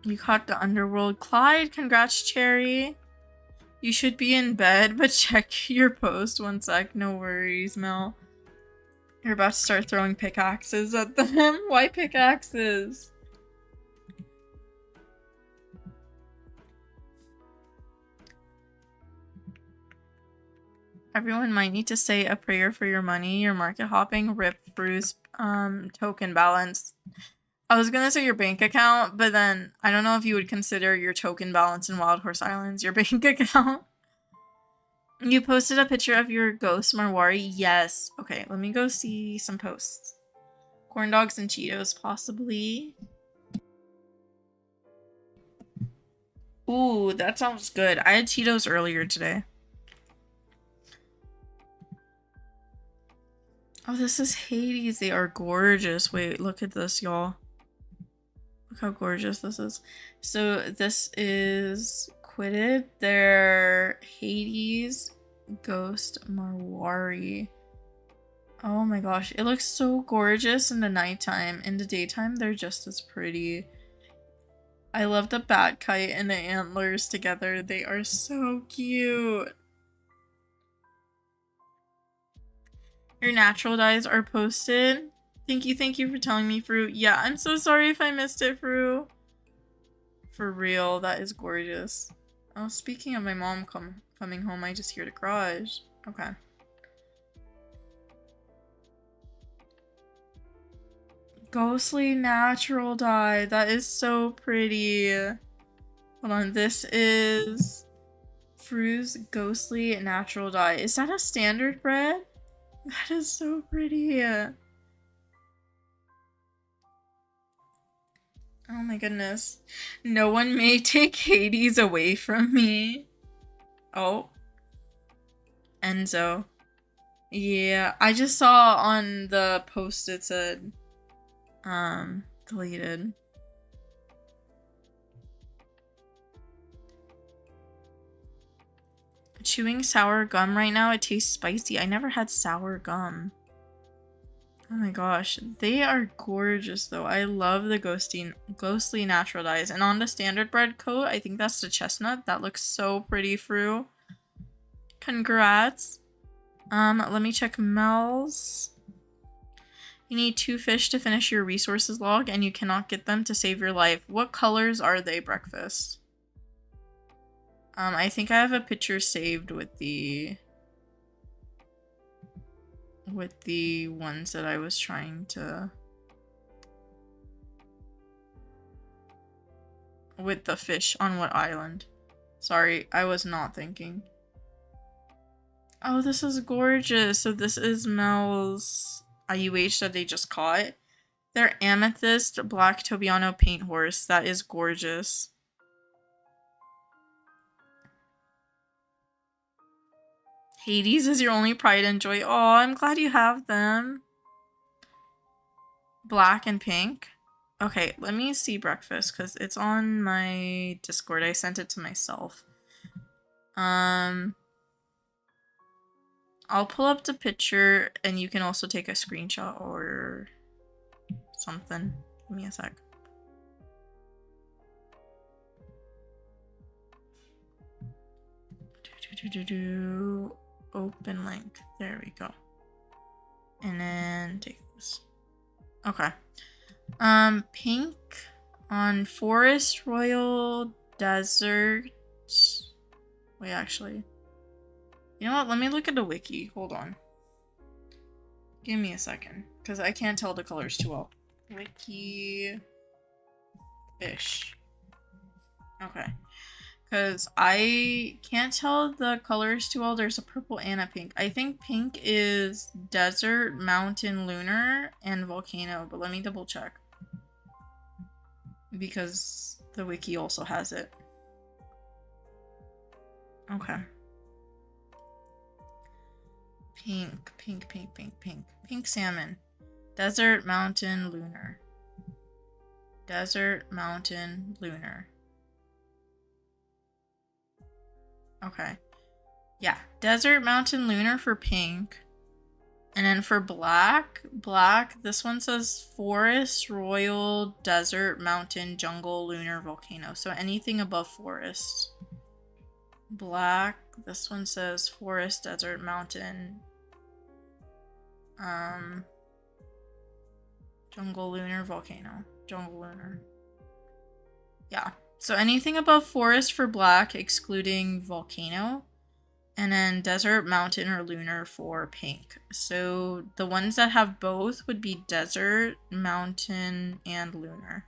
You caught the underworld. Clyde, congrats, Cherry. You should be in bed, but check your post. One sec. No worries, Mel. You're about to start throwing pickaxes at them. Why pickaxes? Everyone might need to say a prayer for your money, your market hopping, rip, bruise, token balance. I was gonna say your bank account, but then I don't know if you would consider your token balance in Wild Horse Islands your bank account. You posted a picture of your ghost Marwari? Yes. Okay, let me go see some posts. Corn dogs and Cheetos, possibly. Ooh, that sounds good. I had Cheetos earlier today. Oh, this is Hades. They are gorgeous. Wait, look at this, y'all. Look how gorgeous this is. So this is quitted their Hades Ghost Marwari. Oh my gosh, it looks so gorgeous in the nighttime. In the daytime, they're just as pretty. I love the bat kite and the antlers together. They are so cute. Your natural dyes are posted. Thank you for telling me, Fruit. Yeah, I'm so sorry if I missed it, Fruit. For real, that is gorgeous. Oh, speaking of my mom coming home, I just hear the garage. Okay. Ghostly natural dye. That is so pretty. Hold on, this is Fru's Ghostly Natural Dye. Is that a standard bread? That is so pretty. Oh my goodness. No one may take Hades away from me. Oh. Enzo. Yeah, I just saw on the post it said, deleted. Chewing sour gum right now, it tastes spicy. I never had sour gum. Oh my gosh, they are gorgeous though. I love the ghostly natural dyes. And on the standard bread coat, I think that's the chestnut. That looks so pretty, Fru. Congrats. Let me check Mel's. You need 2 fish to finish your resources log, and you cannot get them to save your life. What colors are they, Breakfast? I think I have a picture saved with the ones that I was trying to... With the fish on what island? Sorry, I was not thinking. Oh, this is gorgeous. So this is Mel's IUH that they just caught. They're amethyst black Tobiano paint horse. That is gorgeous. Hades is your only pride and joy. Oh, I'm glad you have them. Black and pink. Okay, let me see Breakfast because it's on my Discord. I sent it to myself. I'll pull up the picture and you can also take a screenshot or something. Give me a sec. Open link. There we go. And then take this. Okay. Pink on Forest Royal Desert. Wait, actually. You know what? Let me look at the wiki. Hold on. Give me a second. Because I can't tell the colors too well. Wiki fish. Okay. Because I can't tell the colors too well. There's a purple and a pink. I think pink is desert, mountain, lunar, and volcano. But let me double check. Because the wiki also has it. Okay. Pink, pink, pink, pink, pink. Pink salmon. Desert, mountain, lunar. Desert, mountain, lunar. Okay. Yeah. Desert, mountain, lunar for pink. And then for black, this one says forest, royal, desert, mountain, jungle, lunar, volcano. So anything above forest. Black, this one says forest, desert, mountain, jungle, lunar, volcano. Jungle, lunar. Yeah. So anything above forest for black, excluding volcano. And then desert, mountain, or lunar for pink. So the ones that have both would be desert, mountain, and lunar.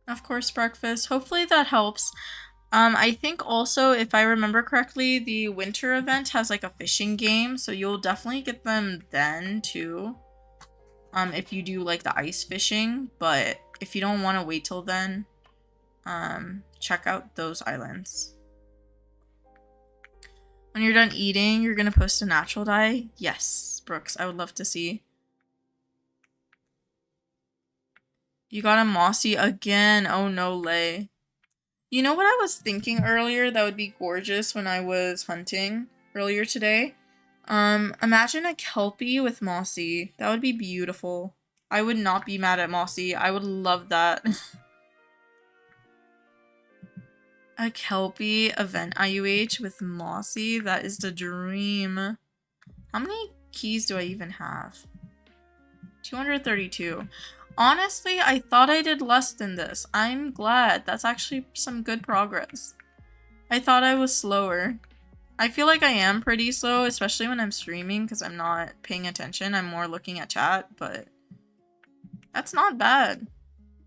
Of course, Breakfast. Hopefully that helps. I think also, if I remember correctly, the winter event has like a fishing game, so you'll definitely get them then too. If you do like the ice fishing, but if you don't want to wait till then, check out those islands. When you're done eating, you're gonna post a natural dye? Yes, Brooks, I would love to see. You got a mossy again. Oh no, Lay. You know what I was thinking earlier that would be gorgeous when I was hunting earlier today? Imagine a Kelpie with Mossy. That would be beautiful. I would not be mad at Mossy. I would love that. A Kelpie event IUH with Mossy? That is the dream. How many keys do I even have? 232. Honestly, I thought I did less than this. I'm glad. That's actually some good progress. I thought I was slower. I feel like I am pretty slow, especially when I'm streaming because I'm not paying attention. I'm more looking at chat, but that's not bad.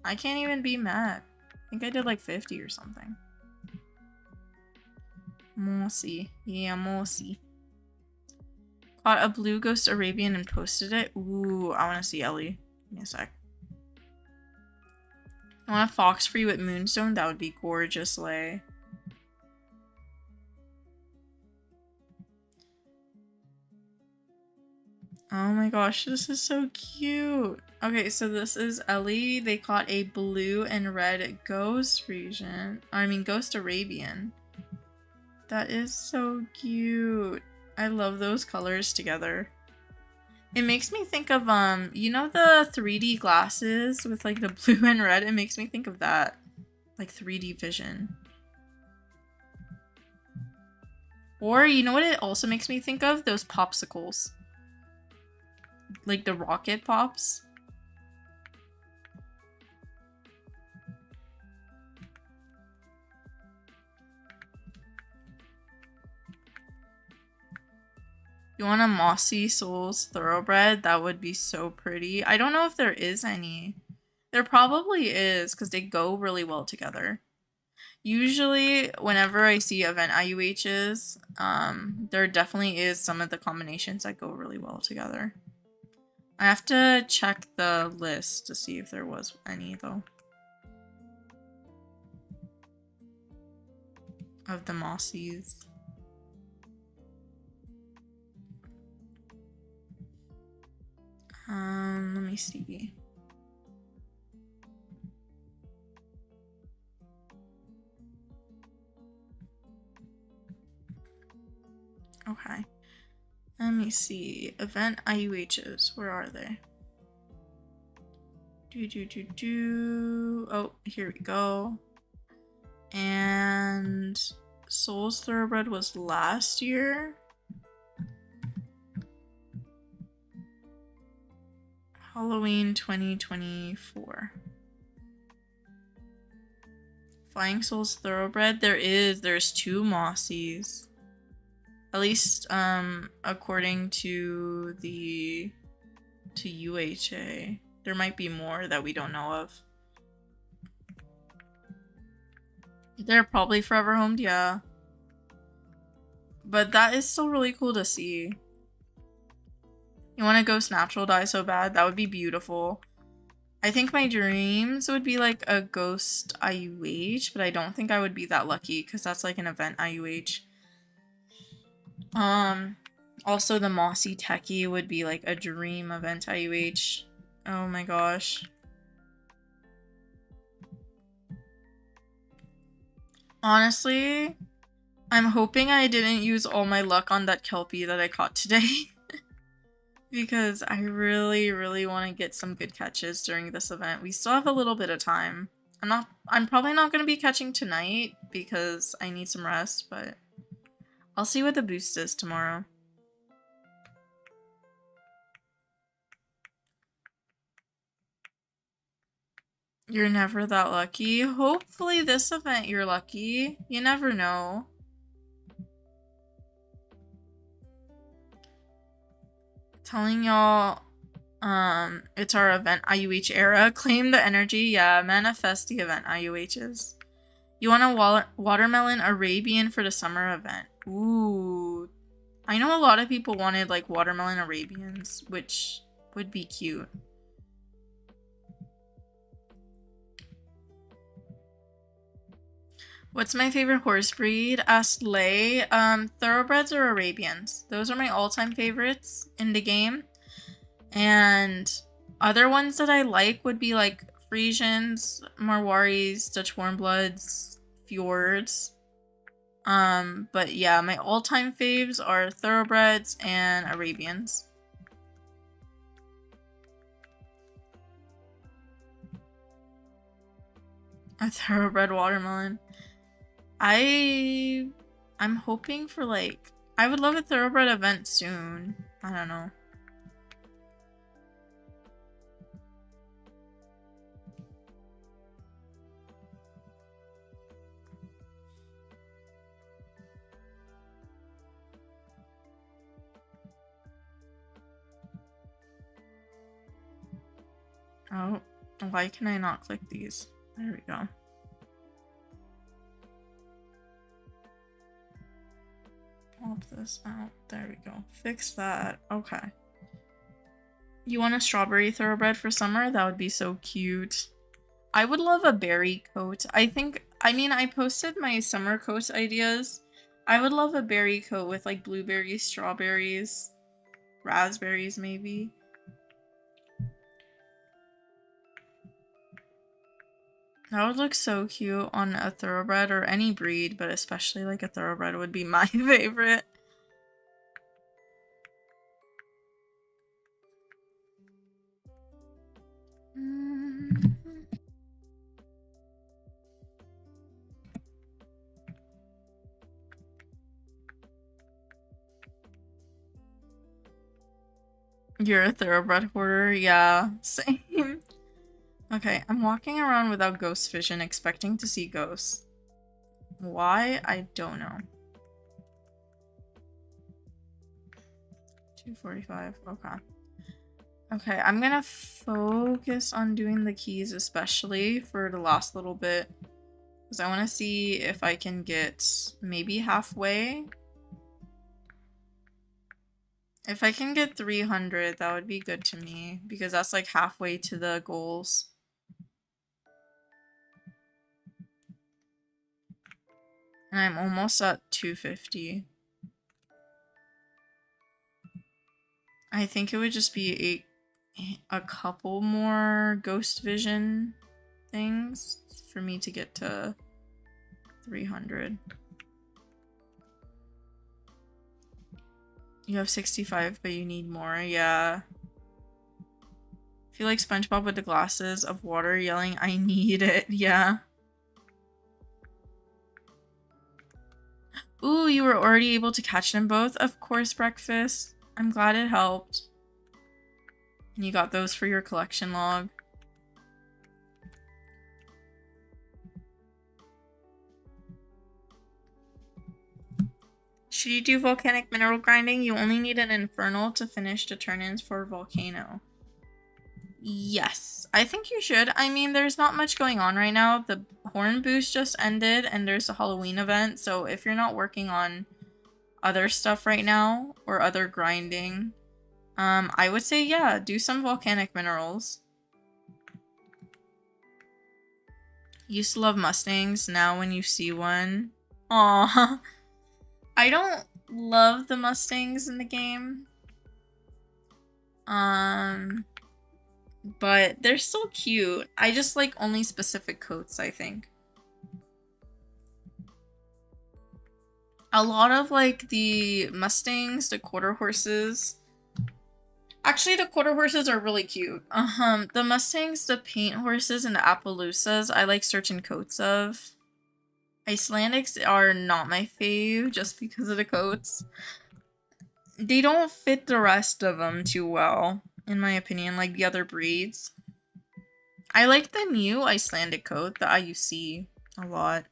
I can't even be mad. I think I did like 50 or something. Mossy. Yeah, Mossy. Caught a blue ghost Arabian and posted it. Ooh, I want to see Ellie. Give me a sec. I want a fox for you at Moonstone. That would be gorgeous, Lay. Oh my gosh, this is so cute. Okay, so this is Ellie. They caught a blue and red ghost Frisian. I mean, ghost Arabian. That is so cute. I love those colors together. It makes me think of, you know the 3D glasses with like the blue and red? It makes me think of that. Like 3D vision. Or, you know what it also makes me think of? Those popsicles. Like the rocket pops. You want a Mossy Souls Thoroughbred? That would be so pretty. I don't know if there is any. There probably is, because they go really well together. Usually, whenever I see event IUHs, there definitely is some of the combinations that go really well together. I have to check the list to see if there was any, though. Of the Mossies. Let me see. Okay. Let me see. Event IUHs. Where are they? Oh, here we go. And Souls Thoroughbred was last year. Halloween 2024. Flying Souls Thoroughbred. There's 2 Mossies. At least, according to UHA. There might be more that we don't know of. They're probably forever homed, yeah. But that is still really cool to see. You want a ghost natural die so bad? That would be beautiful. I think my dreams would be like a ghost IUH, but I don't think I would be that lucky because that's like an event IUH. Also the Mossy Techie would be like a dream event IUH. Oh my gosh. Honestly, I'm hoping I didn't use all my luck on that Kelpie that I caught today. Because I really, really want to get some good catches during this event. We still have a little bit of time. I'm probably not going to be catching tonight because I need some rest, but I'll see what the boost is tomorrow. You're never that lucky. Hopefully this event you're lucky. You never know. Telling y'all, it's our event IUH era. Claim the energy. Yeah, manifest the event IUHs. You want a watermelon Arabian for the summer event. Ooh. I know a lot of people wanted like watermelon Arabians, which would be cute. What's my favorite horse breed? Asked Lay. Thoroughbreds or Arabians. Those are my all-time favorites in the game. And other ones that I like would be like Frisians, Marwaris, Dutch Warmbloods, fjords. But yeah, my all-time faves are thoroughbreds and Arabians. A thoroughbred watermelon. I'm hoping for like, I would love a thoroughbred event soon. I don't know. Oh, why can I not click these? There we go. Pop this out. There we go. Fix that. Okay. You want a strawberry thoroughbred for summer? That would be so cute. I would love a berry coat. I posted my summer coat ideas. I would love a berry coat with like blueberries, strawberries, raspberries maybe. That would look so cute on a thoroughbred or any breed, but especially like a thoroughbred would be my favorite. You're a thoroughbred hoarder? Yeah, same. Okay, I'm walking around without ghost vision, expecting to see ghosts. Why? I don't know. 2:45, okay. Okay, I'm gonna focus on doing the keys, especially for the last little bit. Because I want to see if I can get maybe halfway. If I can get 300, that would be good to me. Because that's like halfway to the goals. And I'm almost at 250. I think it would just be a couple more ghost vision things for me to get to 300. You have 65, but you need more. Yeah. I feel like SpongeBob with the glasses of water yelling, "I need it." Yeah. Ooh, you were already able to catch them both? Of course, breakfast. I'm glad it helped. And you got those for your collection log. Should you do volcanic mineral grinding? You only need an infernal to finish the turn-ins for volcano. Yes, I think you should. I mean, there's not much going on right now. The horn boost just ended and there's a Halloween event. So if you're not working on other stuff right now or other grinding, I would say, yeah, do some volcanic minerals. Used to love Mustangs. Now when you see one, aw. I don't love the Mustangs in the game. But they're still cute. I just like only specific coats, I think. A lot of like the Mustangs, the quarter horses. Actually, the quarter horses are really cute. The Mustangs, the paint horses, and the Appaloosas, I like certain coats of. Icelandics are not my fave just because of the coats. They don't fit the rest of them too well, in my opinion, like the other breeds. I like the new Icelandic coat, the IUC, a lot.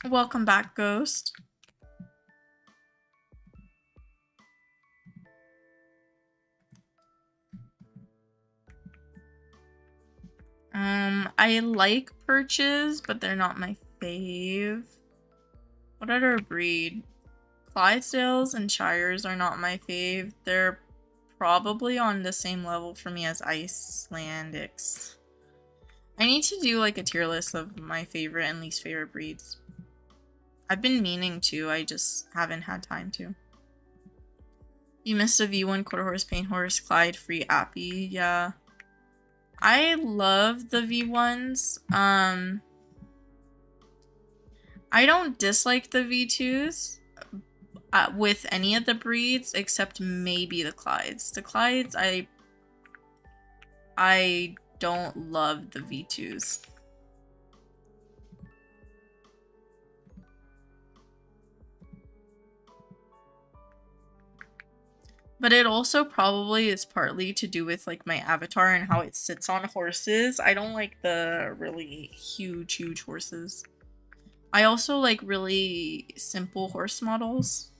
Welcome back, Ghost. I like perches, but they're not my fave. What other breed? Clydesdales and Shires are not my fave. They're probably on the same level for me as Icelandics. I need to do like a tier list of my favorite and least favorite breeds. I've been meaning to, I just haven't had time to. You missed a V1 quarter horse, paint horse, Clyde, free Appy. Yeah. I love the V1s. I don't dislike the V2s with any of the breeds except maybe the Clydes. The Clydes, I don't love the V2s. But it also probably is partly to do with like my avatar and how it sits on horses. I don't like the really huge horses. I also like really simple horse models.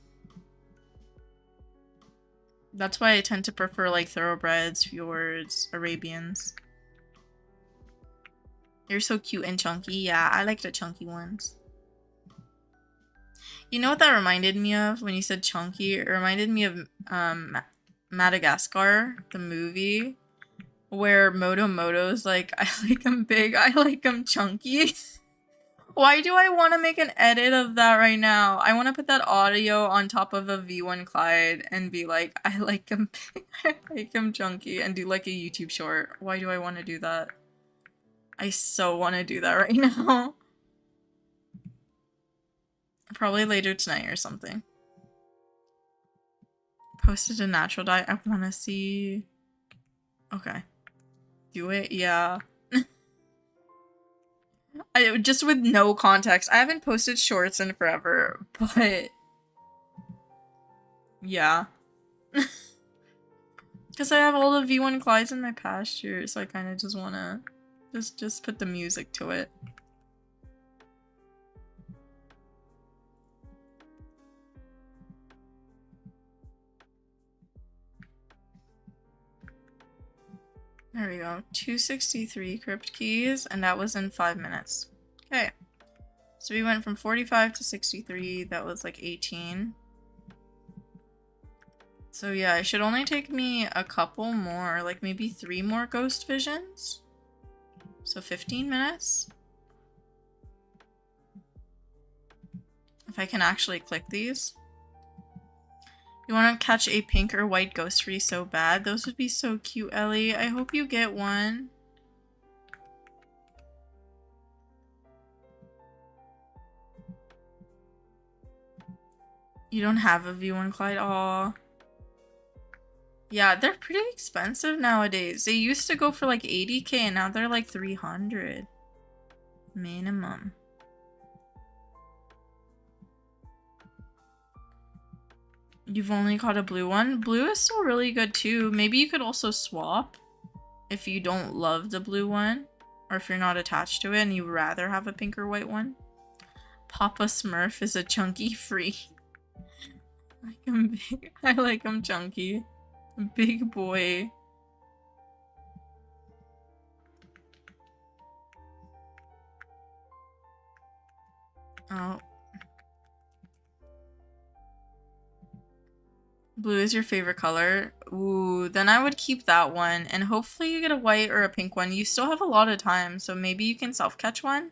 That's why I tend to prefer like thoroughbreds, fjords, Arabians. You're so cute and chunky. Yeah, I like the chunky ones. You know what that reminded me of when you said chunky? It reminded me of Madagascar, the movie, where Moto's like, I like him big, I like him chunky. Why do I want to make an edit of that right now? I want to put that audio on top of a V1 Clyde and be like, I like him big, I like him chunky, and do like a YouTube short. Why do I want to do that? I so want to do that right now. Probably later tonight or something. Posted a natural dye. I want to see. Okay. Do it? Yeah. Just with no context. I haven't posted shorts in forever, but yeah. Because I have all the V1 Clydes in my pasture, so I kind of just want to just put the music to it. There we go. 263 crypt keys, and that was in 5 minutes. Okay. So we went from 45 to 63. That was like 18. So yeah, it should only take me a couple more, like maybe 3 more ghost visions. So 15 minutes. If I can actually click these. You want to catch a pink or white ghost free so bad. Those would be so cute, Ellie. I hope you get one. You don't have a V1 Clyde? Aw. Yeah, they're pretty expensive nowadays. They used to go for like 80k and now they're like 300 minimum. You've only caught a blue one? Blue is still really good too. Maybe you could also swap if you don't love the blue one, or if you're not attached to it and you'd rather have a pink or white one. Papa Smurf is a chunky free. I like him big. I like him chunky. Big boy. Oh. Blue is your favorite color? Ooh, then I would keep that one. And hopefully you get a white or a pink one. You still have a lot of time, so maybe you can self-catch one.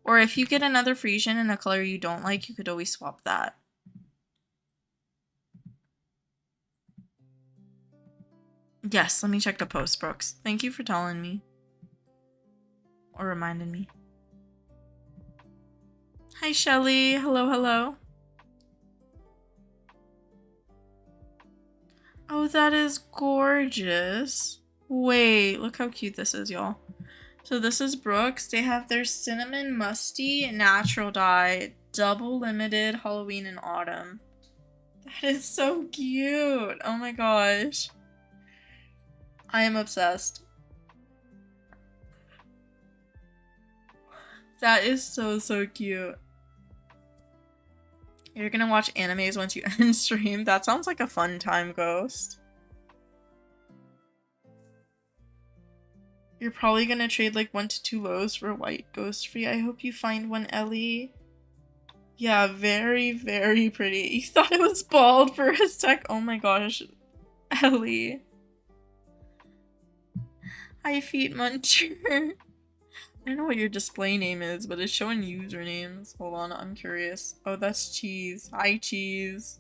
Or if you get another Frisian in a color you don't like, you could always swap that. Yes, let me check the post, Brooks. Thank you for telling me. Or reminding me. Hi, Shelly. Hello, hello. Oh, that is gorgeous. Wait, look how cute this is, y'all. So this is Brooks. They have their Cinnamon Musty Natural Dye Double Limited Halloween and Autumn. That is so cute. Oh my gosh. I am obsessed. That is so cute. You're gonna watch animes once you end stream. That sounds like a fun time, Ghost. You're probably gonna trade like 1 to 2 lows for white ghost free. I hope you find one, Ellie. Yeah, very pretty. You thought it was bald for a sec. Oh my gosh. Ellie. Hi, Feet Muncher. I don't know what your display name is, but it's showing usernames. Hold on, I'm curious. Oh, that's Cheese. Hi, Cheese.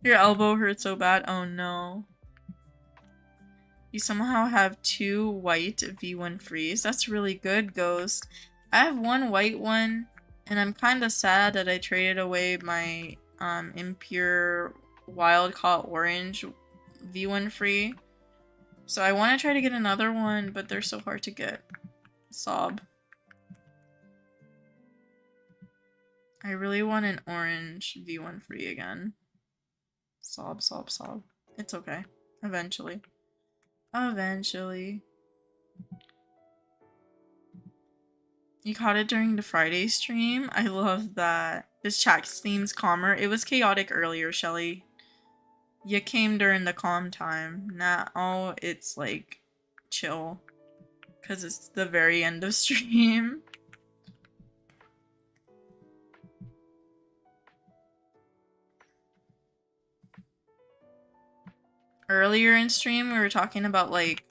Your elbow hurts so bad. Oh no. You somehow have 2 white V1 frees. That's really good, Ghost. I have one white one, and I'm kind of sad that I traded away my impure wild caught orange V1 free. So I want to try to get another one, but they're so hard to get. Sob. I really want an orange V1 free again. Sob, sob, sob. It's okay. Eventually. Eventually. You caught it during the Friday stream? I love that. This chat seems calmer. It was chaotic earlier, Shelly. You came during the calm time. Now it's like chill. Because it's the very end of stream. Earlier in stream, we were talking about like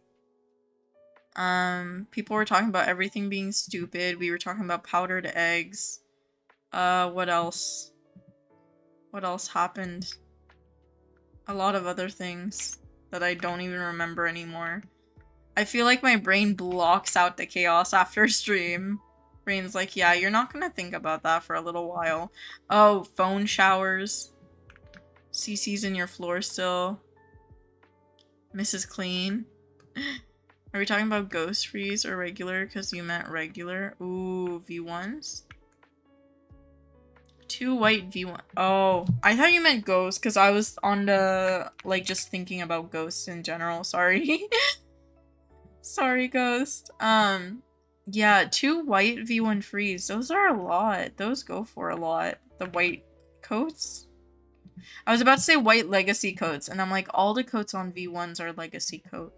people were talking about everything being stupid. We were talking about powdered eggs. What else? What else happened? A lot of other things that I don't even remember anymore. I feel like my brain blocks out the chaos after stream. Brain's like, yeah, you're not gonna think about that for a little while. Oh, phone showers. CC's in your floor still. Mrs. Clean. Are we talking about ghost freeze or regular? Because you meant regular. Ooh, V1s. 2 white V1. Oh, I thought you meant ghost because I was on the, like, just thinking about ghosts in general. Sorry. Sorry, ghost. Yeah, 2 white V1 freeze. Those are a lot. Those go for a lot. The white coats? I was about to say white legacy coats, and I'm like, all the coats on V1s are legacy coat.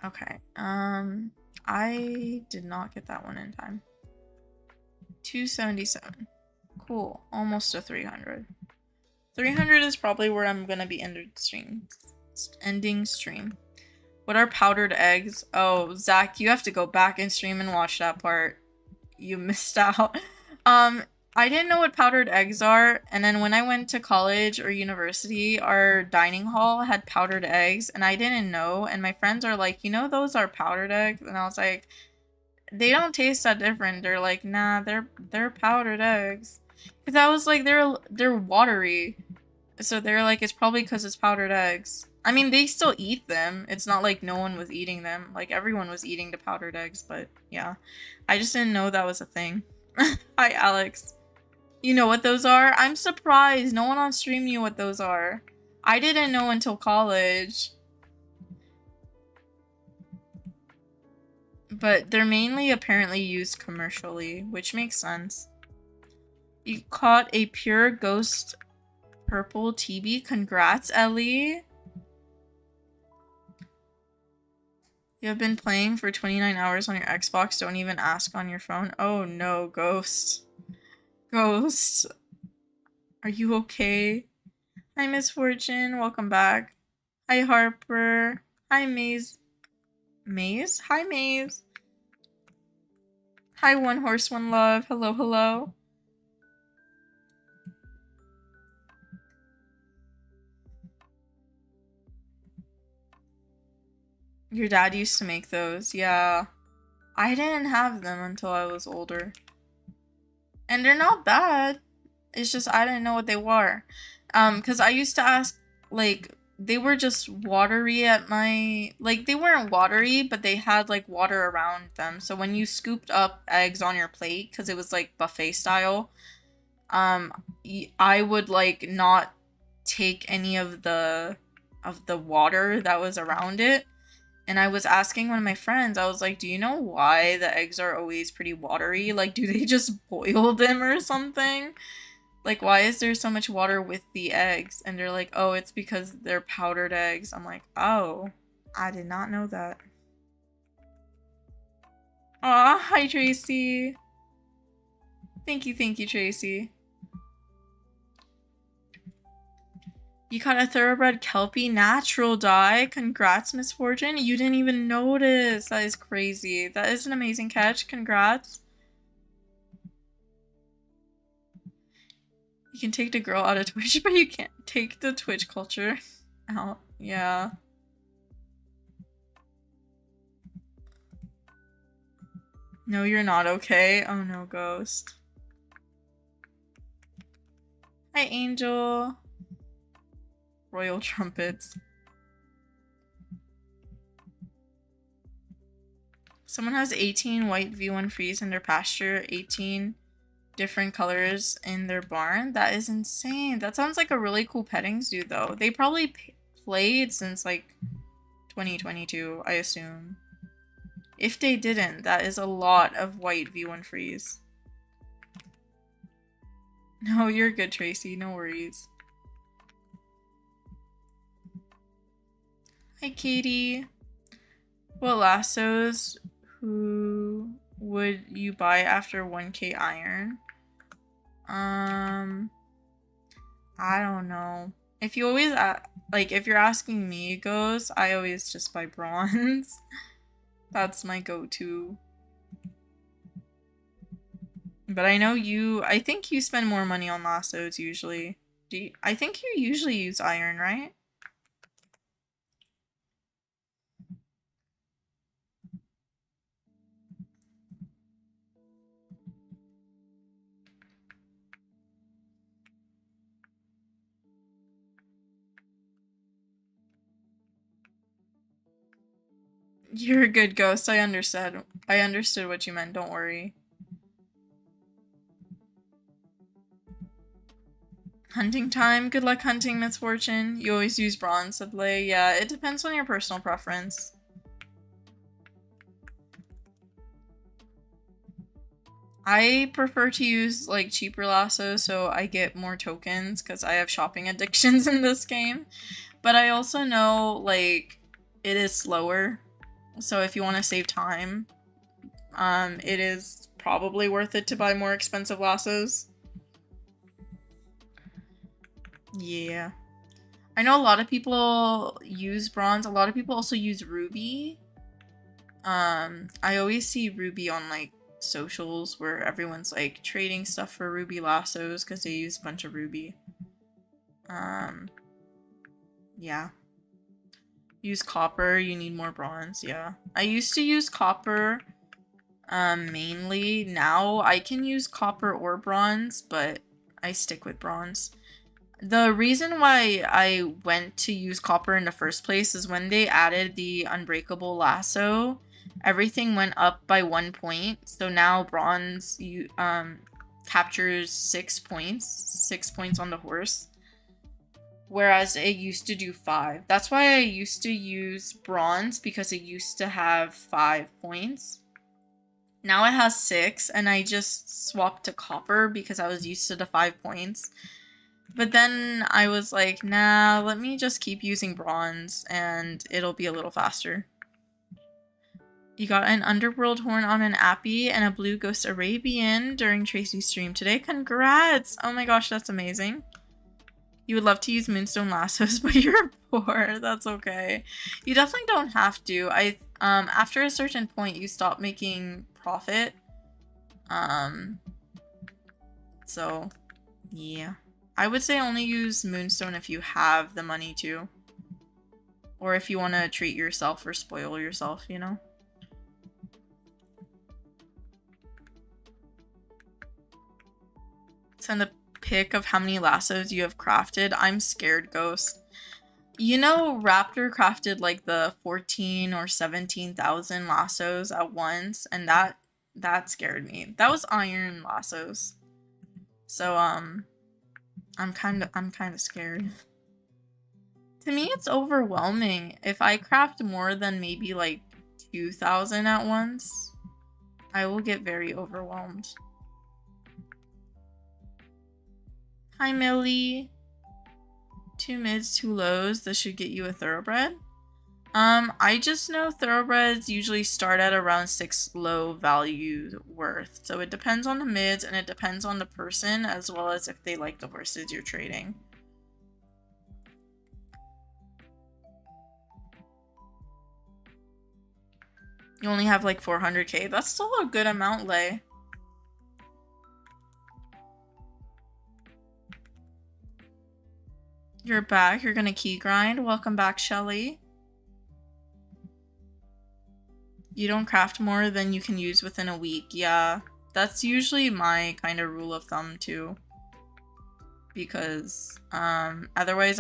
Okay, I did not get that one in time. 277. Cool, almost a 300. 300 is probably where I'm gonna be ending stream. What are powdered eggs? Oh, Zach, you have to go back in stream and watch that part. You missed out. I didn't know what powdered eggs are, and then when I went to college or university, our dining hall had powdered eggs, and I didn't know, and my friends are like, you know, those are powdered eggs, and I was like, they don't taste that different. They're like, nah, they're powdered eggs, because I was like, they're watery, so they're like, it's probably because it's powdered eggs. I mean, they still eat them. It's not like no one was eating them. Like, everyone was eating the powdered eggs, but yeah. I just didn't know that was a thing. Hi, Alex. You know what those are? I'm surprised. No one on stream knew what those are. I didn't know until college. But they're mainly apparently used commercially, which makes sense. You caught a pure ghost purple TB. Congrats, Ellie. You have been playing for 29 hours on your Xbox. Don't even ask on your phone. Oh no, Ghost. Ghost. Are you okay? Hi, Miss Fortune. Welcome back. Hi, Harper. Hi, Maze. Maze? Hi, Maze. Hi, One Horse, One Love. Hello, hello. Your dad used to make those. Yeah. I didn't have them until I was older. And they're not bad. It's just I didn't know what they were. Because I used to ask, like, they were just watery at my... Like, they weren't watery, but they had, like, water around them. So when you scooped up eggs on your plate, because it was, like, buffet style, I would, like, not take any of the water that was around it. And I was asking one of my friends, I was like, do you know why the eggs are always pretty watery? Like, do they just boil them or something? Like, why is there so much water with the eggs? And they're like, oh, it's because they're powdered eggs. I'm like, oh, I did not know that. Aw, hi, Tracy. Thank you, Tracy. You caught a thoroughbred Kelpie natural dye. Congrats, Miss Fortune. You didn't even notice. That is crazy. That is an amazing catch. Congrats. You can take the girl out of Twitch, but you can't take the Twitch culture out. Yeah. No, you're not okay. Oh no, Ghost. Hi, Angel. Royal Trumpets. Someone has 18 white V1 freeze in their pasture, 18 different colors in their barn. That is insane. That sounds like a really cool petting zoo, though. They probably played since like 2022, I assume. If they didn't, that is a lot of white V1 freeze. No, you're good, Tracy. No worries. Hi, Katie. What lassos who would you buy after 1K iron? I don't know. If you always like, if you're asking me, goes, I always just buy bronze. That's my go-to. But I know I think you spend more money on lassos usually. I think you usually use iron, right? You're a good ghost. I understood. I understood what you meant. Don't worry. Hunting time. Good luck hunting, Misfortune. You always use bronze, said Lay. Yeah, it depends on your personal preference. I prefer to use like cheaper lassos so I get more tokens because I have shopping addictions in this game. But I also know like it is slower. So if you want to save time, it is probably worth it to buy more expensive lassos. Yeah. I know a lot of people use bronze. A lot of people also use ruby. I always see ruby on like socials where everyone's like trading stuff for ruby lassos because they use a bunch of ruby. Yeah. Use copper, you need more bronze, yeah. I used to use copper mainly. Now I can use copper or bronze, but I stick with bronze. The reason why I went to use copper in the first place is when they added the unbreakable lasso, everything went up by 1 point. So now bronze captures 6 points, 6 points on the horse. Whereas it used to do 5. That's why I used to use bronze, because it used to have 5 points. Now it has 6, and I just swapped to copper because I was used to the 5 points. But then I was like, nah, let me just keep using bronze and it'll be a little faster. You got an underworld horn on an Appy and a blue ghost Arabian during Tracy's stream today. Congrats! Oh my gosh, that's amazing. You would love to use moonstone lassos, but you're poor. That's okay. You definitely don't have to. After a certain point, you stop making profit. So, yeah. I would say only use moonstone if you have the money to. Or if you want to treat yourself or spoil yourself, you know? Send a pic of how many lassos you have crafted. I'm scared, Ghost. You know, Raptor crafted like the 14 or 17,000 lassos at once, and that scared me. That was iron lassos. So, I'm kind of scared. To me, it's overwhelming. If I craft more than maybe like 2,000 at once, I will get very overwhelmed. Hi, Millie. 2 mids, 2 lows. This should get you a thoroughbred. I just know thoroughbreds usually start at around 6 low value worth. So it depends on the mids and it depends on the person as well as if they like the horses you're trading. You only have like 400k. That's still a good amount, Lay. You're back. You're gonna key grind. Welcome back, Shelly. You don't craft more than you can use within a week. Yeah, that's usually my kind of rule of thumb too. Because otherwise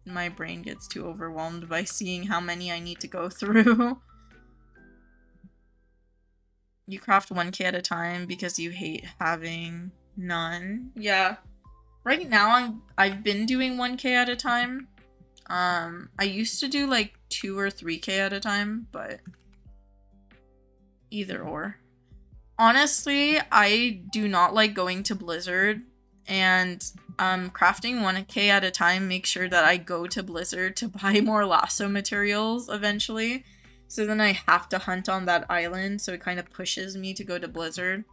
my brain gets too overwhelmed by seeing how many I need to go through. You craft 1K at a time because you hate having none. Yeah. Right now I've been doing 1K at a time. I used to do like 2 or 3K at a time, but either or. Honestly, I do not like going to Blizzard, and crafting 1K at a time makes sure that I go to Blizzard to buy more lasso materials eventually. So then I have to hunt on that island, so it kind of pushes me to go to Blizzard.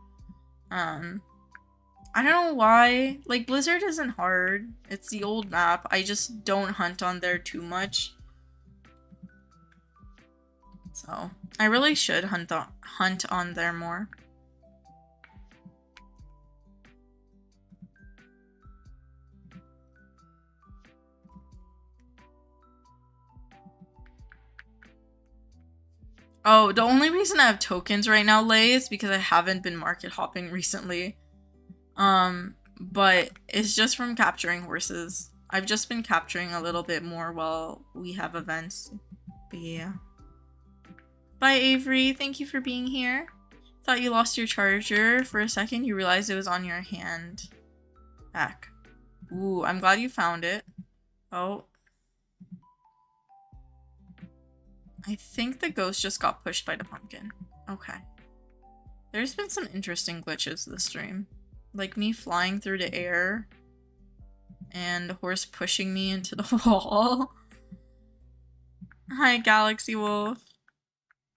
I don't know why. Like, Blizzard isn't hard. It's the old map. I just don't hunt on there too much. So, I really should hunt on there more. Oh, the only reason I have tokens right now, Lay, is because I haven't been market hopping recently. But it's just from capturing horses. I've just been capturing a little bit more while we have events. But yeah. Bye, Avery. Thank you for being here. Thought you lost your charger. For a second, you realized it was on your hand. Back. Ooh, I'm glad you found it. Oh. I think the ghost just got pushed by the pumpkin. Okay. There's been some interesting glitches this stream. Like me flying through the air and the horse pushing me into the wall. Hi, Galaxy Wolf.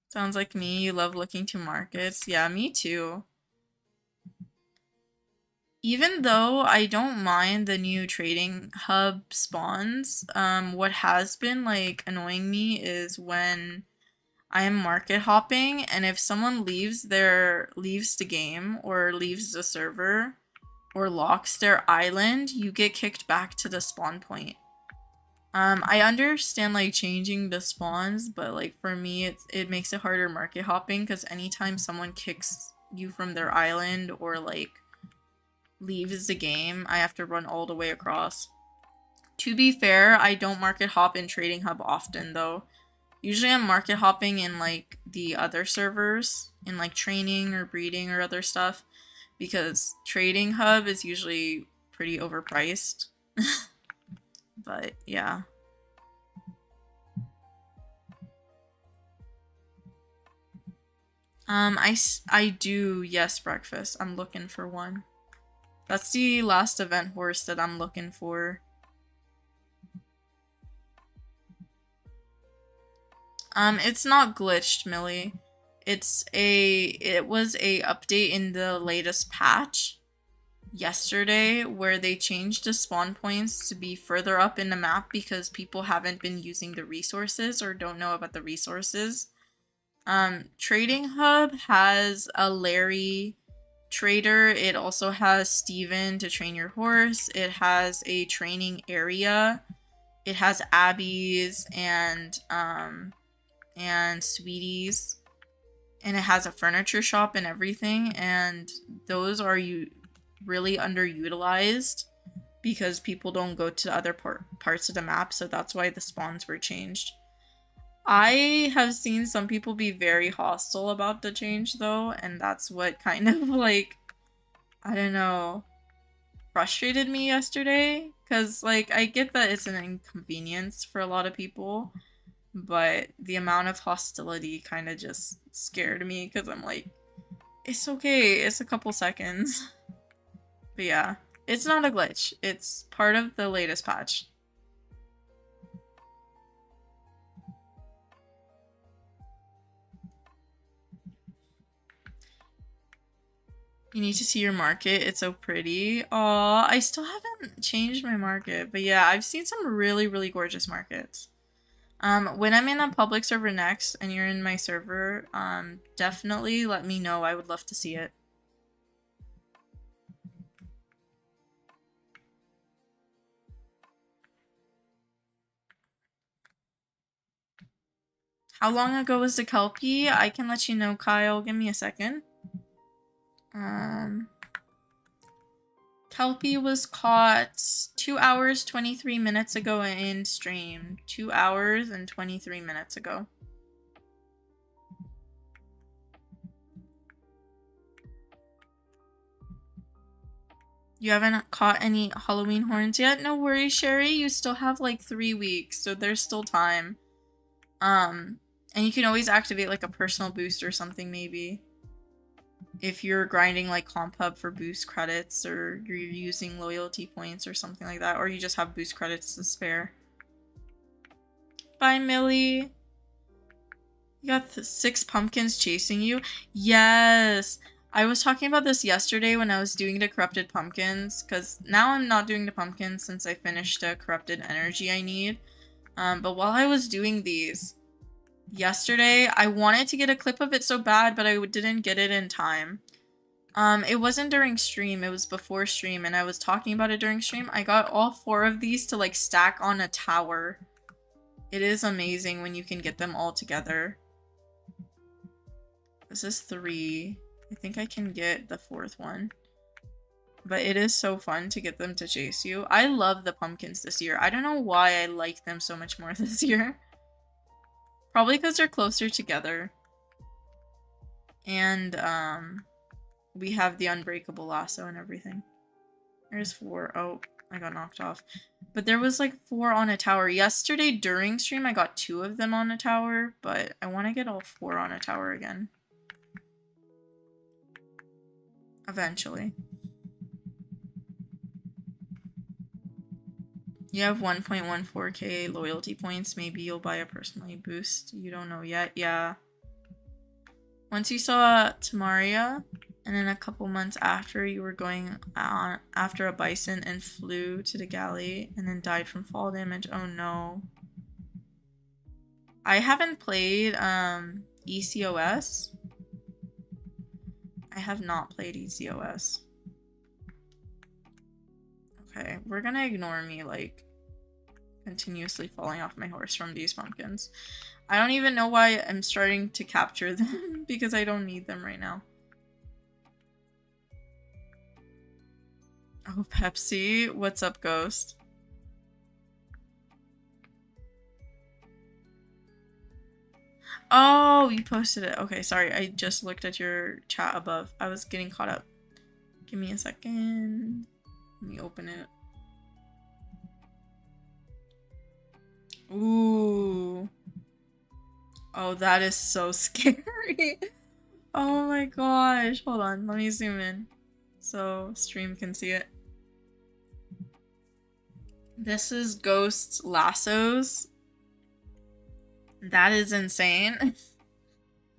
Sounds like me. You love looking to markets. Yeah, me too. Even though I don't mind the new trading hub spawns, what has been like annoying me is when I am market hopping and if someone leaves the game or leaves the server or locks their island, you get kicked back to the spawn point. I understand like changing the spawns, but like for me it makes it harder market hopping because anytime someone kicks you from their island or like leaves the game, I have to run all the way across. To be fair, I don't market hop in Trading Hub often though. Usually I'm market hopping in like the other servers, in like training or breeding or other stuff, because Trading Hub is usually pretty overpriced. But yeah. I do, yes, breakfast. I'm looking for one. That's the last event horse that I'm looking for. It's not glitched, Millie. It was a update in the latest patch yesterday where they changed the spawn points to be further up in the map because people haven't been using the resources or don't know about the resources. Trading Hub has a Larry trader. It also has Steven to train your horse. It has a training area. It has Abby's and Sweeties. And it has a furniture shop and everything. And those are really underutilized because people don't go to other parts of the map. So that's why the spawns were changed. I have seen some people be very hostile about the change though, and that's what kind of like, I don't know, frustrated me yesterday. Cause like, I get that it's an inconvenience for a lot of people, but the amount of hostility kind of just scared me because I'm like, it's okay, it's a couple seconds. But yeah, it's not a glitch. It's part of the latest patch. You need to see your market. It's so pretty. Aw, I still haven't changed my market. But yeah, I've seen some really, really gorgeous markets. When I'm in a public server next and you're in my server, definitely let me know. I would love to see it. How long ago was the Kelpie? I can let you know, Kyle. Give me a second. Kelpie was caught 2 hours, 23 minutes ago in stream. 2 hours and 23 minutes ago. You haven't caught any Halloween horns yet? No worries, Sherry. You still have like 3 weeks, so there's still time. And you can always activate like a personal boost or something maybe. If you're grinding like Comp Hub for boost credits, or you're using loyalty points or something like that, or you just have boost credits to spare. Bye, Millie. You got 6 pumpkins chasing you? Yes! I was talking about this yesterday when I was doing the corrupted pumpkins, because now I'm not doing the pumpkins since I finished the corrupted energy I need. But while I was doing these yesterday, I wanted to get a clip of it so bad, but I didn't get it in time. It wasn't during stream, it was before stream, and I was talking about it during stream. I got all 4 of these to like stack on a tower. It is amazing when you can get them all together. This is 3. I think I can get the 4th one. But it is so fun to get them to chase you. I love the pumpkins this year. I don't know why I like them so much more this year. Probably because they're closer together. And, we have the unbreakable lasso and everything. There's 4. Oh, I got knocked off. But there was like 4 on a tower. Yesterday during stream, I got 2 of them on a tower. But I want to get all 4 on a tower again. Eventually. You have 1.14k loyalty points. Maybe you'll buy a personally boost. You don't know yet. Yeah. Once you saw Tamaria, and then a couple months after, you were going on after a bison and flew to the galley and then died from fall damage. Oh no. I haven't played ECOS. I have not played ECOS. Okay, we're gonna ignore me, like, continuously falling off my horse from these pumpkins. I don't even know why I'm starting to capture them, because I don't need them right now. Oh, Pepsi. What's up, Ghost? Oh, you posted it. Okay, sorry. I just looked at your chat above. I was getting caught up. Give me a second. Let me open it. Ooh. Oh, that is so scary. Oh my gosh. Hold on. Let me zoom in so stream can see it. This is Ghost's lassos. That is insane.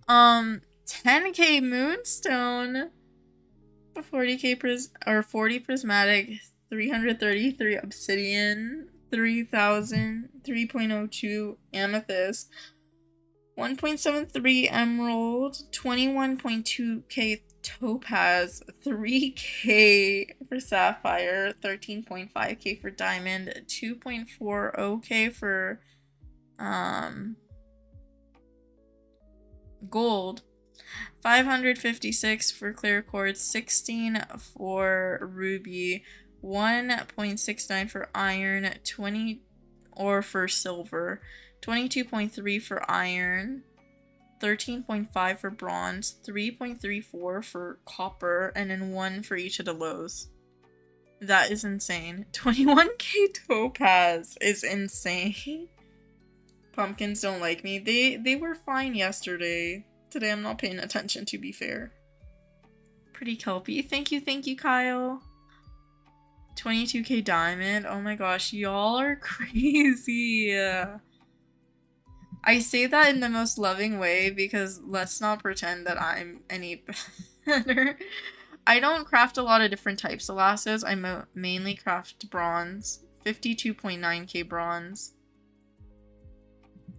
10k moonstone, 40 prismatic, 333 obsidian, 3000, 3.02 amethyst, 1.73 emerald, 21.2k topaz, 3k for sapphire, 13.5k for diamond, 2.40k for gold, 556 for clear quartz, 16 for ruby, 1.69 for iron, 20 or for silver, 22.3 for iron, 13.5 for bronze, 3.34 for copper, and then 1 for each of the lows. That is insane. 21k topaz is insane. Pumpkins don't like me. They were fine yesterday. Today I'm not paying attention, to be fair. Pretty Kelpie. Thank you, Kyle. 22k diamond. Oh my gosh, y'all are crazy. I say that in the most loving way because let's not pretend that I'm any better. I don't craft a lot of different types of lassos. I mainly craft bronze. 52.9k bronze.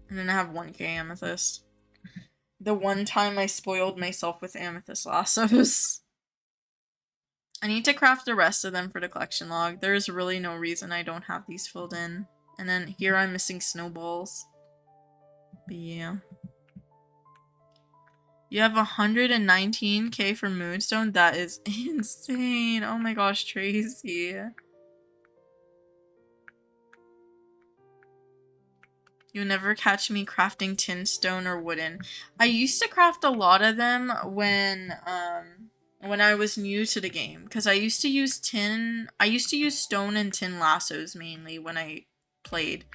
And then I have 1k amethyst. The one time I spoiled myself with amethyst lassos. I need to craft the rest of them for the collection log. There's really no reason I don't have these filled in. And then here I'm missing snowballs. But yeah. You have 119k for Moonstone? That is insane. Oh my gosh, Tracy. You'll never catch me crafting tin, stone, or wooden. I used to craft a lot of them when I was new to the game, because I used to use stone and tin lassos mainly when I played.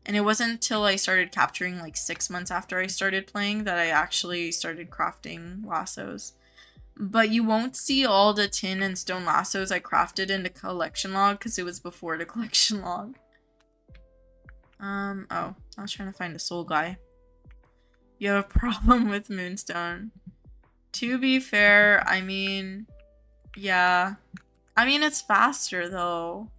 And it wasn't until I started capturing like 6 months after I started playing that I actually started crafting lassos. But you won't see all the tin and stone lassos I crafted in the collection log because it was before the collection log. Oh, I was trying to find a soul guy. You have a problem with Moonstone. To be fair, I mean, yeah. I mean, it's faster though.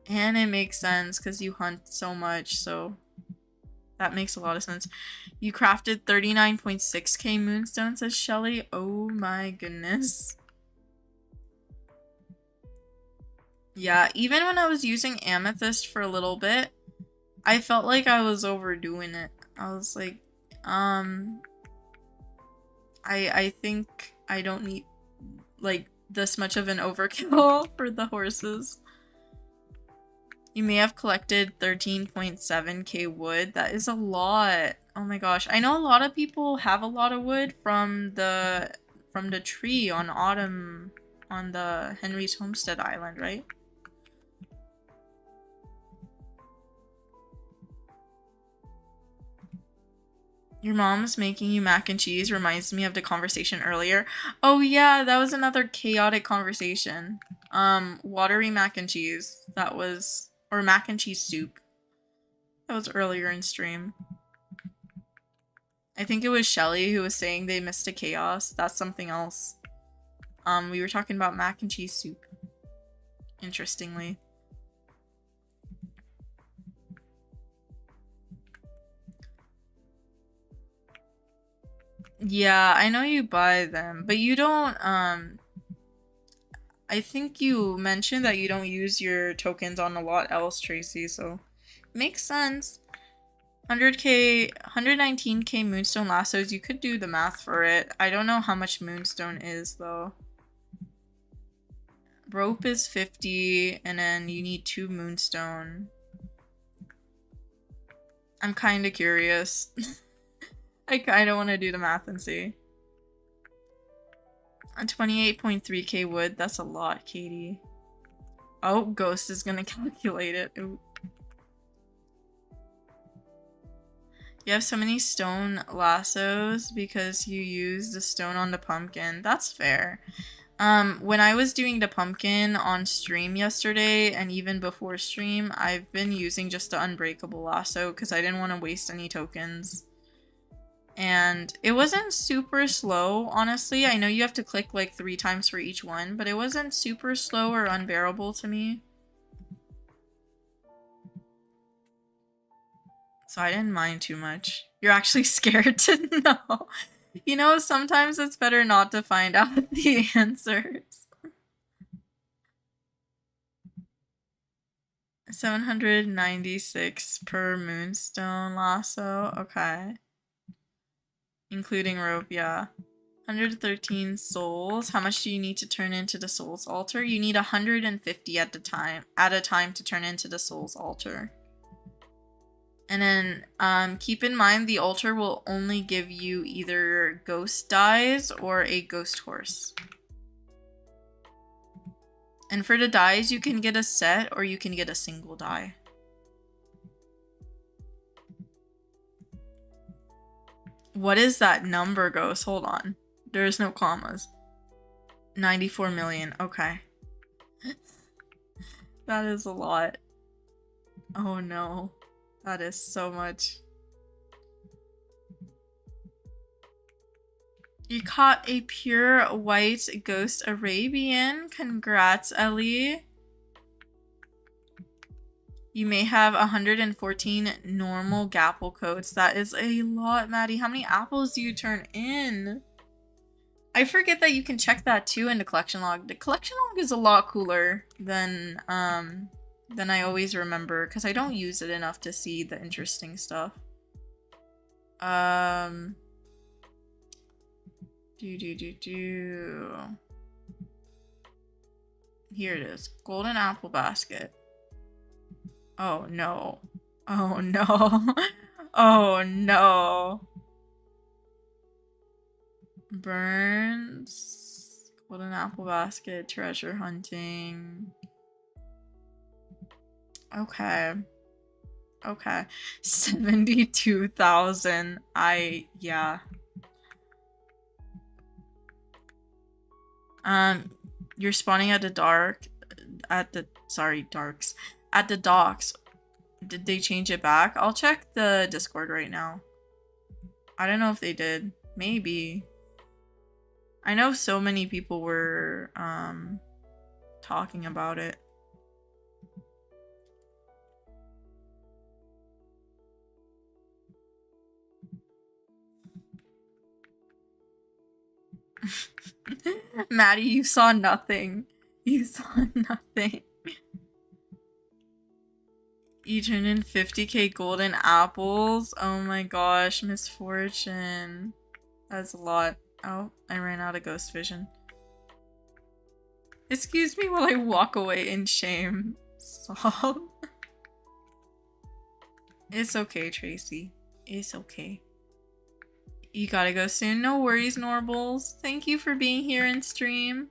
And it makes sense because you hunt so much, so that makes a lot of sense. You crafted 39.6k Moonstone, says Shelly. Oh my goodness. Yeah, even when I was using Amethyst for a little bit, I felt like I was overdoing it. I was like, I think I don't need like this much of an overkill for the horses. You may have collected 13.7k wood. That is a lot. Oh my gosh. I know a lot of people have a lot of wood from the tree on the Henry's Homestead Island, right? Your mom's making you mac and cheese reminds me of the conversation earlier. Oh yeah, that was another chaotic conversation. Watery mac and cheese. That was, or mac and cheese soup. That was earlier in stream. I think it was Shelly who was saying they missed a chaos. That's something else. We were talking about mac and cheese soup. Interestingly. Yeah, I know you buy them, but you don't, I think you mentioned that you don't use your tokens on a lot else, Tracy, so makes sense. 119k Moonstone lassos, you could do the math for it. I don't know how much Moonstone is, though. Rope is 50, and then you need 2 Moonstone. I'm kind of curious. I kind of want to do the math and see. 28.3k wood, that's a lot, Katie. Oh, Ghost is gonna calculate it. Ooh. You have so many stone lassos because you use the stone on the pumpkin. That's fair. When I was doing the pumpkin on stream yesterday and even before stream, I've been using just the unbreakable lasso because I didn't want to waste any tokens. And it wasn't super slow, honestly. I know you have to click like 3 times for each one, but it wasn't super slow or unbearable to me. So I didn't mind too much. You're actually scared to know. You know, sometimes it's better not to find out the answers. 796 per Moonstone lasso. Okay. Including rope, yeah. 113 souls. How much do you need to turn into the Souls Altar? You need 150 at a time to turn into the Souls Altar. And then keep in mind the altar will only give you either ghost dies or a ghost horse. And for the dies, you can get a set or you can get a single die. What is that number, Ghost? Hold on. There's no commas. 94 million. Okay. That is a lot. Oh no. That is so much. You caught a pure white ghost Arabian. Congrats, Ellie. You may have 114 normal gapple codes. That is a lot, Maddie. How many apples do you turn in? I forget that you can check that too in the collection log. The collection log is a lot cooler than I always remember because I don't use it enough to see the interesting stuff. Here it is. Golden apple basket. Oh no. Oh no. Oh no. Burns. Golden apple basket. Treasure hunting. Okay. Okay. 72,000. Yeah. You're spawning at the darks. At the docks. Did they change it back? I'll check the Discord right now. I don't know if they did. Maybe. I know so many people were talking about it. Maddie, you saw nothing. You saw nothing. You turned in 50k golden apples? Oh my gosh, misfortune. That's a lot. Oh, I ran out of ghost vision. Excuse me while I walk away in shame. Sob. It's okay, Tracy. It's okay. You gotta go soon. No worries, Norbles. Thank you for being here in stream.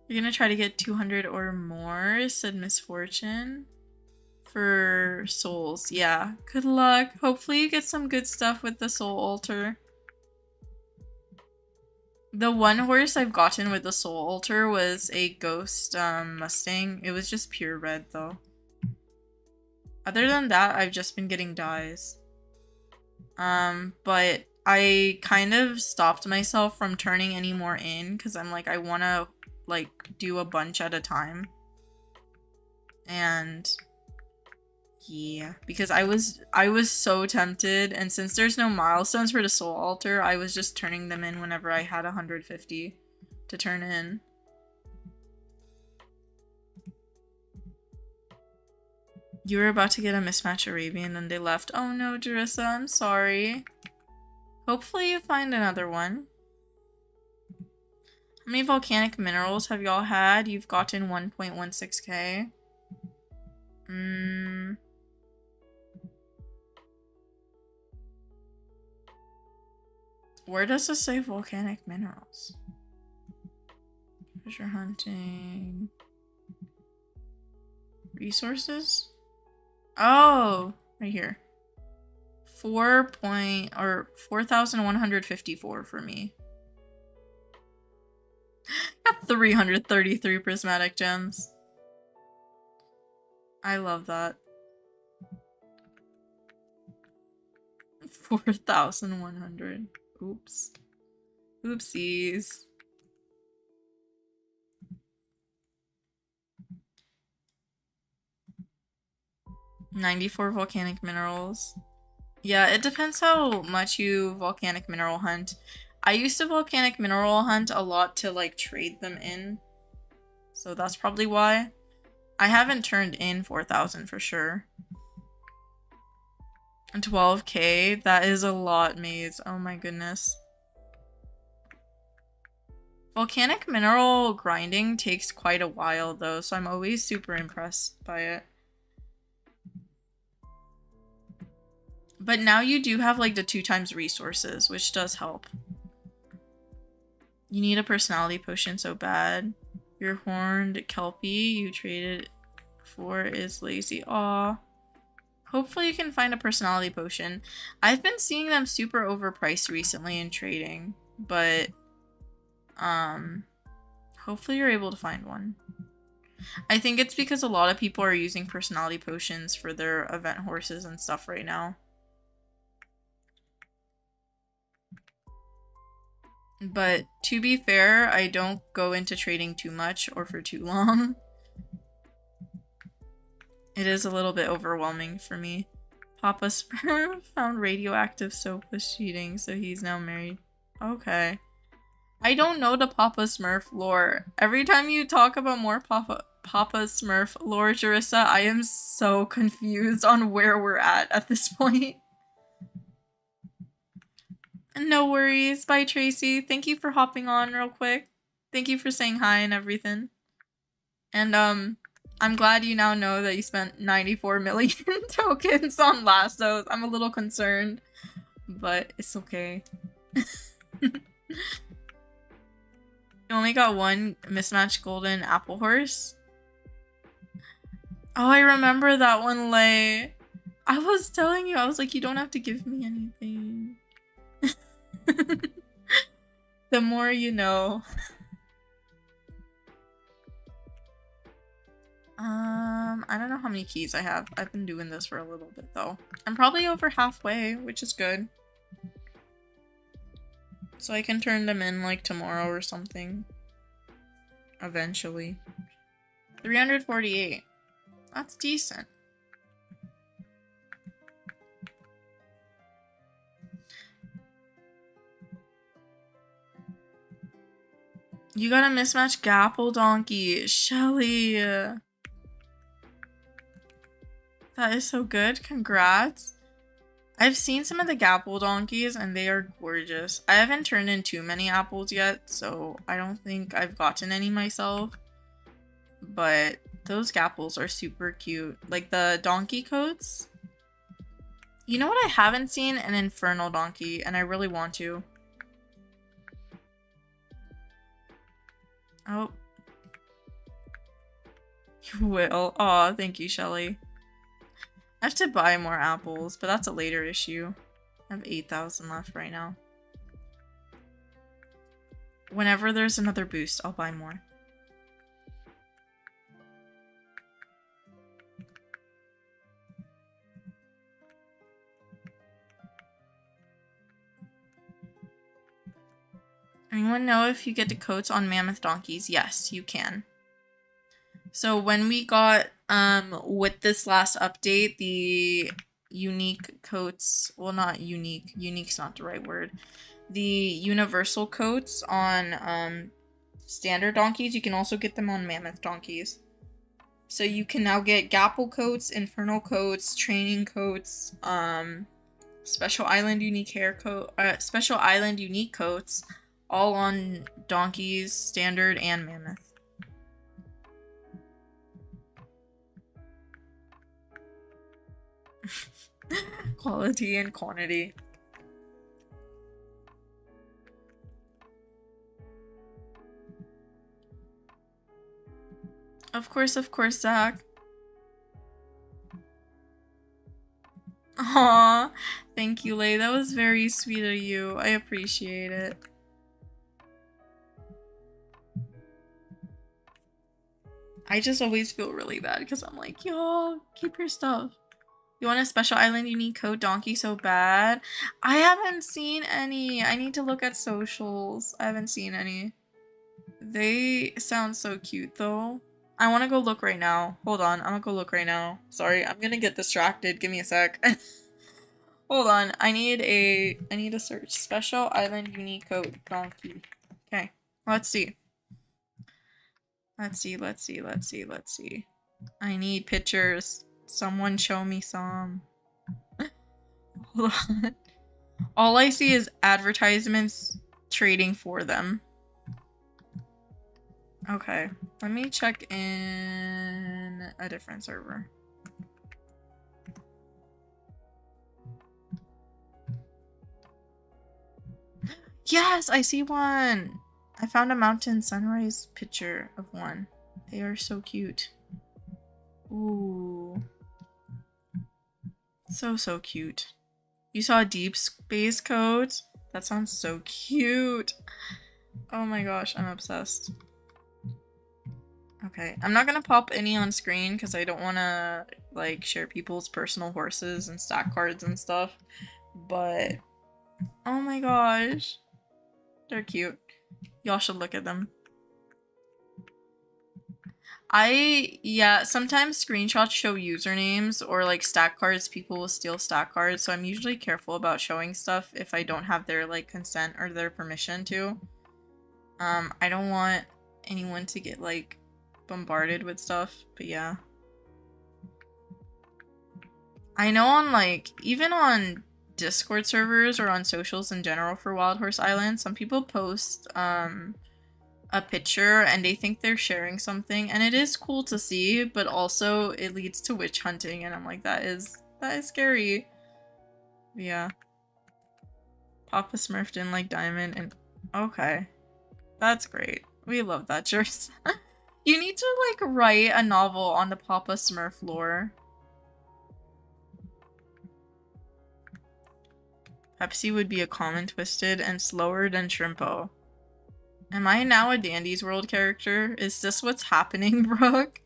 You're gonna try to get 200 or more, said Misfortune. For souls, yeah. Good luck. Hopefully you get some good stuff with the soul altar. The one horse I've gotten with the soul altar was a ghost Mustang. It was just pure red though. Other than that, I've just been getting dyes. But I kind of stopped myself from turning any more in because I'm like, I want to like do a bunch at a time. And yeah, because I was so tempted, and since there's no milestones for the soul altar, I was just turning them in whenever I had 150 to turn in. You were about to get a mismatch Arabian and they left. Oh no, Jarissa, I'm sorry. Hopefully you find another one. How many volcanic minerals have y'all had? You've gotten 1.16k. Where does it say volcanic minerals? Treasure hunting. Resources? Oh, right here. 4,154 for me. Got 333 prismatic gems. I love that. 4,100. Oops. Oopsies. $94 volcanic minerals. Yeah, it depends how much you volcanic mineral hunt. I used to volcanic mineral hunt a lot to like trade them in. So that's probably why. I haven't turned in 4,000 for sure. 12k? That is a lot, Maze. Oh my goodness. Volcanic mineral grinding takes quite a while though, so I'm always super impressed by it. But now you do have like the 2x resources, which does help. You need a personality potion so bad. Your horned kelpie you traded for is lazy. Aw. Hopefully you can find a personality potion. I've been seeing them super overpriced recently in trading, but hopefully you're able to find one. I think it's because a lot of people are using personality potions for their event horses and stuff right now. But to be fair, I don't go into trading too much or for too long. It is a little bit overwhelming for me. Papa Smurf found radioactive soap was cheating, so he's now married. Okay. I don't know the Papa Smurf lore. Every time you talk about more Papa Smurf lore, Jarissa, I am so confused on where we're at this point. No worries. Bye, Tracy. Thank you for hopping on real quick. Thank you for saying hi and everything. And I'm glad you now know that you spent 94 million tokens on lassos. I'm a little concerned, but it's okay. You only got one mismatched golden apple horse? Oh, I remember that one, Lay. I was telling you, I was like, you don't have to give me anything. The more you know. I don't know how many keys I have. I've been doing this for a little bit though. I'm probably over halfway, which is good. So I can turn them in like tomorrow or something. Eventually. 348. That's decent. You got a mismatched Gapple Donkey. Shelly. That is so good. Congrats. I've seen some of the Gapple donkeys and they are gorgeous. I haven't turned in too many apples yet, so I don't think I've gotten any myself. But those Gapples are super cute. Like the donkey coats. You know what I haven't seen? An Infernal donkey, and I really want to. Oh. You will. Aw, thank you, Shelly. I have to buy more apples, but that's a later issue. I have 8,000 left right now. Whenever there's another boost, I'll buy more. Anyone know if you get the coats on mammoth donkeys? Yes, you can. So when we got, with this last update, the unique coats, well, not unique, unique's not the right word. The universal coats on, standard donkeys, you can also get them on mammoth donkeys. So you can now get Gapple coats, Infernal coats, training coats, Special Island unique hair coat, Special Island unique coats, all on donkeys, standard, and mammoth. Quality and quantity. Of course, Zach. Aw, thank you, Lay. That was very sweet of you. I appreciate it. I just always feel really bad because I'm like, yo, keep your stuff. You want a Special Island unique coat donkey so bad? I haven't seen any. I need to look at socials. I haven't seen any. They sound so cute though. I want to go look right now. Hold on. I'm gonna go look right now. Sorry, I'm gonna get distracted. Give me a sec. Hold on. I need a search. Special Island unique coat donkey. Okay. Let's see. Let's see. I need pictures. Someone show me some. Hold on. All I see is advertisements trading for them. Okay, let me check in a different server. Yes, I see one! I found a mountain sunrise picture of one. They are so cute. Ooh. So cute. You saw a deep space coat? That sounds so cute. Oh my gosh, I'm obsessed. Okay, I'm not gonna pop any on screen because I don't want to like share people's personal horses and stack cards and stuff, but oh my gosh, they're cute. Y'all should look at them. Yeah, sometimes screenshots show usernames or like stack cards. People will steal stack cards, so I'm usually careful about showing stuff if I don't have their like consent or their permission to. I don't want anyone to get like bombarded with stuff, but yeah. I know on like, even on Discord servers or on socials in general for Wild Horse Island, some people post a picture and they think they're sharing something, and it is cool to see, but also it leads to witch hunting, and I'm like, that is scary. Yeah. Papa Smurf didn't like Diamond, and okay. That's great. We love that, Jers. You need to, like, write a novel on the Papa Smurf lore. Pepsi would be a common twisted and slower than Shrimpo. Am I now a Dandy's World character? Is this what's happening, Brooke?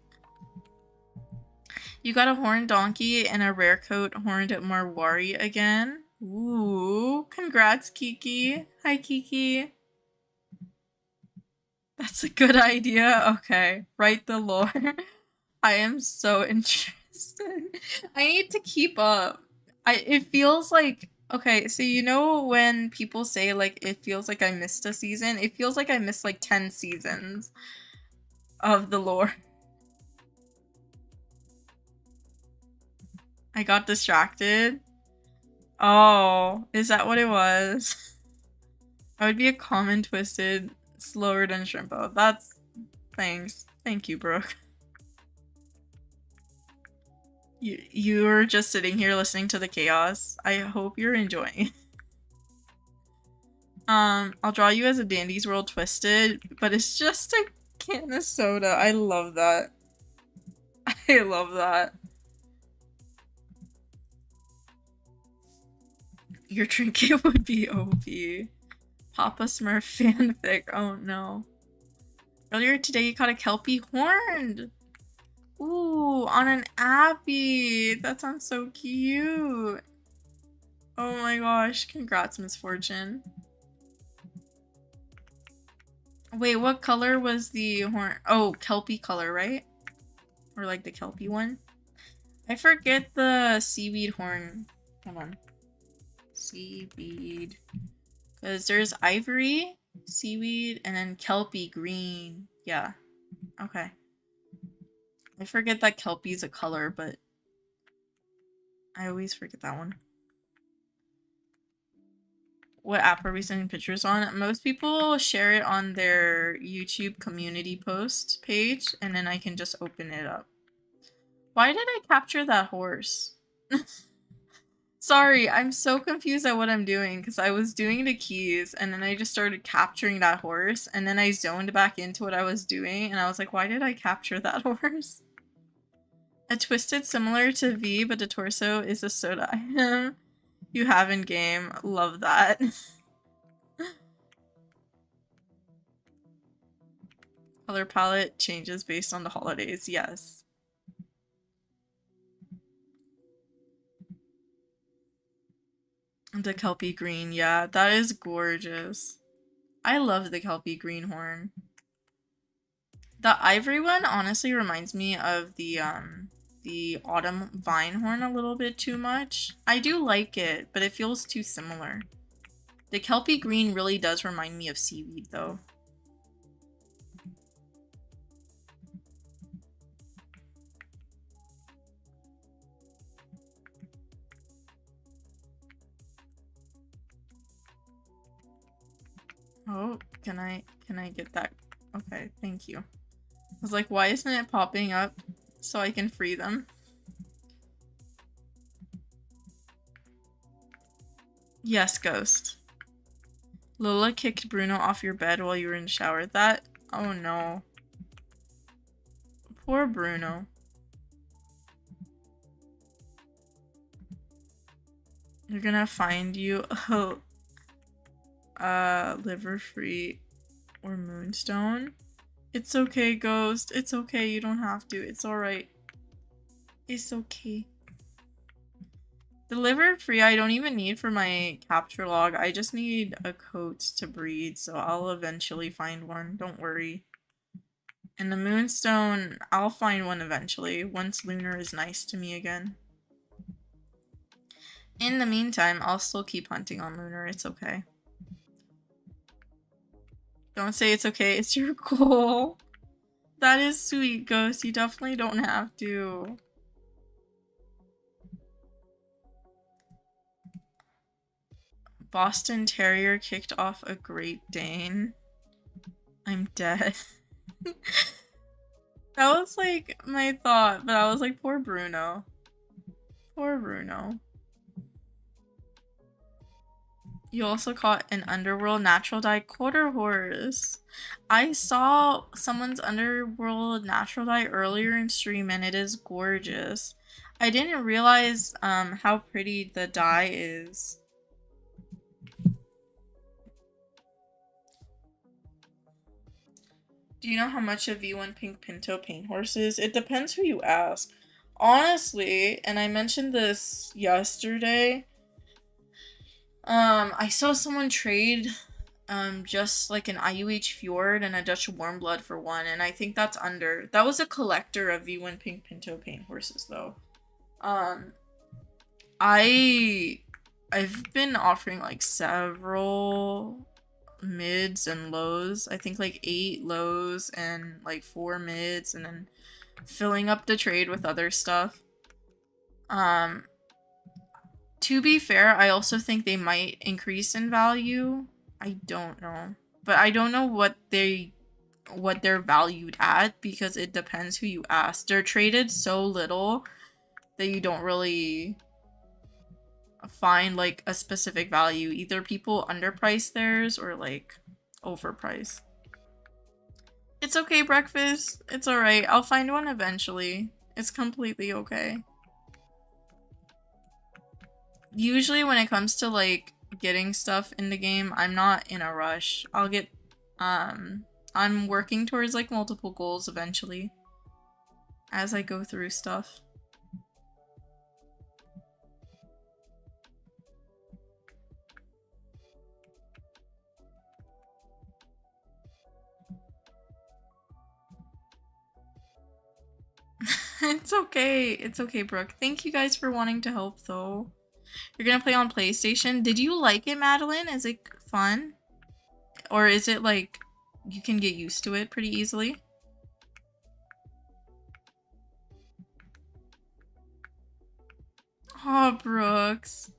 You got a horned donkey and a rare coat horned Marwari again. Ooh, congrats, Kiki. Hi, Kiki. That's a good idea. Okay, write the lore. I am so interested. I need to keep up. It feels like, okay, so you know when people say like it feels like I missed a season? It feels like I missed like 10 seasons of the lore. I got distracted. Oh, is that what it was? I would be a common twisted slower than Shrimpo. That's thanks. Thank you, Brooke. You're just sitting here listening to the chaos. I hope you're enjoying. I'll draw you as a Dandy's World Twisted, but it's just a can of soda. I love that. I love that. Your trinket would be OP. Papa Smurf fanfic. Oh no. Earlier today you caught a Kelpie horned. Ooh, on an appy. That sounds so cute. Oh my gosh. Congrats, Misfortune. Wait, what color was the horn? Oh, Kelpie color, right? Or like the Kelpie one? I forget the seaweed horn. Come on. Seaweed. Because there's ivory, seaweed, and then Kelpie green. Yeah. Okay. I forget that Kelpie's a color, but I always forget that one. What app are we sending pictures on? Most people share it on their YouTube community post page, and then I can just open it up. Why did I capture that horse? Sorry, I'm so confused at what I'm doing because I was doing the keys and then I just started capturing that horse and then I zoned back into what I was doing and I was like, why did I capture that horse? A twisted similar to V, but the torso is a soda item you have in game. Love that. Color palette changes based on the holidays. Yes. The Kelpie green. Yeah, that is gorgeous. I love the Kelpie green horn. The ivory one honestly reminds me of the autumn vine horn a little bit too much. I do like it, but it feels too similar. The Kelpie green really does remind me of seaweed though. Oh, can I get that? Okay, thank you. I was like, why isn't it popping up so I can free them? Yes, Ghost. Lola kicked Bruno off your bed while you were in the shower. That? Oh no. Poor Bruno. You're gonna find you liver free or moonstone. It's okay, Ghost. It's okay. You don't have to. It's alright. It's okay. The liver free I don't even need for my capture log. I just need a coat to breed, so I'll eventually find one. Don't worry. And the moonstone, I'll find one eventually, once Lunar is nice to me again. In the meantime, I'll still keep hunting on Lunar. It's okay. Don't say it's okay. It's your goal. That is sweet, Ghost. You definitely don't have to. Boston Terrier kicked off a Great Dane. I'm dead. That was like my thought, but I was like, poor Bruno. Poor Bruno. You also caught an underworld natural dye quarter horse. I saw someone's underworld natural dye earlier in stream and it is gorgeous. I didn't realize how pretty the dye is. Do you know how much a V1 Pink Pinto paint horse is? It depends who you ask. Honestly, and I mentioned this yesterday, I saw someone trade just like an IUH Fjord and a Dutch Warmblood for one, and I think that's under. That was a collector of V1 Pink Pinto paint horses though. I've been offering like several mids and lows. I think like 8 lows and like 4 mids, and then filling up the trade with other stuff. To be fair, I also think they might increase in value. I don't know. But I don't know what they're valued at because it depends who you ask. They're traded so little that you don't really find like a specific value. Either people underprice theirs or like overprice. It's okay, breakfast. It's alright. I'll find one eventually. It's completely okay. Usually when it comes to like getting stuff in the game, I'm not in a rush. I'll get I'm working towards like multiple goals eventually as I go through stuff. It's okay. It's okay, Brooke. Thank you guys for wanting to help though. You're gonna play on PlayStation. Did you like it, Madeline? Is it fun? Or is it like you can get used to it pretty easily? Oh, Brooks.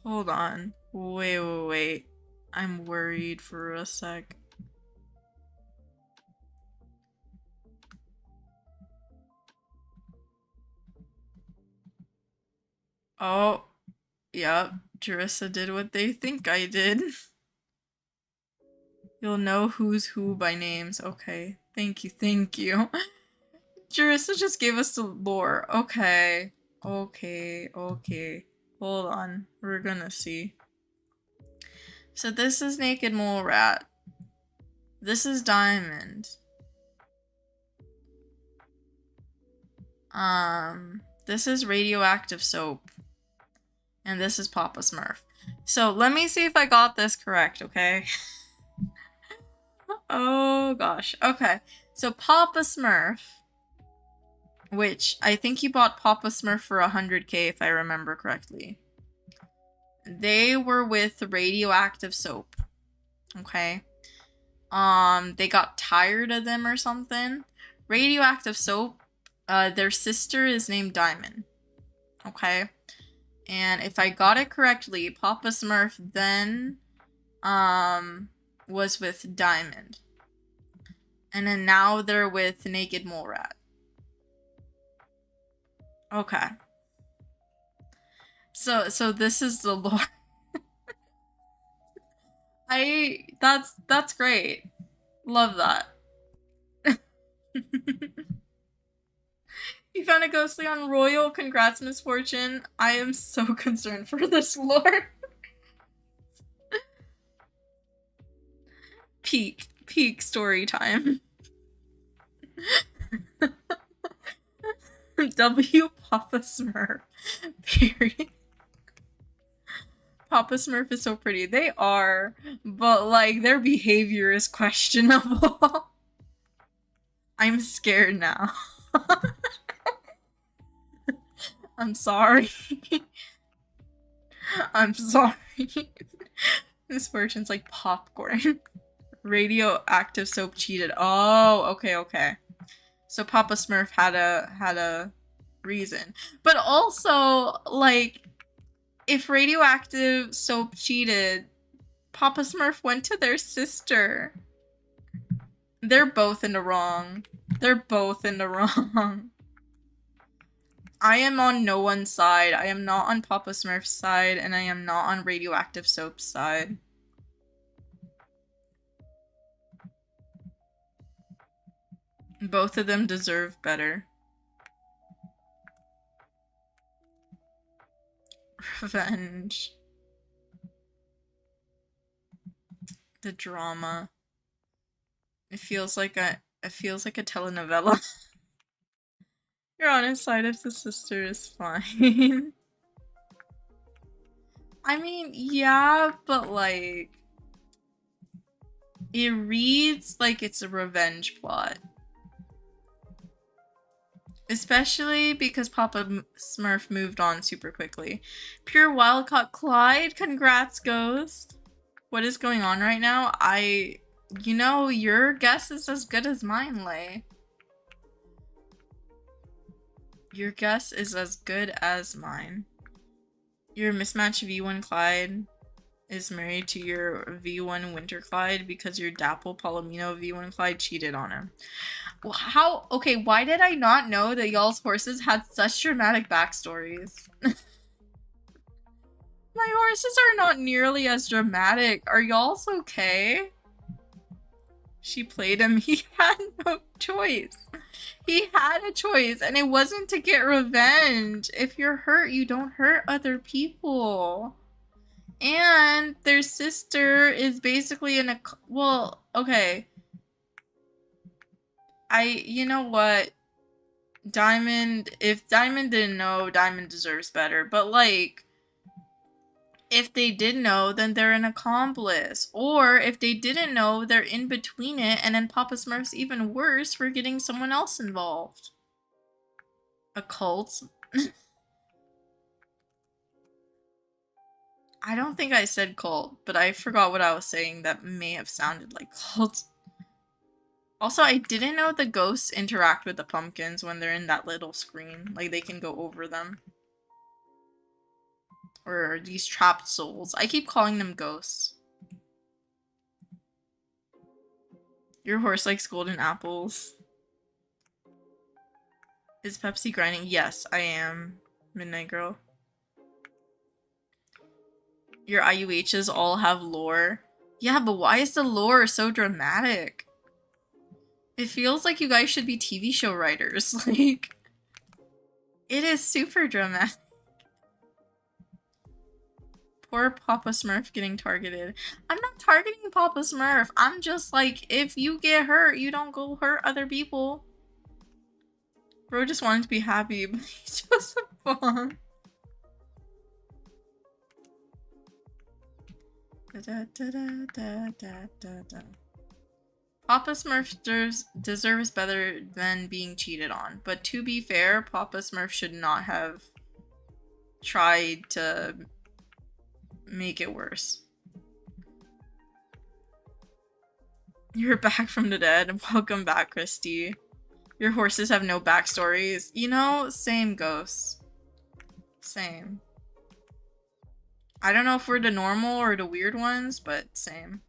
Hold on. Wait. I'm worried for a sec. Oh, yep. Jarissa did what they think I did. You'll know who's who by names. Okay. Thank you. Jarissa just gave us the lore. Okay. Hold on. We're gonna see. So this is Naked Mole Rat. This is Diamond. This is Radioactive Soap. And this is Papa Smurf. So let me see if I got this correct, okay? Oh gosh. Okay. So Papa Smurf, which I think you bought Papa Smurf for 100k if I remember correctly. They were with Radioactive Soap. Okay. They got tired of them or something. Radioactive Soap, their sister is named Diamond. Okay. And if I got it correctly, Papa Smurf then was with Diamond. And then now they're with Naked Mole Rat. Okay. So this is the lore. That's great. Love that. You found a ghostly on Royal. Congrats, Misfortune. I am so concerned for this lore. Peak story time. W Papa Smurf. Period. Papa Smurf is so pretty. They are, but like their behavior is questionable. I'm scared now. I'm sorry. I'm sorry. Misfortune's like popcorn. Radioactive Soap cheated. Oh, okay. So Papa Smurf had a reason. But also, like, if radioactive soap cheated, Papa Smurf went to their sister. They're both in the wrong. They're both in the wrong. I am on no one's side. I am not on Papa Smurf's side, and I am not on radioactive soap's side. Both of them deserve better. Revenge. The drama. It feels like a telenovela. You're on his side if the sister is fine. I mean, yeah, but like it reads like it's a revenge plot. Especially because Papa Smurf moved on super quickly. Pure Wildcaught Clyde, congrats, Ghost. What is going on right now? You know, your guess is as good as mine, Lay. Your guess is as good as mine. Your mismatch V1 Clyde is married to your V1 Winter Clyde because your Dapple Palomino V1 Clyde cheated on him. How? Okay, why did I not know that y'all's horses had such dramatic backstories? My horses are not nearly as dramatic. Are y'all's okay? She played him. He had no choice. He had a choice, and it wasn't to get revenge. If you're hurt, you don't hurt other people. And their sister is basically in a... Well, okay. You know what? Diamond... If Diamond didn't know, Diamond deserves better. But, like... If they did know, then they're an accomplice. Or if they didn't know, they're in between it, and then Papa Smurf's even worse for getting someone else involved. A cult? I don't think I said cult, but I forgot what I was saying that may have sounded like cult. Also, I didn't know the ghosts interact with the pumpkins when they're in that little screen. Like, they can go over them. Or these trapped souls. I keep calling them ghosts. Your horse likes golden apples. Is Pepsi grinding? Yes, I am. Midnight Girl. Your IUHs all have lore. Yeah, but why is the lore so dramatic? It feels like you guys should be TV show writers. Like, it is super dramatic. Poor Papa Smurf getting targeted. I'm not targeting Papa Smurf. I'm just like, if you get hurt, you don't go hurt other people. Bro just wanted to be happy, but he's just a bomb. Papa Smurf deserves better than being cheated on. But to be fair, Papa Smurf should not have tried to make it worse. You're back from the dead. Welcome back, Christy. Your horses have no backstories. You know, same ghosts. Same. I don't know if we're the normal or the weird ones, but same.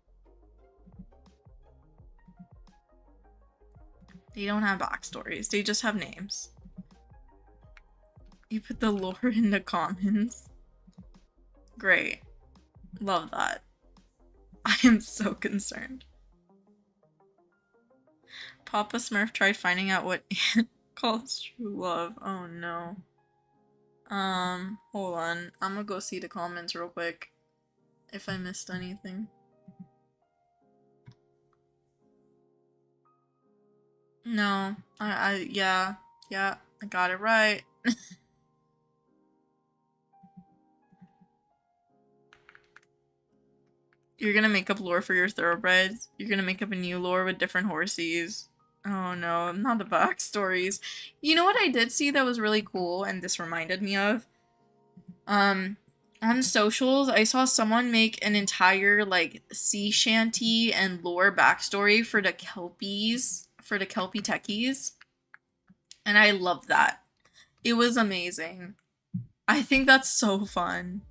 They don't have backstories. They just have names. You put the lore in the comments. Great. Love that. I am so concerned. Papa Smurf tried finding out what Aunt calls true love. Oh no. Hold on. I'm gonna go see the comments real quick. If I missed anything. No. Yeah, I got it right. You're gonna make up lore for your thoroughbreds. You're gonna make up a new lore with different horses. Oh no, not the backstories. You know what I did see that was really cool, and this reminded me of? On socials, I saw someone make an entire, like, sea shanty and lore backstory for the Kelpies, for the Kelpie techies. And I loved that. It was amazing. I think that's so fun.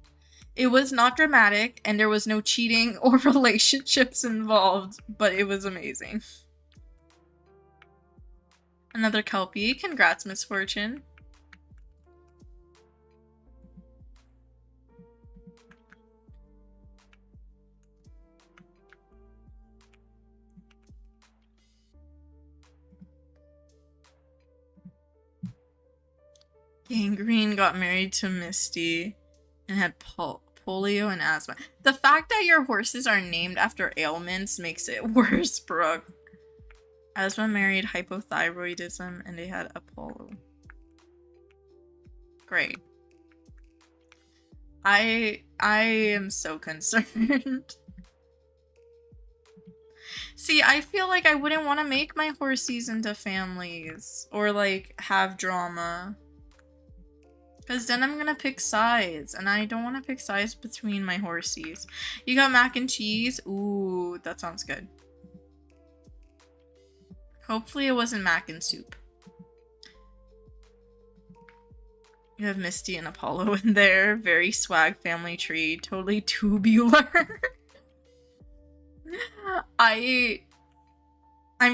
It was not dramatic, and there was no cheating or relationships involved, but it was amazing. Another Kelpie. Congrats, Misfortune. Gangrene got married to Misty and had polio and asthma. The fact that your horses are named after ailments makes it worse, Brooke. Asthma married hypothyroidism and they had Apollo. Great. I am so concerned. See, I feel like I wouldn't want to make my horsies into families or like have drama. Because then I'm gonna pick sides, and I don't want to pick sides between my horsies. You got mac and cheese? Ooh, that sounds good. Hopefully it wasn't mac and soup. You have Misty and Apollo in there. Very swag family tree. Totally tubular. I'm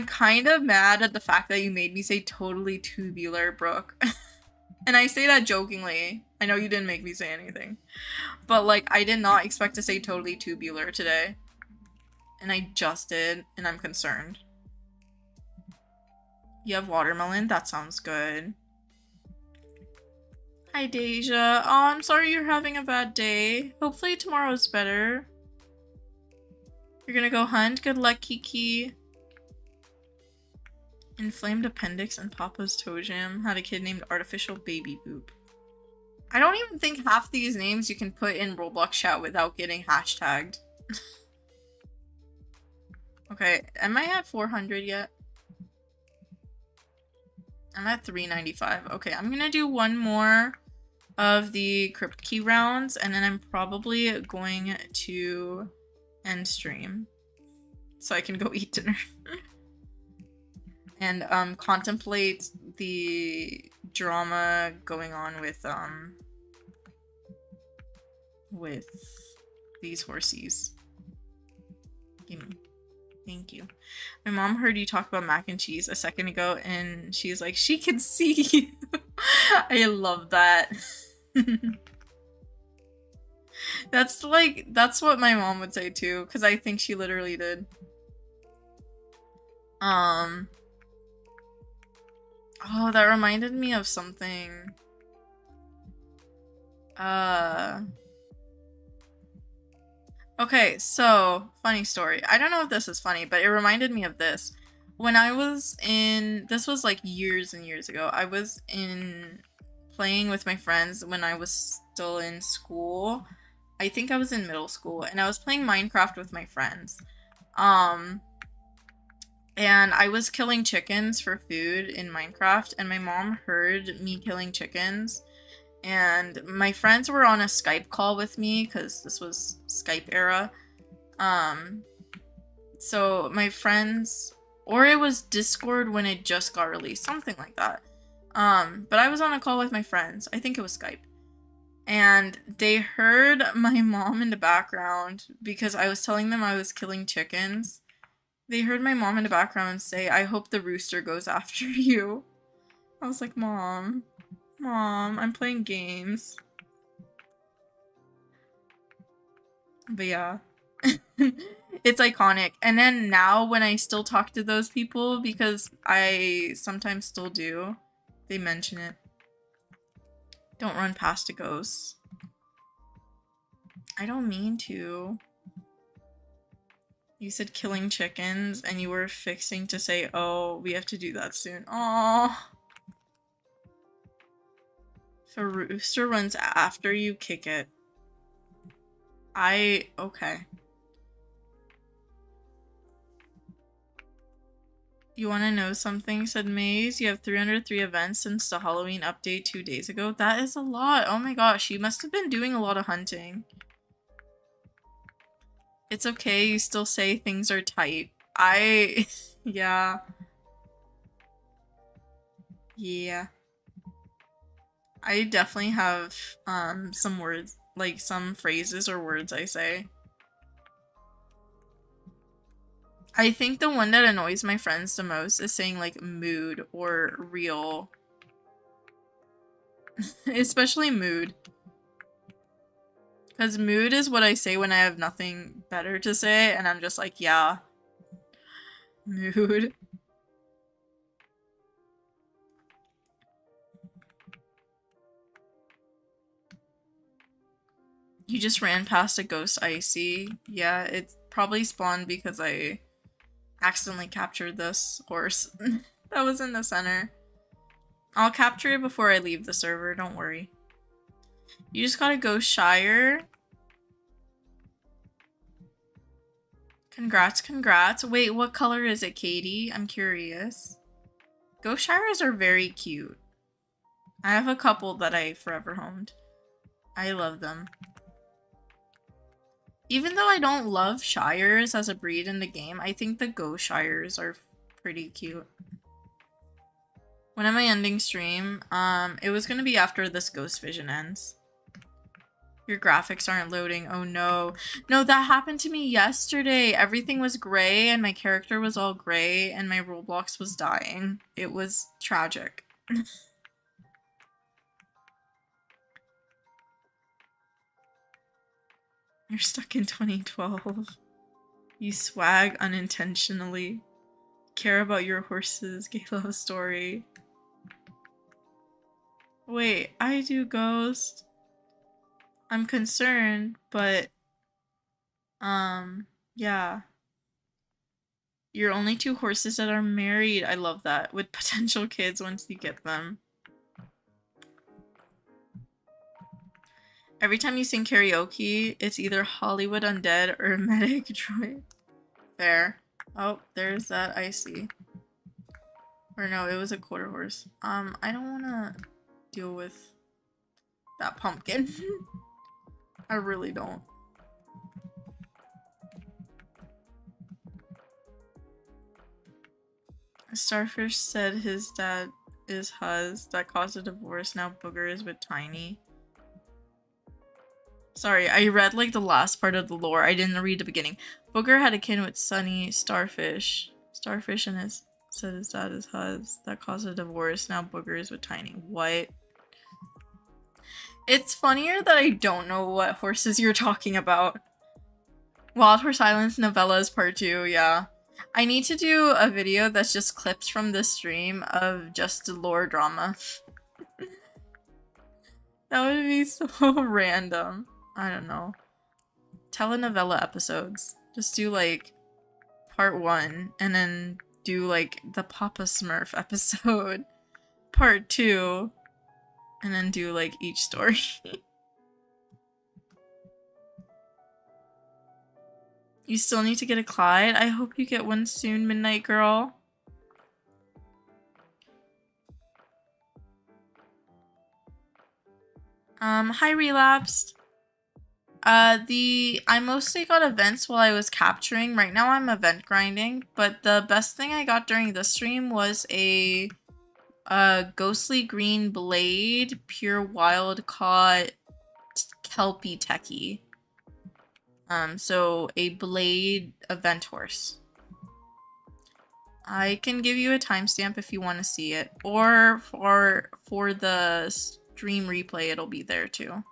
kind of mad at the fact that you made me say totally tubular, Brooke. And I say that jokingly. I know you didn't make me say anything. But, like, I did not expect to say totally tubular today. And I just did, and I'm concerned. You have watermelon? That sounds good. Hi, Deja. Oh, I'm sorry you're having a bad day. Hopefully tomorrow's better. You're gonna go hunt? Good luck, Kiki. Inflamed appendix and Papa's toe jam. Had a kid named Artificial Baby Boop. I don't even think half these names you can put in Roblox chat without getting hashtagged. Okay, am I at 400 yet? I'm at 395. Okay, I'm gonna do one more of the crypt key rounds, and then I'm probably going to end stream so I can go eat dinner. And contemplate the drama going on with these horsies. Thank you. My mom heard you talk about mac and cheese a second ago, and she's like, she can see you. I love that. That's what my mom would say too, because I think she literally did. Oh, that reminded me of something. Okay, so, funny story. I don't know if this is funny, but it reminded me of this. When I was this was like years and years ago, I was playing with my friends when I was still in school. I think I was in middle school, and I was playing Minecraft with my friends. And I was killing chickens for food in Minecraft, and my mom heard me killing chickens. And my friends were on a Skype call with me, because this was Skype era. So my friends, or it was Discord when it just got released, something like that. But I was on a call with my friends. I think it was Skype. And they heard my mom in the background, because I was telling them I was killing chickens. They heard my mom in the background say, I hope the rooster goes after you. I was like, Mom, I'm playing games. But yeah. It's iconic. And then now when I still talk to those people, because I sometimes still do, they mention it. Don't run past a ghost. I don't mean to. You said killing chickens, and you were fixing to say, oh, we have to do that soon. Aww. If a rooster runs after you, kick it. Okay. You want to know something, said Maze? You have 303 events since the Halloween update 2 days ago. That is a lot. Oh my gosh, you must have been doing a lot of hunting. It's okay, you still say things are tight. Yeah. Yeah. I definitely have some words, like some phrases or words I say. I think the one that annoys my friends the most is saying like mood or real. Especially mood. Because mood is what I say when I have nothing better to say, and I'm just like, yeah. Mood. You just ran past a ghost icy. Yeah, it probably spawned because I accidentally captured this horse that was in the center. I'll capture it before I leave the server, don't worry. You just gotta go Shire. Congrats, congrats. Wait, what color is it, Katie? I'm curious. Ghost Shires are very cute. I have a couple that I forever homed. I love them. Even though I don't love Shires as a breed in the game, I think the Ghost Shires are pretty cute. When am I ending stream? It was gonna be after this Ghost Vision ends. Your graphics aren't loading. Oh no. No, that happened to me yesterday. Everything was gray and my character was all gray and my Roblox was dying. It was tragic. You're stuck in 2012. You swag unintentionally. Care about your horses. Gay love story. Wait, I do ghost. I'm concerned, but yeah. You're only two horses that are married. I love that. With potential kids once you get them. Every time you sing karaoke, it's either Hollywood Undead or Medic Droid. Fair. Oh, there's that icy. Or no, it was a quarter horse. I don't wanna deal with that pumpkin. I really don't. Starfish said his dad is Huz. That caused a divorce. Now Booger is with Tiny. Sorry, I read like the last part of the lore. I didn't read the beginning. Booger had a kid with Sunny Starfish. Starfish and said his dad is Huz. That caused a divorce. Now Booger is with Tiny. What? It's funnier that I don't know what horses you're talking about. Wild Horse Islands novellas part 2, yeah. I need to do a video that's just clips from this stream of just lore drama. That would be so random. I don't know. Telenovela episodes. Just do like part 1 and then do like the Papa Smurf episode part 2 and then do like each story. You still need to get a Clyde? I hope you get one soon, Midnight Girl. Hi Relapsed. I mostly got events while I was capturing. Right now I'm event grinding, but the best thing I got during this stream was a ghostly green blade, pure wild caught kelpie techie. So a blade event horse. I can give you a timestamp if you want to see it, or for the stream replay it'll be there too.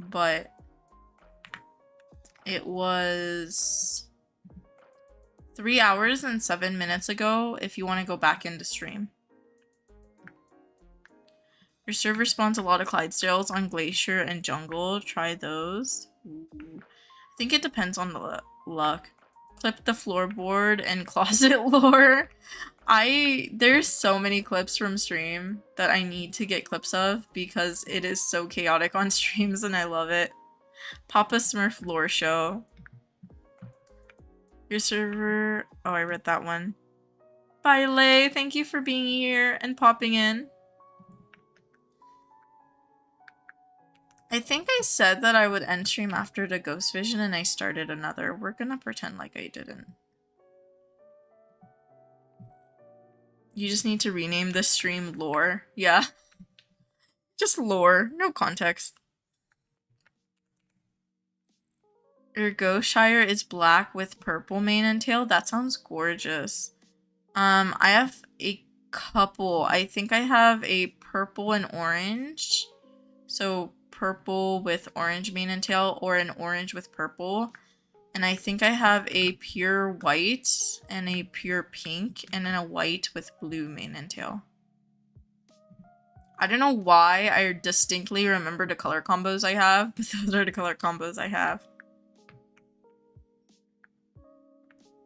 But it was 3 hours and 7 minutes ago if you want to go back into stream. Your server spawns a lot of Clydesdales on Glacier and Jungle. Try those. Ooh. I think it depends on the luck. Clip the floorboard and closet lore. There's so many clips from stream that I need to get clips of because it is so chaotic on streams and I love it. Papa Smurf lore show. Your server... Oh, I read that one. Bye, Lay. Thank you for being here and popping in. I think I said that I would end stream after the Ghost Vision and I started another. We're gonna pretend like I didn't. You just need to rename this stream lore. Yeah. Just lore, no context. Your Ghoshire is black with purple mane and tail. That sounds gorgeous. I have a couple. I think I have a purple and orange. So purple with orange mane and tail, or an orange with purple. And I think I have a pure white and a pure pink, and then a white with blue mane and tail. I don't know why I distinctly remember the color combos I have, but those are the color combos I have.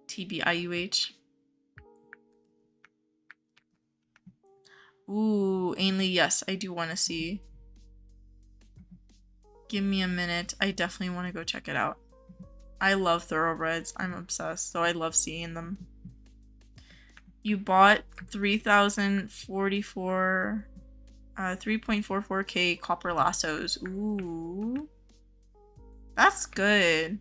TBIUH. Ooh, Ainley, yes, I do want to see. Give me a minute. I definitely want to go check it out. I love thoroughbreds. I'm obsessed, so I love seeing them. You bought 3,044, 3.44k copper lassos. Ooh. That's good.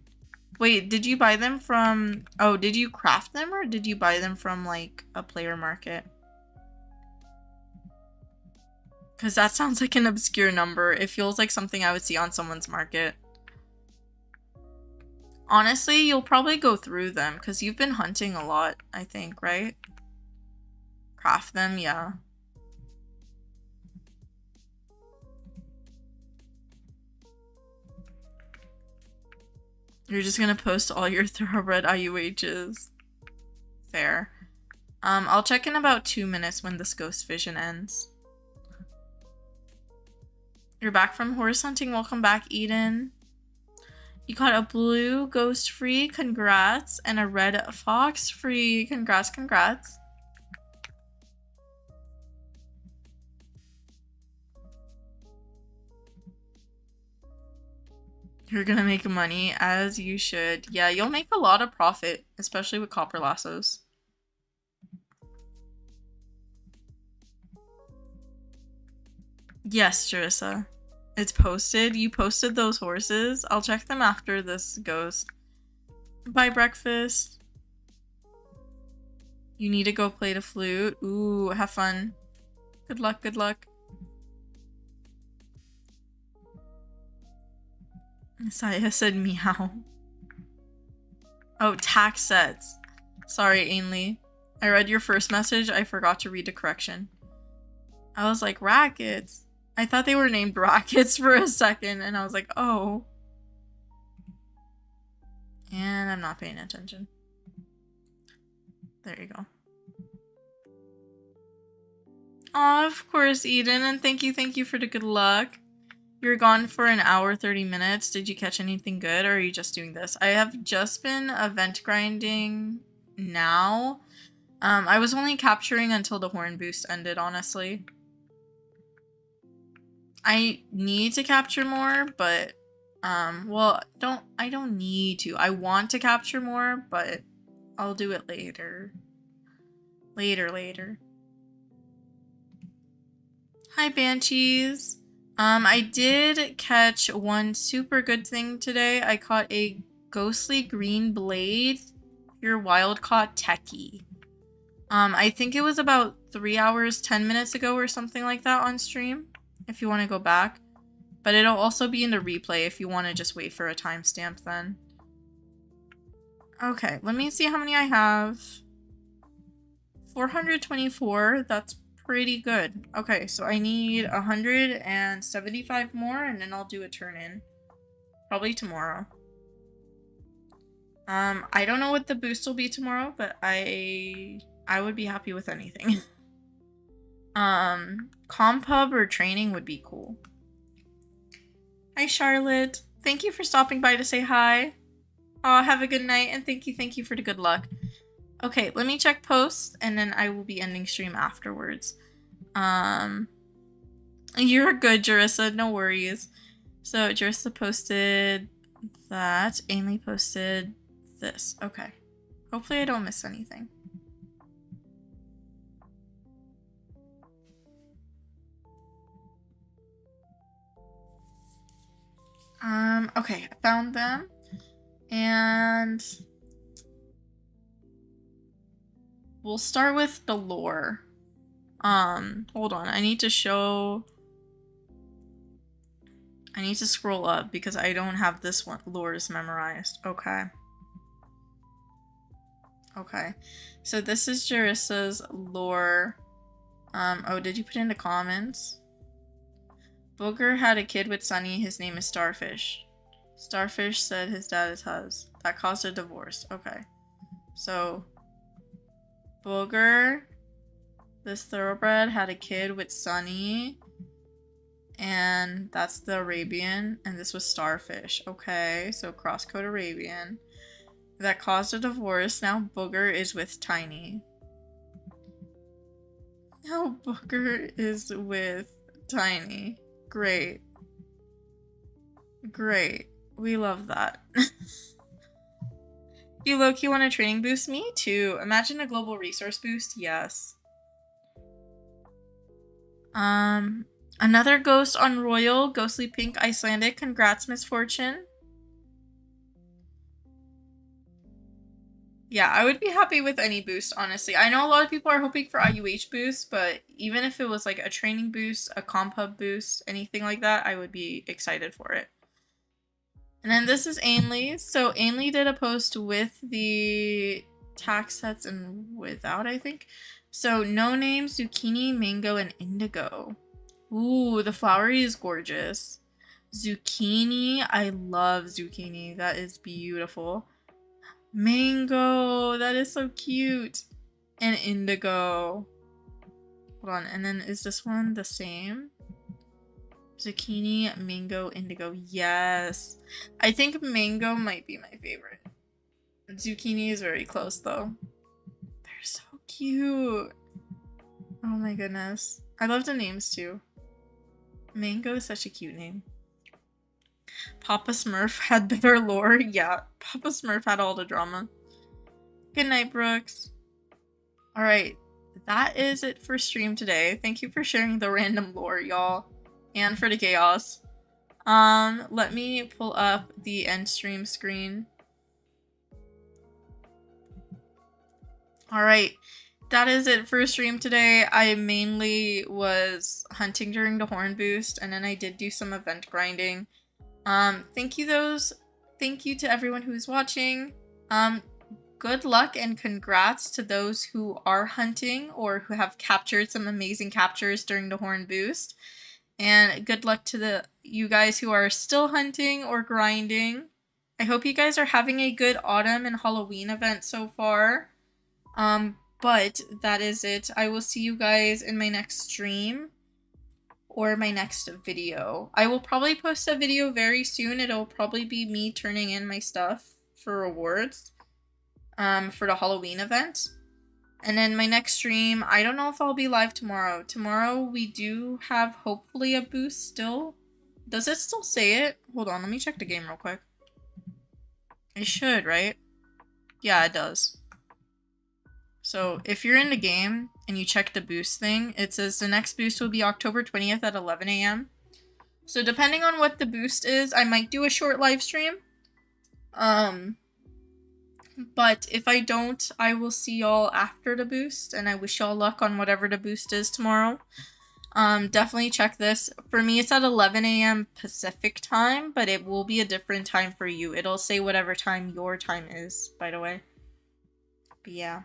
Wait, did you buy them from... Oh, did you craft them, or did you buy them from, like, a player market? Because that sounds like an obscure number. It feels like something I would see on someone's market. Honestly, you'll probably go through them, because you've been hunting a lot, I think, right? Craft them, yeah. You're just gonna post all your thoroughbred IUHs. Fair. I'll check in about 2 minutes when this ghost vision ends. You're back from horse hunting. Welcome back, Eden. You got a blue ghost free. Congrats. And a red fox free. Congrats, congrats. You're gonna make money, as you should. Yeah, you'll make a lot of profit, especially with copper lassos. Yes, Jerissa. It's posted. You posted those horses. I'll check them after this goes. Bye, breakfast. You need to go play the flute. Ooh, have fun. Good luck, good luck. Saya said meow. Oh, tax sets. Sorry, Ainley. I read your first message. I forgot to read the correction. I was like, rackets. I thought they were named rackets for a second, and I was like, oh. And I'm not paying attention. There you go. Aw, of course, Eden, and thank you for the good luck. You were gone for an hour, 30 minutes. Did you catch anything good, or are you just doing this? I have just been event grinding now. I was only capturing until the horn boost ended, honestly. I need to capture more, but well, I don't need to. I want to capture more, but I'll do it later. Later. Hi, Banshees. I did catch one super good thing today. I caught a ghostly green blade. Your wild caught techie. I think it was about 3 hours, 10 minutes ago or something like that on stream, if you want to go back. But it'll also be in the replay if you want to just wait for a timestamp then. Okay, let me see how many I have. 424, that's pretty good. Okay, so I need 175 more, and then I'll do a turn-in. Probably tomorrow. I don't know what the boost will be tomorrow, but I would be happy with anything. Compub or training would be cool. Hi, Charlotte. Thank you for stopping by to say hi. Oh, have a good night, and thank you for the good luck. Okay, let me check posts, and then I will be ending stream afterwards. You're good, Jerissa. No worries. So, Jerissa posted that. Amy posted this. Okay. Hopefully I don't miss anything. Okay, I found them. And we'll start with the lore. Hold on. I need to scroll up because I don't have this one lores memorized. Okay. Okay. So this is Jarissa's lore. Oh, did you put in the comments? Booger had a kid with Sunny. His name is Starfish. Starfish said his dad is Huz. That caused a divorce. Okay. So, Booger, this thoroughbred, had a kid with Sunny. And that's the Arabian. And this was Starfish. Okay, so crosscode Arabian. That caused a divorce. Now Booger is with Tiny. Now Booger is with Tiny. Great. Great. We love that. You low-key want a training boost? Me too. Imagine a global resource boost. Yes. Another ghost on Royal. Ghostly Pink Icelandic. Congrats, Misfortune. Yeah, I would be happy with any boost, honestly. I know a lot of people are hoping for IUH boosts, but even if it was like a training boost, a comp hub boost, anything like that, I would be excited for it. And then this is Ainley. So Ainley did a post with the tax sets and without, I think. So no name, zucchini, mango, and indigo. Ooh, the flowery is gorgeous. Zucchini, I love zucchini. That is beautiful. Mango, that is so cute. And indigo. Hold on, and then is this one the same? Zucchini, mango, indigo. Yes. I think mango might be my favorite. Zucchini is very close though. They're so cute. Oh my goodness. I love the names too. Mango is such a cute name. Papa Smurf had better lore. Yeah, Papa Smurf had all the drama. Good night, Brooks. Alright, that is it for stream today. Thank you for sharing the random lore, y'all. And for the chaos. Let me pull up the end stream screen. Alright, that is it for stream today. I mainly was hunting during the horn boost, and then I did do some event grinding. Thank you to everyone who's watching. Good luck and congrats to those who are hunting or who have captured some amazing captures during the horn boost. And good luck to you guys who are still hunting or grinding. I hope you guys are having a good autumn and Halloween event so far. But that is it. I will see you guys in my next stream or my next video. I will probably post a video very soon. It'll probably be me turning in my stuff for rewards for the Halloween event. And then my next stream, I don't know if I'll be live tomorrow. Tomorrow we do have hopefully a boost still. Does it still say it? Hold on, let me check the game real quick. It should, right? Yeah, it does. So if you're in the game and you check the boost thing, it says the next boost will be October 20th at 11 a.m. So depending on what the boost is, I might do a short live stream. But if I don't, I will see y'all after the boost, and I wish y'all luck on whatever the boost is tomorrow. Definitely check this. For me, it's at 11 a.m. Pacific time, but it will be a different time for you. It'll say whatever time your time is, by the way. But yeah.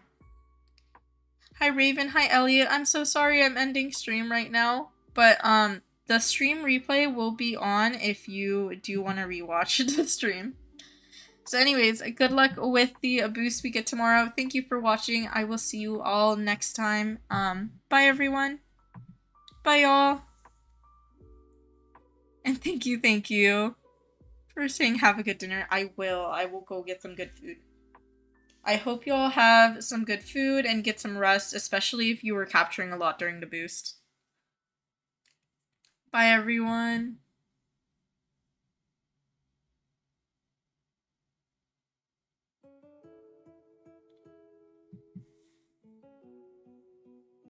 Hi Raven, hi Elliot. I'm so sorry I'm ending stream right now, but the stream replay will be on if you do want to rewatch the stream. So anyways, good luck with the boost we get tomorrow. Thank you for watching. I will see you all next time. Bye everyone. Bye y'all. And thank you for saying have a good dinner. I will go get some good food. I hope you all have some good food and get some rest, especially if you were capturing a lot during the boost. Bye everyone.